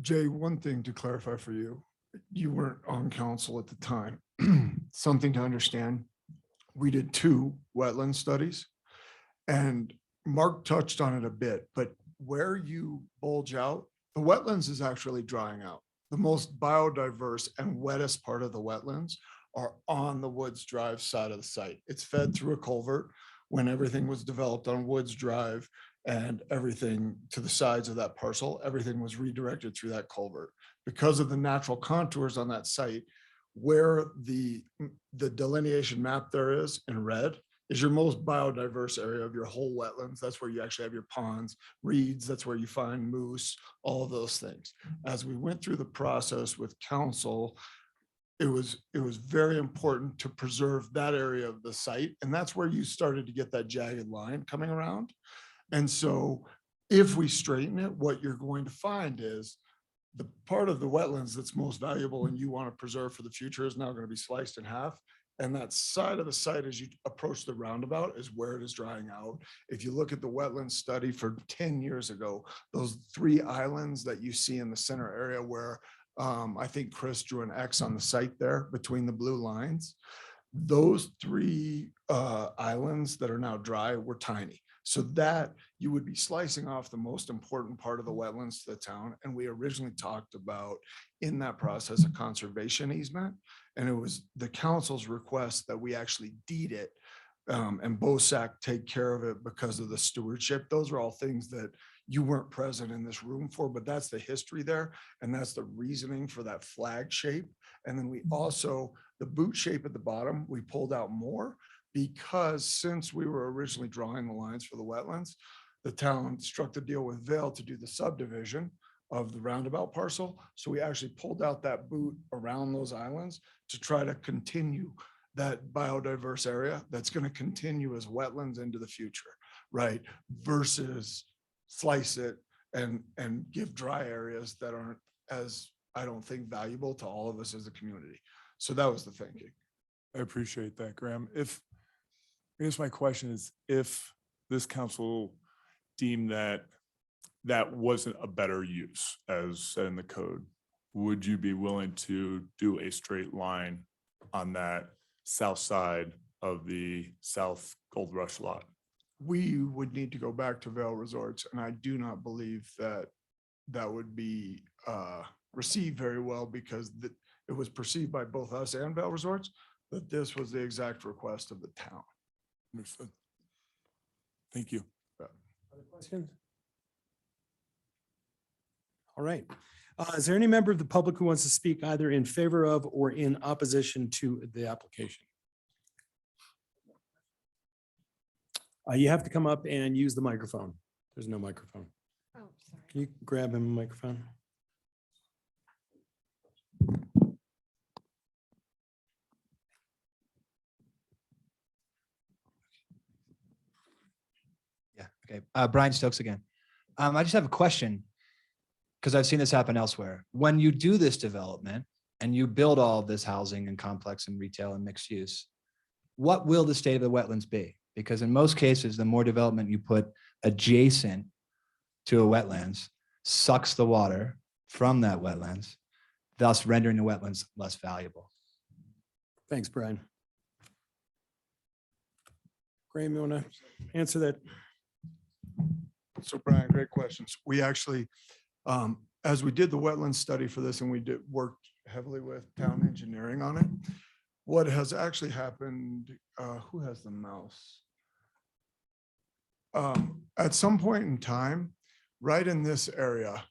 Jay, one thing to clarify for you, you weren't on council at the time. Something to understand, we did 2 wetland studies and Mark touched on it a bit, but where you bulge out, the wetlands is actually drying out. The most biodiverse and wettest part of the wetlands are on the Woods Drive side of the site. It's fed through a culvert when everything was developed on Woods Drive, and everything to the sides of that parcel, everything was redirected through that culvert. Because of the natural contours on that site, where the delineation map there is in red is your most biodiverse area of your whole wetlands. That's where you actually have your ponds, reeds, that's where you find moose, all of those things. As we went through the process with council, it was very important to preserve that area of the site. And that's where you started to get that jagged line coming around. And so if we straighten it, what you're going to find is the part of the wetlands that's most valuable and you want to preserve for the future is now going to be sliced in half. And that side of the site as you approach the roundabout is where it is drying out. If you look at the wetland study for 10 years ago, those 3 islands that you see in the center area where I think Chris drew an X on the site there between the blue lines, those 3 islands that are now dry were tiny. So that you would be slicing off the most important part of the wetlands to the town. And we originally talked about in that process a conservation easement. And it was the council's request that we actually deed it and BOSAC take care of it because of the stewardship. Those are all things that you weren't present in this room for, but that's the history there. And that's the reasoning for that flag shape. And then we also, the boot shape at the bottom, we pulled out more because since we were originally drawing the lines for the wetlands, the town struck the deal with Vail to do the subdivision of the roundabout parcel. So we actually pulled out that boot around those islands to try to continue that biodiverse area that's going to continue as wetlands into the future, right? Versus slice it and give dry areas that aren't as, I don't think, valuable to all of us as a community. So that was the thinking. I appreciate that, Graham. I guess my question is, if this council deemed that that wasn't a better use as said in the code, would you be willing to do a straight line on that south side of the South Gold Rush lot? We would need to go back to Vail Resorts, and I do not believe that that would be received very well because it was perceived by both us and Vail Resorts that this was the exact request of the town. Understood. Thank you. Other questions? All right. Is there any member of the public who wants to speak either in favor of or in opposition to the application? You have to come up and use the microphone. There's no microphone. Oh, sorry. Can you grab him a microphone? Okay, Brian Stokes again. I just have a question because I've seen this happen elsewhere. When you do this development and you build all of this housing and complex and retail and mixed use, what will the state of the wetlands be? Because in most cases, the more development you put adjacent to a wetlands sucks the water from that wetlands, thus rendering the wetlands less valuable. Thanks, Brian. Graham, you want to answer that? So Brian, great questions. We actually, as we did the wetland study for this and we did work heavily with town engineering on it, what has actually happened, who has the mouse? At some point in time, right in this area,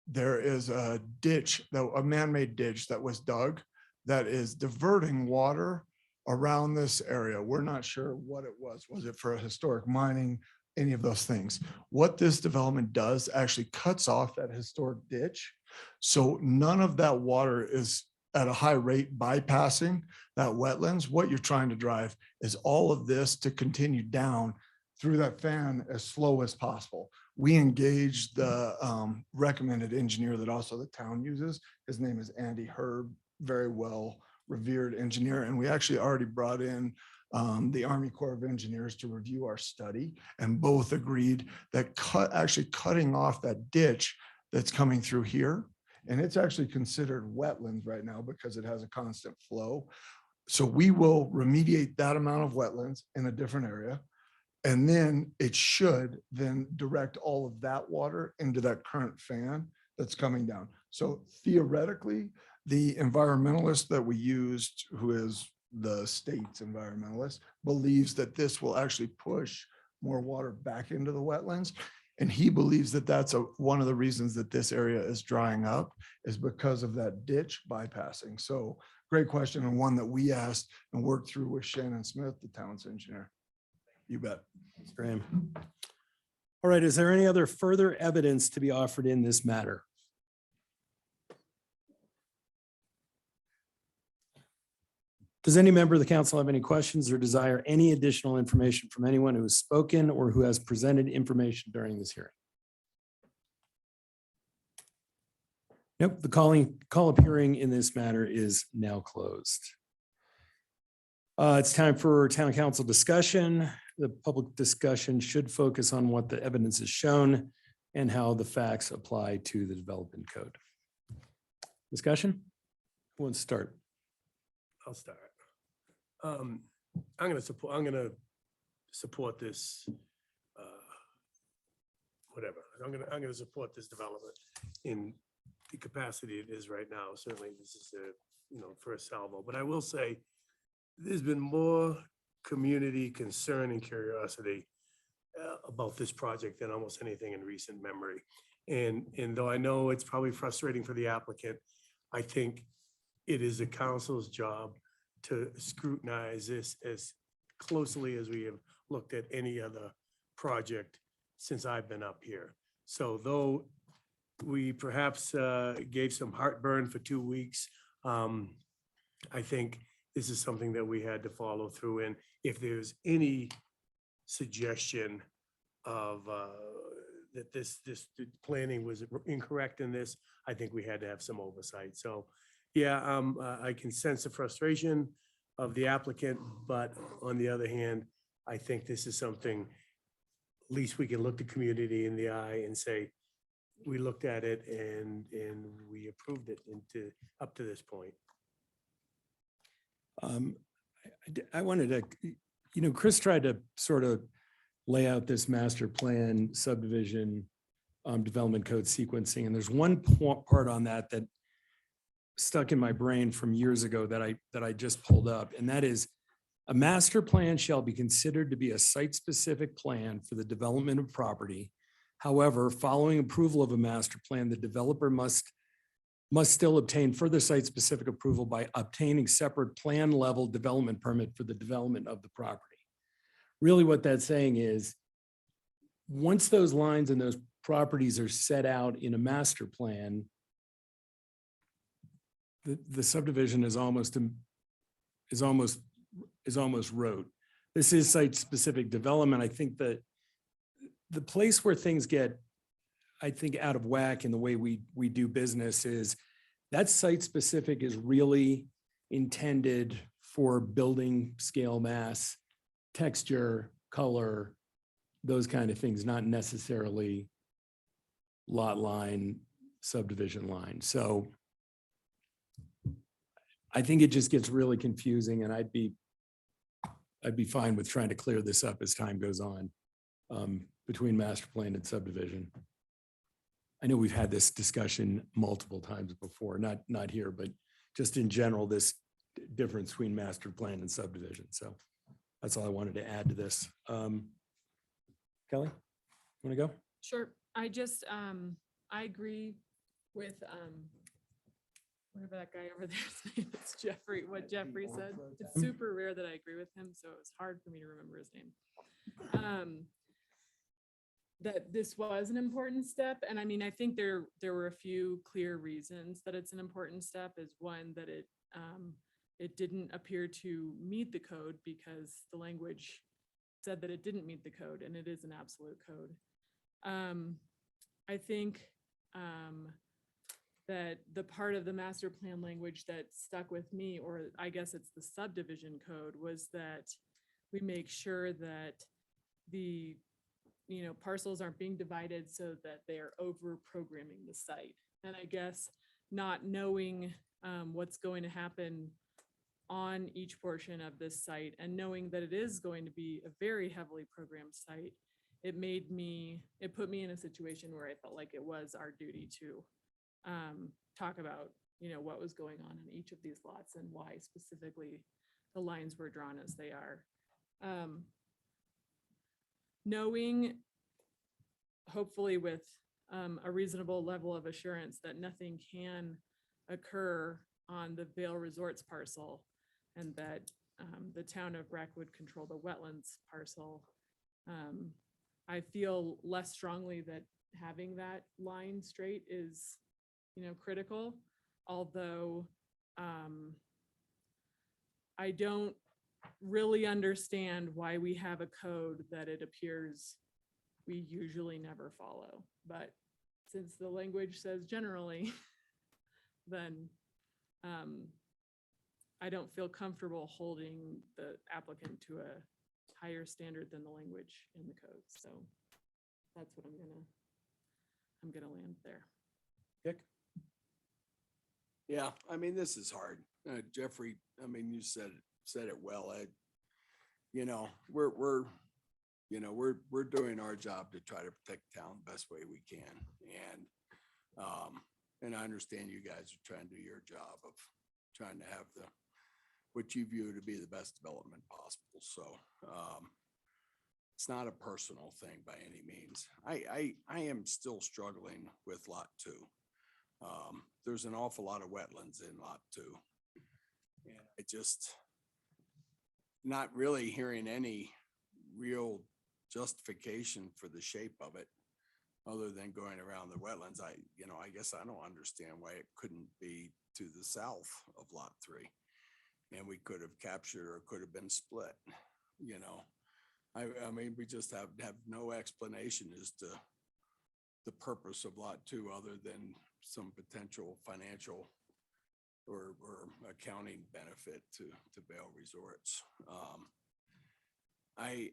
there is a ditch, a man-made ditch that was dug that is diverting water around this area. We're not sure what it was. Was it for historic mining? Any of those things? What this development does actually cuts off that historic ditch. So none of that water is at a high rate bypassing that wetlands. What you're trying to drive is all of this to continue down through that fan as slow as possible. We engaged the recommended engineer that also the town uses. His name is Andy Herb, very well revered engineer. And we actually already brought in the Army Corps of Engineers to review our study, and both agreed that actually cutting off that ditch that's coming through here, and it's actually considered wetlands right now because it has a constant flow. So we will remediate that amount of wetlands in a different area. And then it should then direct all of that water into that current fan that's coming down. So theoretically, the environmentalist that we used, who is the state's environmentalist, believes that this will actually push more water back into the wetlands. And he believes that that's one of the reasons that this area is drying up is because of that ditch bypassing. So great question, and one that we asked and worked through with Shannon Smith, the town's engineer. You bet. Thanks, Graham. All right, is there any other further evidence to be offered in this matter? Does any member of the council have any questions or desire any additional information from anyone who has spoken or who has presented information during this hearing? Nope, the call up hearing in this matter is now closed. It's time for town council discussion. The public discussion should focus on what the evidence has shown and how the facts apply to the development code. Discussion? Who wants to start? I'll start. I'm going to support this. Whatever. I'm going to support this development in the capacity it is right now. Certainly, this is a first salvo. But I will say, there's been more community concern and curiosity about this project than almost anything in recent memory. And though I know it's probably frustrating for the applicant, I think it is the council's job to scrutinize this as closely as we have looked at any other project since I've been up here. So though we perhaps gave some heartburn for 2 weeks, I think this is something that we had to follow through in. If there's any suggestion of that this planning was incorrect in this, I think we had to have some oversight. So yeah, I can sense the frustration of the applicant, but on the other hand, I think this is something, at least we can look the community in the eye and say, we looked at it and we approved it up to this point. I wanted to, Chris tried to sort of lay out this master plan subdivision development code sequencing. And there's one part on that that stuck in my brain from years ago that I just pulled up. And that is, a master plan shall be considered to be a site-specific plan for the development of property. However, following approval of a master plan, the developer must still obtain further site-specific approval by obtaining separate plan level development permit for the development of the property. Really what that's saying is, once those lines and those properties are set out in a master plan, the subdivision is almost rote. This is site-specific development. I think that the place where things get, I think, out of whack in the way we do business is that site specific is really intended for building scale mass, texture, color, those kind of things, not necessarily lot line, subdivision line. So I think it just gets really confusing, and I'd be fine with trying to clear this up as time goes on between master plan and subdivision. I know we've had this discussion multiple times before, not here, but just in general, this difference between master plan and subdivision. So that's all I wanted to add to this. Kelly, want to go? Sure. I just, I agree with, whatever that guy over there's name is, Jeffrey, what Jeffrey said. It's super rare that I agree with him, so it's hard for me to remember his name. That this was an important step. And I mean, I think there were a few clear reasons that it's an important step. Is one, that it didn't appear to meet the code because the language said that it didn't meet the code, and it is an absolute code. I think that the part of the master plan language that stuck with me, or I guess it's the subdivision code, was that we make sure that the parcels aren't being divided so that they are over programming the site. And I guess not knowing what's going to happen on each portion of this site, and knowing that it is going to be a very heavily programmed site, it put me in a situation where I felt like it was our duty to talk about, what was going on in each of these lots and why specifically the lines were drawn as they are. Knowing, hopefully with a reasonable level of assurance, that nothing can occur on the Vail Resorts parcel, and that the town of Breck would control the wetlands parcel. I feel less strongly that having that line straight is, critical, although I don't really understand why we have a code that it appears we usually never follow. But since the language says generally, then I don't feel comfortable holding the applicant to a higher standard than the language in the code. So that's what I'm gonna land there. Dick? Yeah, I mean, this is hard. Jeffrey, I mean, you said it well. We're doing our job to try to protect town the best way we can. And I understand you guys are trying to do your job of trying to have what you view to be the best development possible. So it's not a personal thing by any means. I am still struggling with lot 2. There's an awful lot of wetlands in lot 2. And I just not really hearing any real justification for the shape of it, other than going around the wetlands. I guess I don't understand why it couldn't be to the south of lot 3. And we could have captured, or could have been split, I mean, we just have no explanation as to the purpose of lot 2, other than some potential financial or accounting benefit to Vail Resorts. I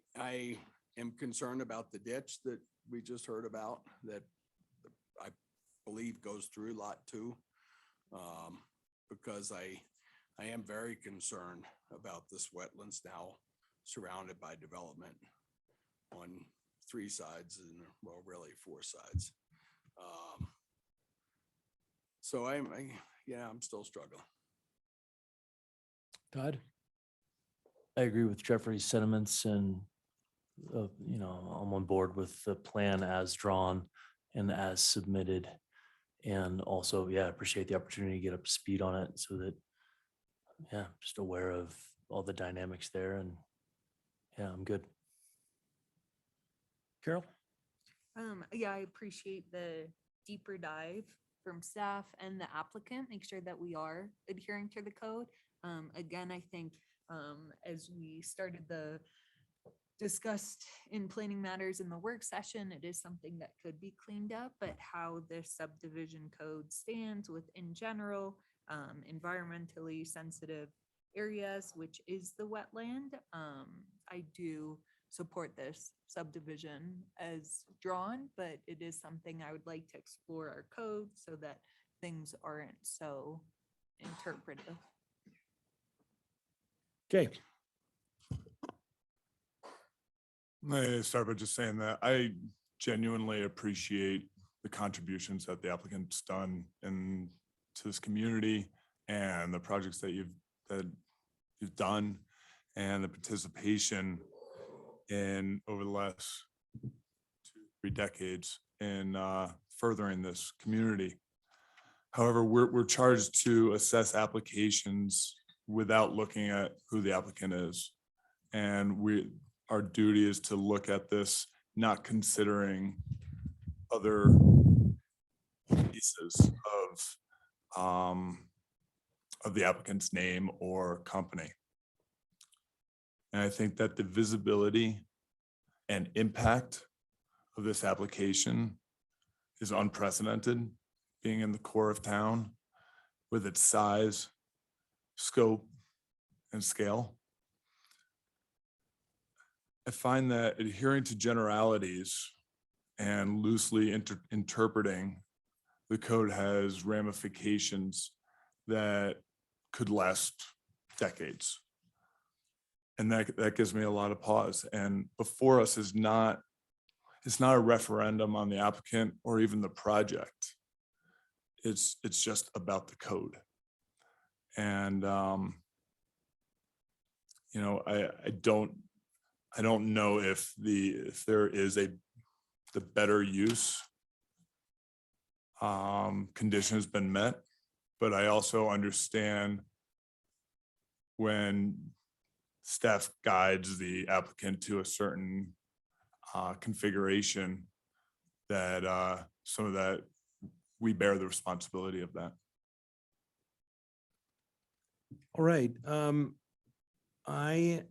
am concerned about the ditch that we just heard about, that I believe goes through lot 2, because I am very concerned about this wetlands now surrounded by development on 3 sides, and well, really 4 sides. So I'm still struggling. Todd? I agree with Jeffrey's sentiments, and I'm on board with the plan as drawn and as submitted. And also, I appreciate the opportunity to get up to speed on it, so that, just aware of all the dynamics there. And I'm good. Carol? Yeah, I appreciate the deeper dive from staff and the applicant, make sure that we are adhering to the code. Again, I think as we started the discussed in planning matters in the work session. It is something that could be cleaned up, but how the subdivision code stands with in general, environmentally sensitive areas, which is the wetland. I do support this subdivision as drawn, but it is something I would like to explore our code so that things aren't so interpretive. Okay. I start by just saying that I genuinely appreciate the contributions that the applicant's done in to this community and the projects that you've done and the participation in over the last 2-3 decades in furthering this community. However, we're charged to assess applications without looking at who the applicant is. And our duty is to look at this, not considering other pieces of the applicant's name or company. And I think that the visibility and impact of this application is unprecedented, being in the core of town with its size, scope, and scale. I find that adhering to generalities and loosely interpreting the code has ramifications that could last decades. And that gives me a lot of pause. And before us is not, it's not a referendum on the applicant or even the project. It's just about the code. And you know, I don't know if there is the better use condition has been met, but I also understand when staff guides the applicant to a certain configuration that some of that we bear the responsibility of that. All right. I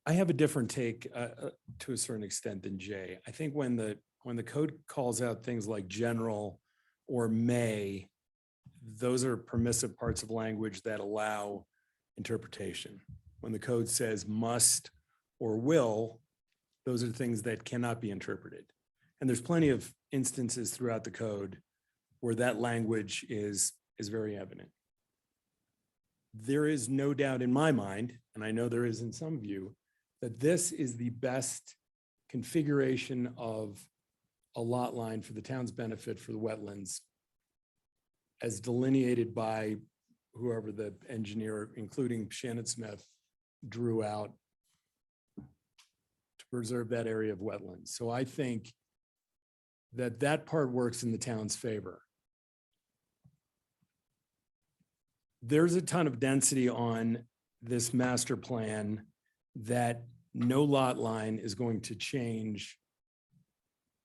have a different take to a certain extent than Jay. I think when the code calls out things like general or may, those are permissive parts of language that allow interpretation. When the code says must or will, those are things that cannot be interpreted. And there's plenty of instances throughout the code where that language is very evident. There is no doubt in my mind, and I know there is in some of you, that this is the best configuration of a lot line for the town's benefit for the wetlands as delineated by whoever the engineer, including Shannon Smith, drew out to preserve that area of wetlands. So I think that that part works in the town's favor. There's a ton of density on this master plan that no lot line is going to change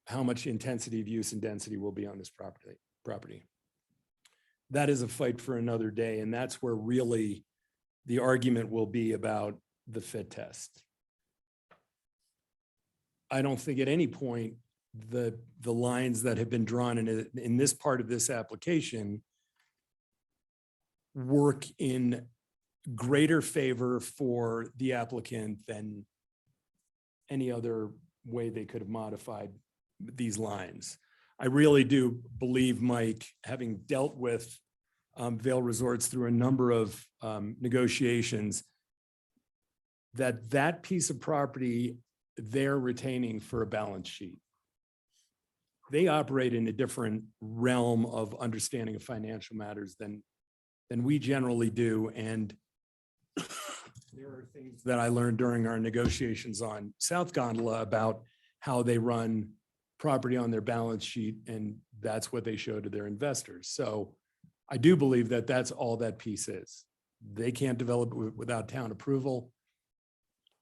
how much intensity of use and density will be on this property. That is a fight for another day, and that's where really the argument will be about the fit test. I don't think at any point the lines that have been drawn in this part of this application work in greater favor for the applicant than any other way they could have modified these lines. I really do believe, Mike, having dealt with Vail Resorts through a number of negotiations, that piece of property they're retaining for a balance sheet. They operate in a different realm of understanding of financial matters than we generally do. And there are things that I learned during our negotiations on South Gondola about how they run property on their balance sheet, and that's what they show to their investors. So I do believe that that's all that piece is. They can't develop it without town approval.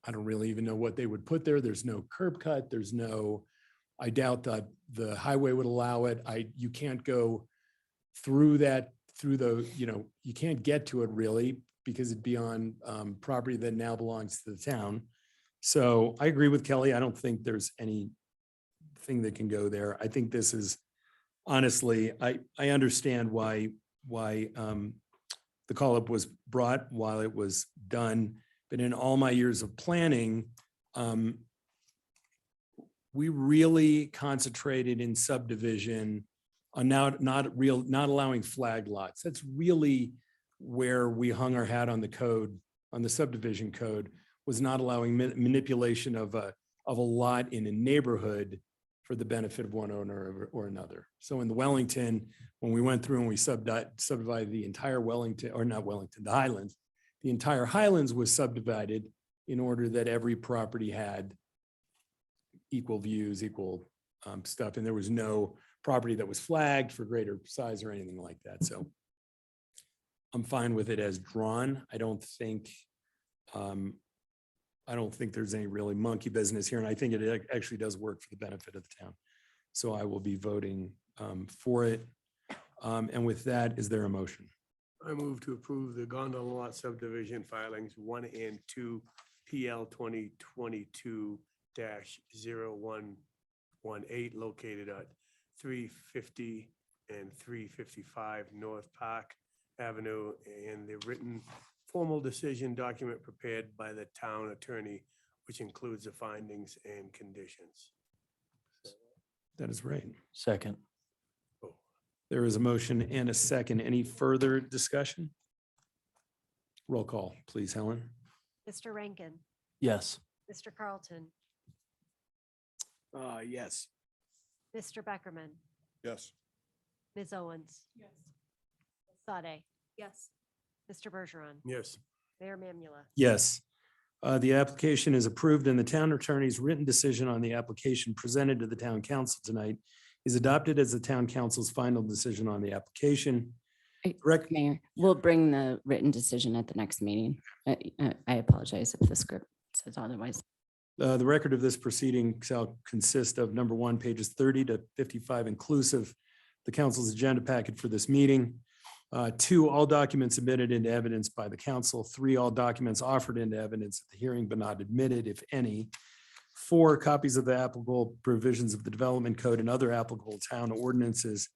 I don't really even know what they would put there. There's no curb cut. There's no, I doubt that the highway would allow it. You can't go through that, you can't get to it really because it'd be on property that now belongs to the town. So I agree with Kelly. I don't think there's anything that can go there. I think this is, honestly, I understand why the call-up was brought while it was done, but in all my years of planning, we really concentrated in subdivision on not allowing flag lots. That's really where we hung our hat on the code, on the subdivision code, was not allowing manipulation of a lot in a neighborhood for the benefit of one owner or another. So in the Wellington, when we went through and we subdivided the entire Wellington, or not Wellington, the Highlands, the entire Highlands was subdivided in order that every property had equal views, equal stuff. And there was no property that was flagged for greater size or anything like that. So I'm fine with it as drawn. I don't think there's any really monkey business here. And I think it actually does work for the benefit of the town. So I will be voting for it. And with that, is there a motion? I move to approve the gondola lot subdivision filings 1 and 2 PL 2022-0118 located at 350 and 355 North Park Avenue, and the written formal decision document prepared by the town attorney, which includes the findings and conditions. That is right. Second. There is a motion and a second. Any further discussion? Roll call, please, Helen. Mr. Rankin, Yes. Mr. Carlton, Yes. Mr. Beckerman, Yes. Ms. Owens. Yes. Ms. Sade, Yes. Mr. Bergeron, Yes. Mayor Mamula. Yes. The application is approved and the town attorney's written decision on the application presented to the town council tonight is adopted as the town council's final decision on the application. Mayor, we'll bring the written decision at the next meeting. I apologize if the script says otherwise. The record of this proceeding shall consist of, number one, pages 30 to 55 inclusive, the council's agenda packet for this meeting. 2, all documents admitted into evidence by the council. 3, all documents offered into evidence at the hearing but not admitted, if any. 4, copies of the applicable provisions of the development code and other applicable town ordinances.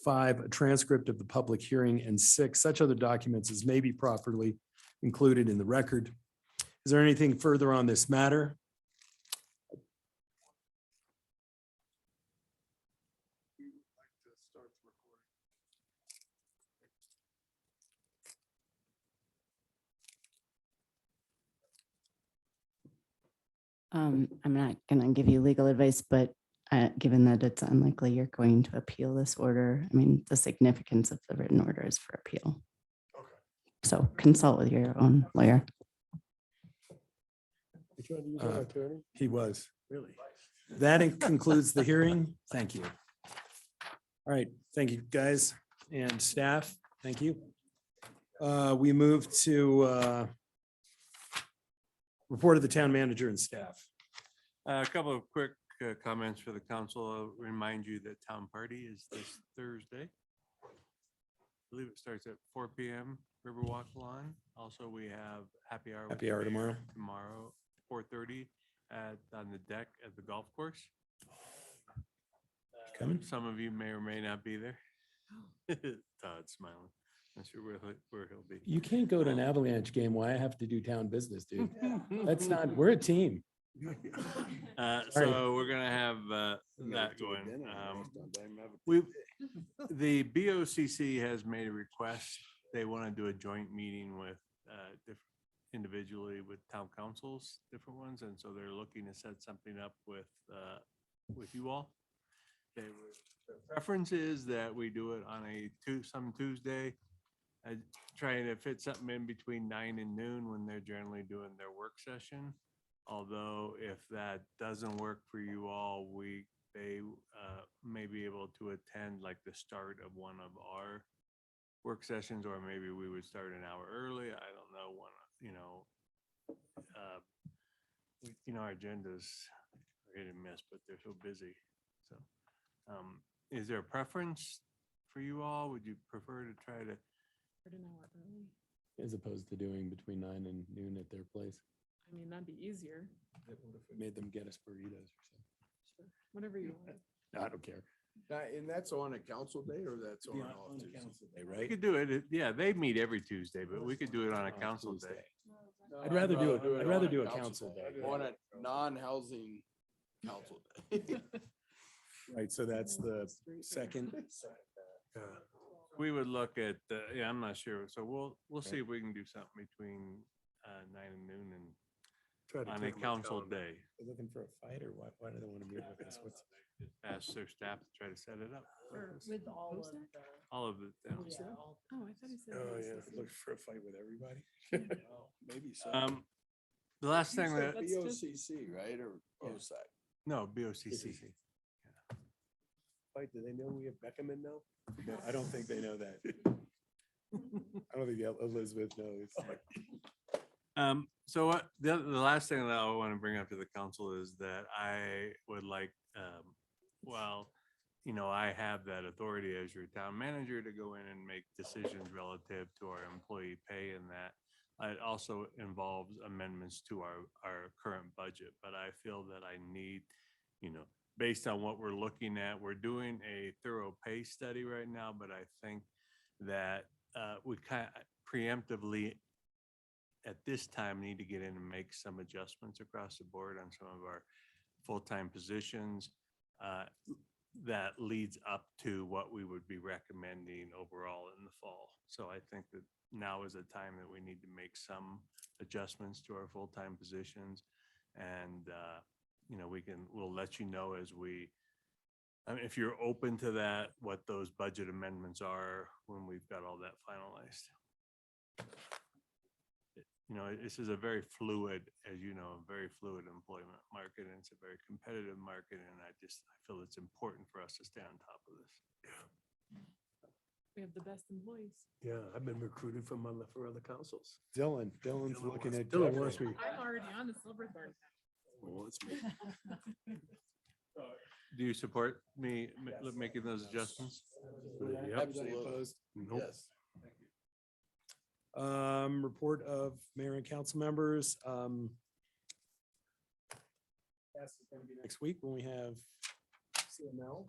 5, a transcript of the public hearing. And 6, such other documents as may be properly included in the record. Is there anything further on this matter? I'm not going to give you legal advice, but given that it's unlikely you're going to appeal this order, I mean, the significance of the written order is for appeal. So consult with your own lawyer. He was. Really? That concludes the hearing. Thank you. All right, thank you, guys and staff. Thank you. We move to report of the town manager and staff. A couple of quick comments for the council. I'll remind you that town party is this Thursday. I believe it starts at 4 p.m. Riverwalk Lawn. Also, we have happy hour. with the mayor tomorrow. Tomorrow, 4:30 on the deck at the golf course. Coming? Some of you may or may not be there. Todd's smiling. Not sure where he'll be. You can't go to an Avalanche game while I have to do town business, dude. That's not, we're a team. So we're gonna have that going. The BOCC has made a request. They want to do a joint meeting with individually with town councils, different ones, and so they're looking to set something up with you all. Their preference is that we do it on some Tuesday. Trying to fit something in between 9 and noon when they're generally doing their work session. Although if that doesn't work for you all, they may be able to attend like the start of one of our work sessions, or maybe we would start an hour early. I don't know when, our agendas are hit and miss, but they're so busy. So is there a preference for you all? Would you prefer to try to As opposed to doing between 9 and noon at their place. I mean, that'd be easier. Made them get us burritos or Sure. Whatever you want. something. I don't care. And that's on a council day or that's on Yeah, off on a Tuesday? council day, We right? could do it. Yeah, they meet every Tuesday, but we could do it on a council day. No, I'd rather do it. I'd rather on do a council day. On a non-housing council day. Right, so that's the second. Yeah. We would look at, yeah, I'm not sure. So we'll see if we can do something between 9 and noon and Try to on put a it on my council calendar. day. They're looking for a fight or why do they want to meet with us? What's? Ask their staff to try to set it up. With all of the. All of it. yeah. Yeah, all- Oh, I thought he said. Oh, it yeah. was Looking for a fight with everybody. Maybe so. The last thing You said that, That's just- BOCC, right? Or OSAC? no, BOCC. Fight, do they know we have Beckerman now? No, I don't think they know that. I don't think Elizabeth knows. So what, the last thing that I want to bring up to the council is that I would like, well, you know, I have that authority as your town manager to go in and make decisions relative to our employee pay and that. It also involves amendments to our current budget, but I feel that I need, you know, based on what we're looking at, we're doing a thorough pay study right now, but I think that we kind of preemptively at this time need to get in and make some adjustments across the board on some of our full-time positions. That leads up to what we would be recommending overall in the fall. So I think that now is a time that we need to make some adjustments to our full-time positions. And, you know, we'll let you know as I mean, if you're open to that, what those budget amendments are when we've got all that finalized. You know, this is a very fluid, as you know, a very fluid employment market, and it's a very competitive market. And I feel it's important for us to stay on top of this. We have the best employees. Yeah, I've been recruited for other councils. Dylan's Dylan looking wants- at. Dylan Jeffrey. wants me. I'm already on the Silverthorne. Well, it's me. Do you support me making those adjustments? Yep. Absolutely. Nope. Yes. Report of mayor and council members. That's going to be next week when we have CML.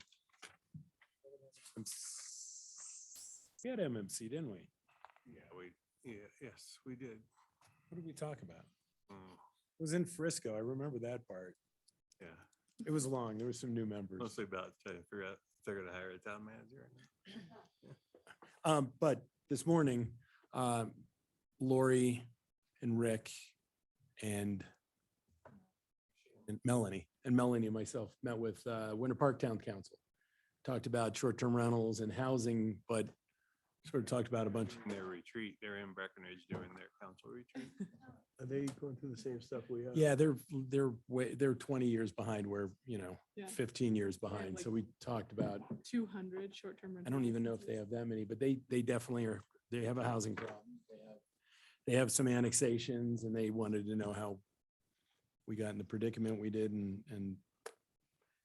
We had MMC, didn't we? Yes, we did. What did we talk about? Mm, It was in Frisco. I remember that part. Yeah, It was long. There were some new members. mostly about trying to figure out if they're gonna hire a town manager. Or not. But this morning, Lori and Rick and Melanie and myself met with Winter Park Town Council. Talked about short-term rentals and housing, but sort of talked about a bunch. In their retreat, they're in Breckenridge doing their council retreat. Are they going through the same stuff we have? Yeah, they're 20 years behind where, you know, Yeah. 15 years have behind. like- So we talked about, 200 short-term. I don't even know if they have that many, but they definitely are, they have a housing problem. They have some annexations and they wanted to know how we got in the predicament we did and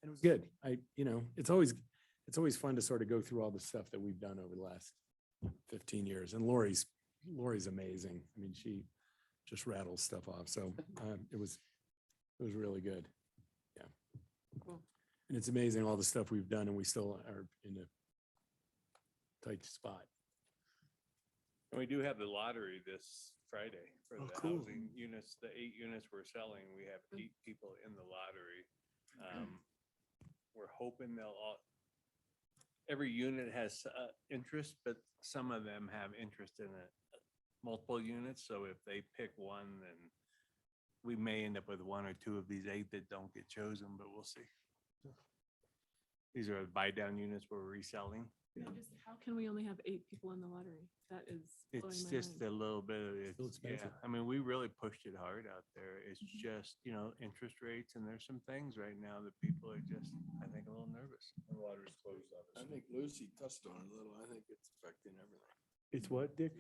it was good. It's always fun to sort of go through all the stuff that we've done over the last 15 years. And Lori's amazing. I mean, she just rattles stuff off. So it was really good. Yeah. Cool. And it's amazing all the stuff we've done and we still are in a tight spot. And we do have the lottery this Friday for Oh, the cool. housing units, the 8 units we're selling. We have 8 people in the lottery. We're hoping every unit has interest, but some of them have interest in multiple units. So if they pick one, then we may end up with 1 or 2 of these 8 that don't get chosen, but we'll see. These are buy down units we're reselling. How can we only have 8 people in the lottery? That is blowing It's my just mind. a little bit of Still it's, yeah, expensive. I mean, we really pushed it hard out there. It's just, you know, interest rates and there's some things right now that people are just, I think, a little nervous. The lottery's closed, I think Lucy touched on it a little. I think it's affecting everything. It's what, Dick?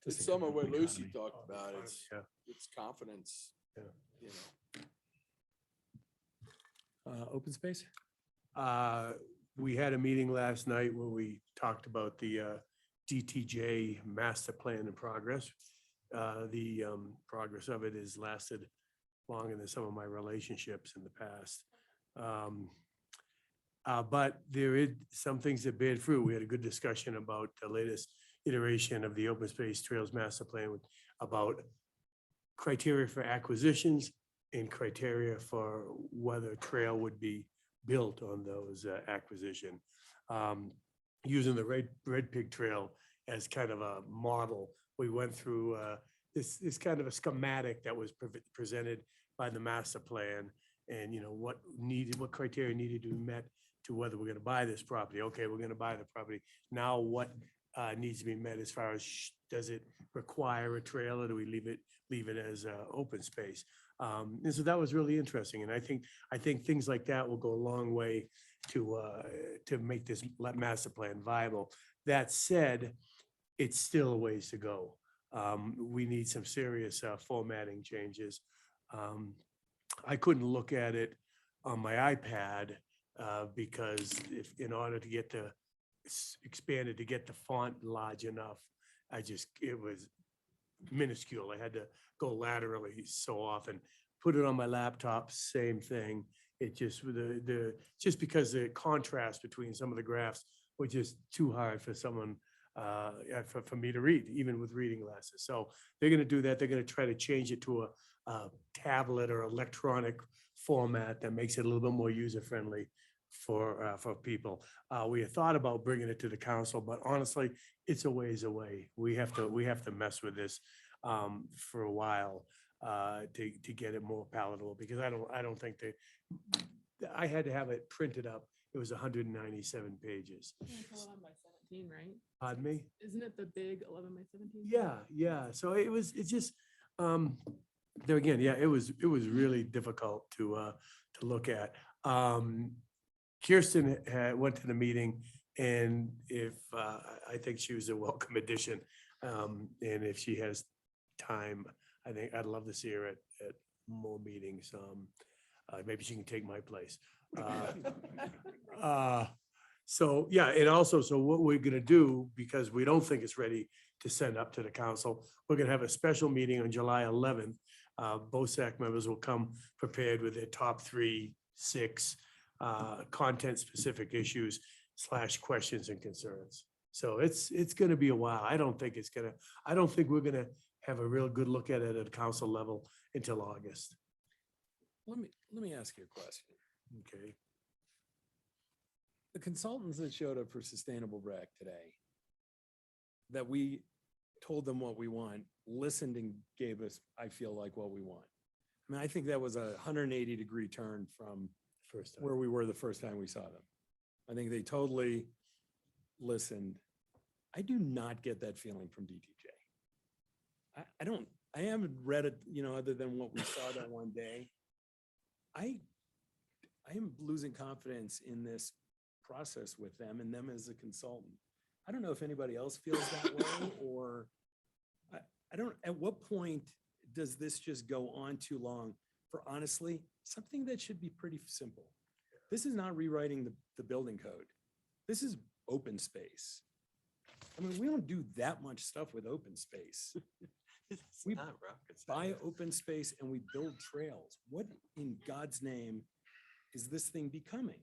It's some of what economy. Lucy talked about. Yeah. It's confidence, Yeah. you know. Open space? We had a meeting last night where we talked about the DTJ master plan in progress. the progress of it has lasted longer than some of my relationships in the past. But there is some things that bear fruit. We had a good discussion about the latest iteration of the Open Space Trails Master Plan about criteria for acquisitions and criteria for whether a trail would be built on those acquisition. Using the Red Pig Trail as kind of a model, we went through this kind of a schematic that was presented by the master plan, and what criteria needed to be met to whether we're going to buy this property. Okay, we're going to buy the property. Now what needs to be met as far as does it require a trail, or do we leave it as open space? And so that was really interesting, and I think things like that will go a long way to make this master plan viable. That said, it's still a ways to go. We need some serious formatting changes. I couldn't look at it on my iPad because in order to get expanded to get the font large enough, it was minuscule. I had to go laterally so often. Put it on my laptop, same thing. It just just because the contrast between some of the graphs were just too hard for someone for me to read, even with reading glasses. So they're going to do that. They're going to try to change it to a tablet or electronic format that makes it a little bit more user friendly for people. We had thought about bringing it to the council, but honestly, it's a ways away. We have to mess with this for a while to get it more palatable, because I don't think I had to have it printed up. It was 197 pages. 11 by 17, right? Pardon me? Isn't it the big 11 by 17? Yeah. So it's just, there again, yeah, it was really difficult to look at. Kirsten went to the meeting, and I think she was a welcome addition. And if she has time, I think I'd love to see her at more meetings. Maybe she can take my place. So yeah, and also, so what we're gonna do, because we don't think it's ready to send up to the council, we're gonna have a special meeting on July 11th. BOSAC members will come prepared with their top 6 content-specific issues / questions and concerns. So it's gonna be a while. I don't think we're gonna have a real good look at it at council level until August. Let me ask you a question. Okay. The consultants that showed up for Sustainable Rec today, that we told them what we want, listened and gave us, I feel like, what we want. I mean, I think that was a 180-degree turn from where we were the first time we saw them. I think they totally listened. I do not get that feeling from DTJ. I haven't read it, other than what we saw that one day. I am losing confidence in this process with them and them as a consultant. I don't know if anybody else feels that way, or I don't, at what point does this just go on too long for, honestly, something that should be pretty simple? This is not rewriting the building code. This is open space. I mean, we don't do that much stuff with open space. We buy open space and we build trails. What in God's name is this thing becoming?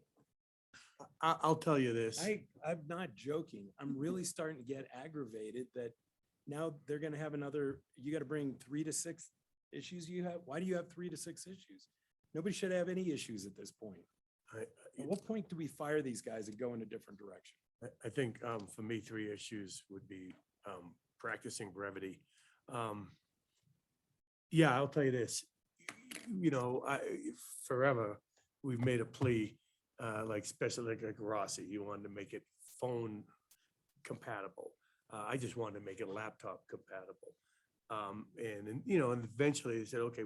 I'll tell you this. I'm not joking. I'm really starting to get aggravated that now they're going to have you got to bring 3 to 6 issues you have. Why do you have 3 to 6 issues? Nobody should have any issues at this point. At what point do we fire these guys and go in a different direction? I think for me, 3 issues would be practicing brevity. Yeah, I'll tell you this. Forever we've made a plea, especially like Rossi. He wanted to make it phone compatible. I just wanted to make it laptop compatible. And eventually they said, okay,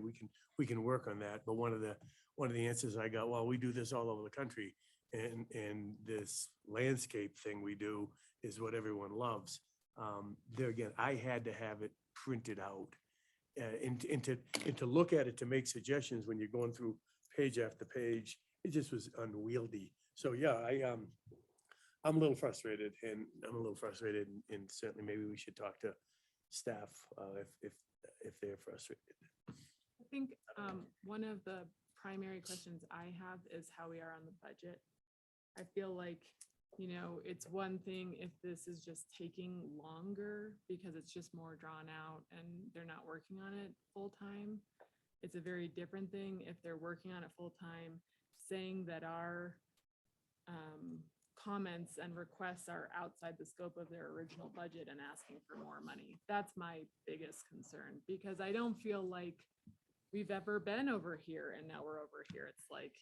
we can work on that. But one of the answers I got, well, we do this all over the country, and this landscape thing we do is what everyone loves. There again, I had to have it printed out and to look at it, to make suggestions when you're going through page after page. It just was unwieldy. So yeah, I'm a little frustrated, and certainly maybe we should talk to staff if if they're frustrated. I think one of the primary questions I have is how we are on the budget. I feel like, it's one thing if this is just taking longer because it's just more drawn out and they're not working on it full time. It's a very different thing if they're working on it full time, saying that our comments and requests are outside the scope of their original budget and asking for more money. That's my biggest concern, because I don't feel like we've ever been over here and now we're over here. It's like,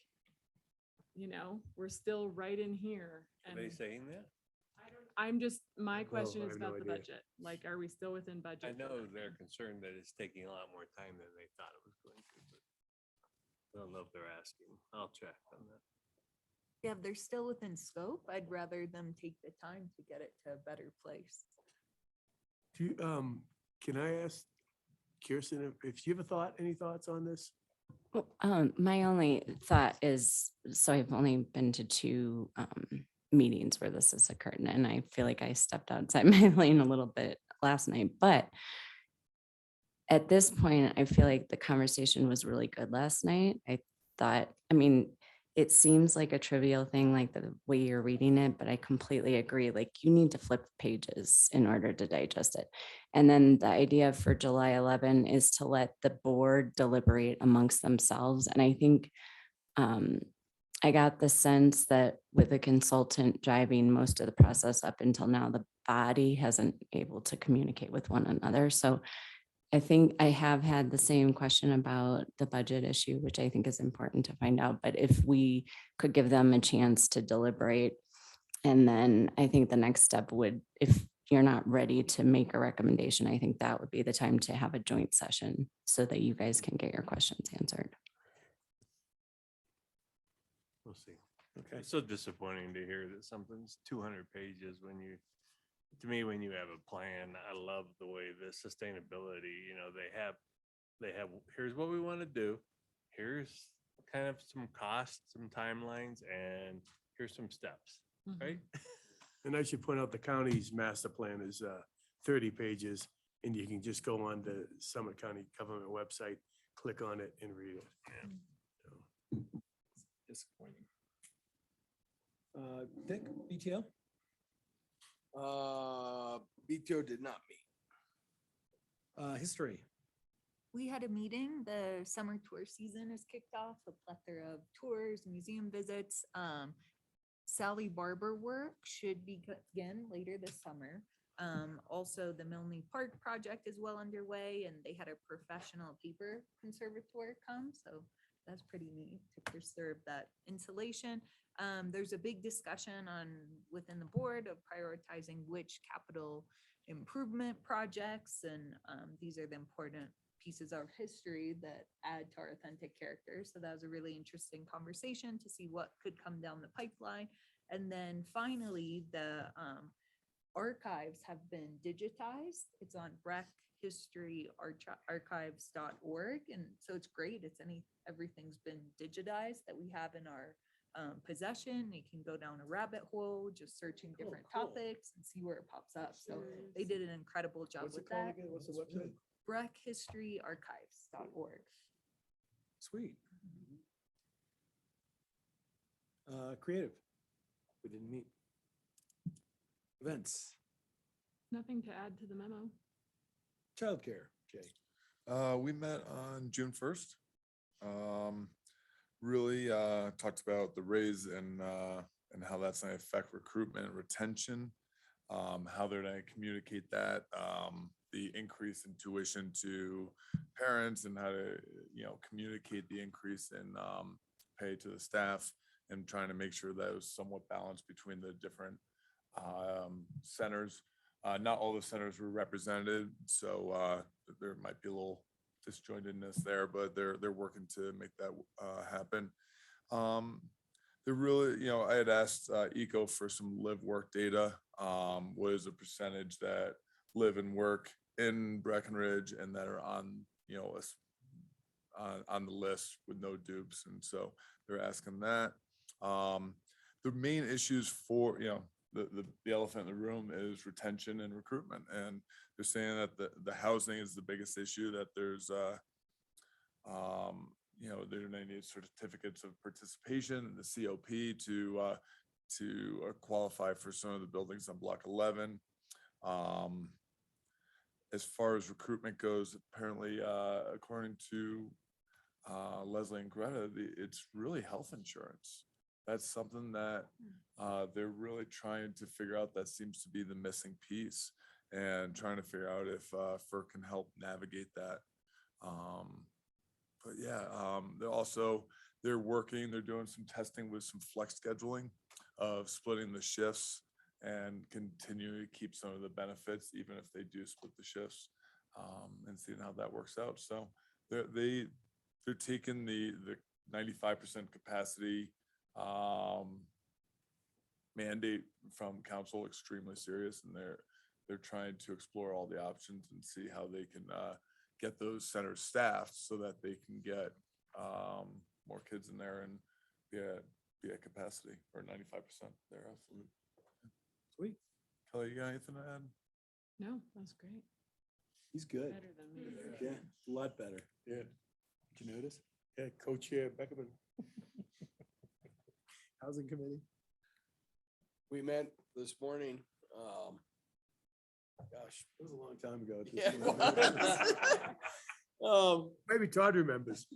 we're still right in here. Are And they saying that? I'm just, my No, question I is have no about the idea. budget. Like, are we still within budget? I for know that? they're concerned that it's taking a lot more time than they thought it was going to, but I don't know if they're asking. I'll check on that. Yeah, if they're still within scope, I'd rather them take the time to get it to a better place. Do you, can I ask Kirsten if you have a thought, any thoughts on this? Well, my only thought is, so I've only been to two meetings where this has occurred, and I feel like I stepped outside my lane a little bit last night, but at this point, I feel like the conversation was really good last night. It seems like a trivial thing, like the way you're reading it, but I completely agree. Like, you need to flip pages in order to digest it. And then the idea for July 11 is to let the board deliberate amongst themselves. And I think I got the sense that with the consultant driving most of the process up until now, the body hasn't able to communicate with one another. So I think I have had the same question about the budget issue, which I think is important to find out. But if we could give them a chance to deliberate, and then I think the next step would, if you're not ready to make a recommendation, I think that would be the time to have a joint session so that you guys can get your questions answered. We'll see. Okay. It's so disappointing to hear that something's 200 pages when to me, when you have a plan. I love the way the sustainability, they have, here's what we want to do. Here's kind of some costs, some timelines, and here's some steps, right? And I should point out the county's master plan is 30 pages, and you can just go on the Summit County government website, click on it and read it. Disappointing. Dick, BTO? BTO did not meet. History. We had a meeting, the summer tour season is kicked off, a plethora of tours, museum visits. Sally Barber work should begin later this summer. Also, the Milne Park project is well underway, and they had a professional paper conservator come, so that's pretty neat to preserve that insulation. There's a big discussion within the board of prioritizing which capital improvement projects, and these are the important pieces of history that add to our authentic character. So that was a really interesting conversation to see what could come down the pipeline. And then finally, the archives have been digitized. It's on breckhistoryarchives.org. And so it's great. Everything's been digitized that we have in our possession. You can go down a rabbit hole, just searching different topics and see where it pops up. So they did an incredible job with that. What's the website? breckhistoryarchives.org. Sweet. Creative. We didn't meet. Events. Nothing to add to the memo. Childcare, Jay. We met on June 1st. Really talked about the raise and how that's going to affect recruitment, retention, how they're going to communicate that, the increase in tuition to parents, and how to communicate the increase in pay to the staff, and trying to make sure that it was somewhat balanced between the different centers. Not all the centers were represented, so there might be a little disjointedness there, but they're working to make that happen. They're really, I had asked ECO for some live work data. What is the percentage that live and work in Breckenridge and that are on on the list with no dupes? And so they're asking that. The main issues for the elephant in the room is retention and recruitment. And they're saying that the housing is the biggest issue, that there's, you know, they're gonna need certificates of participation in the COP to qualify for some of the buildings on Block 11. As far as recruitment goes, apparently, according to Leslie and Greta, it's really health insurance. That's something that they're really trying to figure out. That seems to be the missing piece, and trying to figure out if FERC can help navigate that. But yeah, they're doing some testing with some flex scheduling of splitting the shifts and continue to keep some of the benefits, even if they do split the shifts, and seeing how that works out. So they're taking the 95% capacity mandate from council extremely serious, and they're trying to explore all the options and see how they can get those centers staffed so that they can get more kids in there and be at capacity, or 95% there. Absolutely. Sweet. Kelly, you got anything to add? No, that's great. He's good. Better than me. Yeah, a lot better. Yeah. Did you notice? Yeah, co-chair Beckerman. Housing Committee. We met this morning. Gosh, it was a long time ago. at this Yeah, point. Maybe Todd remembers.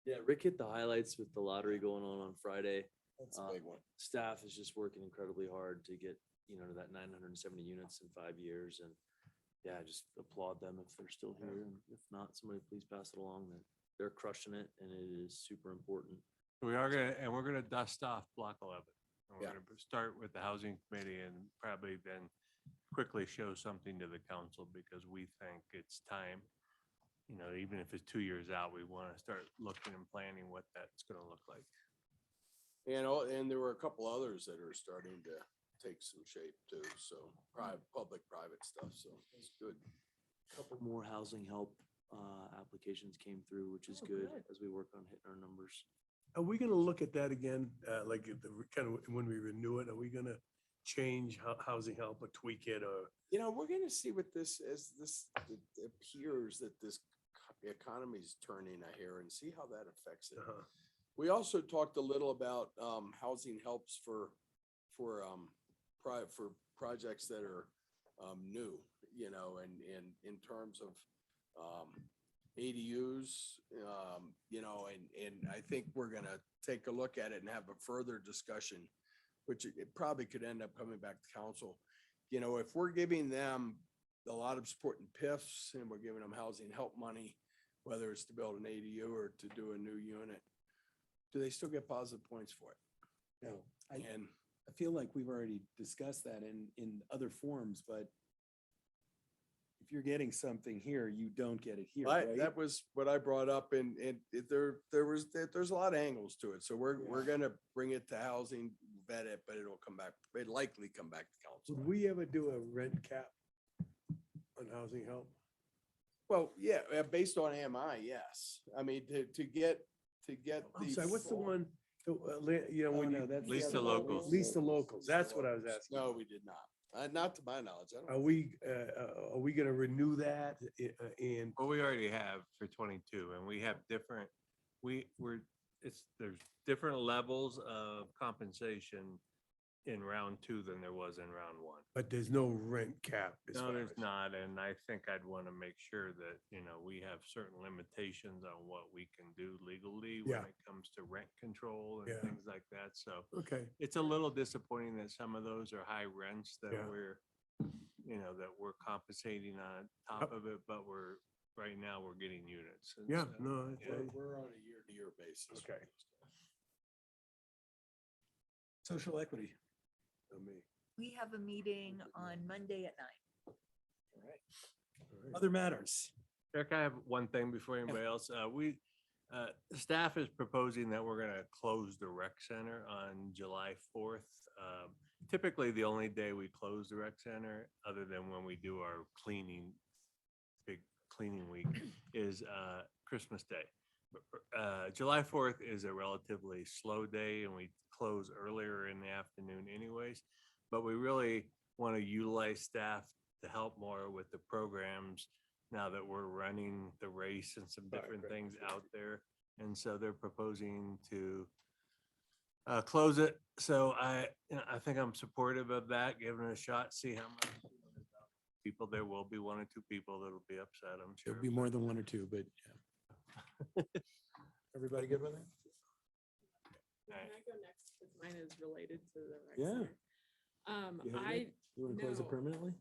Yeah, Rick hit the highlights with the lottery going on Friday. That's a big one. Staff is just working incredibly hard to get, to that 970 units in 5 years. And yeah, just applaud them if they're still here. And if not, somebody please pass it along that they're crushing it and it is super important. We're gonna dust off Block 11. And we're gonna start with the Housing Committee and probably then quickly show something to the council, because we think it's time. Even if it's 2 years out, we want to start looking and planning what that's gonna look like. And there were a couple others that are starting to take some shape too. So public-private stuff. So it's good. Couple more housing help applications came through, which is good as we work on hitting our numbers. Are we gonna look at that again, like kind of when we renew it? Are we gonna change housing help or tweak it, or? We're going to see what it appears that this economy's turning here, and see how that affects it. We also talked a little about housing helps for projects that are new, and in terms of ADUs, and I think we're going to take a look at it and have a further discussion, which it probably could end up coming back to council. If we're giving them a lot of support in PIFs and we're giving them housing help money, whether it's to build an ADU or to do a new unit, do they still get positive points for it? No, I feel like we've already discussed that in other forms, but if you're getting something here, you don't get it here, right? That was what I brought up, and there's a lot of angles to it. So we're gonna bring it to housing, vet it, but it'll likely come back to council. Would we ever do a rent cap on housing help? Well, yeah, based on AMI, yes. I mean, to get I'm the. sorry, what's the one, when you. that's Lease to locals. Lease to locals, that's what I was asking. No, we did not. Not to my knowledge. I don't. Are we gonna renew that, and? Well, we already have for 22, and we have different, there's different levels of compensation in round 2 than there was in round 1. But there's no rent cap. No, there's not, and I think I'd want to make sure that, we have certain limitations on what we can do legally when it comes to rent control and things like that. So Okay. it's a little disappointing that some of those are high rents that we're compensating on top of it, but right now we're getting units. And Yeah, so, no. We're on a year-to-year basis. Okay. Social equity. We have a meeting on Monday at 9. All right. Other matters. Eric, I have one thing before anybody else. Staff is proposing that we're going to close the rec center on July 4th. Typically, the only day we close the rec center, other than when we do our big cleaning week, is Christmas Day. July 4th is a relatively slow day, and we close earlier in the afternoon anyways. but we really want to utilize staff to help more with the programs now that we're running the race and some different things out there. And so they're proposing to close it. So I think I'm supportive of that, giving it a shot, see how much people, there will be 1 or 2 people that'll be upset, I'm sure. There'll be more than 1 or 2, but yeah. Everybody good with it? Can I go next? Because mine is related to the rec Yeah. center. You hate it? You want to close it no. permanently?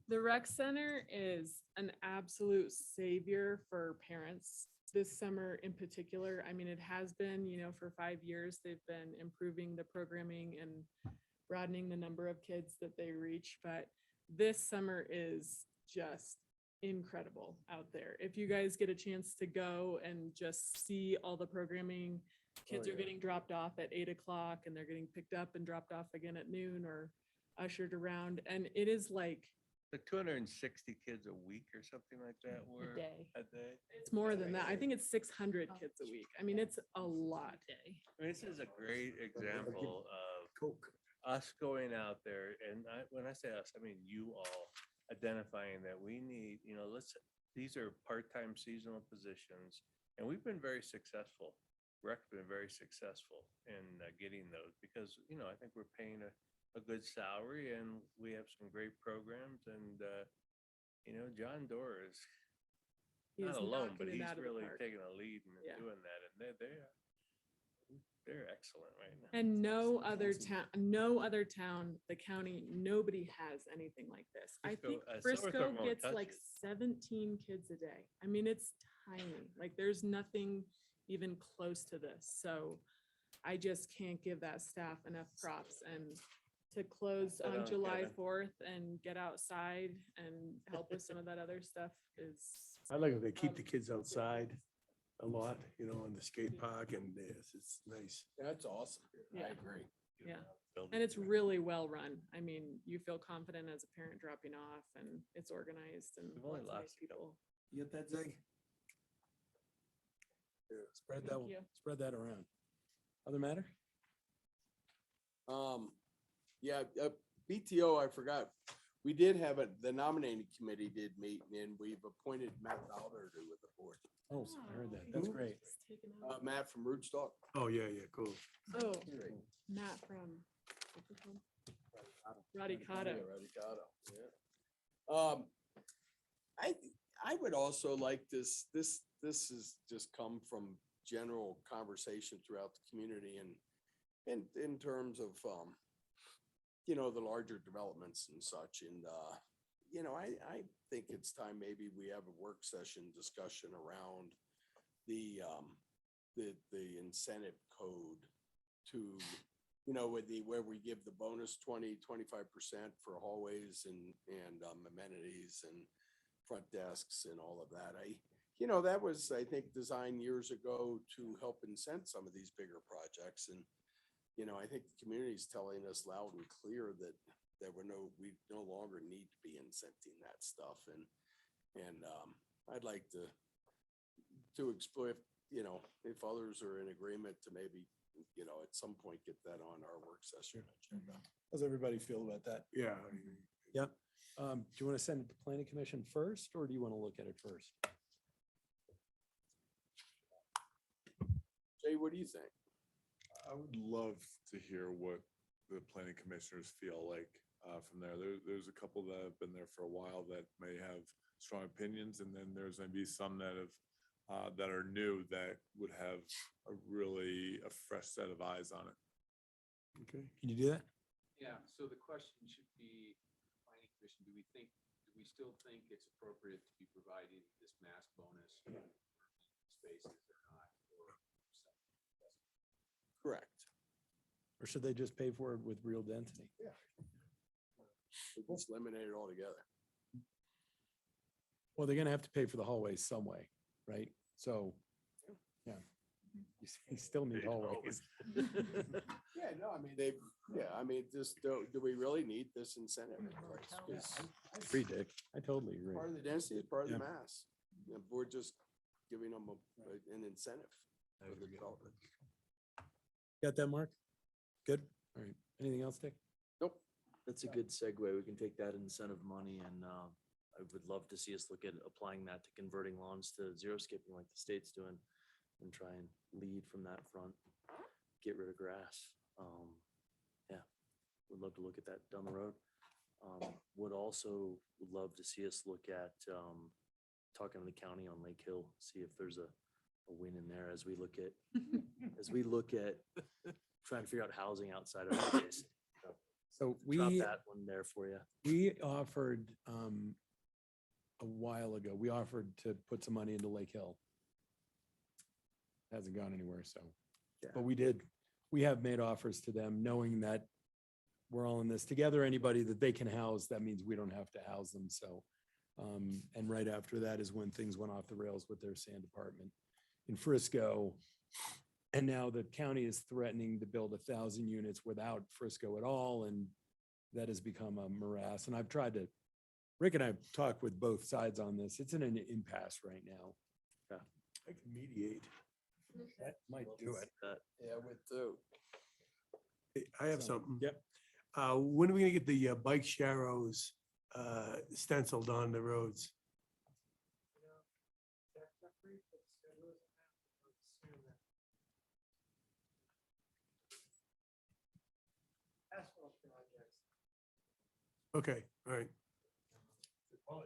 The rec center is an absolute savior for parents this summer in particular. I mean, it has been, for 5 years, they've been improving the programming and broadening the number of kids that they reach. But this summer is just incredible out there. If you guys get a chance to go and just see all the programming, kids are getting dropped off at 8 o'clock and they're getting picked up and dropped off again at noon or ushered around. And it is like, The 260 kids a week or something like that were a day. it's more than that. I think it's 600 kids a week. I mean, it's a lot. I mean, this is a great example of us going out there, and when I say us, I mean you all identifying that we need, these are part-time seasonal positions, and we've been very successful. Rec's been very successful in getting those because, I think we're paying a good salary and we have some great programs, and John Doerr is not alone, but he's really taking a lead in doing that, and they're excellent right now. And no other town, the county, nobody has anything like this. I think Frisco Frisco won't gets touch like it. 17 kids a day. I mean, it's tiny. Like there's nothing even close to this. So I just can't give that staff enough props, and to close Right on on, July Kevin. 4th and get outside and help with some of that other stuff is. I like if they keep the kids outside a lot, on the skate park, and it's nice. That's awesome. Yeah. I agree. Yeah. And it's really well run. I mean, you feel confident as a parent dropping off, and it's organized, and We've only lots of nice lost people. You get that, Zig? Spread that, Thank you. spread that around. Other matter? Yeah, BTO, I forgot. We did have the nominating committee did meet, and we've appointed Matt Bowder to the board. Oh, I heard that. That's great. Matt from Rootstock. Oh, yeah, cool. Oh, Matt from Radicado. Yeah. I would also like this has just come from general conversation throughout the community and in terms of, the larger developments and such. And, I think it's time maybe we have a work session discussion around the incentive code to, where we give the bonus 25% for hallways and amenities and front desks and all of that. That was, I think, designed years ago to help incent some of these bigger projects. And, I think the community is telling us loud and clear that we no longer need to be incenting that stuff. And I'd like to explore, if others are in agreement to maybe, at some point get that on our work session agenda. How's everybody feel about that? Yeah. Yep. Do you want to send it to planning commission first, or do you want to look at it first? Jay, what do you think? I would love to hear what the planning commissioners feel like from there. There's a couple that have been there for a while that may have strong opinions, and then there's maybe some that have that are new that would have a fresh set of eyes on it. Okay. Can you do that? Yeah, so the question should be, planning commission, do we still think it's appropriate to be providing this mass bonus for spaces or not? Correct. Or should they just pay for it with real density? Yeah. Just eliminate it altogether. Well, they're gonna have to pay for the hallways some way, right? So, yeah. You still need hallways. Yeah, no, I mean, just do we really need this incentive? in place? 'Cause Agree, Dick. I totally agree. Part of the density is part of the Yeah. mass. We're just giving them an incentive for the development. Got that, Mark? Good? All right. Anything else, Dick? Nope. That's a good segue. We can take that incentive money and I would love to see us look at applying that to converting lawns to xeriscaping like the state's doing and try and lead from that front, get rid of grass. Yeah, would love to look at that down the road. Would also love to see us look at talking to the county on Lake Hill, see if there's a win in there as we look at trying to figure out housing outside of our base. So Drop we, that one there for you. we offered, a while ago, we offered to put some money into Lake Hill. Hasn't gone anywhere, so, but we have made offers to them, knowing that we're all in this together. Anybody that they can house, that means we don't have to house them, so. And right after that is when things went off the rails with their sand department in Frisco. And now the county is threatening to build 1,000 units without Frisco at all, and that has become a morass. And I've tried to, Rick and I have talked with both sides on this. It's in an impasse right now. I can mediate. That might do it. Yeah, with too. I have something. Yep. When are we gonna get the bike sharrows stenciled on the roads? Okay, all right.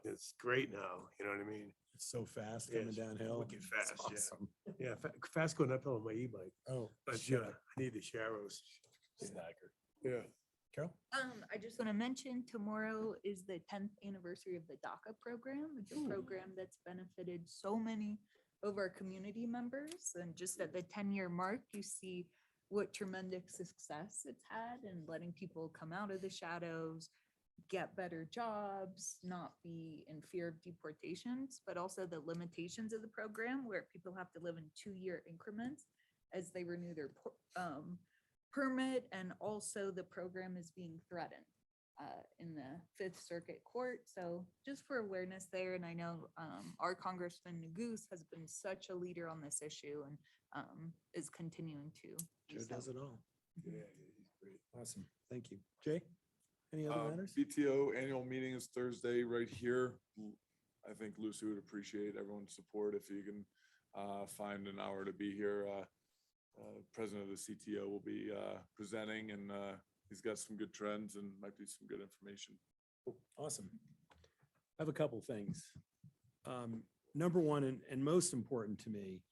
It's great now, you know what I mean? It's so fast coming Yes, downhill. wicked fast, yeah. Awesome. Yeah, fast going uphill on my e-bike, Oh, but yeah, I need the sharrows. Stacker. Yeah. Carol? I just want to mention tomorrow is the 10th anniversary of the DACA program. It's a program that's benefited so many of our community members. And just at the 10-year mark, you see what tremendous success it's had in letting people come out of the shadows, get better jobs, not be in fear of deportations, but also the limitations of the program where people have to live in 2-year increments as they renew their permit. And also the program is being threatened in the Fifth Circuit Court. So just for awareness there, and I know our Congressman Nagoose has been such a leader on this issue and is continuing to. do Sure so. does it all. Yeah, he's great. Awesome. Thank you. Jay? Any other matters? BTO annual meeting is Thursday right here. I think Lucy would appreciate everyone's support if you can find an hour to be here. President of the CTO will be presenting, and he's got some good trends and might be some good information. Awesome. I have a couple things. Number one, and most important to me,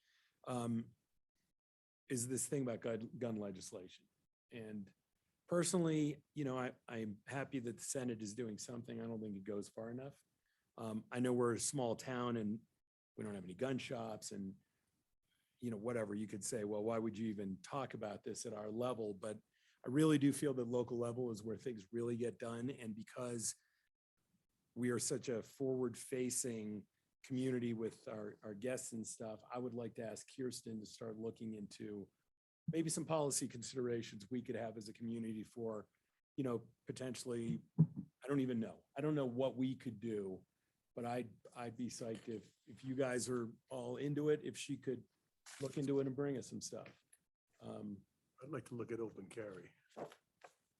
is this thing about gun legislation. And personally, you know, I'm happy that the Senate is doing something. I don't think it goes far enough. I know we're a small town and we don't have any gun shops and, you know, whatever, you could say, well, why would you even talk about this at our level? But I really do feel that local level is where things really get done. And because we are such a forward-facing community with our guests and stuff, I would like to ask Kirsten to start looking into maybe some policy considerations we could have as a community for, you know, potentially, I don't even know. I don't know what we could do, but I'd be psyched if you guys are all into it, if she could look into it and bring us some stuff. I'd like to look at open carry.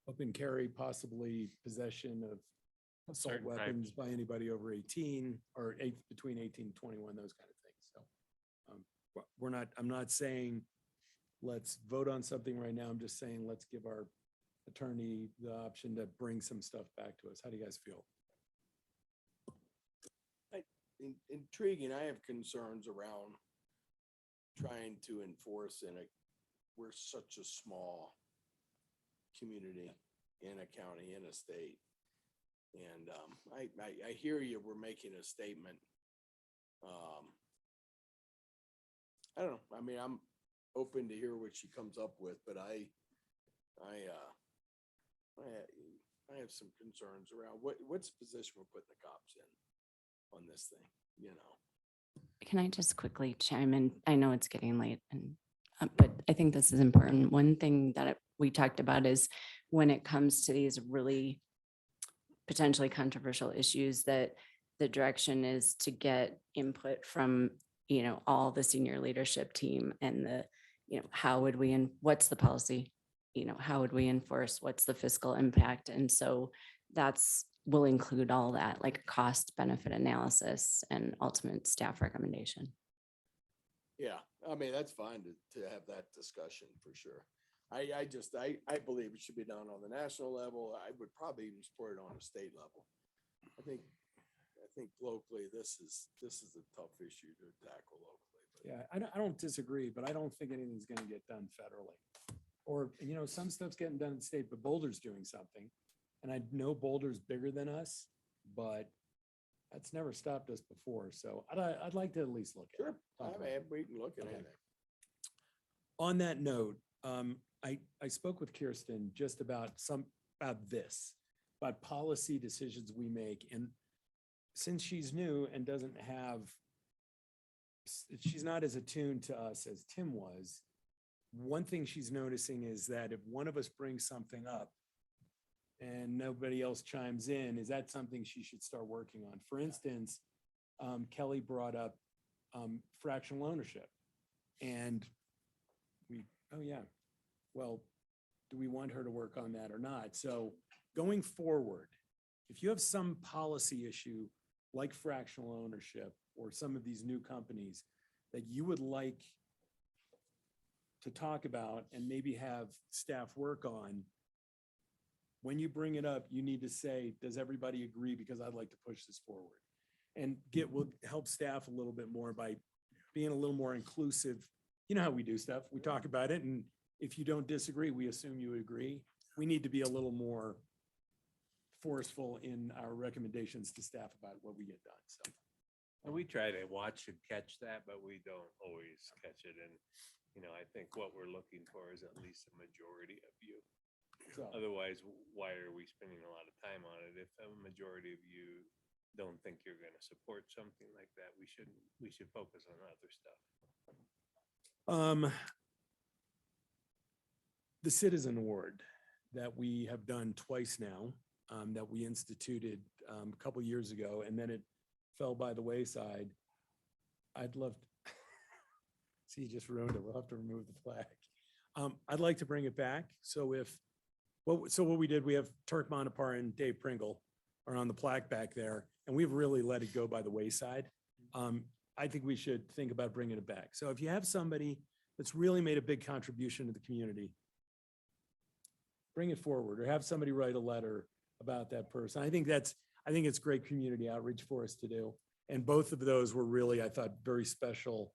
Open carry, possibly possession of assault Certain types. weapons by anybody over 18 or between 18 and 21, those kind of things. So I'm not saying let's vote on something right now. I'm just saying, let's give our attorney the option to bring some stuff back to us. How do you guys feel? Intriguing. I have concerns around trying to enforce we're such a small community in a county, in a state. And I hear you, we're making a statement. I don't know. I mean, I'm open to hear what she comes up with, but I have some concerns around what's the position we're putting the cops in on this thing, you know? Can I just quickly chime in? I know it's getting late, but I think this is important. One thing that we talked about is when it comes to these really potentially controversial issues, that the direction is to get input from, you know, all the senior leadership team and how would we, and what's the policy, how would we enforce? What's the fiscal impact? And so will include all that, like cost benefit analysis and ultimate staff recommendation. Yeah, I mean, that's fine to have that discussion for sure. I believe it should be done on the national level. I would probably even support it on a state level. I think locally, this is a tough issue to tackle locally. But Yeah, I don't disagree, but I don't think anything's gonna get done federally. Or, some stuff's getting done in the state, but Boulder's doing something. And I know Boulder's bigger than us, but that's never stopped us before. So I'd like to at least look at it. Sure, talk I about mean, it. we can look at Okay. anything. On that note, I spoke with Kirsten just about this, about policy decisions we make. And since she's new and she's not as attuned to us as Tim was, one thing she's noticing is that if one of us brings something up and nobody else chimes in, is that something she should start working on? For instance, Kelly brought up fractional ownership. And oh yeah, well, do we want her to work on that or not? So going forward, if you have some policy issue like fractional ownership or some of these new companies that you would like to talk about and maybe have staff work on, when you bring it up, you need to say, does everybody agree? Because I'd like to push this forward. And will help staff a little bit more by being a little more inclusive. You know how we do stuff. We talk about it, and if you don't disagree, we assume you agree. We need to be a little more forceful in our recommendations to staff about what we get done. So And we try to watch and catch that, but we don't always catch it. And, I think what we're looking for is at least a majority of you. So- Otherwise, why are we spending a lot of time on it? If a majority of you don't think you're going to support something like that, we should focus on other stuff. The Citizen Award that we have done twice now, that we instituted a couple years ago, and then it fell by the wayside. I'd love, see, you just ruined it. We'll have to remove the flag. I'd like to bring it back. So what we did, we have Turk Montapar and Dave Pringle are on the plaque back there, and we've really let it go by the wayside. I think we should think about bringing it back. So if you have somebody that's really made a big contribution to the community, bring it forward, or have somebody write a letter about that person. I think it's great community outreach for us to do. And both of those were really, I thought, very special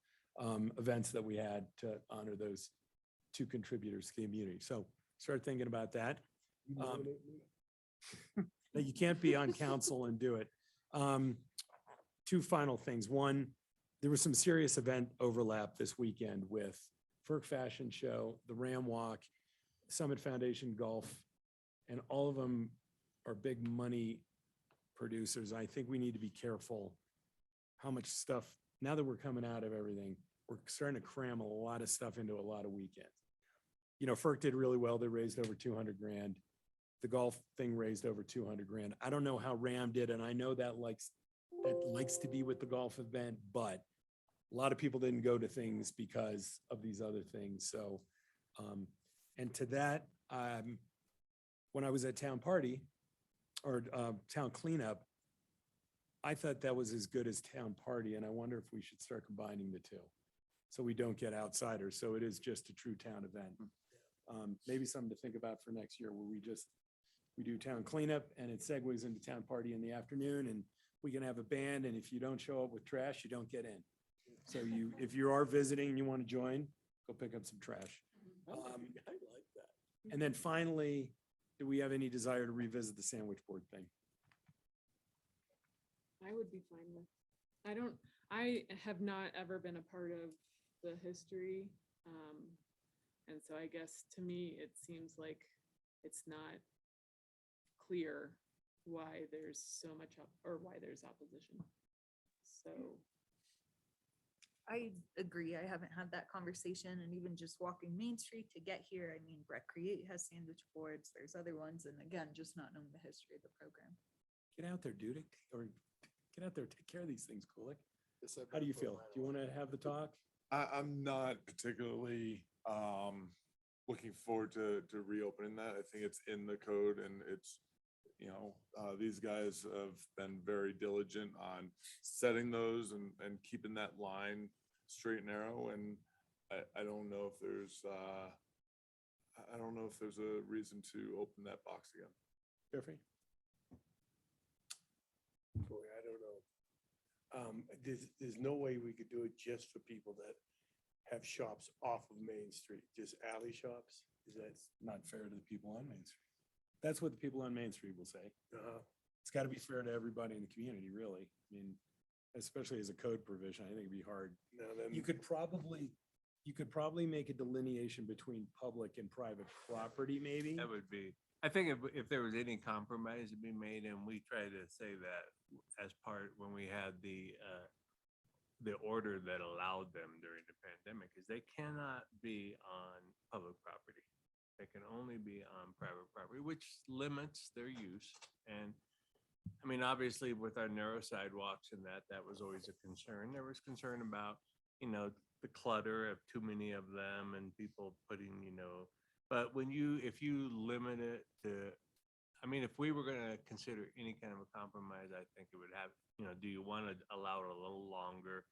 events that we had to honor those two contributors to the community. So start thinking about that. That you can't be on council and do it. Two final things. One, there was some serious event overlap this weekend with FERC Fashion Show, the Ram Walk, Summit Foundation Golf, and all of them are big money producers. I think we need to be careful how much stuff, now that we're coming out of everything, we're starting to cram a lot of stuff into a lot of weekends. FERC did really well. They raised over 200 grand. The golf thing raised over 200 grand. I don't know how Ram did, and I know that likes to be with the golf event, but a lot of people didn't go to things because of these other things. So, and to that, when I was at town party or town cleanup, I thought that was as good as town party, and I wonder if we should start combining the two, so we don't get outsiders. So it is just a true town event. Maybe something to think about for next year, where we do town cleanup and it segues into town party in the afternoon, and we can have a band, and if you don't show up with trash, you don't get in. So if you are visiting and you want to join, go pick up some trash. I like that. And then finally, do we have any desire to revisit the sandwich board thing? I would be fine with, I have not ever been a part of the history. And so I guess to me, it seems like it's not clear why there's so much or why there's opposition. So. I agree. I haven't had that conversation, and even just walking Main Street to get here, I mean, Recreate has sandwich boards, there's other ones, and again, just not knowing the history of the program. Get out there, dude, or get out there, take care of these things, Kulik. How do you feel? Do you want to have the talk? I'm not particularly looking forward to reopening that. I think it's in the code and it's, you know, these guys have been very diligent on setting those and keeping that line straight and narrow. And I don't know if there's, I don't know if there's a reason to open that box again. Jeffrey? Boy, I don't know. There's no way we could do it just for people that have shops off of Main Street, just alley shops. Is that? Not fair to the people on Main Street. That's what the people on Main Street will say. It's got to be fair to everybody in the community, really. I mean, especially as a code provision, I think it'd be hard. You could probably make a delineation between public and private property, maybe. That would be, I think if there was any compromise to be made, and we try to say that as part, when we had the order that allowed them during the pandemic, is they cannot be on public property. They can only be on private property, which limits their use. And I mean, obviously with our narrow sidewalks and that was always a concern. There was concern about, you know, the clutter of too many of them and people putting, you know, but if you limit it to, I mean, if we were going to consider any kind of a compromise, I think it would have, you know, do you want to allow it a little longer?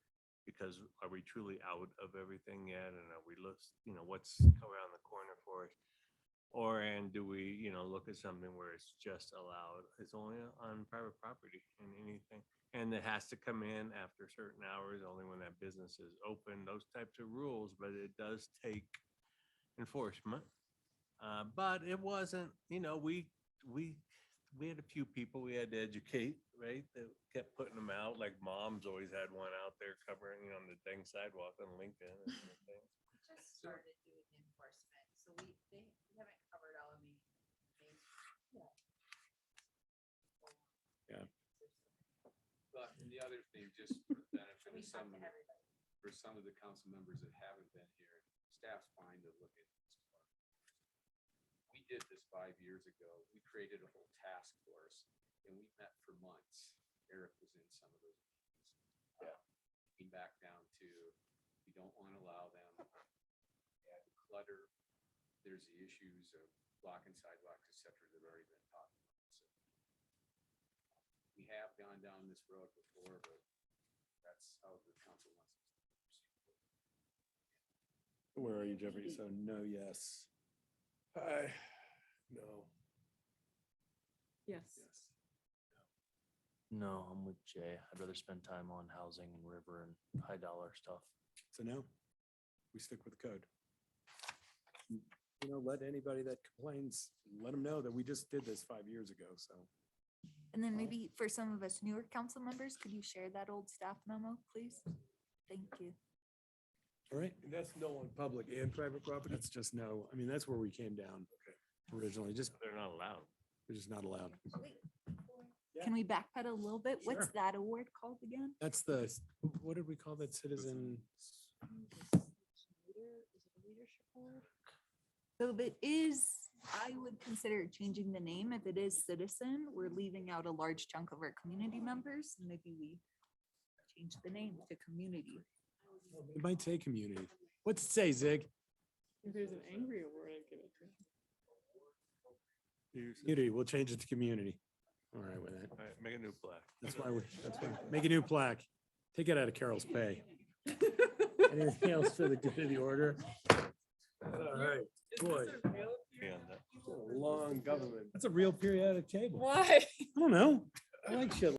Because are we truly out of everything yet? And are we you know, what's around the corner for us? And do we, you know, look at something where it's just allowed, it's only on private property and anything, and it has to come in after certain hours, only when that business is open, those types of rules, but it does take enforcement. But it wasn't, you know, we had a few people we had to educate, right? That kept putting them out, like Mom's always had one out there covering, you know, on the dang sidewalk on Lincoln. And everything. Just started doing enforcement, so we haven't covered all of me. Yeah. But and the other thing, just for the benefit of for some of the council members that haven't been here, staff's fine to look at this. We did this 5 years ago. We created a whole task force and we met for months. Eric was in some of those meetings. Came back down to, we don't want to allow them to add clutter. There's the issues of blocking sidewalks, et cetera, that have already been talked about. So we have gone down this road before, but that's how the council wants us to proceed. Where are you, Jeffrey? So no, yes. No. Yes. No, I'm with Jay. I'd rather spend time on housing and river and high dollar stuff. So no, we stick with the code. You know, let anybody that complains, let them know that we just did this 5 years ago, so. And then maybe for some of us newer council members, could you share that old staff memo, please? Thank you. All right. And that's no on public and private property? That's just no, I mean, that's where we came down originally, just, They're not allowed. they're just not allowed. Can we backpedal a little bit? What's Sure. that award called again? That's the, what did we call that citizen? So if it is, I would consider changing the name. If it is citizen, we're leaving out a large chunk of our community members. Maybe we change the name to community. It might say community. What's it say, Zig? If there's an angry award, I'd give it to him. Community, we'll change it to community. All right with that. All right, make a new plaque. That's why make a new plaque. Take it out of Carol's pay. Anything else for the good of the order? All right, boy, long government. That's a real periodic table. Why? I don't know. I like shit.